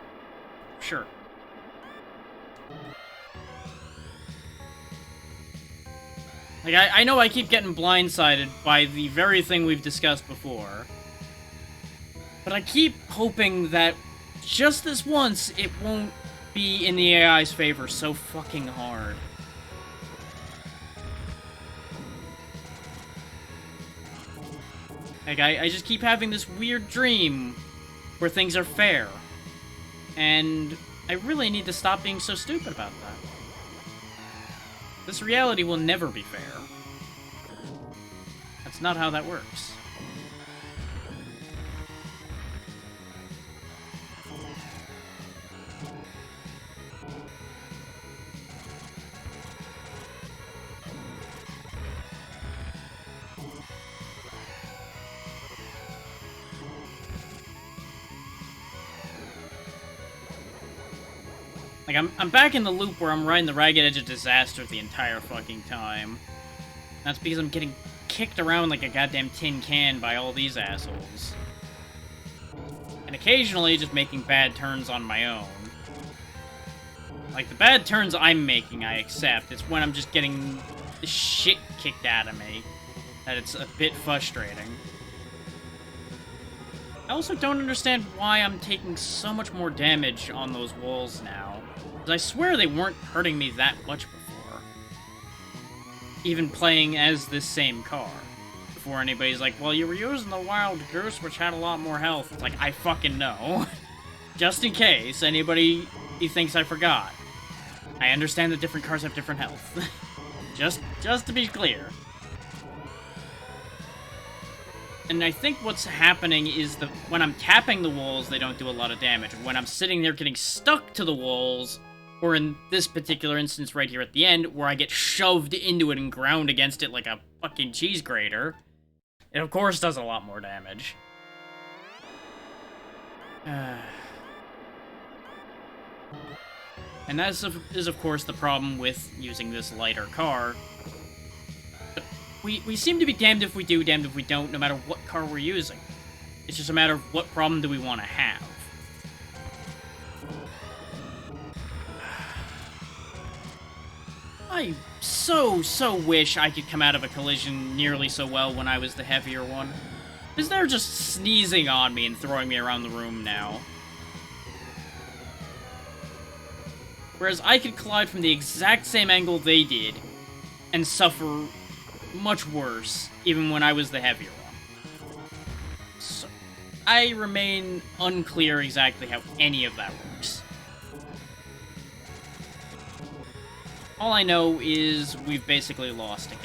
Sure. Like, I know I keep getting blindsided by the very thing we've discussed before. But I keep hoping that just this once, it won't be in the AI's favor so fucking hard. Like, I just keep having this weird dream where things are fair. And I really need to stop being so stupid about that. This reality will never be fair. That's not how that works. Like, I'm back in the loop where I'm riding the ragged edge of disaster the entire fucking time. That's because I'm getting kicked around like a goddamn tin can by all these assholes. And occasionally just making bad turns on my own. Like, the bad turns I'm making, I accept. It's when I'm just getting the shit kicked out of me that it's a bit frustrating. I also don't understand why I'm taking so much more damage on those walls now. Because I swear they weren't hurting me that much before. Even playing as this same car. Before anybody's like, well, you were using the Wild Goose, which had a lot more health. It's like, I fucking know. Just in case anybody thinks I forgot. I understand that different cars have different health. just to be clear. And I think what's happening is that when I'm tapping the walls, they don't do a lot of damage. When I'm sitting there getting stuck to the walls, or in this particular instance right here at the end, where I get shoved into it and ground against it like a fucking cheese grater, it of course does a lot more damage. And that is of course the problem with using this lighter car. We seem to be damned if we do, damned if we don't, no matter what car we're using. It's just a matter of what problem do we want to have. I so wish I could come out of a collision nearly so well when I was the heavier one. Because they're just sneezing on me and throwing me around the room now. Whereas I could collide from the exact same angle they did and suffer much worse, even when I was the heavier one. So, I remain unclear exactly how any of that works. All I know is we've basically lost again.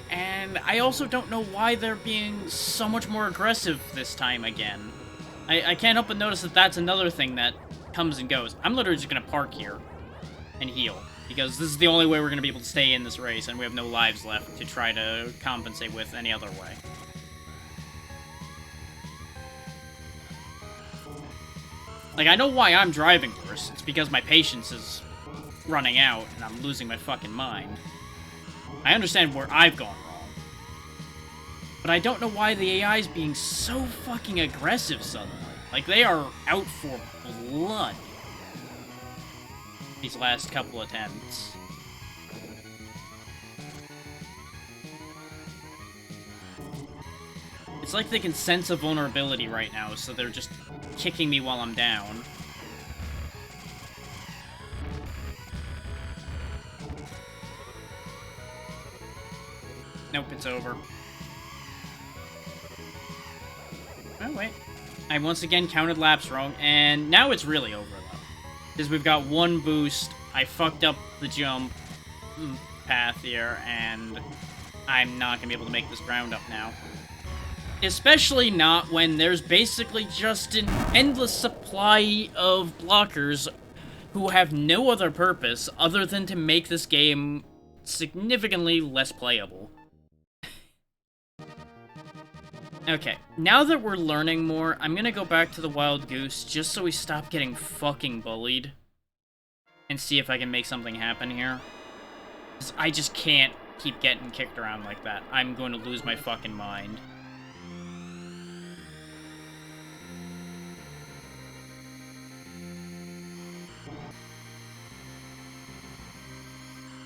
And I also don't know why they're being so much more aggressive this time again. I can't help but notice that that's another thing that comes and goes. I'm literally just gonna park here and heal, because this is the only way we're gonna be able to stay in this race, and we have no lives left to try to compensate with any other way. Like, I know why I'm driving worse. It's because my patience is running out, and I'm losing my fucking mind. I understand where I've gone wrong. But I don't know why the AI is being so fucking aggressive suddenly. Like, they are out for blood. These last couple attempts. It's like they can sense a vulnerability right now, so they're just kicking me while I'm down. Nope, it's over. Oh, wait. I once again counted laps wrong, and now it's really over, though. Because we've got one boost, I fucked up the jump path here, and I'm not gonna be able to make this ground up now. Especially not when there's basically just an endless supply of blockers who have no other purpose other than to make this game significantly less playable. Okay, now that we're learning more, I'm gonna go back to the Wild Goose just so we stop getting fucking bullied. And see if I can make something happen here. 'Cause I just can't keep getting kicked around like that. I'm going to lose my fucking mind.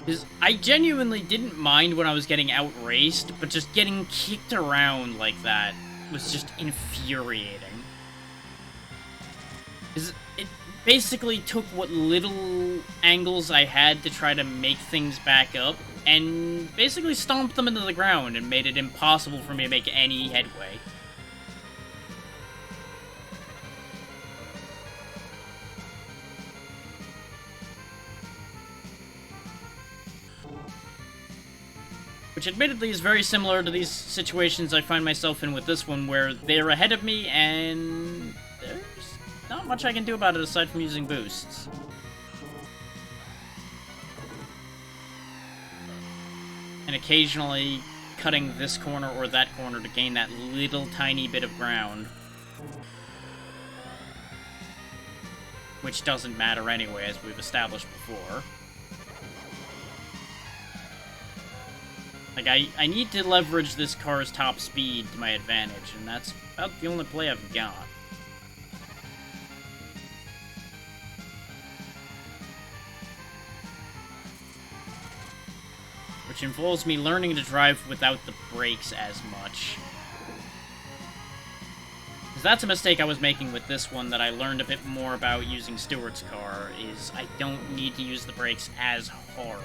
Because I genuinely didn't mind when I was getting outraced, but just getting kicked around like that was just infuriating. Because it basically took what little angles I had to try to make things back up, and basically stomped them into the ground and made it impossible for me to make any headway. Which admittedly is very similar to these situations I find myself in with this one, where they're ahead of me and there's not much I can do about it aside from using boosts. And occasionally cutting this corner or that corner to gain that little tiny bit of ground. Which doesn't matter anyway, as we've established before. Like, I need to leverage this car's top speed to my advantage, and that's about the only play I've got. Which involves me learning to drive without the brakes as much. Because that's a mistake I was making with this one that I learned a bit more about using Stewart's car, is I don't need to use the brakes as hard.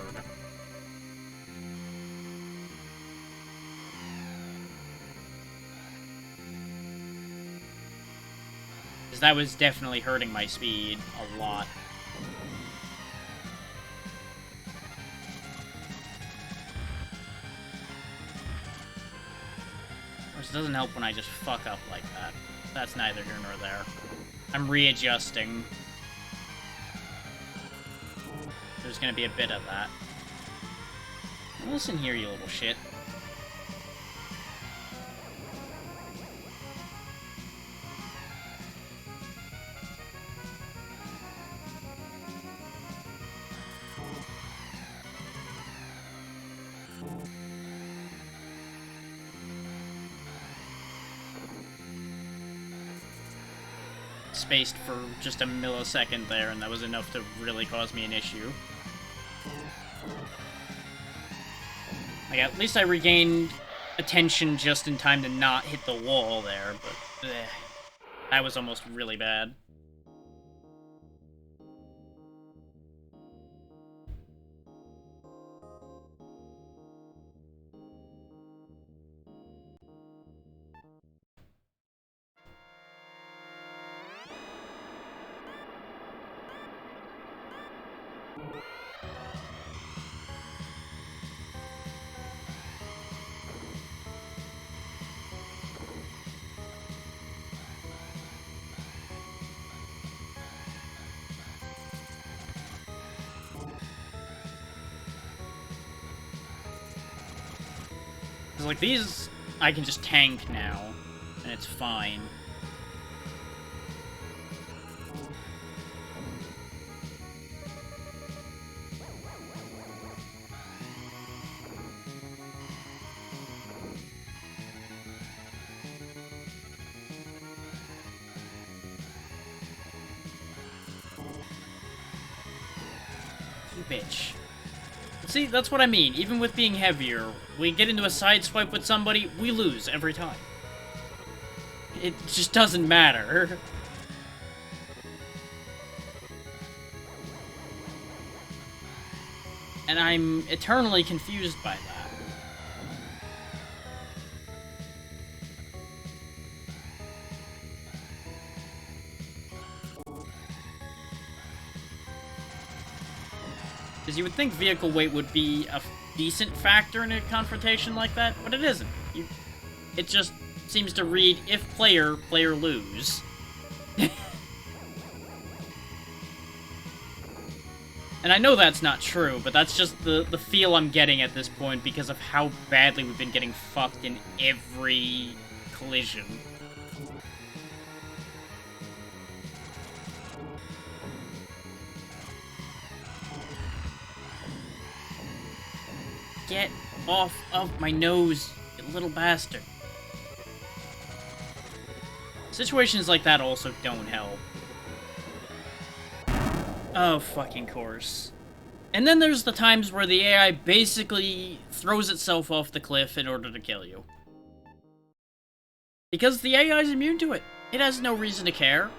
Because that was definitely hurting my speed a lot. Of course, it doesn't help when I just fuck up like that. That's neither here nor there. I'm readjusting. There's gonna be a bit of that. Listen here, you little shit. Spaced for just a millisecond there, and that was enough to really cause me an issue. Like, at least I regained attention just in time to not hit the wall there, but that was almost really bad. Like, these, I can just tank now, and it's fine. You bitch. See, that's what I mean. Even with being heavier, we get into a side swipe with somebody, we lose every time. It just doesn't matter. And I'm eternally confused by that. Because you would think vehicle weight would be a decent factor in a confrontation like that, but it isn't. It just seems to read, if player, player lose. And I know that's not true, but that's just the feel I'm getting at this point because of how badly we've been getting fucked in every collision. Get off of my nose, you little bastard. Situations like that also don't help. Oh, fucking course. And then there's the times where the AI basically throws itself off the cliff in order to kill you. Because the AI is immune to it. It has no reason to care.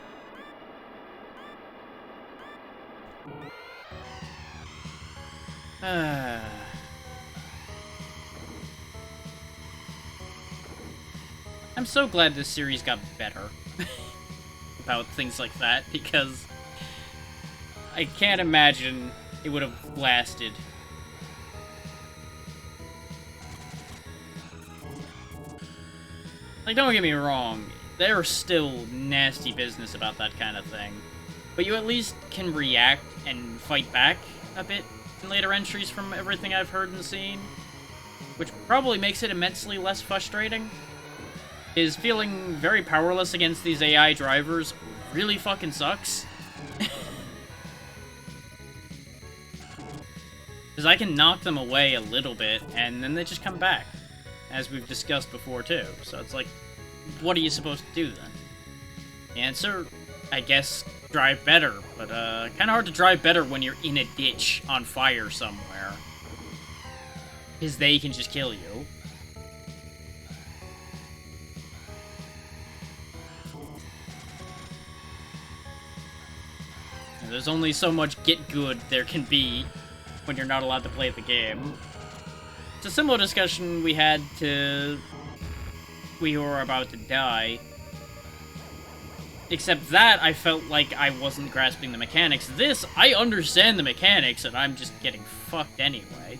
I'm so glad this series got better about things like that, because I can't imagine it would have lasted. Like, don't get me wrong, there's still nasty business about that kind of thing, but you at least can react and fight back a bit in later entries from everything I've heard and seen, which probably makes it immensely less frustrating. Is feeling very powerless against these AI drivers really fucking sucks. Because I can knock them away a little bit, and then they just come back, as we've discussed before too. So it's like, what are you supposed to do then? The answer, I guess, drive better, but kind of hard to drive better when you're in a ditch on fire somewhere. Because they can just kill you. There's only so much get good there can be when you're not allowed to play the game. It's a similar discussion we had to We Who Are About to Die. Except that I felt like I wasn't grasping the mechanics. This, I understand the mechanics and I'm just getting fucked anyway.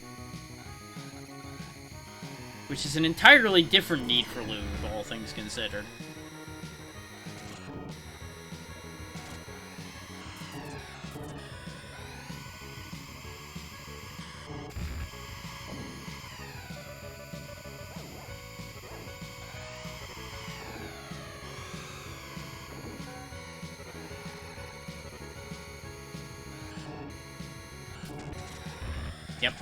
Which is an entirely different need for lube, all things considered. Yep.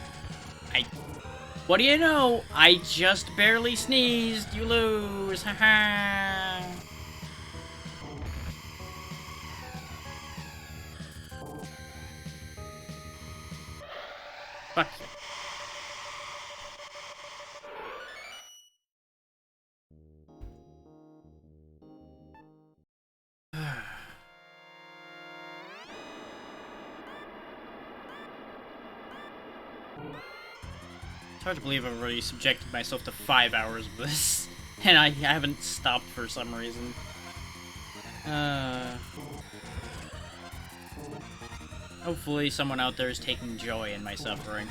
What do you know? I just barely sneezed. You lose. Haha. Fuck you. It's hard to believe I've already subjected myself to 5 hours of this, and I haven't stopped for some reason. Hopefully someone out there is taking joy in my suffering.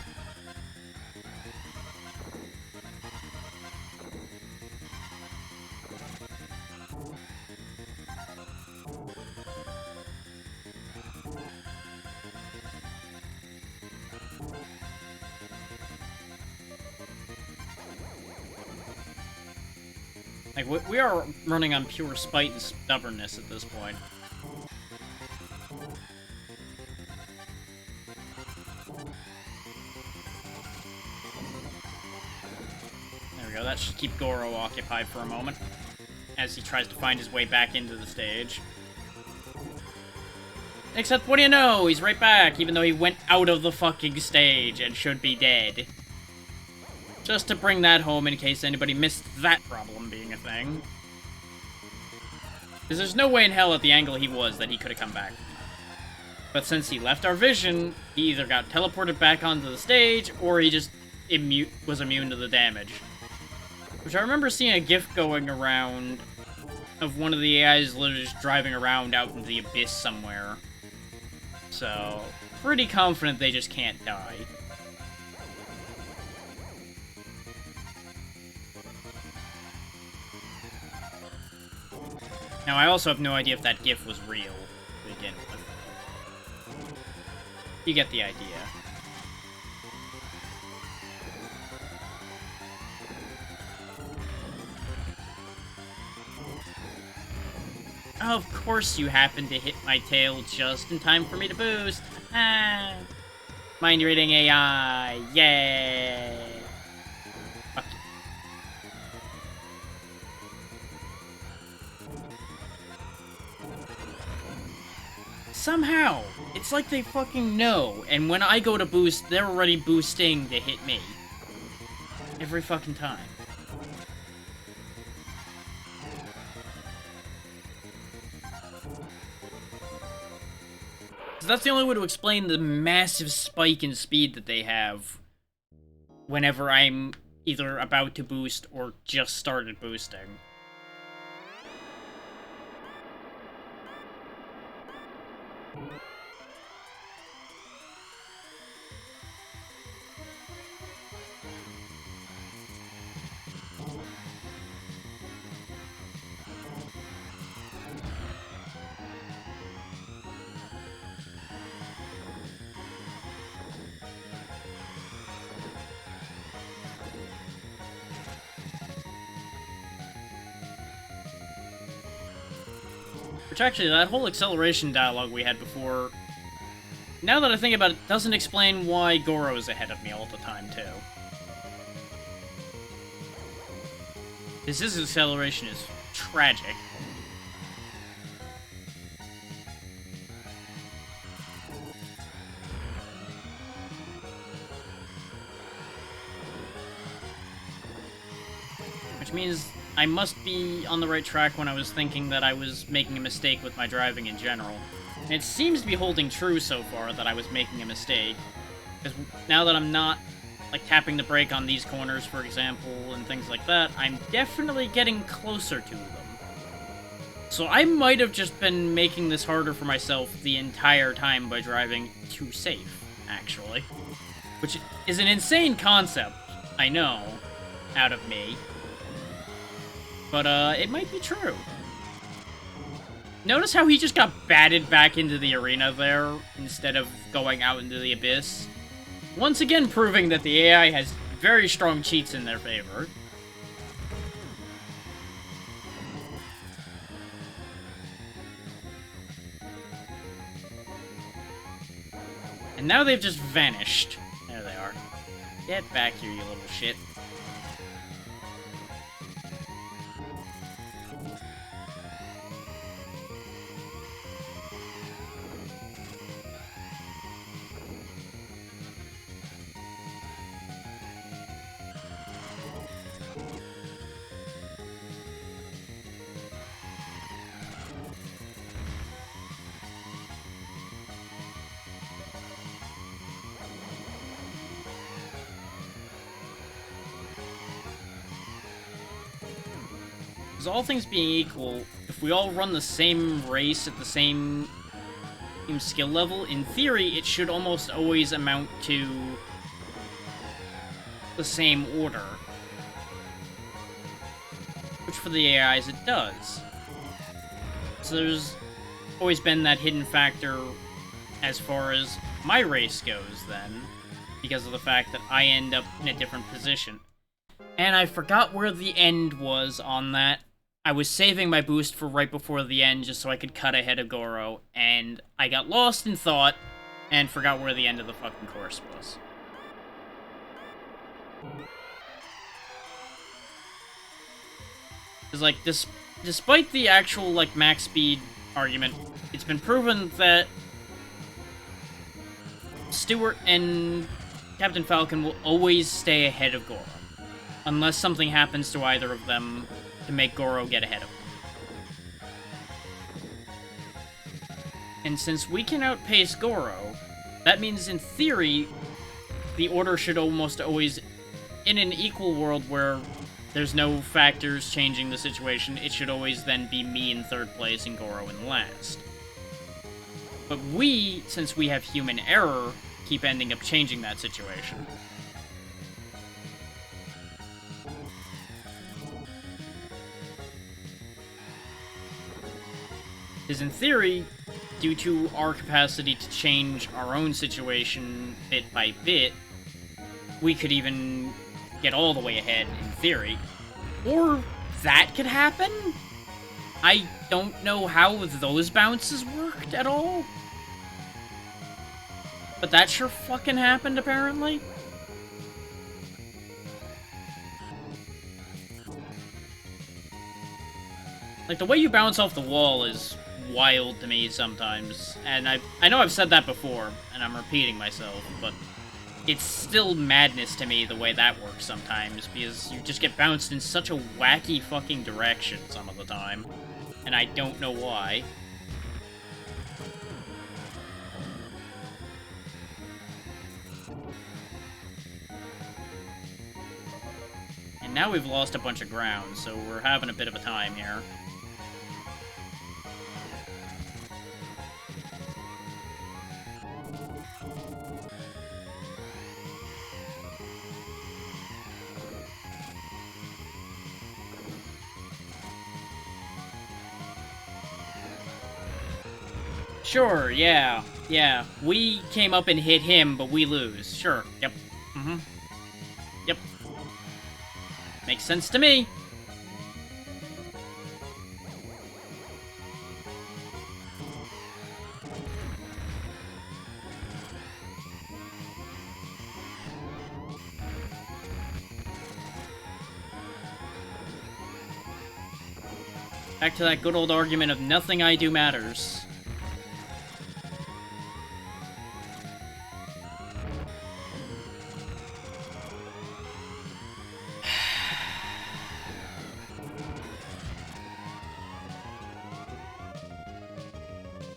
Like, we are running on pure spite and stubbornness at this point. There we go, that should keep Goro occupied for a moment, as he tries to find his way back into the stage. Except, what do you know? He's right back, even though he went out of the fucking stage and should be dead. Just to bring that home in case anybody missed that problem being a thing. Because there's no way in hell at the angle he was that he could have come back. But since he left our vision, he either got teleported back onto the stage, or he just was immune to the damage. Which I remember seeing a GIF going around of one of the AIs literally just driving around out into the abyss somewhere. So, pretty confident they just can't die. Now, I also have no idea if that GIF was real to begin with. You get the idea. Of course you happen to hit my tail just in time for me to boost. Ah. Mind reading AI. Yay. Fuck you. Somehow, it's like they fucking know, and when I go to boost, they're already boosting to hit me. Every fucking time. So that's the only way to explain the massive spike in speed that they have whenever I'm either about to boost or just started boosting. Which actually, that whole acceleration dialogue we had before, now that I think about it, doesn't explain why Goro's ahead of me all the time, too. Because his acceleration is tragic. Which means I must be on the right track when I was thinking that I was making a mistake with my driving in general. And it seems to be holding true so far that I was making a mistake. Because now that I'm not, like, tapping the brake on these corners, for example, and things like that, I'm definitely getting closer to them. So I might have just been making this harder for myself the entire time by driving too safe, actually. Which is an insane concept, I know, out of me. But, it might be true. Notice how he just got batted back into the arena there, instead of going out into the abyss? Once again proving that the AI has very strong cheats in their favor. And now they've just vanished. There they are. Get back here, you little shit. Because all things being equal, if we all run the same race at the same skill level, in theory, it should almost always amount to the same order. Which for the AIs, it does. So there's always been that hidden factor as far as my race goes, then, because of the fact that I end up in a different position. And I forgot where the end was on that. I was saving my boost for right before the end just so I could cut ahead of Goro, and I got lost in thought and forgot where the end of the fucking course was. Because, like, despite the actual, like, max speed argument, it's been proven that Stuart and Captain Falcon will always stay ahead of Goro, unless something happens to either of them to make Goro get ahead of him. And since we can outpace Goro, that means in theory, the order should almost always, in an equal world where there's no factors changing the situation, it should always then be me in third place and Goro in last. But we, since we have human error, keep ending up changing that situation. Because in theory, due to our capacity to change our own situation bit by bit, we could even get all the way ahead, in theory. Or that could happen? I don't know how those bounces worked at all. But that sure fucking happened, apparently. Like, the way you bounce off the wall is wild to me sometimes. And I know I've said that before, and I'm repeating myself, but it's still madness to me the way that works sometimes, because you just get bounced in such a wacky fucking direction some of the time. And I don't know why. And now we've lost a bunch of ground, so we're having a bit of a time here. Sure, yeah. We came up and hit him, but we lose. Sure, yep. Yep. Makes sense to me. Back to that good old argument of nothing I do matters.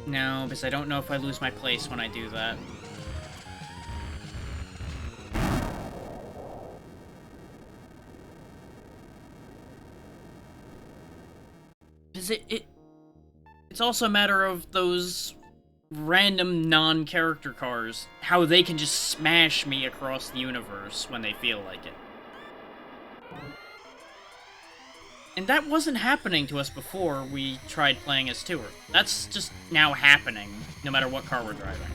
No, because I don't know if I lose my place when I do that. Because it's also a matter of those random non-character cars, how they can just smash me across the universe when they feel like it. And that wasn't happening to us before we tried playing as Tour. That's just now happening, no matter what car we're driving.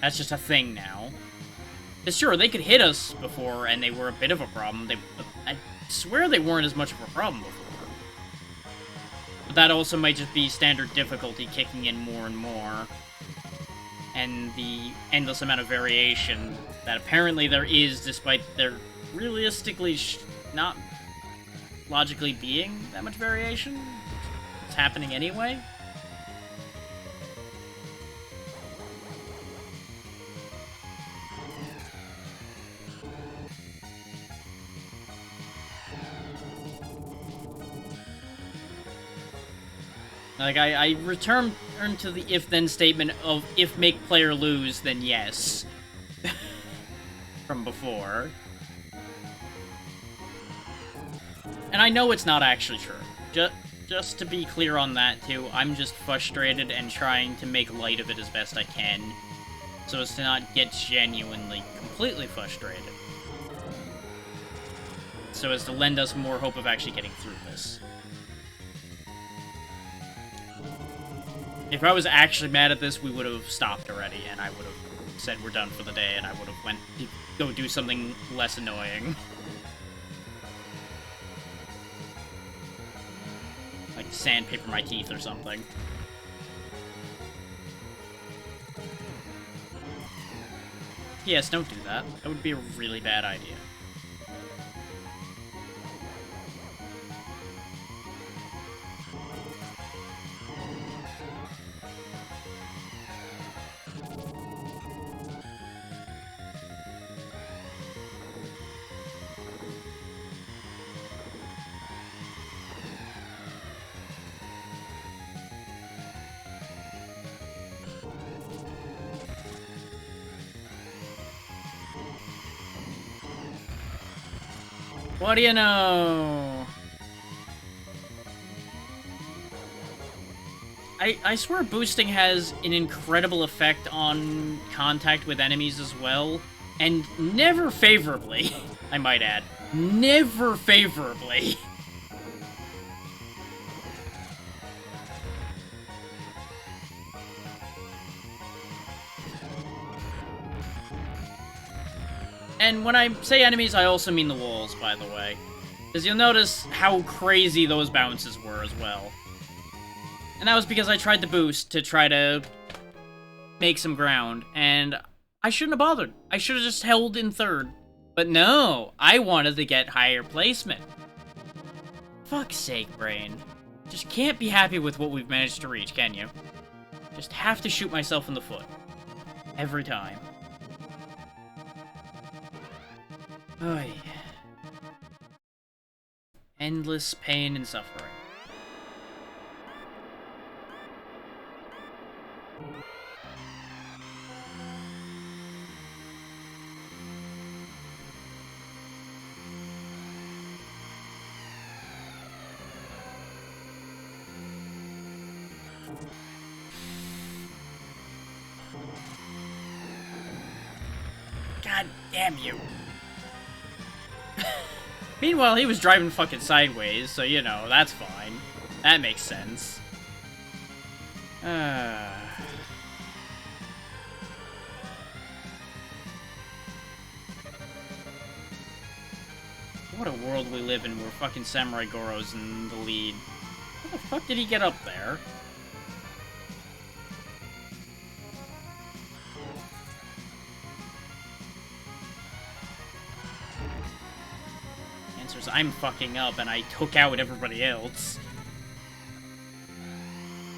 That's just a thing now. Because sure, they could hit us before, and they were a bit of a problem. I swear they weren't as much of a problem before. But that also might just be standard difficulty kicking in more and more. And the endless amount of variation that apparently there is, despite there realistically not logically being that much variation. It's happening anyway. Like, I return to the if-then statement of if make player lose, then yes. From before. And I know it's not actually true. Just to be clear on that, too, I'm just frustrated and trying to make light of it as best I can, so as to not get genuinely, completely frustrated. So as to lend us more hope of actually getting through this. If I was actually mad at this, we would have stopped already, and I would have said we're done for the day, and I would have went to go do something less annoying. Like sandpaper my teeth or something. Yes, don't do that. That would be a really bad idea. What do you know? I swear boosting has an incredible effect on contact with enemies as well, and never favorably, I might add. Never favorably. And when I say enemies, I also mean the walls, by the way. Because you'll notice how crazy those bounces were as well. And that was because I tried the boost to try to make some ground, and I shouldn't have bothered. I should have just held in third. But no, I wanted to get higher placement. Fuck's sake, brain. Just can't be happy with what we've managed to reach, can you? Just have to shoot myself in the foot. Every time. Oy. Endless pain and suffering. God damn you. Meanwhile, he was driving fucking sideways, so, you know, that's fine. That makes sense. What a world we live in where fucking Samurai Goro's in the lead. How the fuck did he get up there? Answer's I'm fucking up and I took out everybody else.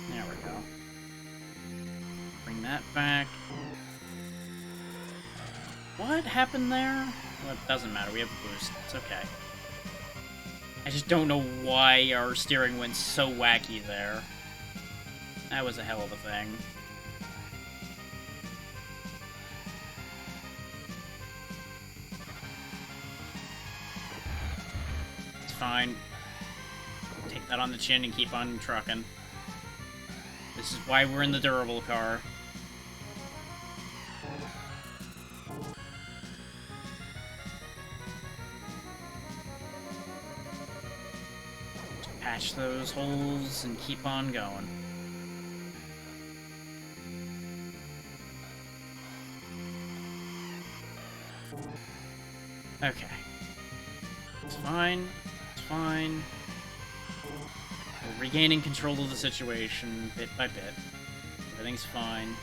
There we go. Bring that back. What happened there? Well, it doesn't matter, we have a boost. It's okay. I just don't know why our steering went so wacky there. That was a hell of a thing. It's fine. Take that on the chin and keep on trucking. This is why we're in the durable car. Patch those holes and keep on going. Okay. It's fine. It's fine. We're regaining control of the situation bit by bit. Everything's fine.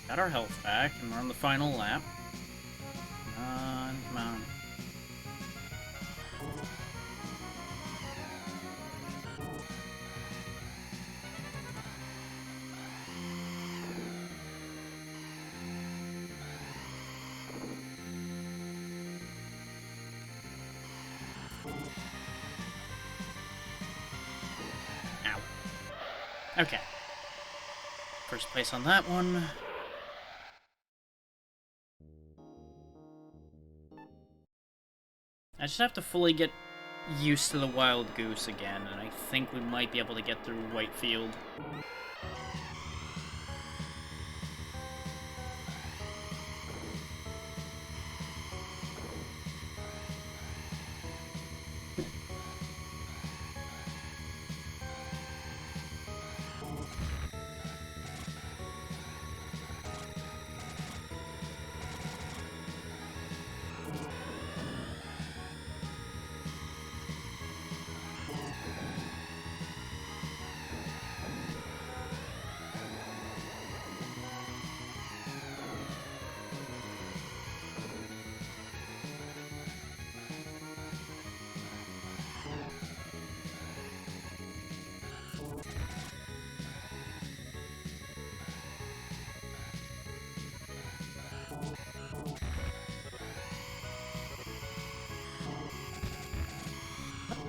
Got our health back, and we're on the final lap. Come on, come on. Ow. Okay. First place on that one. I just have to fully get used to the Wild Goose again, and I think we might be able to get through Whitefield.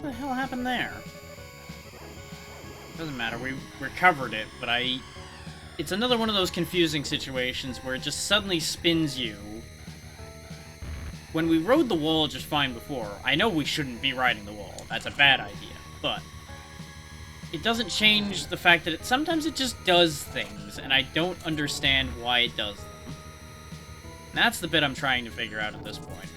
What the hell happened there? Doesn't matter, we recovered it, but it's another one of those confusing situations where it just suddenly spins you. When we rode the wall just fine before, I know we shouldn't be riding the wall. That's a bad idea, but it doesn't change the fact that sometimes it just does things, and I don't understand why it does them. And that's the bit I'm trying to figure out at this point.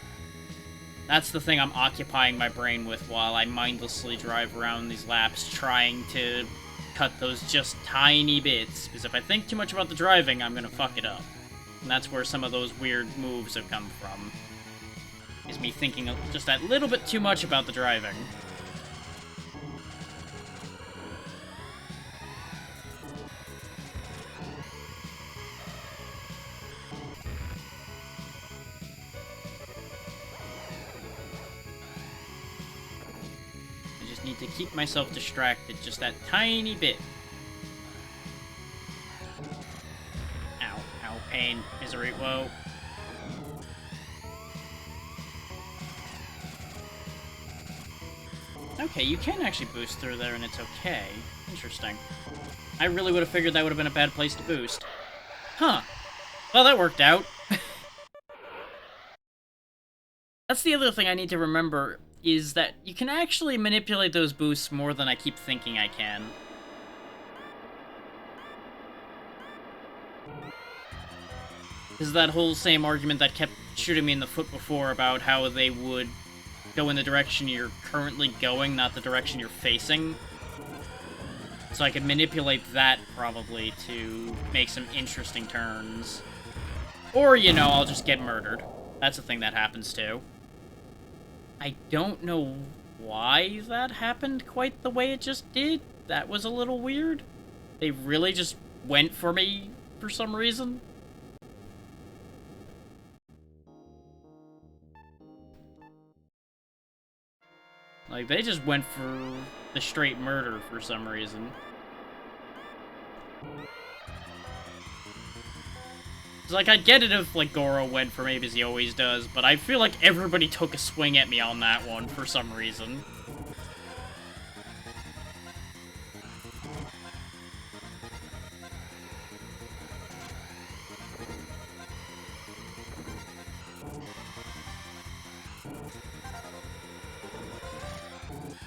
That's the thing I'm occupying my brain with while I mindlessly drive around these laps trying to cut those just tiny bits. Because if I think too much about the driving, I'm gonna fuck it up. And that's where some of those weird moves have come from. Is me thinking just that little bit too much about the driving. Need to keep myself distracted just that tiny bit. Ow, ow, pain, misery, whoa. Okay, you can actually boost through there and it's okay. Interesting. I really would have figured that would have been a bad place to boost. Huh. Well, that worked out. That's the other thing I need to remember, is that you can actually manipulate those boosts more than I keep thinking I can. Is that whole same argument that kept shooting me in the foot before about how they would go in the direction you're currently going, not the direction you're facing. So I could manipulate that, probably, to make some interesting turns. Or, you know, I'll just get murdered. That's a thing that happens, too. I don't know why that happened quite the way it just did. That was a little weird. They really just went for me for some reason. Like, they just went for the straight murder for some reason. It's like, I'd get it if, like, Goro went for me, because he always does, but I feel like everybody took a swing at me on that one for some reason.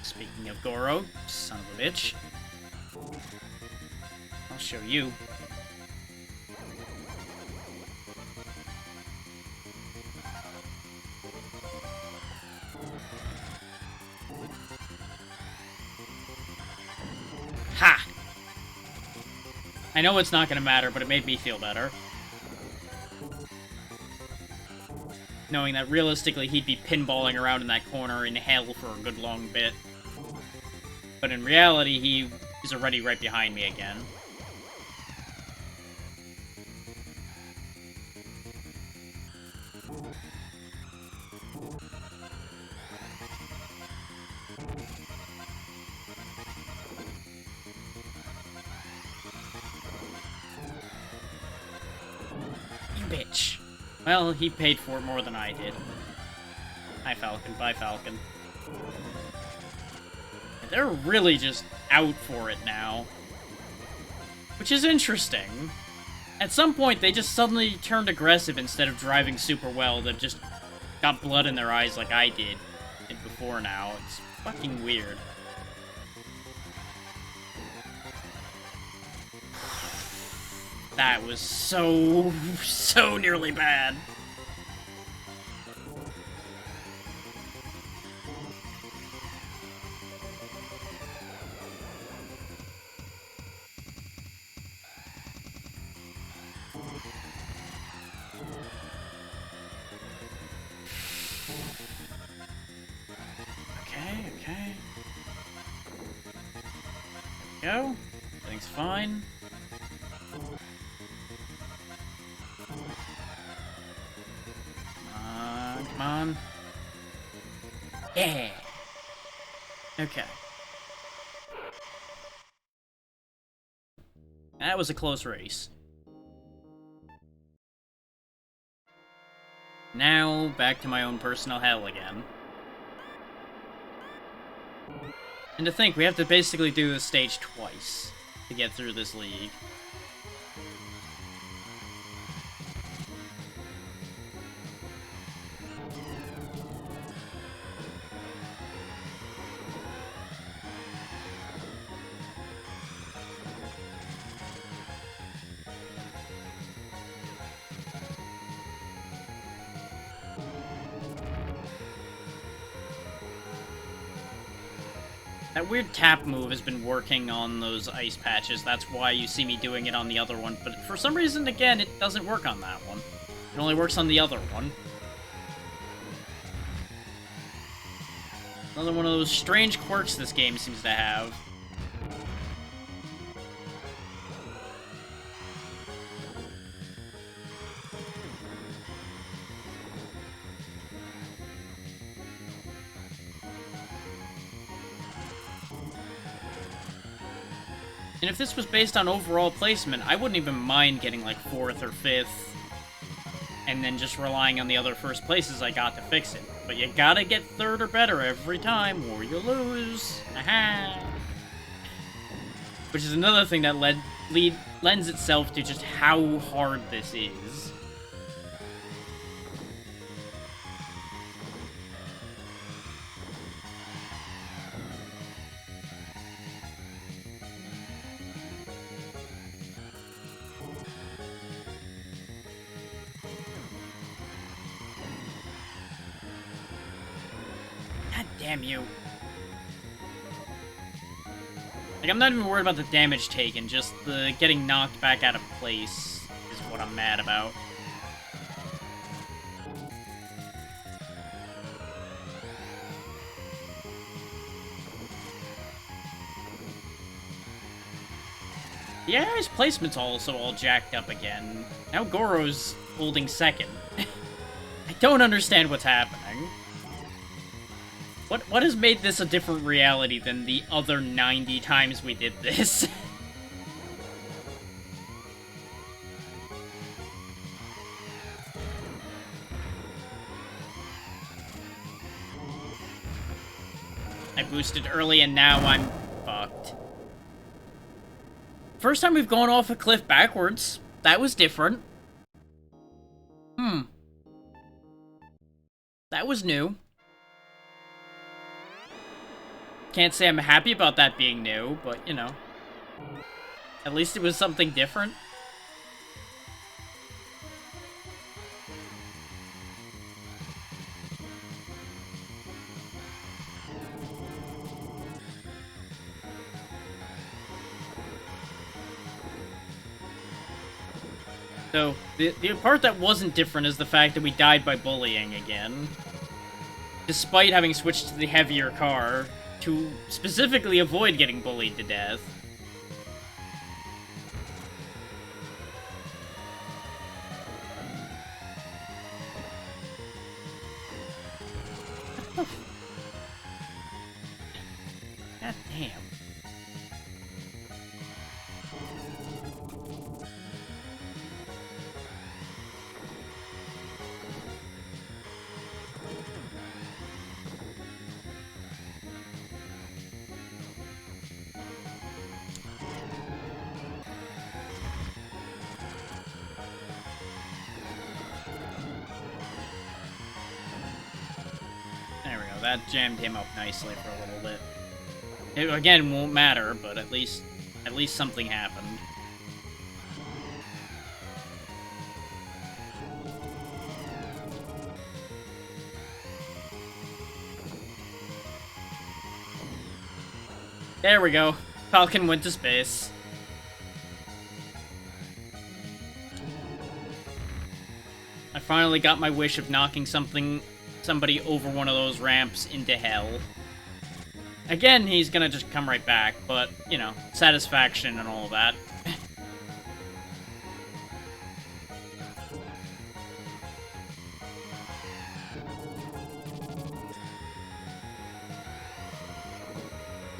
Speaking of Goro, son of a bitch. I'll show you. Ha! I know it's not gonna matter, but it made me feel better. Knowing that realistically he'd be pinballing around in that corner in hell for a good long bit. But in reality, he is already right behind me again. You bitch. Well, he paid for it more than I did. Hi, Falcon. Bye, Falcon. They're really just out for it now. Which is interesting. At some point, they just suddenly turned aggressive instead of driving super well. They've just got blood in their eyes like I did before now. It's fucking weird. That was so nearly bad. Okay. There we go. Everything's fine. Come on. Yeah. Okay. That was a close race. Now, back to my own personal hell again. And to think, we have to basically do this stage twice to get through this league. That weird tap move has been working on those ice patches. That's why you see me doing it on the other one. But for some reason, again, it doesn't work on that one. It only works on the other one. Another one of those strange quirks this game seems to have. And if this was based on overall placement, I wouldn't even mind getting like 4th or 5th, and then just relying on the other first places I got to fix it. But you gotta get 3rd or better every time, or you lose. Aha! Which is another thing that lends itself to just how hard this is. Damn you. Like, I'm not even worried about the damage taken, just the getting knocked back out of place is what I'm mad about. Yeah, his placement's also all jacked up again. Now Goro's holding 2nd. I don't understand what's happening. What has made this a different reality than the other 90 times we did this? I boosted early and now I'm fucked. First time we've gone off a cliff backwards. That was different. That was new. Can't say I'm happy about that being new, but, you know. At least it was something different. So, the part that wasn't different is the fact that we died by bullying again. Despite having switched to the heavier car, to specifically avoid getting bullied to death. God damn. That jammed him up nicely for a little bit. It, again, won't matter, but at least something happened. There we go. Falcon went to space. I finally got my wish of knocking somebody over one of those ramps into hell. Again, he's gonna just come right back, but, you know, satisfaction and all of that. I'm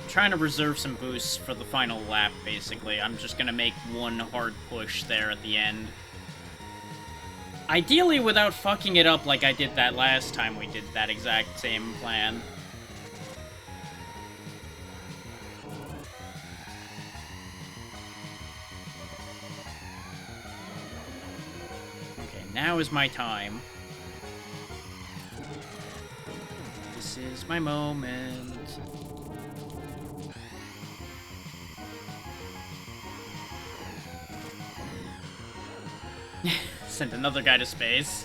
trying to reserve some boosts for the final lap, basically. I'm just gonna make one hard push there at the end. Ideally without fucking it up like I did that last time we did that exact same plan. Okay, now is my time. This is my moment. Sent another guy to space.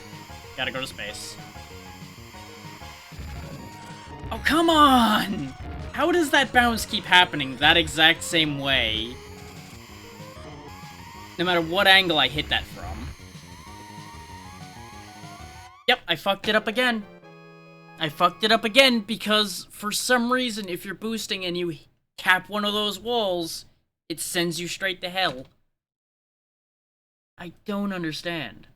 Gotta go to space. Oh, come on! How does that bounce keep happening that exact same way? No matter what angle I hit that from. Yep, I fucked it up again. I fucked it up again because, for some reason, if you're boosting and you tap one of those walls, it sends you straight to hell. I don't understand.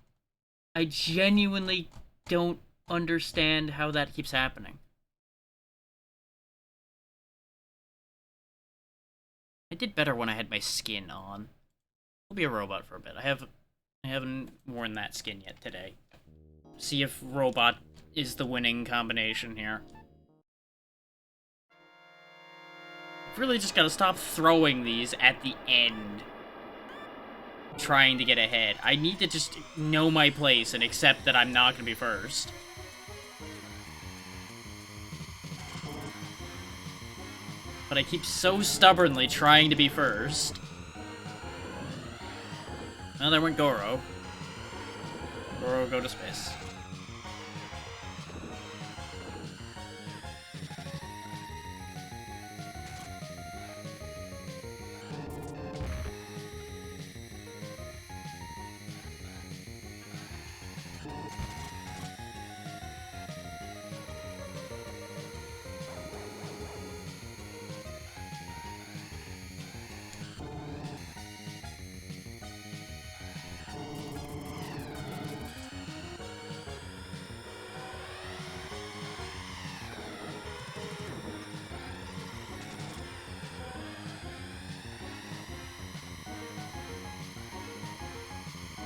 I genuinely don't understand how that keeps happening. I did better when I had my skin on. I'll be a robot for a bit. I haven't worn that skin yet today. See if robot is the winning combination here. I've really just gotta stop throwing these at the end, trying to get ahead. I need to just know my place and accept that I'm not gonna be first. But I keep so stubbornly trying to be first. Oh, there went Goro. Goro, go to space.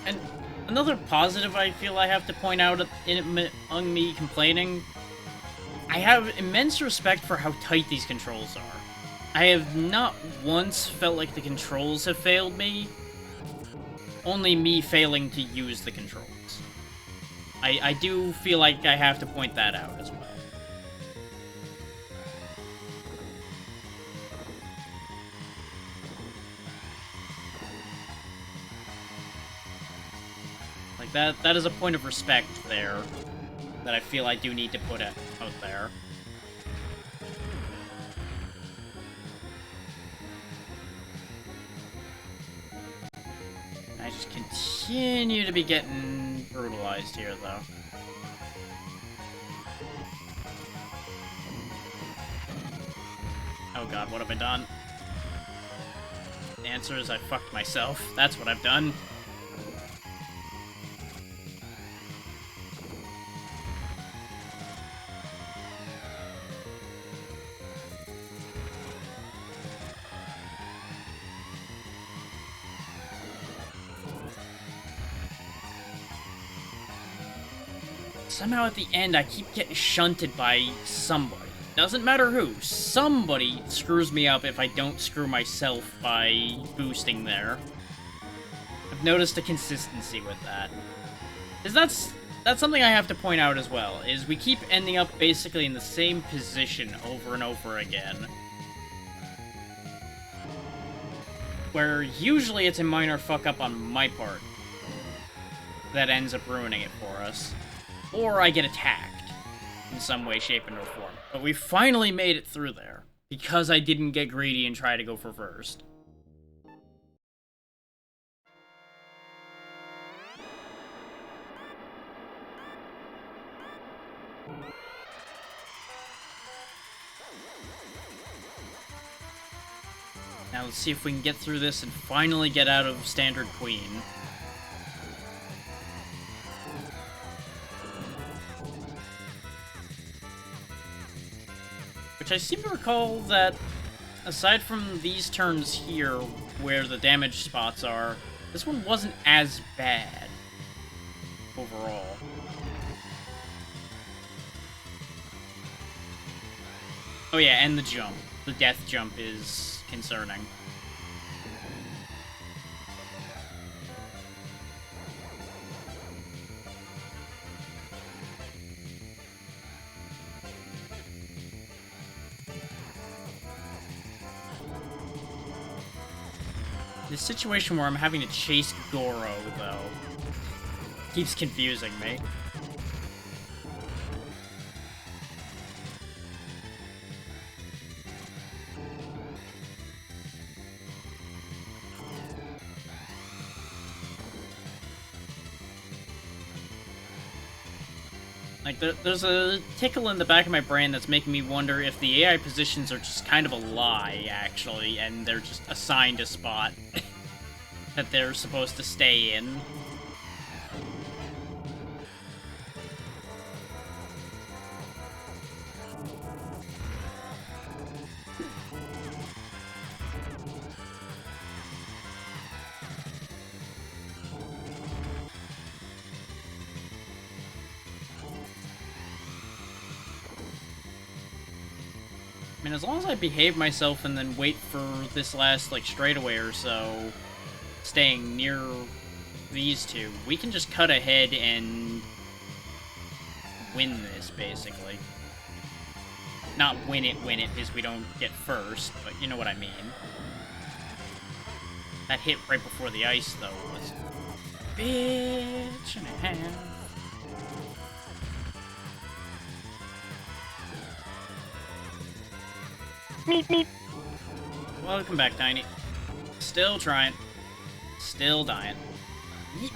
And another positive I feel I have to point out among me complaining, I have immense respect for how tight these controls are. I have not once felt like the controls have failed me, only me failing to use the controls. I do feel like I have to point that out as well. Like, that is a point of respect there that I feel I do need to put out there. I just continue to be getting brutalized here, though. Oh god, what have I done? The answer is I fucked myself. That's what I've done. Somehow at the end, I keep getting shunted by somebody. Doesn't matter who. Somebody screws me up if I don't screw myself by boosting there. I've noticed a consistency with that. That's something I have to point out as well, is we keep ending up basically in the same position over and over again. Where usually it's a minor fuck-up on my part that ends up ruining it for us. Or I get attacked in some way, shape, and form. But we finally made it through there, because I didn't get greedy and try to go for first. Now let's see if we can get through this and finally get out of Standard Queen. Which I seem to recall that, aside from these turns here, where the damage spots are, this one wasn't as bad, overall. Oh yeah, and the jump. The death jump is concerning. The situation where I'm having to chase Goro, though, keeps confusing me. Like, there's a tickle in the back of my brain that's making me wonder if the AI positions are just kind of a lie, actually, and they're just assigned a spot that they're supposed to stay in. I mean, as long as I behave myself and then wait for this last, like, straightaway or so, staying near these two, we can just cut ahead and win this, basically. Not win it, because we don't get first, but you know what I mean. That hit right before the ice, though, was a bitch and a half. Meep, meep. Welcome back, Tiny. Still trying. Still dying. Yeet.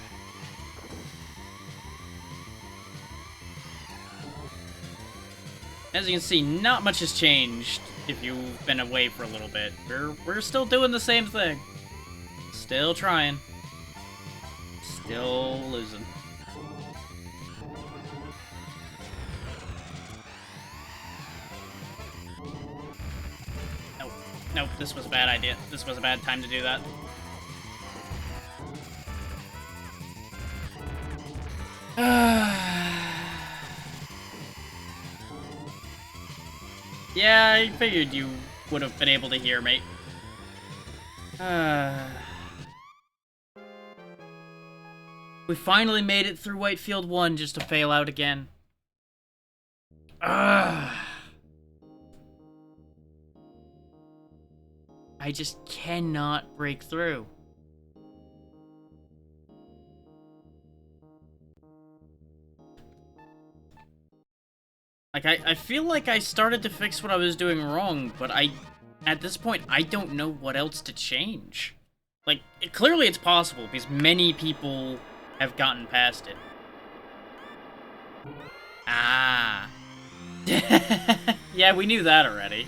As you can see, not much has changed if you've been away for a little bit. We're still doing the same thing. Still trying. Still losing. Nope, this was a bad idea. This was a bad time to do that. Yeah, I figured you would have been able to hear me. We finally made it through Whitefield 1 just to fail out again. I just cannot break through. Like, I feel like I started to fix what I was doing wrong, but at this point, I don't know what else to change. Like, clearly it's possible, because many people have gotten past it. Ah. Yeah, we knew that already.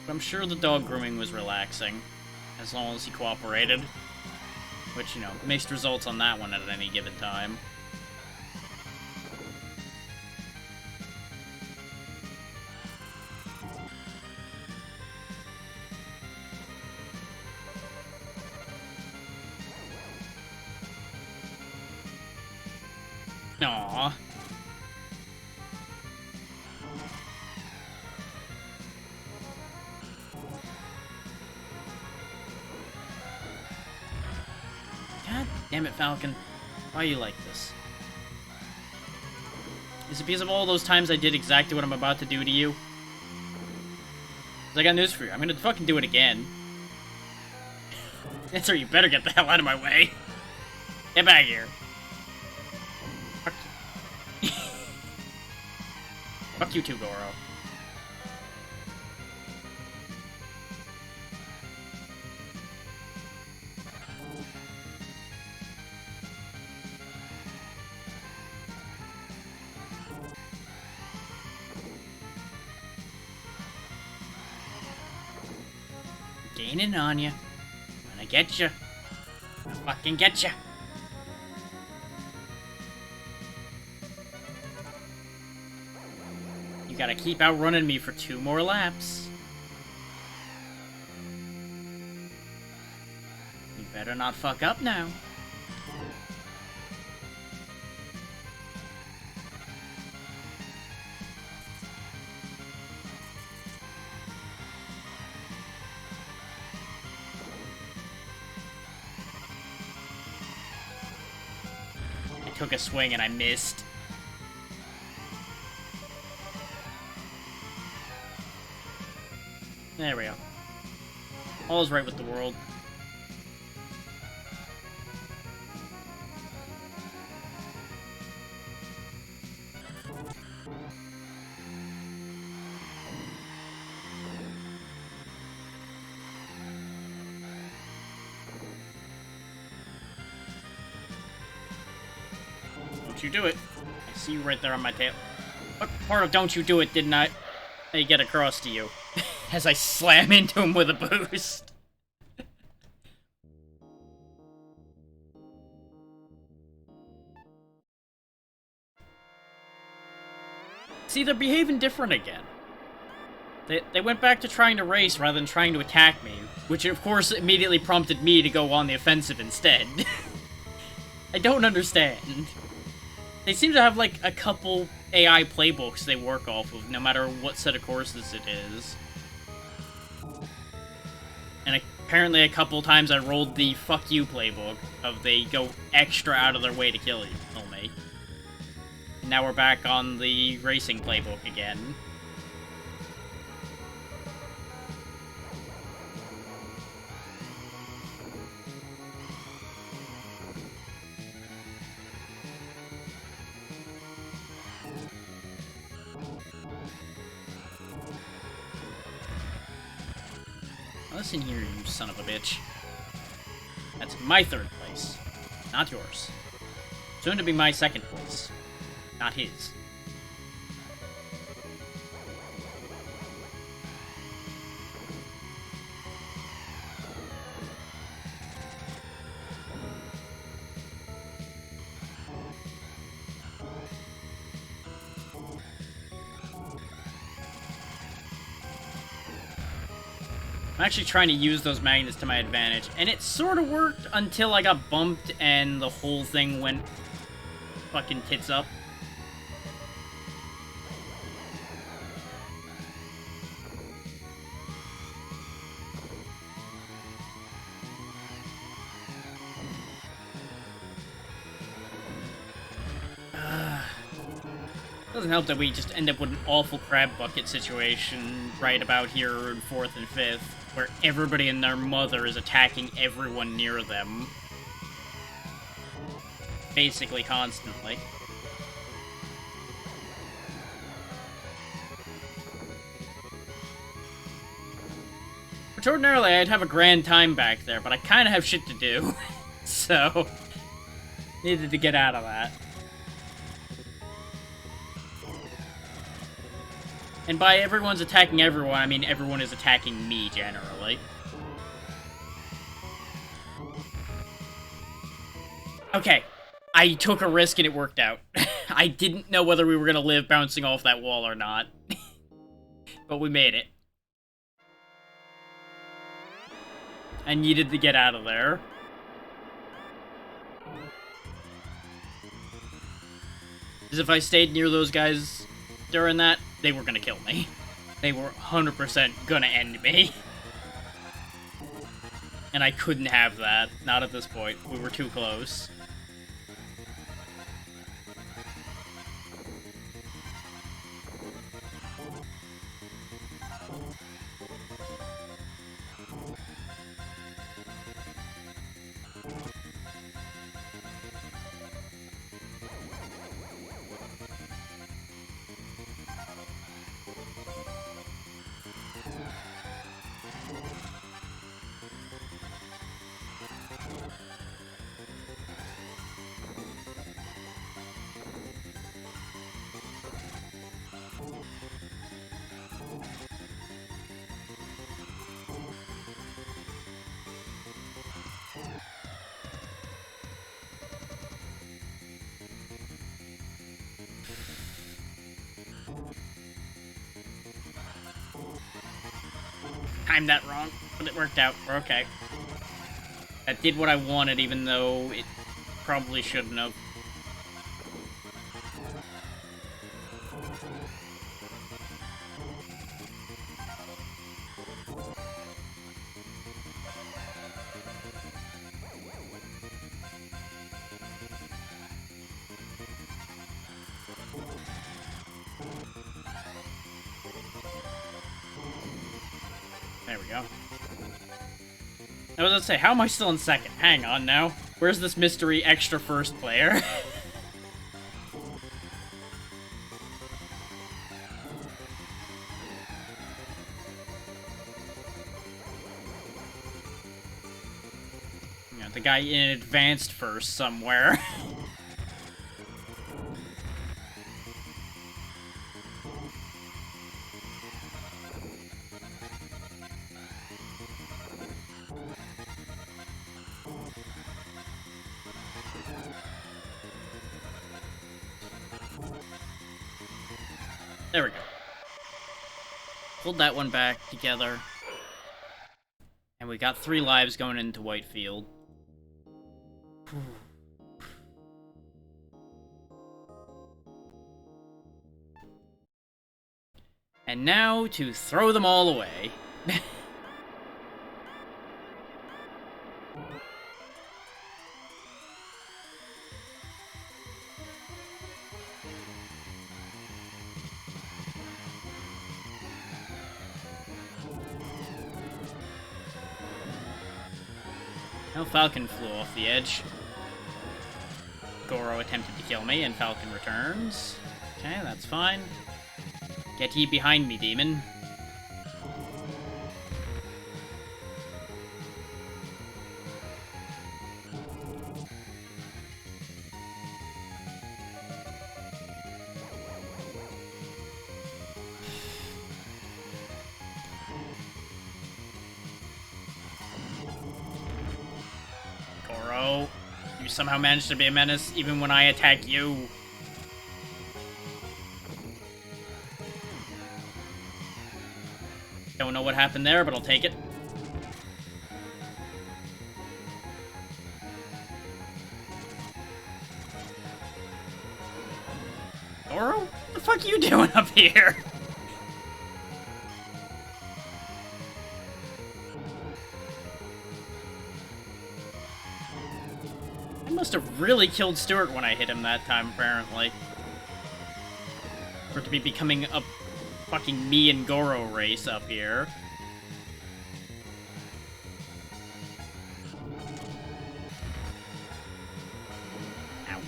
But I'm sure the dog grooming was relaxing, as long as he cooperated. Which, you know, mixed results on that one at any given time. Aww. God damn it, Falcon. Why are you like this? Is it because of all those times I did exactly what I'm about to do to you? 'Cause I got news for you. I'm gonna fucking do it again. Answer, you better get the hell out of my way. Get back here. Fuck you. Fuck you too, Goro. Gaining on you. I'm gonna get you. I'm gonna fucking get you. You gotta keep outrunning me for 2 more laps. You better not fuck up now. Took a swing and I missed. There we go. All is right with the world. Don't you do it. I see you right there on my tail. What part of don't you do it didn't I get across to you? As I slam into him with a boost. See, they're behaving different again. They went back to trying to race rather than trying to attack me, which of course immediately prompted me to go on the offensive instead. I don't understand. They seem to have, like, a couple AI playbooks they work off of, no matter what set of courses it is. And apparently a couple times I rolled the fuck you playbook of they go extra out of their way to kill me. Now we're back on the racing playbook again. Listen here, you son of a bitch. That's my third place, not yours. Soon to be my second place, not his. I'm actually trying to use those magnets to my advantage, and it sort of worked until I got bumped and the whole thing went fucking tits up. Doesn't help that we just end up with an awful crab bucket situation right about here in 4th and 5th, where everybody and their mother is attacking everyone near them. Basically constantly. Which ordinarily I'd have a grand time back there, but I kind of have shit to do. So, needed to get out of that. And by everyone's attacking everyone, I mean everyone is attacking me, generally. Okay, I took a risk and it worked out. I didn't know whether we were gonna live bouncing off that wall or not. But we made it. I needed to get out of there. Because if I stayed near those guys during that, they were gonna kill me. They were 100% gonna end me. And I couldn't have that. Not at this point. We were too close. Timed that wrong, but it worked out. We're okay. That did what I wanted, even though it probably shouldn't have. There we go. I was gonna say, how am I still in second? Hang on now. Where's this mystery extra first player? You know, the guy in advanced first somewhere. There we go. Pulled that one back together. And we got 3 lives going into Whitefield. And now to throw them all away. No, Falcon flew off the edge. Goro attempted to kill me, and Falcon returns. Okay, that's fine. Get ye behind me, demon. Goro, you somehow managed to be a menace even when I attack you. Don't know what happened there, but I'll take it. Goro? What the fuck are you doing up here? I must have really killed Stuart when I hit him that time, apparently. For it to be becoming a fucking me and Goro race up here. Ow.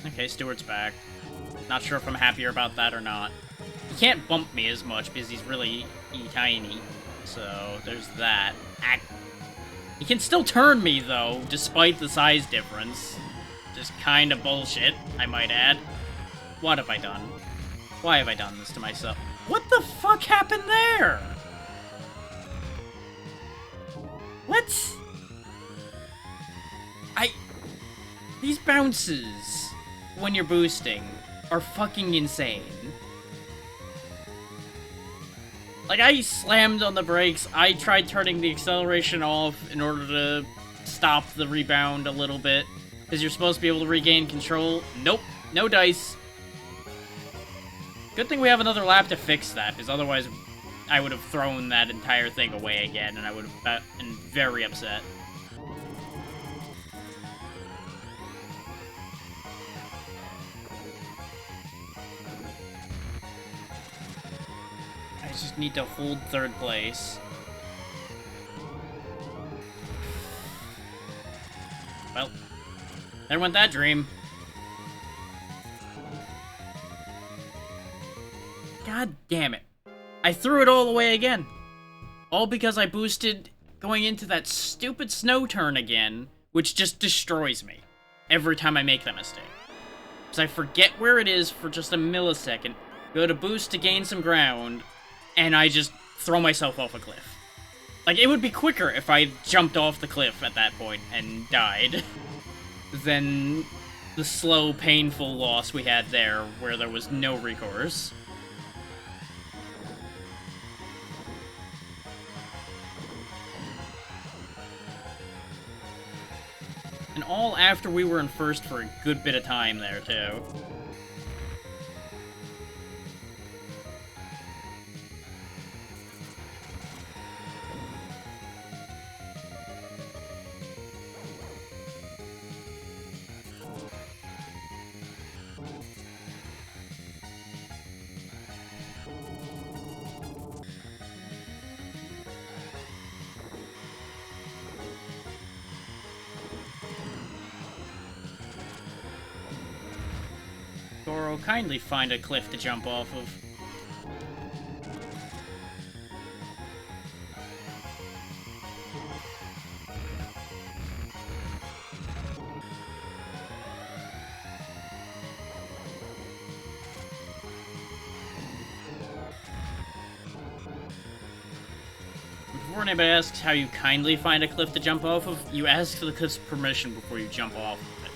Okay, Stuart's back. Not sure if I'm happier about that or not. He can't bump me as much because he's really tiny. So, there's that. He can still turn me, though, despite the size difference. Just kinda bullshit, I might add. What have I done? Why have I done this to myself? What the fuck happened there? What? These bounces, when you're boosting, are fucking insane. Like, I slammed on the brakes, I tried turning the acceleration off in order to stop the rebound a little bit, because you're supposed to be able to regain control. Nope, no dice. Good thing we have another lap to fix that, because otherwise I would have thrown that entire thing away again, and I would have been very upset. I just need to hold 3rd place. Well, there went that dream. God damn it. I threw it all away again. All because I boosted going into that stupid snow turn again, which just destroys me every time I make that mistake. Because I forget where it is for just a millisecond, go to boost to gain some ground, and I just throw myself off a cliff. Like, it would be quicker if I jumped off the cliff at that point and died than the slow, painful loss we had there, where there was no recourse. And all after we were in first for a good bit of time there, too. Goro, kindly find a cliff to jump off of. Before anybody asks how you kindly find a cliff to jump off of, you ask for the cliff's permission before you jump off of it.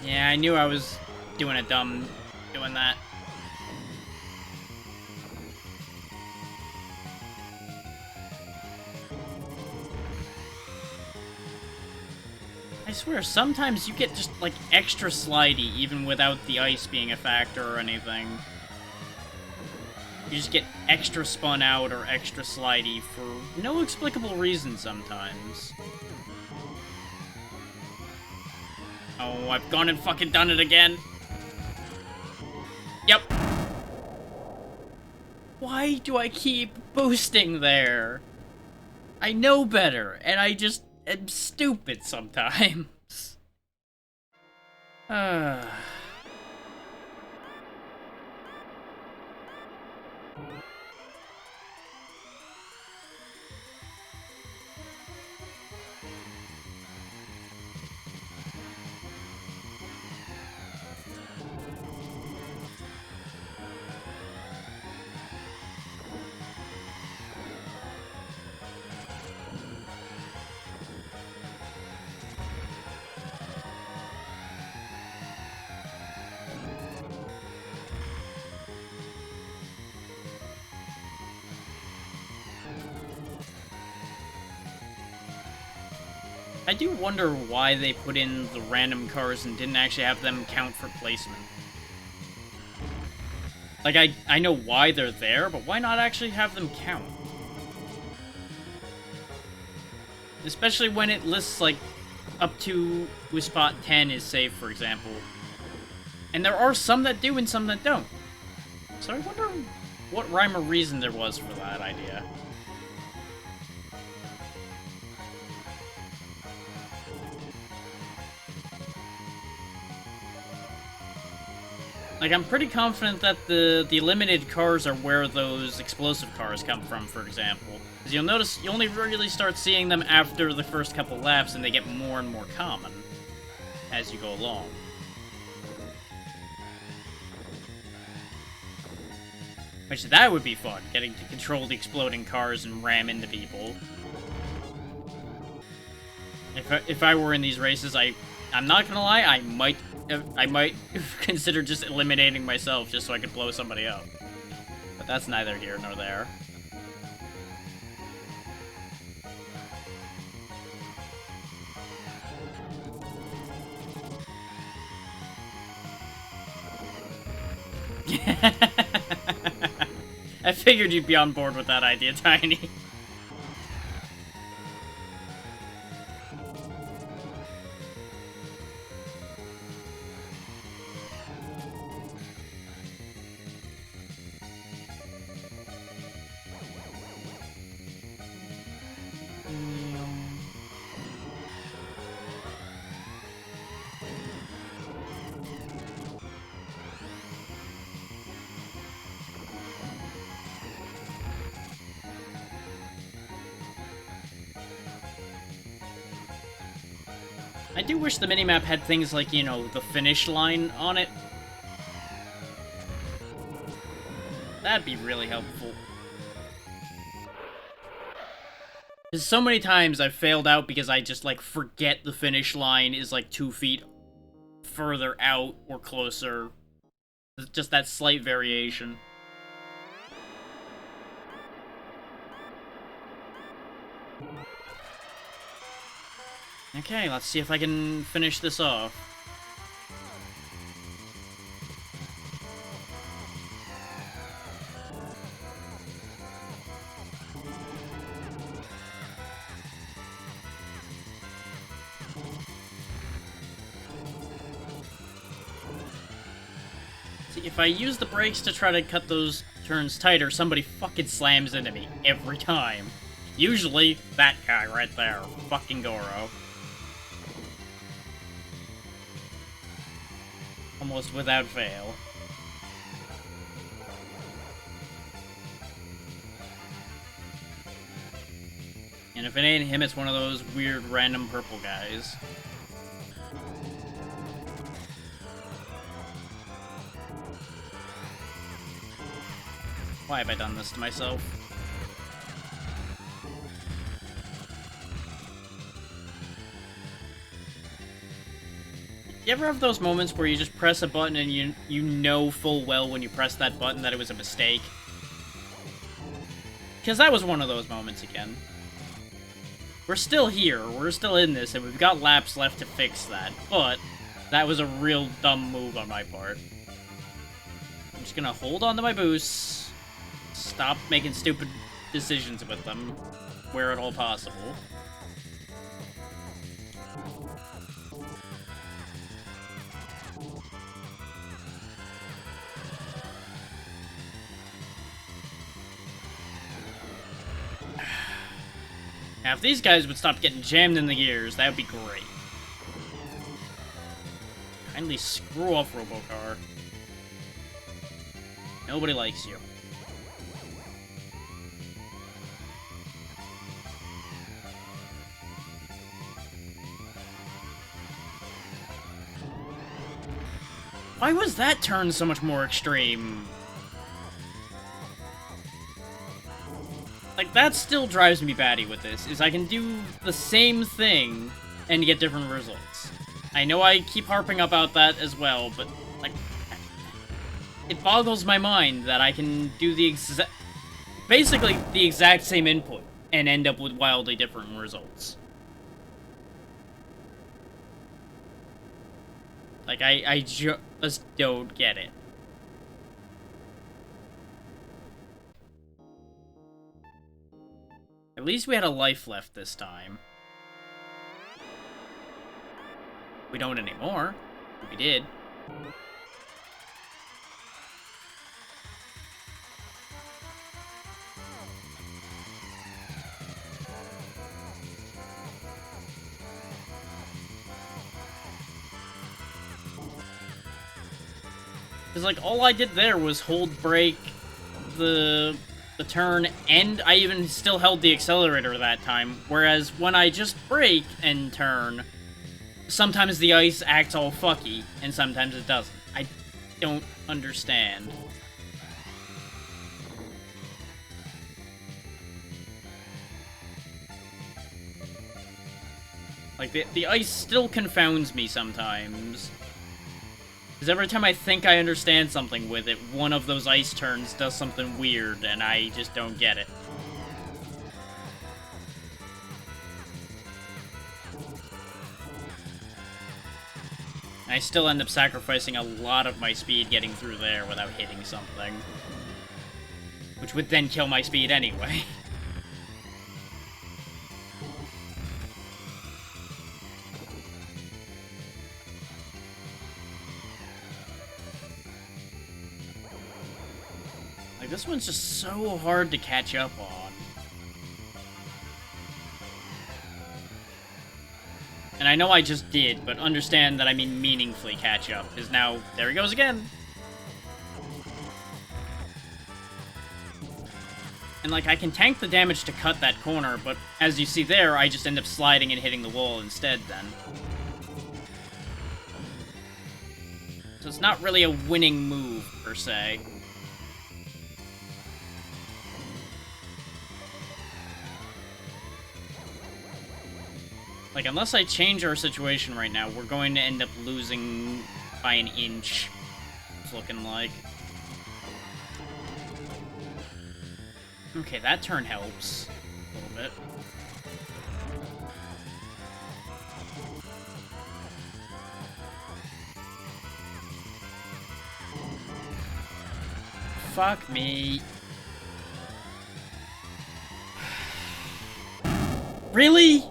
Yeah, I knew I was doing a dumb doing that. I swear, sometimes you get just, like, extra slidey, even without the ice being a factor or anything. You just get extra spun out or extra slidey for no explicable reason sometimes. Oh, I've gone and fucking done it again. Yep. Why do I keep boosting there? I know better, and I just am stupid sometimes. I do wonder why they put in the random cars and didn't actually have them count for placement. Like, I know why they're there, but why not actually have them count? Especially when it lists, like, up to spot 10 is safe, for example. And there are some that do and some that don't. So I wonder what rhyme or reason there was for that idea. Like, I'm pretty confident that the limited cars are where those explosive cars come from, for example. Because you'll notice you only really start seeing them after the first couple laps, and they get more and more common as you go along. Which, that would be fun, getting to control the exploding cars and ram into people. If I were in these races, I'm not gonna lie, I might consider just eliminating myself just so I could blow somebody up. But that's neither here nor there. I figured you'd be on board with that idea, Tiny. I do wish the minimap had things like, you know, the finish line on it. That'd be really helpful. Because so many times I've failed out because I just, like, forget the finish line is, like, 2 feet further out or closer. Just that slight variation. Okay, let's see if I can finish this off. See, if I use the brakes to try to cut those turns tighter, somebody fucking slams into me every time. Usually, that guy right there, fucking Goro. Almost without fail. And if it ain't him, it's one of those weird random purple guys. Why have I done this to myself? You ever have those moments where you just press a button and you know full well when you press that button that it was a mistake? Because that was one of those moments again. We're still here, we're still in this, and we've got laps left to fix that, but that was a real dumb move on my part. I'm just gonna hold on to my boosts, stop making stupid decisions with them, where at all possible. Now, if these guys would stop getting jammed in the gears, that would be great. Kindly screw off, Robocar. Nobody likes you. Why was that turn so much more extreme? Like, that still drives me batty with this, is I can do the same thing and get different results. I know I keep harping about that as well, but, like, it boggles my mind that I can do basically the exact same input and end up with wildly different results. Like, I just don't get it. At least we had a life left this time. We don't anymore. We did. Because, like, all I did there was hold brake, the turn, and I even still held the accelerator that time, whereas when I just brake and turn, sometimes the ice acts all fucky, and sometimes it doesn't. I don't understand. Like, the ice still confounds me sometimes. Because every time I think I understand something with it, one of those ice turns does something weird, and I just don't get it. And I still end up sacrificing a lot of my speed getting through there without hitting something. Which would then kill my speed anyway. This one's just so hard to catch up on. And I know I just did, but understand that I mean meaningfully catch up, because now, there he goes again! And, like, I can tank the damage to cut that corner, but as you see there, I just end up sliding and hitting the wall instead then. So it's not really a winning move, per se. Like, unless I change our situation right now, we're going to end up losing by an inch, it's looking like. Okay, that turn helps a little bit. Fuck me. Really?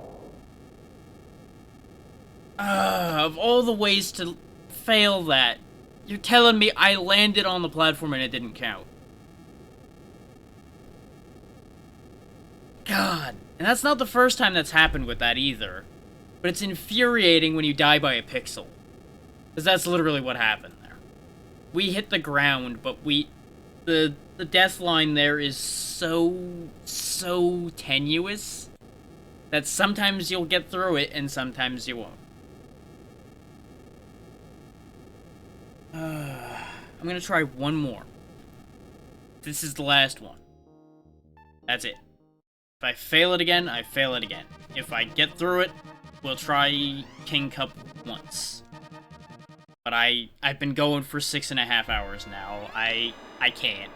Of all the ways to fail that, you're telling me I landed on the platform and it didn't count. God. And that's not the first time that's happened with that either. But it's infuriating when you die by a pixel. Because that's literally what happened there. We hit the ground, but the death line there is so tenuous that sometimes you'll get through it and sometimes you won't. I'm gonna try one more. This is the last one. That's it. If I fail it again, I fail it again. If I get through it, we'll try King Cup once. But I've been going for 6.5 hours now. I can't.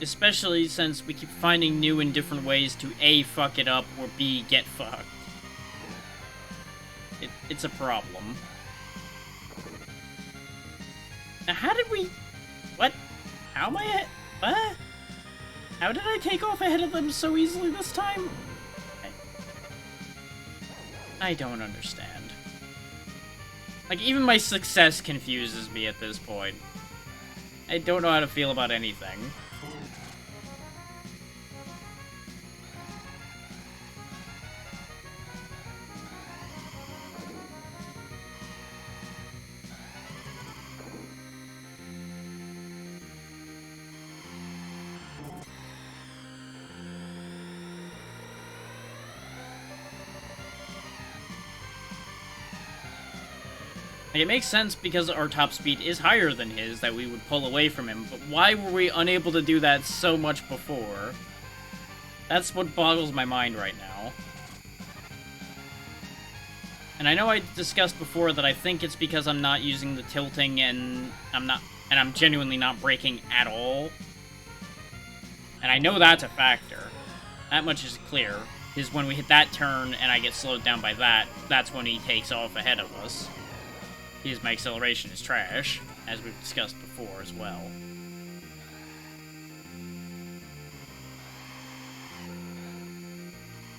Especially since we keep finding new and different ways to A, fuck it up, or B, get fucked. It's a problem. Now, how did we... What? How am I... What? How did I take off ahead of them so easily this time? I don't understand. Like, even my success confuses me at this point. I don't know how to feel about anything. Like, it makes sense because our top speed is higher than his that we would pull away from him, but why were we unable to do that so much before? That's what boggles my mind right now. And I know I discussed before that I think it's because I'm not using the tilting and I'm genuinely not braking at all. And I know that's a factor. That much is clear. Is when we hit that turn and I get slowed down by that, that's when he takes off ahead of us. Because my acceleration is trash, as we've discussed before as well.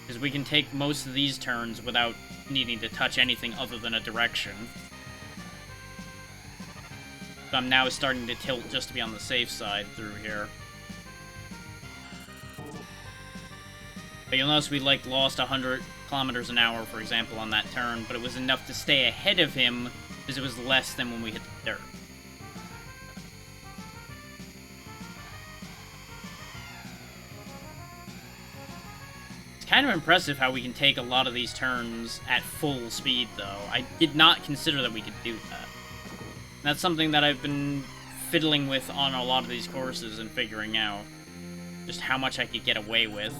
Because we can take most of these turns without needing to touch anything other than a direction. So I'm now starting to tilt just to be on the safe side through here. But you'll notice we, like, lost 100 kilometers an hour, for example, on that turn, but it was enough to stay ahead of him because it was less than when we hit the dirt. It's kind of impressive how we can take a lot of these turns at full speed, though. I did not consider that we could do that. And that's something that I've been fiddling with on a lot of these courses and figuring out just how much I could get away with.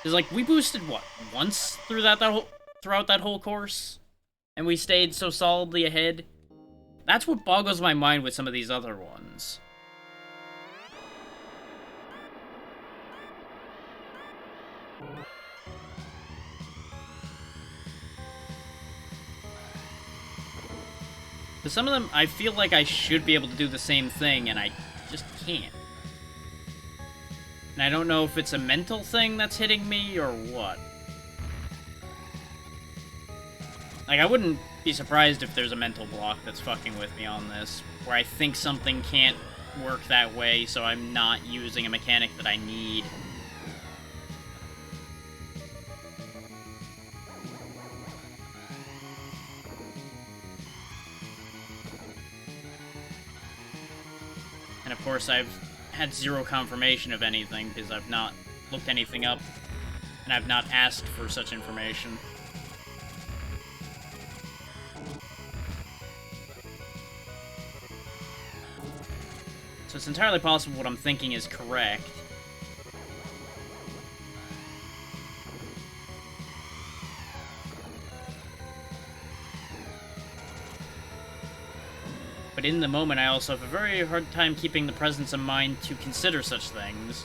Because, like, we boosted, what, once throughout that whole course? And we stayed so solidly ahead? That's what boggles my mind with some of these other ones. Because some of them, I feel like I should be able to do the same thing, and I just can't. And I don't know if it's a mental thing that's hitting me, or what. Like, I wouldn't be surprised if there's a mental block that's fucking with me on this, where I think something can't work that way, so I'm not using a mechanic that I need. And of course, I've had zero confirmation of anything, because I've not looked anything up, and I've not asked for such information. So it's entirely possible what I'm thinking is correct. But in the moment, I also have a very hard time keeping the presence of mind to consider such things.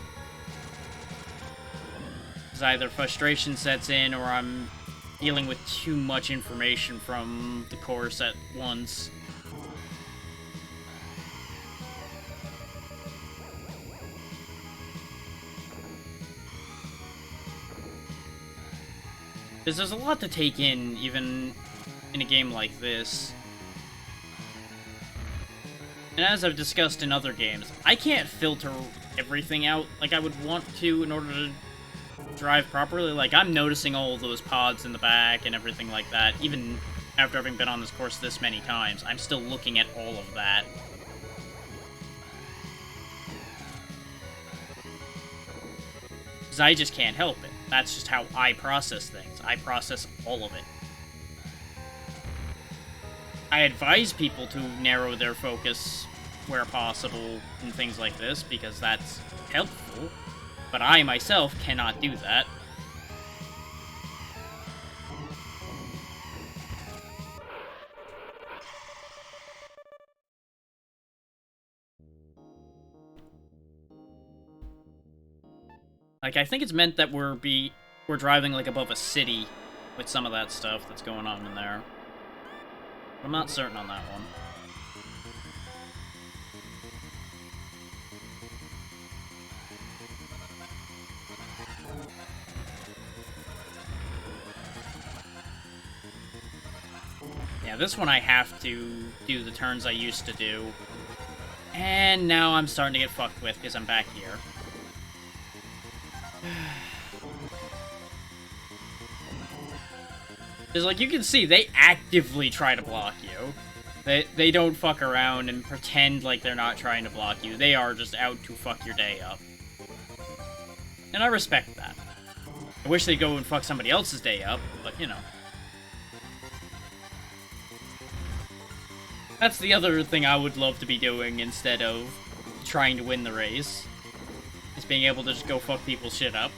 Because either frustration sets in, or I'm dealing with too much information from the course at once. Because there's a lot to take in, even in a game like this. And as I've discussed in other games, I can't filter everything out like I would want to in order to drive properly. Like, I'm noticing all of those pods in the back and everything like that. Even after having been on this course this many times, I'm still looking at all of that. Because I just can't help it. That's just how I process things. I process all of it. I advise people to narrow their focus where possible in things like this, because that's helpful. But I, myself, cannot do that. Like, I think it's meant that we're driving, like, above a city with some of that stuff that's going on in there. But I'm not certain on that one. Yeah, this one I have to do the turns I used to do. And now I'm starting to get fucked with because I'm back here. Because, like, you can see, they actively try to block you. They don't fuck around and pretend like they're not trying to block you. They are just out to fuck your day up. And I respect that. I wish they'd go and fuck somebody else's day up, but, you know. That's the other thing I would love to be doing instead of trying to win the race. Is being able to just go fuck people's shit up.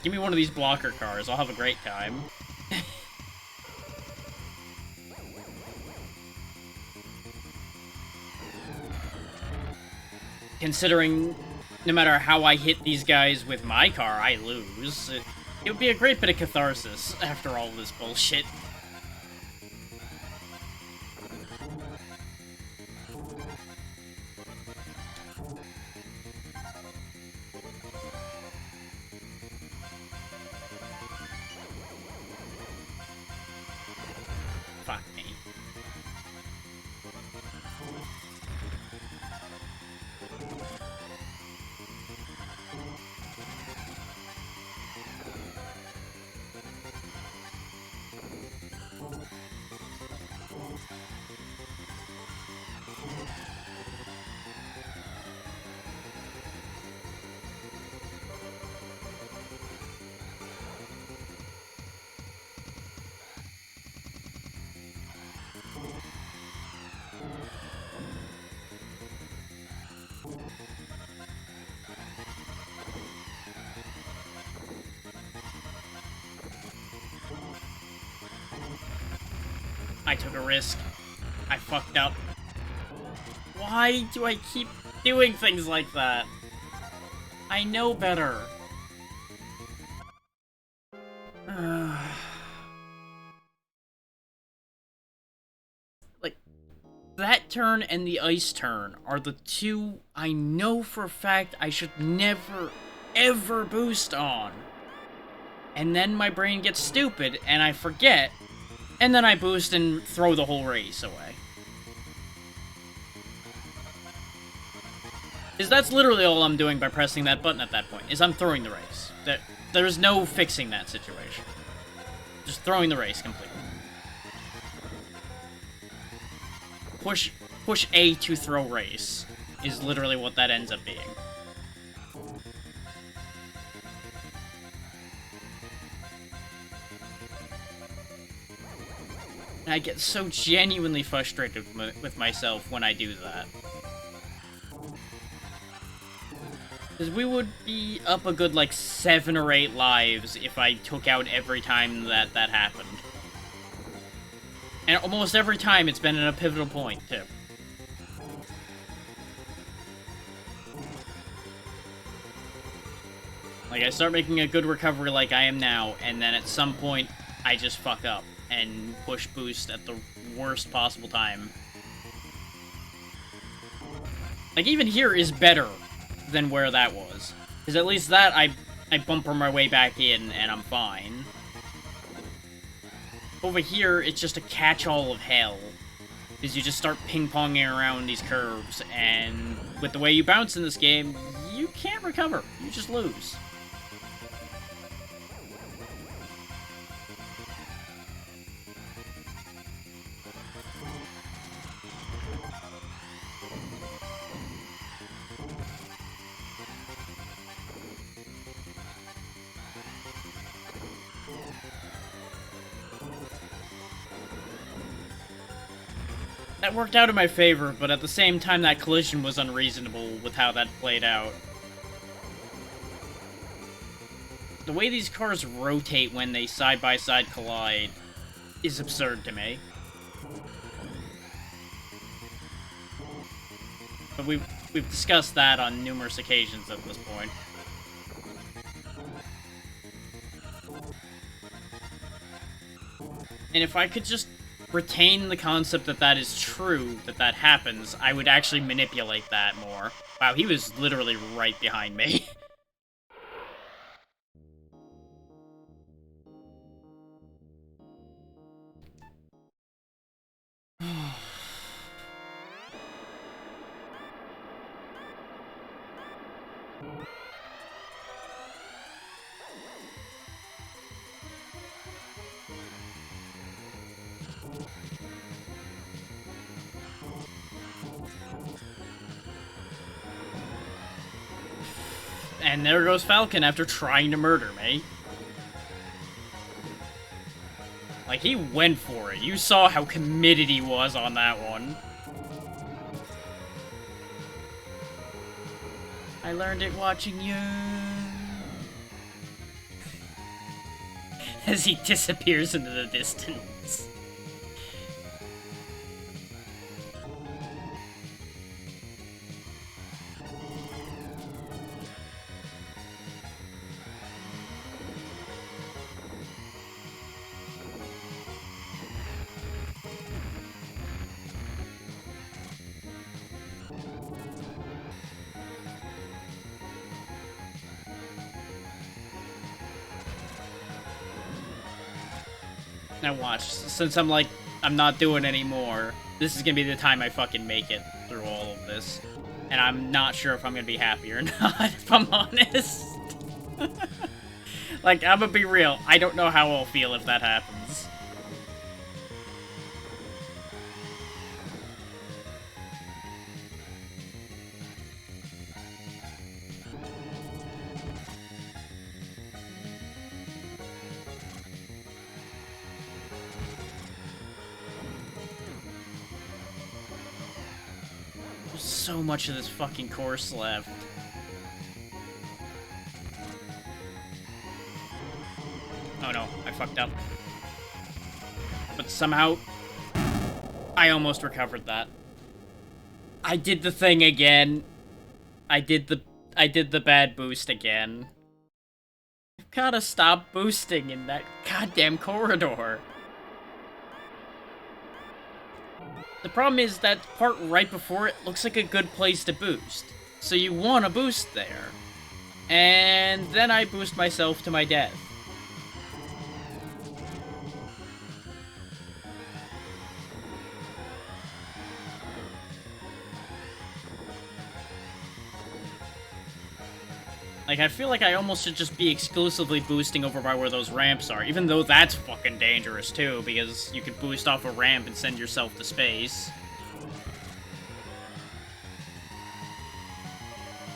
Give me one of these blocker cars, I'll have a great time. Considering no matter how I hit these guys with my car, I lose. It would be a great bit of catharsis after all this bullshit. Fuck me. I took a risk. I fucked up. Why do I keep doing things like that? I know better. Like, that turn and the ice turn are the two I know for a fact I should never, ever boost on. And then my brain gets stupid and I forget. And then I boost and throw the whole race away. Because that's literally all I'm doing by pressing that button at that point, is I'm throwing the race. There's no fixing that situation. Just throwing the race completely. Push A to throw race is literally what that ends up being. And I get so genuinely frustrated with myself when I do that. Because we would be up a good, like, 7 or 8 lives if I took out every time that happened. And almost every time it's been at a pivotal point, too. Like, I start making a good recovery like I am now, and then at some point, I just fuck up and push boost at the worst possible time. Like, even here is better than where that was. Because at least that, I bumper my way back in, and I'm fine. Over here, it's just a catch-all of hell. Because you just start ping-ponging around these curves, and with the way you bounce in this game, you can't recover. You just lose. That worked out in my favor, but at the same time, that collision was unreasonable with how that played out. The way these cars rotate when they side-by-side collide is absurd to me. But we've discussed that on numerous occasions at this point. And if I could just retain the concept that that is true, that happens, I would actually manipulate that more. Wow, he was literally right behind me. And there goes Falcon after trying to murder me. Like, he went for it. You saw how committed he was on that one. I learned it watching you. As he disappears into the distance. Now watch, since I'm not doing anymore, this is gonna be the time I fucking make it through all of this. And I'm not sure if I'm gonna be happy or not, if I'm honest. Like, I'm gonna be real, I don't know how I'll feel if that happens. So much of this fucking course left. Oh no, I fucked up. But somehow, I almost recovered that. I did the thing again. I did the bad boost again. I've gotta stop boosting in that goddamn corridor. The problem is that part right before it looks like a good place to boost. So you want to boost there. And then I boost myself to my death. Like, I feel like I almost should just be exclusively boosting over by where those ramps are, even though that's fucking dangerous, too, because you could boost off a ramp and send yourself to space.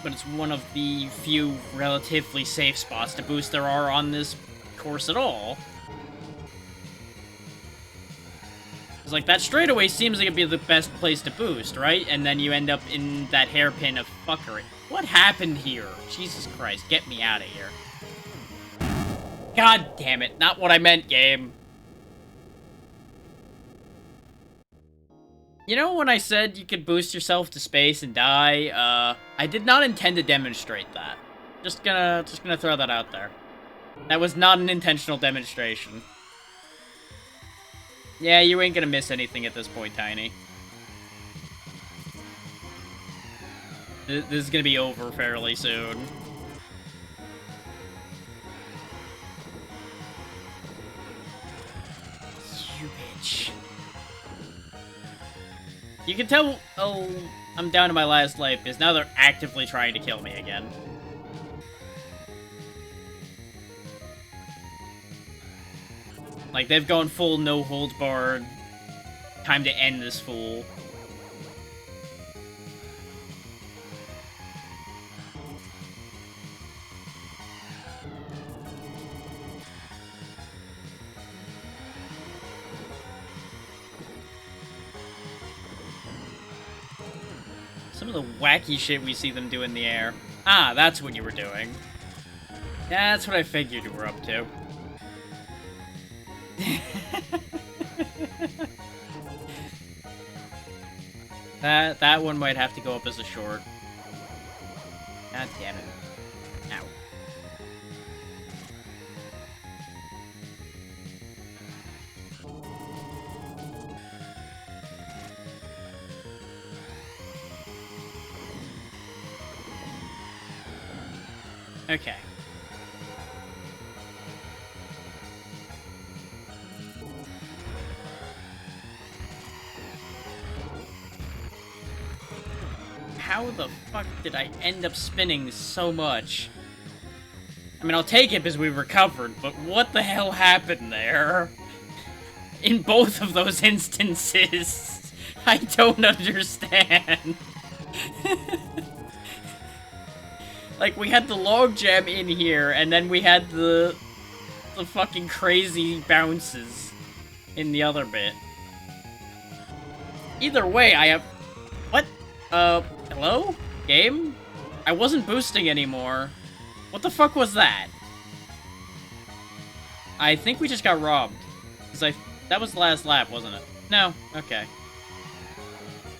But it's one of the few relatively safe spots to boost there are on this course at all. It's like, that straightaway seems like it'd be the best place to boost, right? And then you end up in that hairpin of fuckery. What happened here? Jesus Christ, get me out of here. God damn it, not what I meant, game. You know when I said you could boost yourself to space and die? I did not intend to demonstrate that. Just gonna throw that out there. That was not an intentional demonstration. Yeah, you ain't gonna miss anything at this point, Tiny. This is gonna be over fairly soon. You bitch. You can tell, oh, I'm down to my last life, because now they're actively trying to kill me again. Like, they've gone full no holds barred. Time to end this fool. Some of the wacky shit we see them do in the air. Ah, that's what you were doing. That's what I figured you were up to. That one might have to go up as a short. God damn it. Ow. Okay. How the fuck did I end up spinning so much? I mean, I'll take it because we recovered, but what the hell happened there? In both of those instances, I don't understand. Like, we had the logjam in here, and then we had the fucking crazy bounces in the other bit. Either way, I have... What? Hello? Game? I wasn't boosting anymore. What the fuck was that? I think we just got robbed. That was the last lap, wasn't it? No? Okay.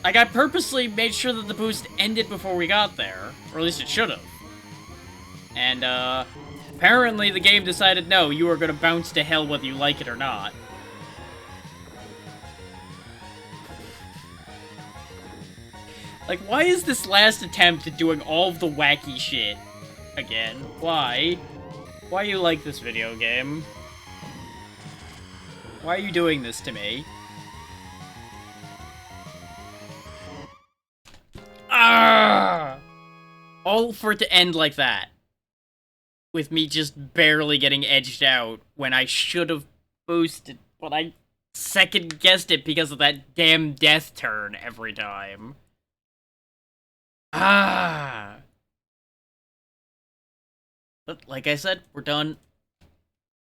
Like, I purposely made sure that the boost ended before we got there. Or at least it should've. And, apparently the game decided, no, you are gonna bounce to hell whether you like it or not. Like, why is this last attempt at doing all of the wacky shit again? Why? Why you like this video game? Why are you doing this to me? Ah! All for it to end like that. With me just barely getting edged out when I should have boosted, but I second-guessed it because of that damn death turn every time. Ah! But like I said, we're done.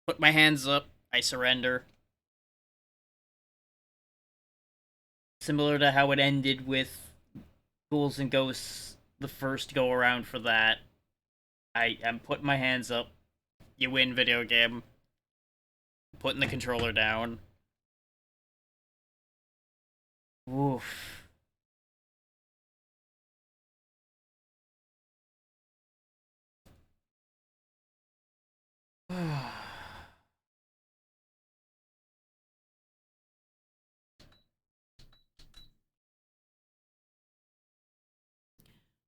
Put my hands up. I surrender. Similar to how it ended with Ghouls and Ghosts, the first go-around for that. I am putting my hands up. You win, video game. Putting the controller down. Oof.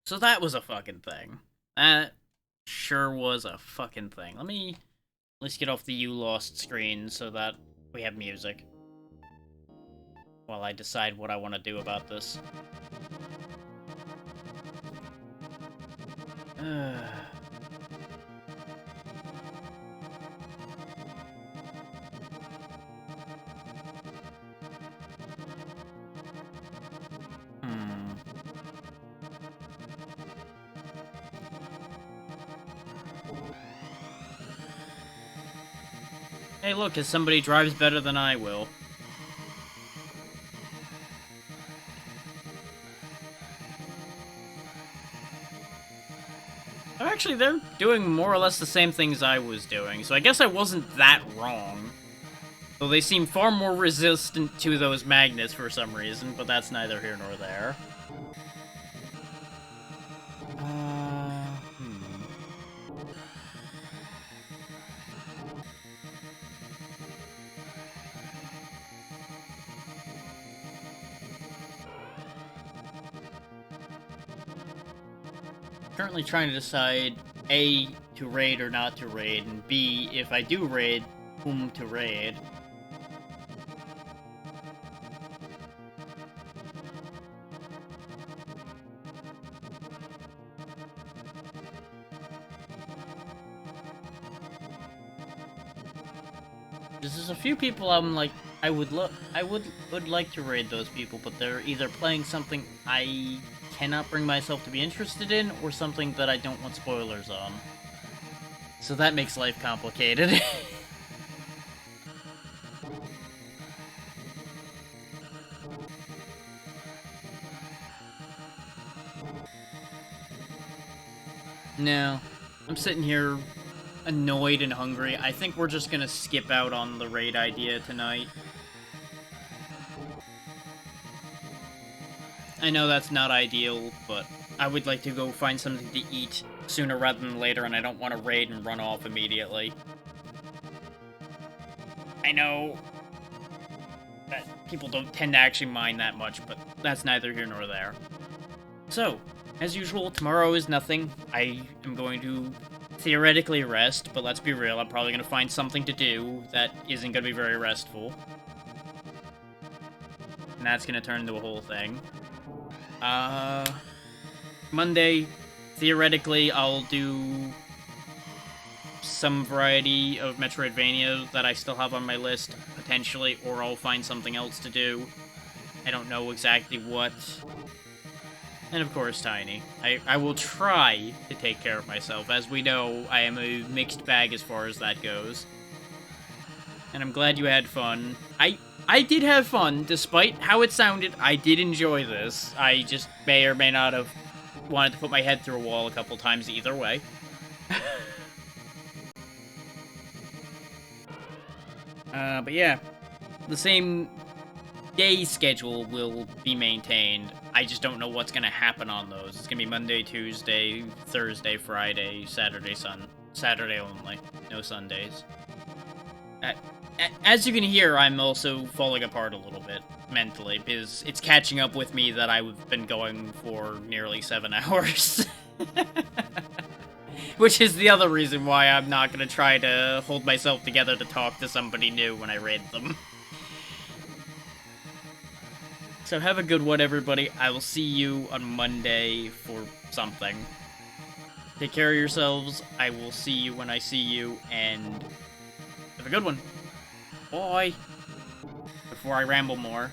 So that was a fucking thing. That sure was a fucking thing. Let's get off the You Lost screen so that we have music. While I decide what I want to do about this. Hey look, as somebody drives better than I will. Actually, they're doing more or less the same things I was doing, so I guess I wasn't that wrong. Though they seem far more resistant to those magnets for some reason, but that's neither here nor there. Currently trying to decide A, to raid or not to raid, and B, if I do raid, whom to raid. There's a few people I'm like, I would like to raid those people, but they're either playing something I cannot bring myself to be interested in, or something that I don't want spoilers on. So that makes life complicated. No. I'm sitting here annoyed and hungry. I think we're just gonna skip out on the raid idea tonight. I know that's not ideal, but I would like to go find something to eat sooner rather than later, and I don't want to raid and run off immediately. I know that people don't tend to actually mind that much, but that's neither here nor there. So, as usual, tomorrow is nothing. I am going to theoretically rest, but let's be real, I'm probably going to find something to do that isn't going to be very restful. And that's going to turn into a whole thing. Monday, theoretically, I'll do some variety of Metroidvania that I still have on my list, potentially, or I'll find something else to do. I don't know exactly what. And of course, Tiny. I will try to take care of myself. As we know, I am a mixed bag as far as that goes. And I'm glad you had fun. I did have fun, despite how it sounded. I did enjoy this. I just may or may not have wanted to put my head through a wall a couple times either way. But yeah, the same day schedule will be maintained. I just don't know what's gonna happen on those. It's gonna be Monday, Tuesday, Thursday, Friday, Saturday, Saturday only. No Sundays. As you can hear, I'm also falling apart a little bit mentally, because it's catching up with me that I've been going for nearly 7 hours. Which is the other reason why I'm not going to try to hold myself together to talk to somebody new when I raid them. So have a good one, everybody. I will see you on Monday for something. Take care of yourselves. I will see you when I see you, and have a good one. Bye. Before I ramble more.